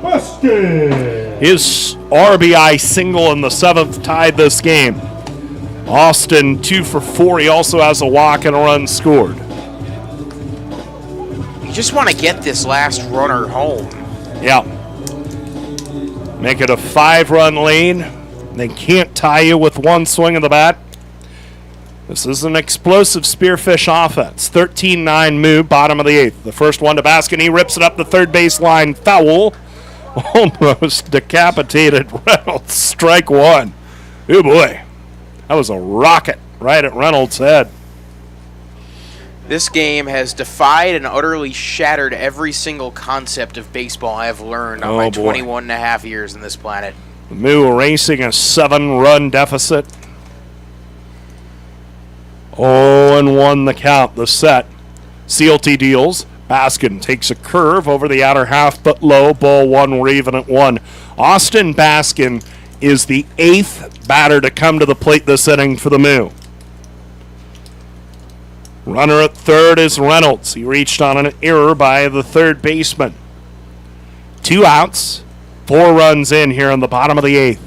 His RBI single in the 7th tied this game. Austin 2 for 4. He also has a walk and a run scored. You just want to get this last runner home. Yeah. Make it a 5-run lead. They can't tie you with 1 swing of the bat. This is an explosive Spearfish offense. 13-9 Moo, bottom of the 8th. The first one to Baskin. He rips it up the third baseline. Foul. Almost decapitated Reynolds. Strike 1. Oh, boy. That was a rocket right at Reynolds' head. This game has defied and utterly shattered every single concept of baseball I have learned on my 21 and a half years in this planet. The Moo erasing a 7-run deficit. 0-1 the count, the set. CLT deals. Baskin takes a curve over the outer half, but low. Ball 1, we're even at 1. Austin Baskin is the 8th batter to come to the plate this inning for the Moo. Runner at third is Reynolds. He reached on an error by the third baseman. 2 outs, 4 runs in here in the bottom of the 8th.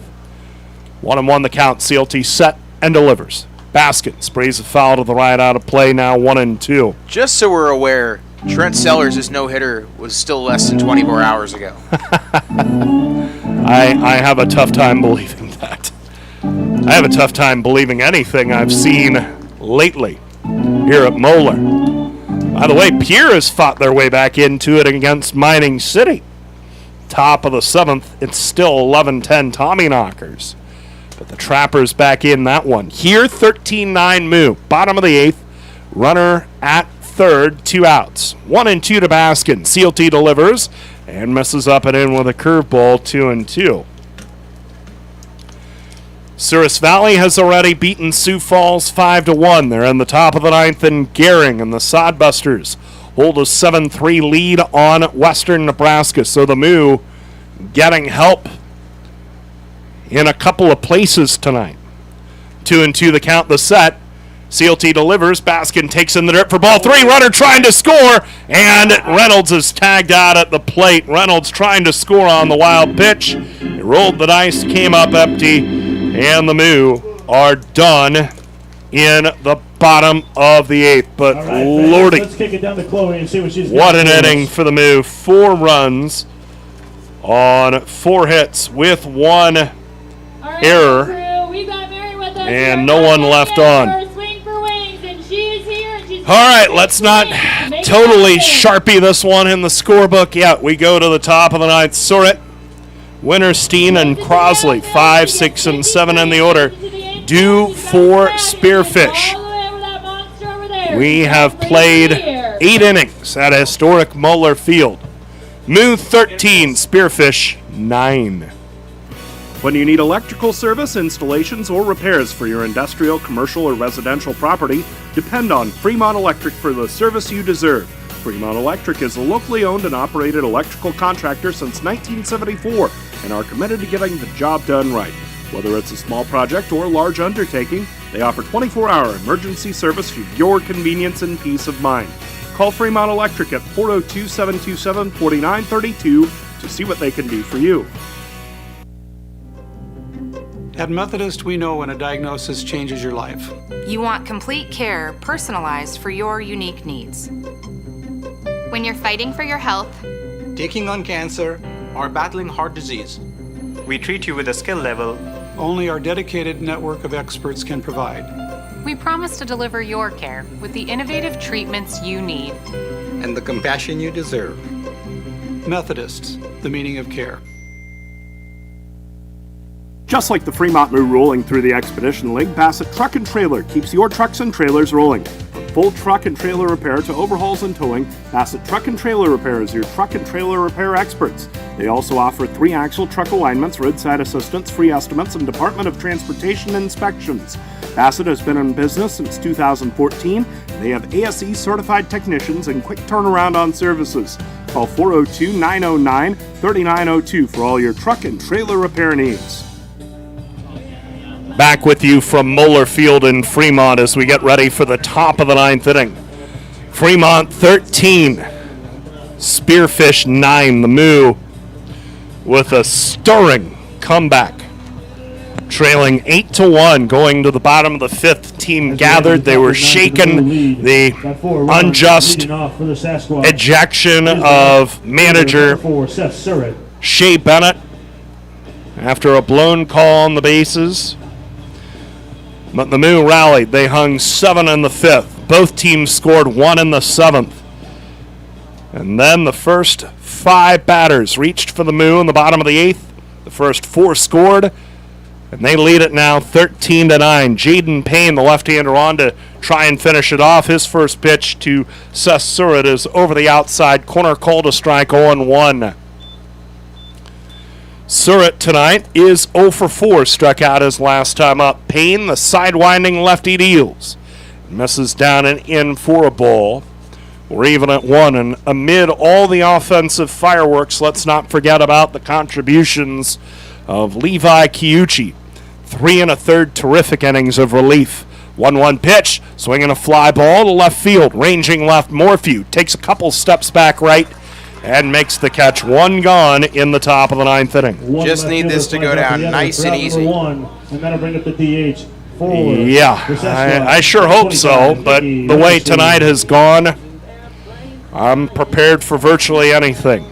1-1 the count. CLT set and delivers. Baskin sprays a foul to the right out of play, now 1-2. Just so we're aware, Trent Sellers' no-hitter was still less than 24 hours ago. I have a tough time believing that. I have a tough time believing anything I've seen lately here at Moeller. By the way, Pierre has fought their way back into it against Mining City. top of the 7th, it's still 11-10 Tommy Knockers. But the Trappers back in that one. Here, 13-9 Moo. Bottom of the 8th. Runner at third, 2 outs. 1-2 to Baskin. CLT delivers and messes up and in with a curveball, 2-2. Souris Valley has already beaten Sioux Falls 5-1. They're in the top of the 9th, and Gehring and the Sodbusters hold a 7-3 lead on Western Nebraska. So the Moo getting help in a couple of places tonight. 2-2 the count, the set. CLT delivers. Baskin takes in the dirt for ball 3. Runner trying to score, and Reynolds is tagged out at the plate. Reynolds trying to score on the wild pitch. He rolled the dice, came up empty, and the Moo are done in the bottom of the 8th. But right, lordy, let's kick it down to Chloe and see what she's what got an for us. inning for the Moo. 4 runs on 4 hits with 1 error, and no one left on. All right, let's not totally Sharpie this one in the scorebook yet. We go to the top of the 9th. Surratt, Winterstein, and Crosley, 5, 6, and 7 in the order, due for Spearfish. We have played 8 innings at historic Moeller Field. Moo 13, Spearfish 9. When you need electrical service, installations, or repairs for your industrial, commercial, or residential property, depend on Fremont Electric for the service you deserve. Fremont Electric is a locally owned and operated electrical contractor since 1974 and are committed to getting the job done right. Whether it's a small project or large undertaking, they offer 24-hour emergency service for your convenience and peace of mind. Call Fremont Electric at 402-727-4932 to see what they can do for you. At Methodist, we know when a diagnosis changes your life. You want complete care personalized for your unique needs. When you're fighting for your health, Taking on cancer, or battling heart disease, We treat you with a skill level only our dedicated network of experts can provide. We promise to deliver your care with the innovative treatments you need. And the compassion you deserve. Methodists, the meaning of care. Just like the Fremont Moo rolling through the Expedition League, Bassett Truck and Trailer keeps your trucks and trailers rolling. From full truck and trailer repair to overhauls and towing, Bassett Truck and Trailer Repair is your truck and trailer repair experts. They also offer 3-axle truck alignments, roadside assistance, free estimates, and Department of Transportation inspections. Bassett has been in business since 2014. They have ASE certified technicians and quick turnaround on services. Call 402-909-3902 for all your truck and trailer repair needs. Back with you from Moeller Field in Fremont as we get ready for the top of the 9th inning. Fremont 13, Spearfish 9. The Moo with a stirring comeback, trailing 8-1 going to the bottom of the 5th. Team gathered. They were shaken. The unjust ejection of manager Shea Bennett after a blown call on the bases. But the Moo rallied. They hung 7 in the 5th. Both teams scored 1 in the 7th. And then the first 5 batters reached for the Moo in the bottom of the 8th. The first 4 scored, and they lead it now 13-9. Jaden Payne, the left-hander, on to try and finish it off. His first pitch to Seth Surratt is over the outside corner, called a strike, 0-1. Surratt tonight is 0 for 4, struck out his last time up. Payne, the sidewinding lefty, deals. Misses down and in for a ball. We're even at 1, and amid all the offensive fireworks, let's not forget about the contributions of Levi Kiuchi. 3 1/3 terrific innings of relief. 1-1 pitch, swinging a fly ball to left field, ranging left. Morphew takes a couple steps back right and makes the catch. 1 gone in the top of the 9th inning. Just need this to go down nice and easy. And that'll bring up the DH. Yeah, I sure hope so, but the way tonight has gone, I'm prepared for virtually anything.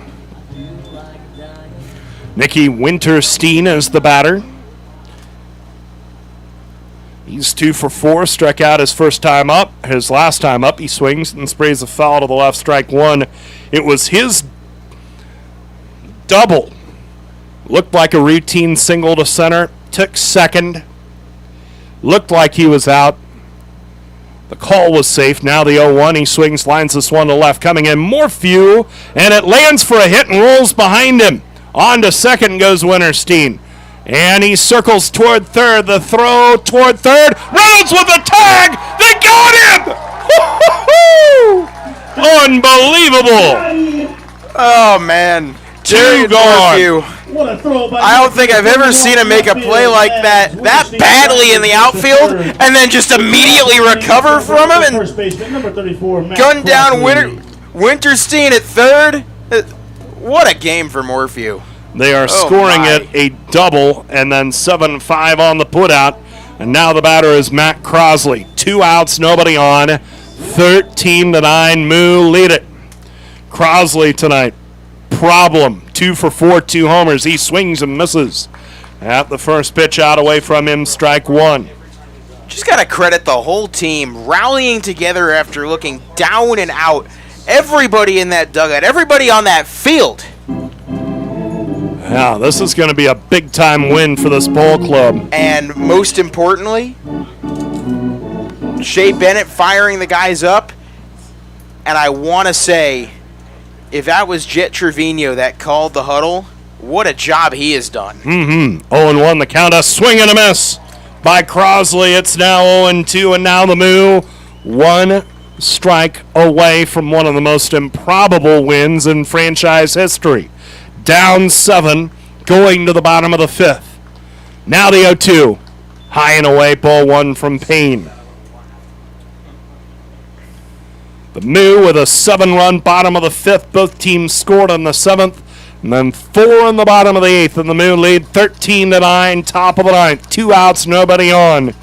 Nicky Winterstein is the batter. He's 2 for 4, struck out his first time up. His last time up, he swings and sprays a foul to the left, strike 1. It was his double. Looked like a routine single to center. Took second. Looked like he was out. The call was safe. Now the 0-1. He swings, lines this one to left. Coming in, Morphew. And it lands for a hit and rolls behind him. On to second goes Winterstein. And he circles toward third. The throw toward third. Reynolds with the tag. They got him! Unbelievable! Oh, man. Two gone. What a throw by I don't think I've ever seen him make a play like that badly in the outfield and then just immediately recover from him and first baseman, number 34, Matt gun down Crossley. Winterstein at third. What a game for Morphew. They are scoring it a double and then 7-5 on the putout. And now the batter is Matt Crossley. 2 outs, nobody on. 13-9, Moo lead it. Crossley tonight, problem. 2 for 4, 2 homers. He swings and misses. At the first pitch out away from him, strike one. Just got to credit the whole team rallying together after looking down and out. Everybody in that dugout, everybody on that field. Yeah, this is going to be a big-time win for this ball club. And most importantly, Shea Bennett firing the guys up. And I want to say, if that was Jet Trevino that called the huddle, what a job he has done. 0-1 the count. A swing and a miss by Crossley. It's now 0-2, and now the Moo 1 strike away from one of the most improbable wins in franchise history. Down 7, going to the bottom of the 5th. Now the 0-2. High and away, ball 1 from Payne. The Moo with a 7-run bottom of the 5th. Both teams scored on the 7th. And then 4 in the bottom of the 8th. And the Moo lead 13-9, top of the 9th. 2 outs, nobody on.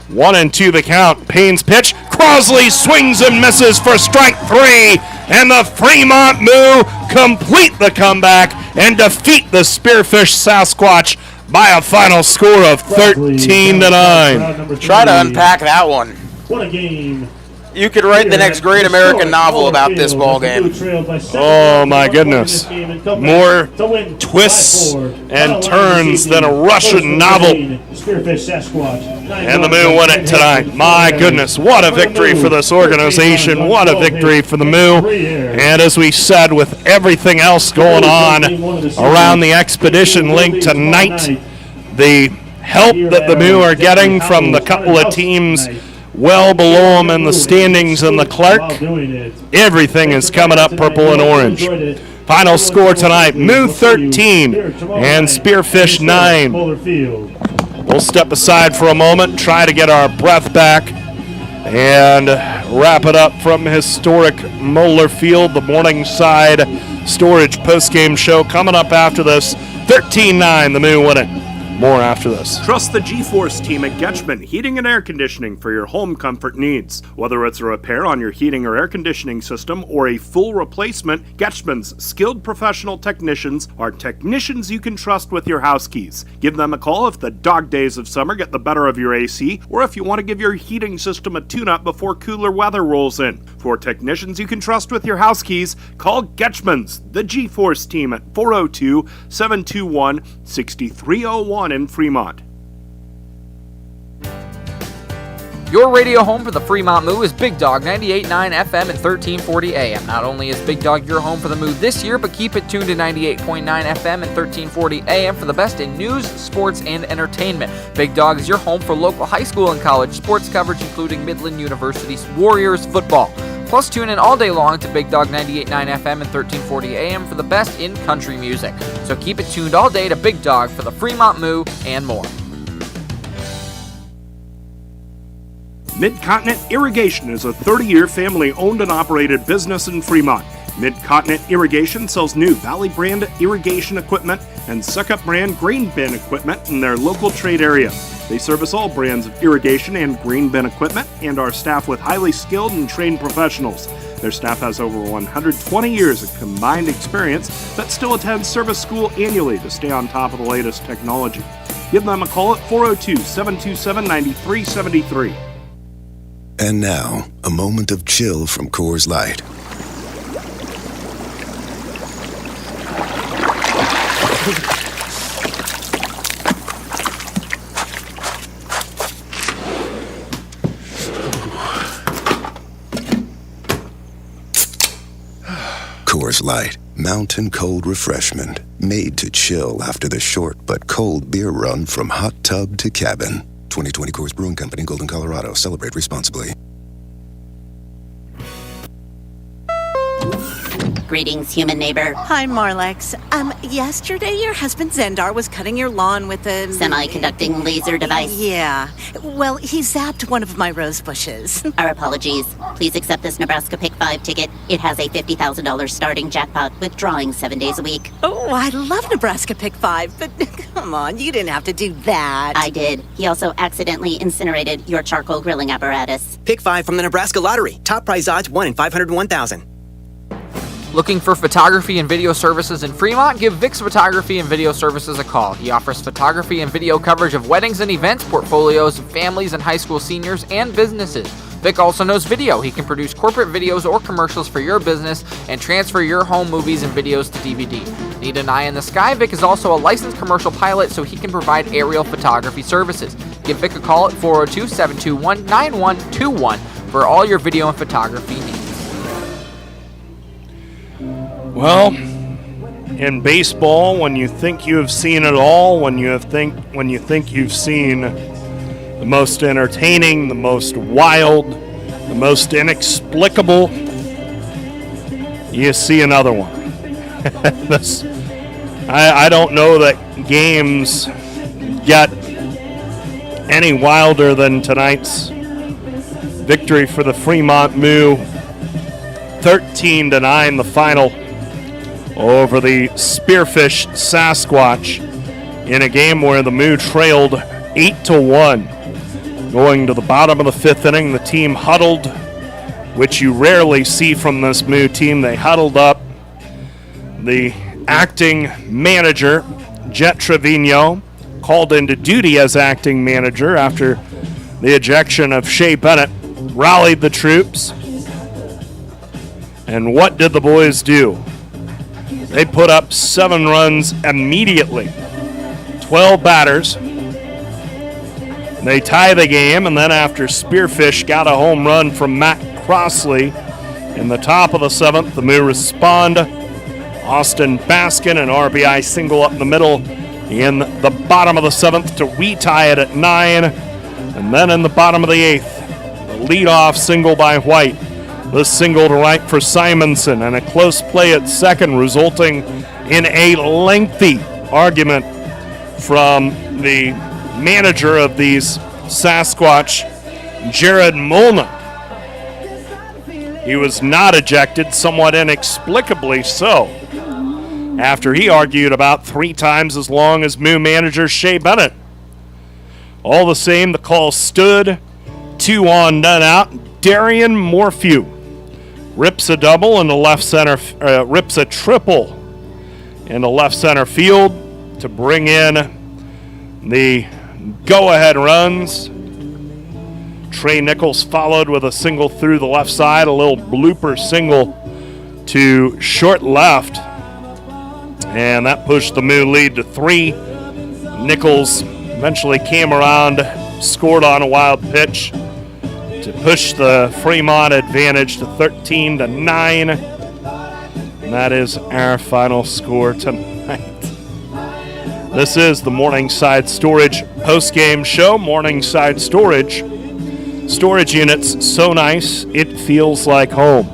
1-2 the count. Payne's pitch. Crossley swings and misses for strike 3. And the Fremont Moo complete the comeback and defeat the Spearfish Sasquatch by a final score of 13-9. Try to unpack that one. What a game. You could write the next great American novel about this ball game. Oh my goodness. More twists and turns than a Russian novel. And the Moo win it tonight. My goodness, what a victory for this organization. What a victory for the Moo. And as we said, with everything else going on around the Expedition Link tonight, the help that the Moo are getting from the couple of teams well below them in the standings in the Clark, everything is coming up purple and orange. Final score tonight, Moo 13 and Spearfish 9. We'll step aside for a moment, try to get our breath back, and wrap it up from historic Moeller Field, the Morningside Storage postgame show coming up after this. 13-9, the Moo win it. More after this. Trust the G-Force team at Getchman Heating and Air Conditioning for your home comfort needs. Whether it's a repair on your heating or air conditioning system or a full replacement, Getchman's skilled professional technicians are technicians you can trust with your house keys. Give them a call if the dog days of summer get the better of your AC, or if you want to give your heating system a tune-up before cooler weather rolls in. For technicians you can trust with your house keys, call Getchman's, the G-Force team at 402-721-6301 in Fremont. Your radio home for the Fremont Moo is Big Dog 98.9 FM and 1340 AM. Not only is Big Dog your home for the Moo this year, but keep it tuned to 98.9 FM and 1340 AM for the best in news, sports, and entertainment. Big Dog is your home for local high school and college sports coverage, including Midland University's Warriors football. Plus, tune in all day long to Big Dog 98.9 FM and 1340 AM for the best in country music. So keep it tuned all day to Big Dog for the Fremont Moo and more. Mid-Continent Irrigation is a 30-year family-owned and operated business in Fremont. Mid-Continent Irrigation sells new Valley brand irrigation equipment and Suckup brand grain bin equipment in their local trade area. They service all brands of irrigation and grain bin equipment and are staffed with highly skilled and trained professionals. Their staff has over 120 years of combined experience that still attends service school annually to stay on top of the latest technology. Give them a call at 402-727-9373. And now, a moment of chill from Coors Light. Coors Light, mountain cold refreshment, made to chill after the short but cold beer run from hot tub to cabin. 2020 Coors Brewing Company, Golden, Colorado. Celebrate responsibly. Greetings, human neighbor. Hi, Marlex. Yesterday your husband Zendar was cutting your lawn with a... semi-conducting laser device? Yeah. Well, he zapped one of my rose bushes. Our apologies. Please accept this Nebraska Pick 5 ticket. It has a $50,000 starting jackpot with drawing 7 days a week. Oh, I love Nebraska Pick 5, but come on, you didn't have to do that. I did. He also accidentally incinerated your charcoal grilling apparatus. Pick 5 from the Nebraska Lottery. Top prize odds 1 in 501,000. Looking for photography and video services in Fremont? Give Vic's Photography and Video Services a call. He offers photography and video coverage of weddings and events, portfolios of families and high school seniors, and businesses. Vic also knows video. He can produce corporate videos or commercials for your business and transfer your home movies and videos to DVD. Need an eye in the sky? Vic is also a licensed commercial pilot, so he can provide aerial photography services. Give Vic a call at 402-721-9121 for all your video and photography needs. Well, in baseball, when you think you have seen it all, when you think you've seen the most entertaining, the most wild, the most inexplicable, you see another one. I don't know that games get any wilder than tonight's victory for the Fremont Moo. 13-9 the final over the Spearfish Sasquatch in a game where the Moo trailed 8-1. Going to the bottom of the fifth inning, the team huddled, which you rarely see from this Moo team. They huddled up. The acting manager, Jet Trevino, called into duty as acting manager after the ejection of Shea Bennett, rallied the troops. And what did the boys do? They put up 7 runs immediately. 12 batters. They tie the game, and then after Spearfish got a home run from Matt Crossley in the top of the 7th, the Moo respond. Austin Baskin, an RBI single up the middle in the bottom of the 7th to retie it at 9. And then in the bottom of the 8th, the leadoff single by White. The single to right for Simonson, and a close play at second, resulting in a lengthy argument from the manager of these Sasquatch, Jared Molna. He was not ejected, somewhat inexplicably so, after he argued about 3 times as long as Moo manager Shea Bennett. All the same, the call stood. 2 on, none out. Darian Morphew rips a double in the left center, rips a triple in the left center field to bring in the go-ahead runs. Trey Nichols followed with a single through the left side, a little blooper single to short left, and that pushed the Moo lead to 3. Nichols eventually came around, scored on a wild pitch to push the Fremont advantage to 13-9. And that is our final score tonight. This is the Morningside Storage post-game show. Morningside Storage units so nice it feels like home.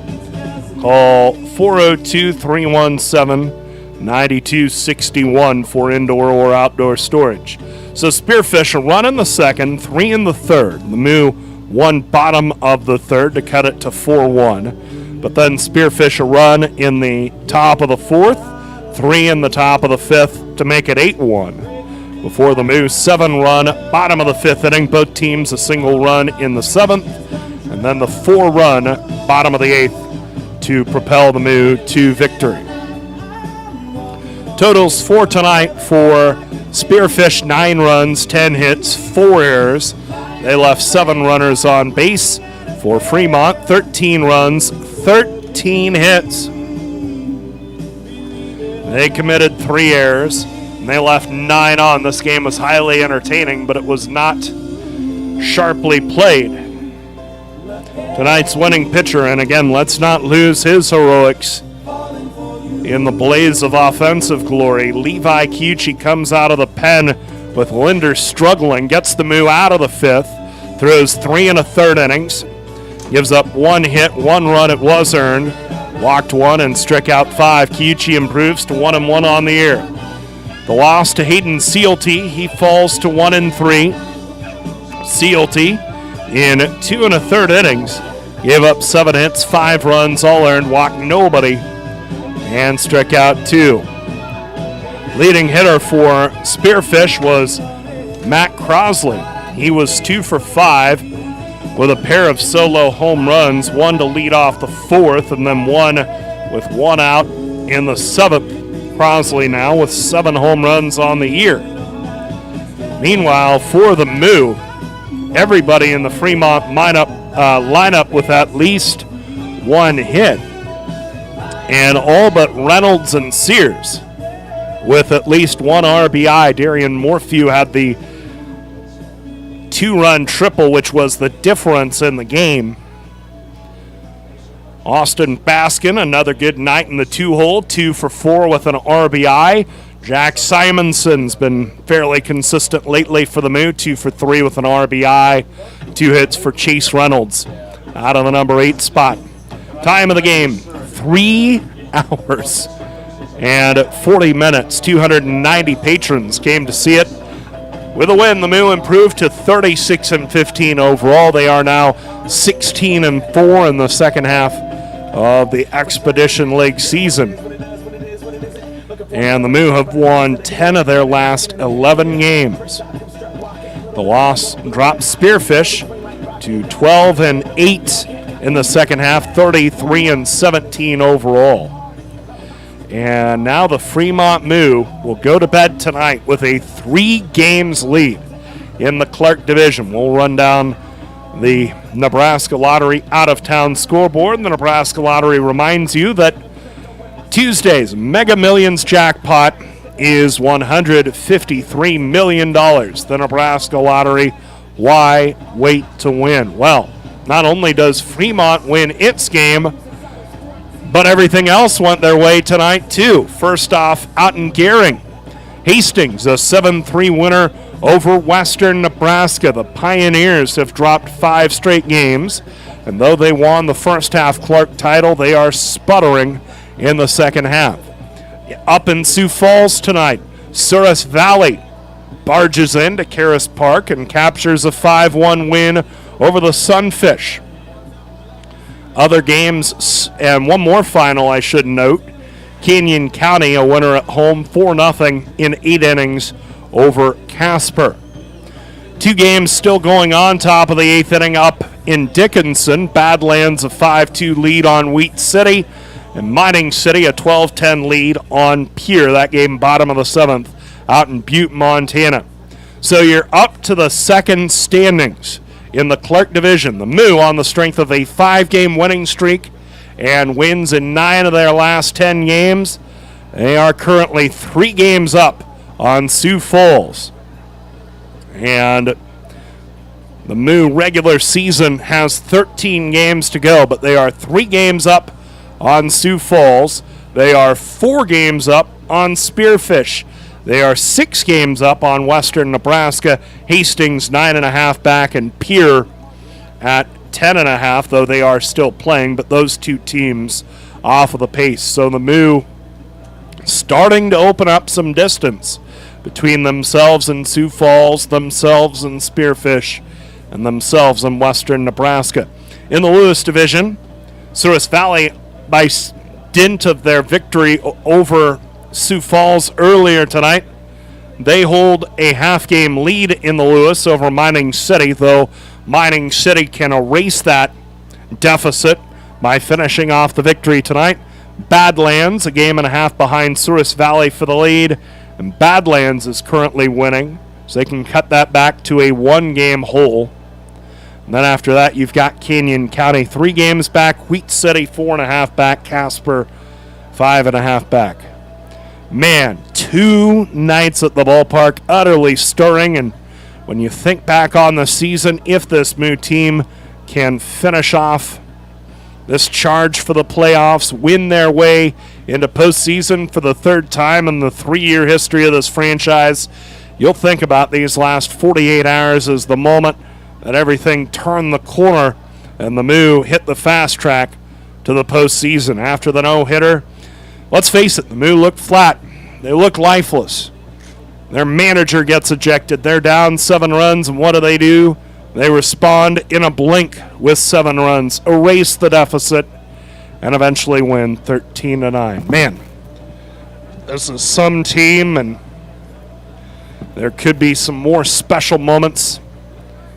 Call 402-317-9261 for indoor or outdoor storage. So Spearfish a run in the second, 3 in the third. The Moo won bottom of the third to cut it to 4-1. But then Spearfish a run in the top of the fourth, 3 in the top of the fifth to make it 8-1. Before the Moo 7-run bottom of the fifth inning, both teams a single run in the 7th, and then the 4-run bottom of the 8th to propel the Moo to victory. Totals for tonight for Spearfish: 9 runs, 10 hits, 4 errors. They left 7 runners on base. For Fremont, 13 runs, 13 hits. They committed 3 errors. And they left 9 on. This game was highly entertaining, but it was not sharply played. Tonight's winning pitcher, and again, let's not lose his heroics in the blaze of offensive glory. Levi Cucci comes out of the pen with Linder struggling, gets the Moo out of the 5th, throws 3 1/3 innings, gives up 1 hit, 1 run, it was earned, walked 1 and struck out 5. Cucci improves to 1-1 on the year. The loss to Hayden Sealty, he falls to 1-3. Sealty, in 2 1/3 innings, gave up 7 hits, 5 runs, all earned, walked nobody, and struck out 2. Leading hitter for Spearfish was Matt Crosley. He was 2 for 5 with a pair of solo home runs, 1 to lead off the 4th, and then 1 with 1 out in the 7th. Crosley now with 7 home runs on the year. Meanwhile, for the Moo, everybody in the Fremont lineup with at least 1 hit, and all but Reynolds and Sears with at least 1 RBI. Darian Morphew had the 2-run triple, which was the difference in the game. Austin Baskin, another good night in the 2-hole, 2 for 4 with an RBI. Jack Simonson's been fairly consistent lately for the Moo, 2 for 3 with an RBI. 2 hits for Chase Reynolds out of the number 8 spot. Time of the game, 3 hours and 40 minutes. 290 patrons came to see it. With a win, the Moo improved to 36-15 overall. They are now 16-4 in the second half of the Expedition League season. And the Moo have won 10 of their last 11 games. The loss drops Spearfish to 12-8 in the second half, 33-17 overall. And now the Fremont Moo will go to bed tonight with a 3 games lead in the Clark Division. We'll run down the Nebraska Lottery out-of-town scoreboard. And the Nebraska Lottery reminds you that Tuesday's Mega Millions jackpot is $153 million. The Nebraska Lottery, why wait to win? Well, not only does Fremont win its game, but everything else went their way tonight, too. First off, out in Gehring, Hastings, a 7-3 winner over Western Nebraska. The Pioneers have dropped 5 straight games, and though they won the first half Clark title, they are sputtering in the second half. Up in Sioux Falls tonight, Souris Valley barges into Caras Park and captures a 5-1 win over the Sunfish. Other games, and one more final I should note. Canyon County, a winner at home, 4-0 in 8 innings over Casper. 2 games still going on. Top of the 8th inning up in Dickinson. Badlands a 5-2 lead on Wheat City. And Mining City a 12-10 lead on Pierre. That game bottom of the 7th out in Butte, Montana. So you're up to the second standings in the Clark Division. The Moo on the strength of a 5-game winning streak and wins in 9 of their last 10 games. They are currently 3 games up on Sioux Falls. And the Moo regular season has 13 games to go, but they are 3 games up on Sioux Falls. They are 4 games up on Spearfish. They are 6 games up on Western Nebraska. Hastings 9.5 back, and Pierre at 10.5, though they are still playing, but those 2 teams off of the pace. So the Moo starting to open up some distance between themselves and Sioux Falls, themselves and Spearfish, and themselves and Western Nebraska. In the Lewis Division, Souris Valley, by dint of their victory over Sioux Falls earlier tonight, they hold a half-game lead in the Lewis over Mining City, though Mining City can erase that deficit by finishing off the victory tonight. Badlands, a game and a half behind Souris Valley for the lead, and Badlands is currently winning, so they can cut that back to a 1-game hole. And then after that, you've got Canyon County 3 games back, Wheat City 4.5 back, Casper 5.5 back. Man, 2 nights at the ballpark, utterly stirring. And when you think back on the season, if this Moo team can finish off this charge for the playoffs, win their way into postseason for the 3rd time in the 3-year history of this franchise, you'll think about these last 48 hours as the moment that everything turned the corner and the Moo hit the fast track to the postseason. After the no-hitter, let's face it, the Moo looked flat. They looked lifeless. Their manager gets ejected. They're down 7 runs, and what do? They respond in a blink with 7 runs, erase the deficit, and eventually win 13-9. Man, this is some team, and there could be some more special moments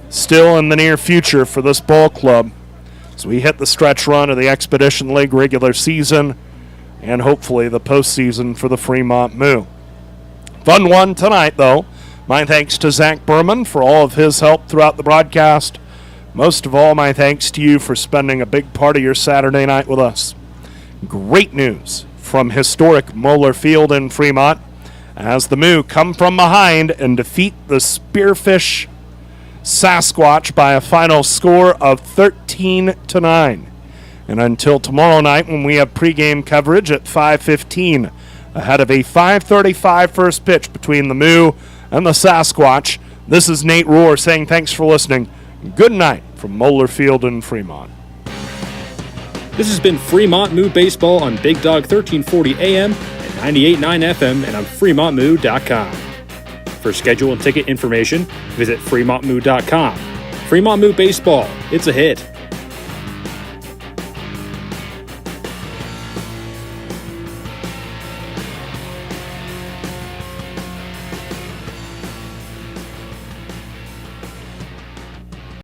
still in the near future for this ball club as we hit the stretch run of the Expedition League regular season and hopefully the postseason for the Fremont Moo. Fun one tonight, though. My thanks to Zach Berman for all of his help throughout the broadcast. Most of all, my thanks to you for spending a big part of your Saturday night with us. Great news from historic Moeller Field in Fremont as the Moo come from behind and defeat the Spearfish Sasquatch by a final score of 13-9. And until tomorrow night when we have pregame coverage at 5:15 ahead of a 5:35 first pitch between the Moo and the Sasquatch, this is Nate Rohr saying thanks for listening. Good night from Moeller Field in Fremont. This has been Fremont Moo Baseball on Big Dog 1340 AM and 98.9 FM and on FremontMoo.com. For schedule and ticket information, visit FremontMoo.com. Fremont Moo Baseball, it's a hit.